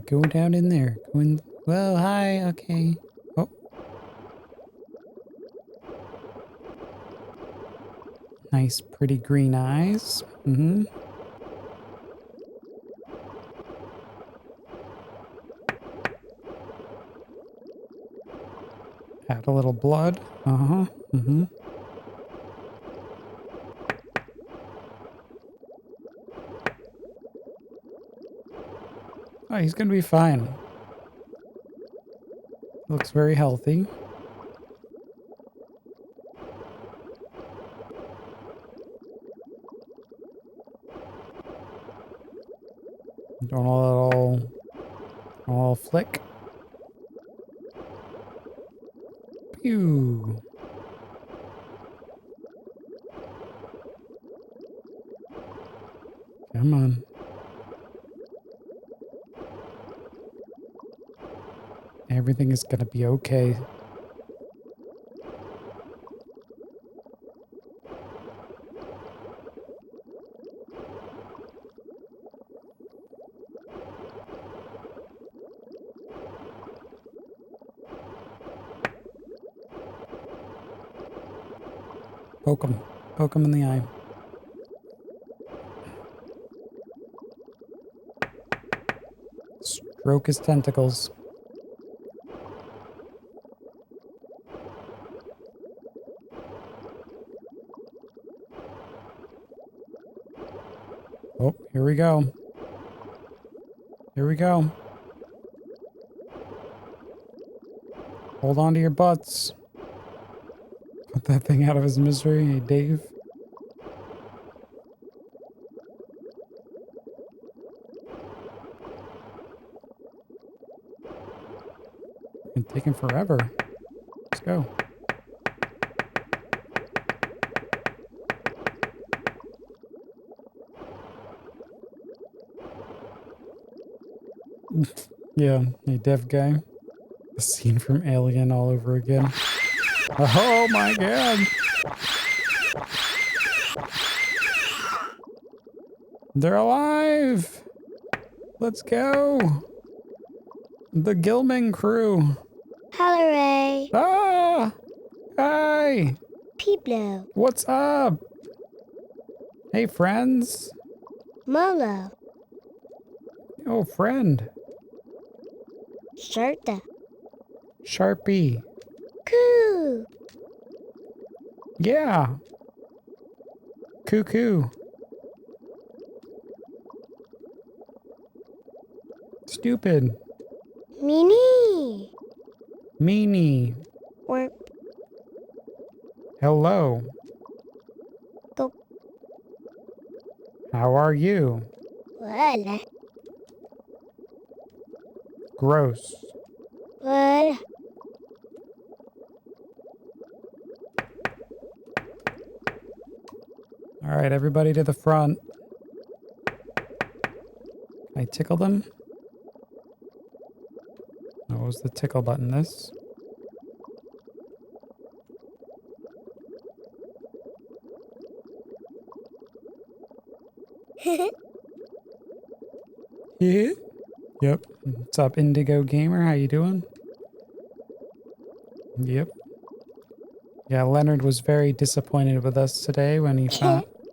Go down in there. Go in. Well, hi. Okay. Oh. Nice, pretty green eyes. Mm-hmm. Add a little blood. Uh-huh. Mm-hmm. Oh, he's gonna be fine. Looks very healthy. Doing a little flick. Pew. Come on. Everything is gonna be okay. Poke him. Poke him in the eye. Stroke his tentacles. Oh, here we go. Here we go. Hold on to your butts. Put that thing out of his misery, hey Dave. It's taking forever. Let's go. Yeah, hey deaf guy. The scene from Alien all over again. Oh my god! They're alive! Let's go! The Gillman crew! Hello, Ah! Hi! Piblo, What's up? Hey friends! Molo, Oh friend! Sharta, Sharpie! Coo, Yeah! Cuckoo! Stupid! Mini, Meanie! or Hello! Go, How are you? Wala, Gross! Wala, Alright, everybody to the front. Can I tickle them? Oh, what was the tickle button? This? Yeah. Yep. What's up, Indigo Gamer? How you doing? Yep. Yeah, Leonard was very disappointed with us today when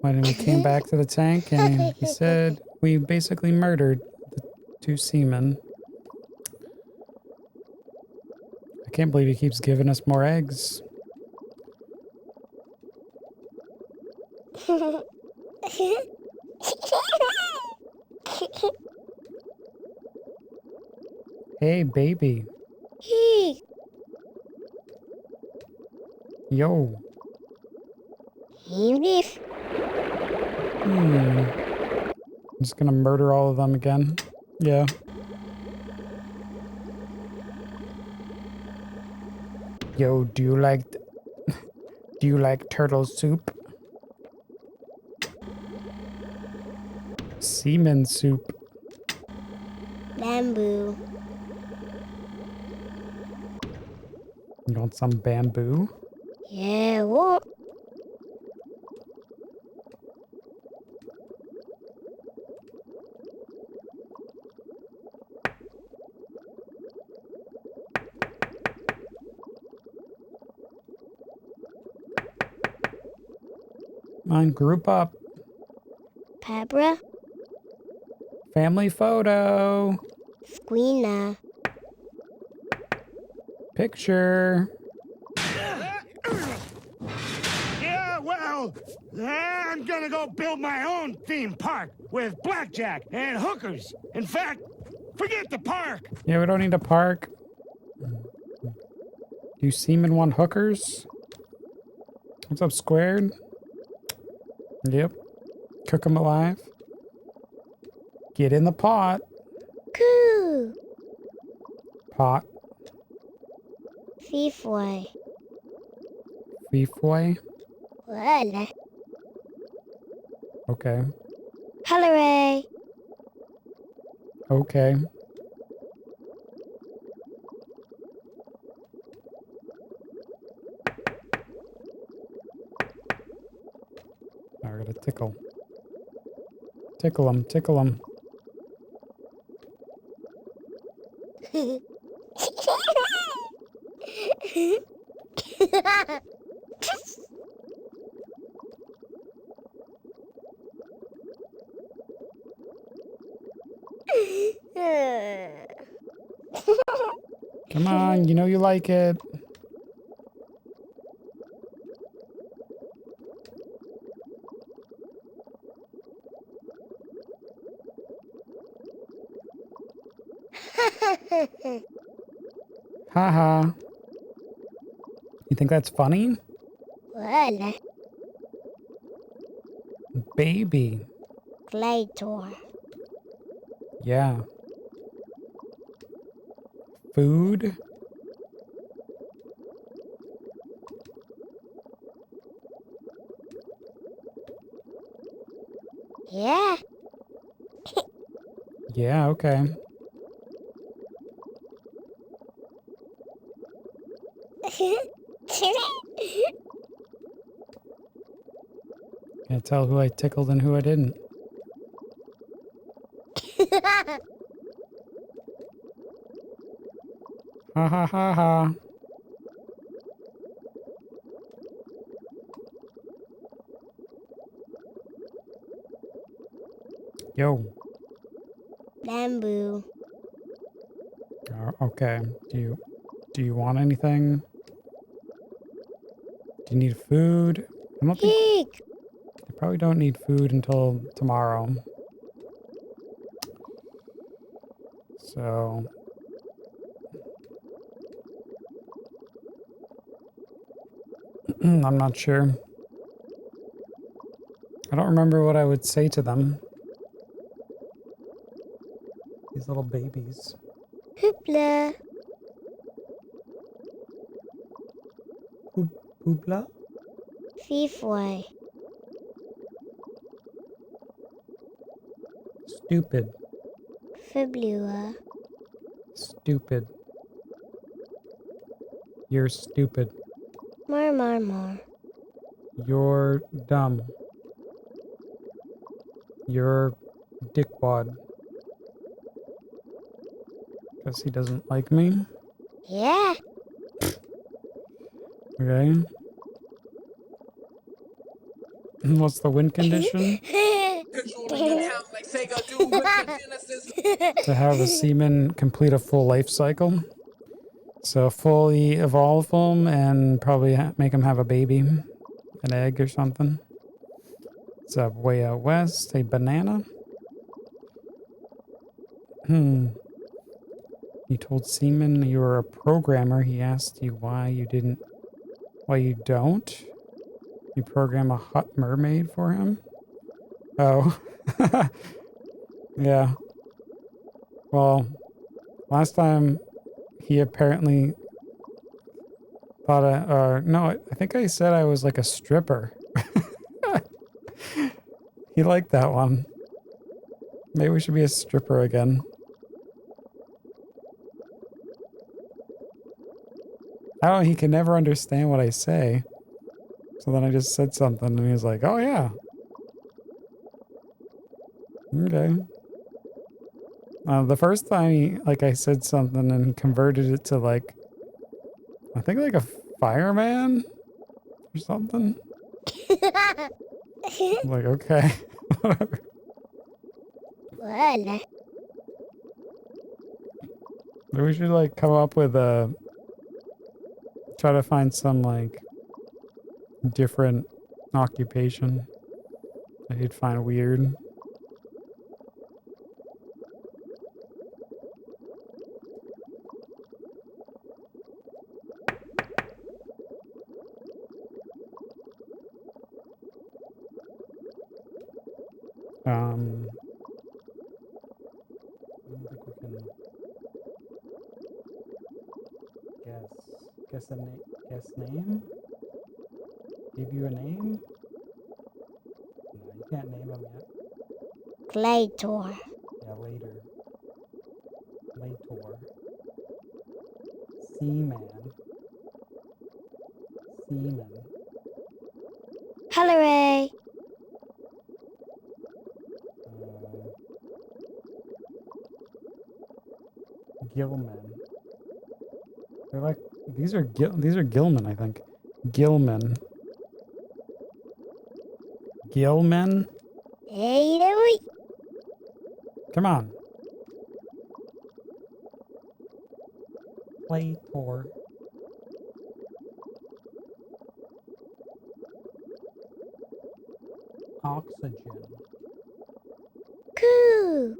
when we came back to the tank, and he said we basically murdered the two seamen. I can't believe he keeps giving us more eggs. Hey, baby. He, Yo. English, I'm just gonna murder all of them again. Yeah. Yo, do you like turtle soup? Seaman soup. Bamboo, You want some bamboo? yeah, what? Come on, group up. Pabra, Family photo. Squeena, Picture. Yeah, well, I'm gonna go build my own theme park with blackjack and hookers. In fact, forget the park. Yeah, we don't need a park. Do seamen want hookers? What's up, Squared? Yep. Cook them alive. Get in the pot. Coo, Pot. Fifoy, Beefway. Wala, Okay. Hello, Okay. I gotta tickle. Tickle him, tickle him. Come on, you know you like it. Haha. You think that's funny? Well, Baby. Claytor. Yeah. Food? Yeah. Yeah, okay. Can't tell who I tickled and who I didn't. Ha ha ha ha. Yo. Bamboo. Okay. Do you want anything? Do you need food? I don't think Pig. you probably don't need food until tomorrow. So I'm not sure. I don't remember what I would say to them. These little babies. Hoopla. Hoopla? Fifoy. Stupid. Fiblua. Stupid. You're stupid. More. You're dumb. You're dickwad. Guess he doesn't like me. Yeah. Okay. What's the win condition? To have a seaman complete a full life cycle. So fully evolve them and probably make them have a baby. An egg or something. It's way out west. A banana. You told Seaman you were a programmer. He asked you why you don't. You program a hot mermaid for him? Oh. Yeah. Well, last time he apparently thought I think I said I was like a stripper. He liked that one. Maybe we should be a stripper again. I don't know, he can never understand what I say. So then I just said something and he was like, oh yeah. Okay. The first time I said something and he converted it to I think like a fireman or something. I'm like, okay. Whatever. Well. Maybe we should come up with try to find some different occupation that you'd find weird. I don't think we can guess name? Give you a name? No, you can't name them yet. Claytor. Yeah, later. Later. Seaman. Hillary. Gillman. They're these are Gillman, I think. Gillman. Hey, Come on. Playtor. Oxygen. Coo.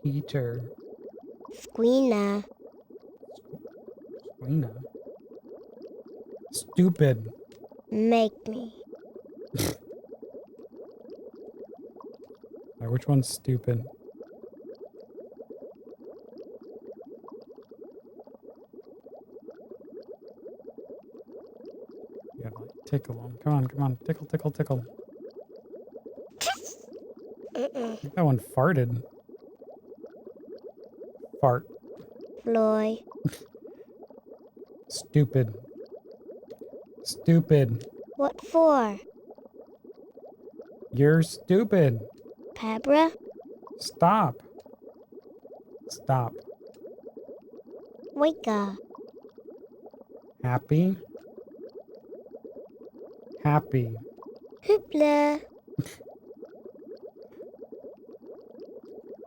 Heater. Squeena. Squeena. Stupid. Make me. Alright, which one's stupid? You gotta like tickle them. Come on, come on. Tickle, tickle, tickle. I think that one farted. Fart. Floy. Stupid. Stupid. What for? You're stupid. Pabra? Stop. Stop. Wake up. Happy. Happy. Hoopla.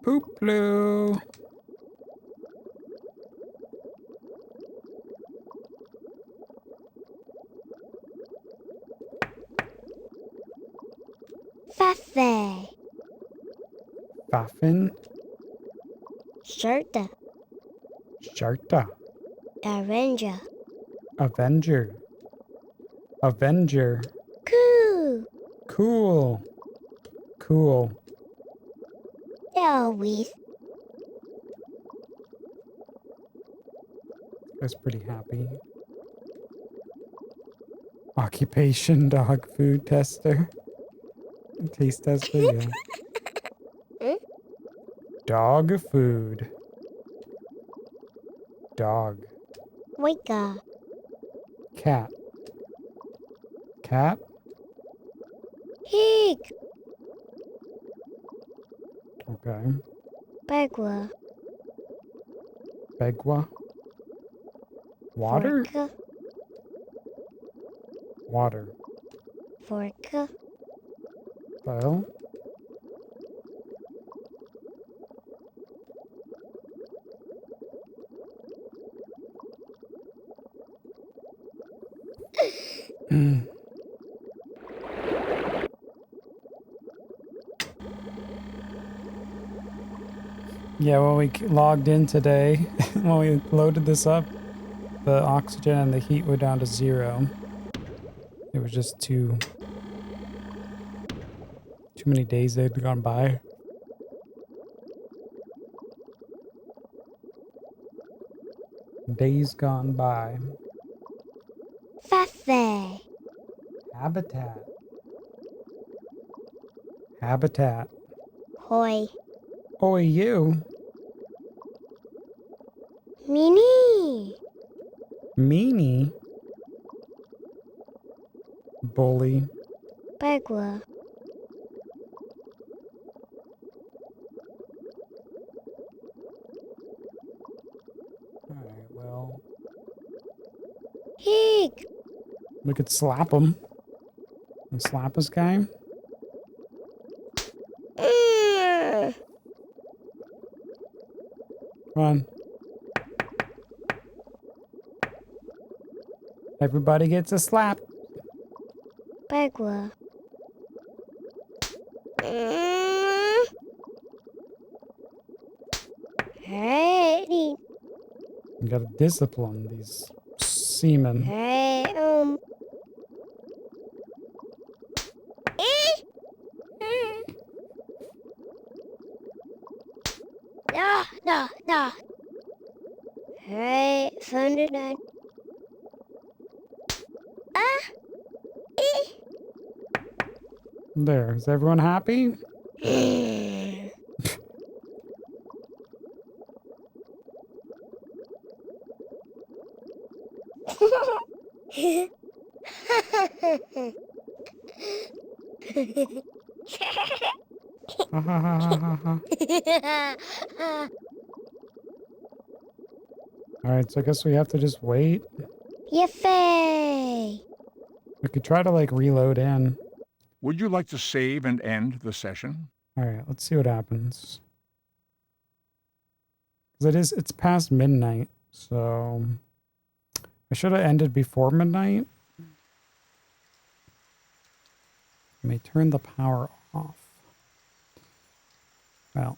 Pooplu. Fafe. Baffin. Shirta. Sharta. Arranger. Avenger. Avenger. Coo. Cool. Cool. Always. That's pretty happy. Occupation dog food tester. Taste tester, yeah. Dog food. Dog. Wake up. Cat. Cat. Hig. Okay. Bagua. Begwa. Water? Forka. Water. Forka. Well. Yeah, when we logged in today, when we loaded this up, the oxygen and the heat were down to 0. It was just too many days they'd gone by. Days gone by. Fafe. Habitat. Habitat. Hoy. Oh, you. Mini. Meanie. Bully. Bagua. Alright, well. Hig. We could slap him. And slap this guy. Come on. Everybody gets a slap. Bagua. Hey. You gotta discipline these seamen. Hey. No. Hey, Thunderdad. There, is everyone happy? Ha ha ha ha ha ha. Alright, so I guess we have to just wait. Yiffee! We could try to like reload in. Would you like to save and end the session? Alright, let's see what happens. Because it's past midnight. So I should have ended before midnight. I may turn the power off. Well,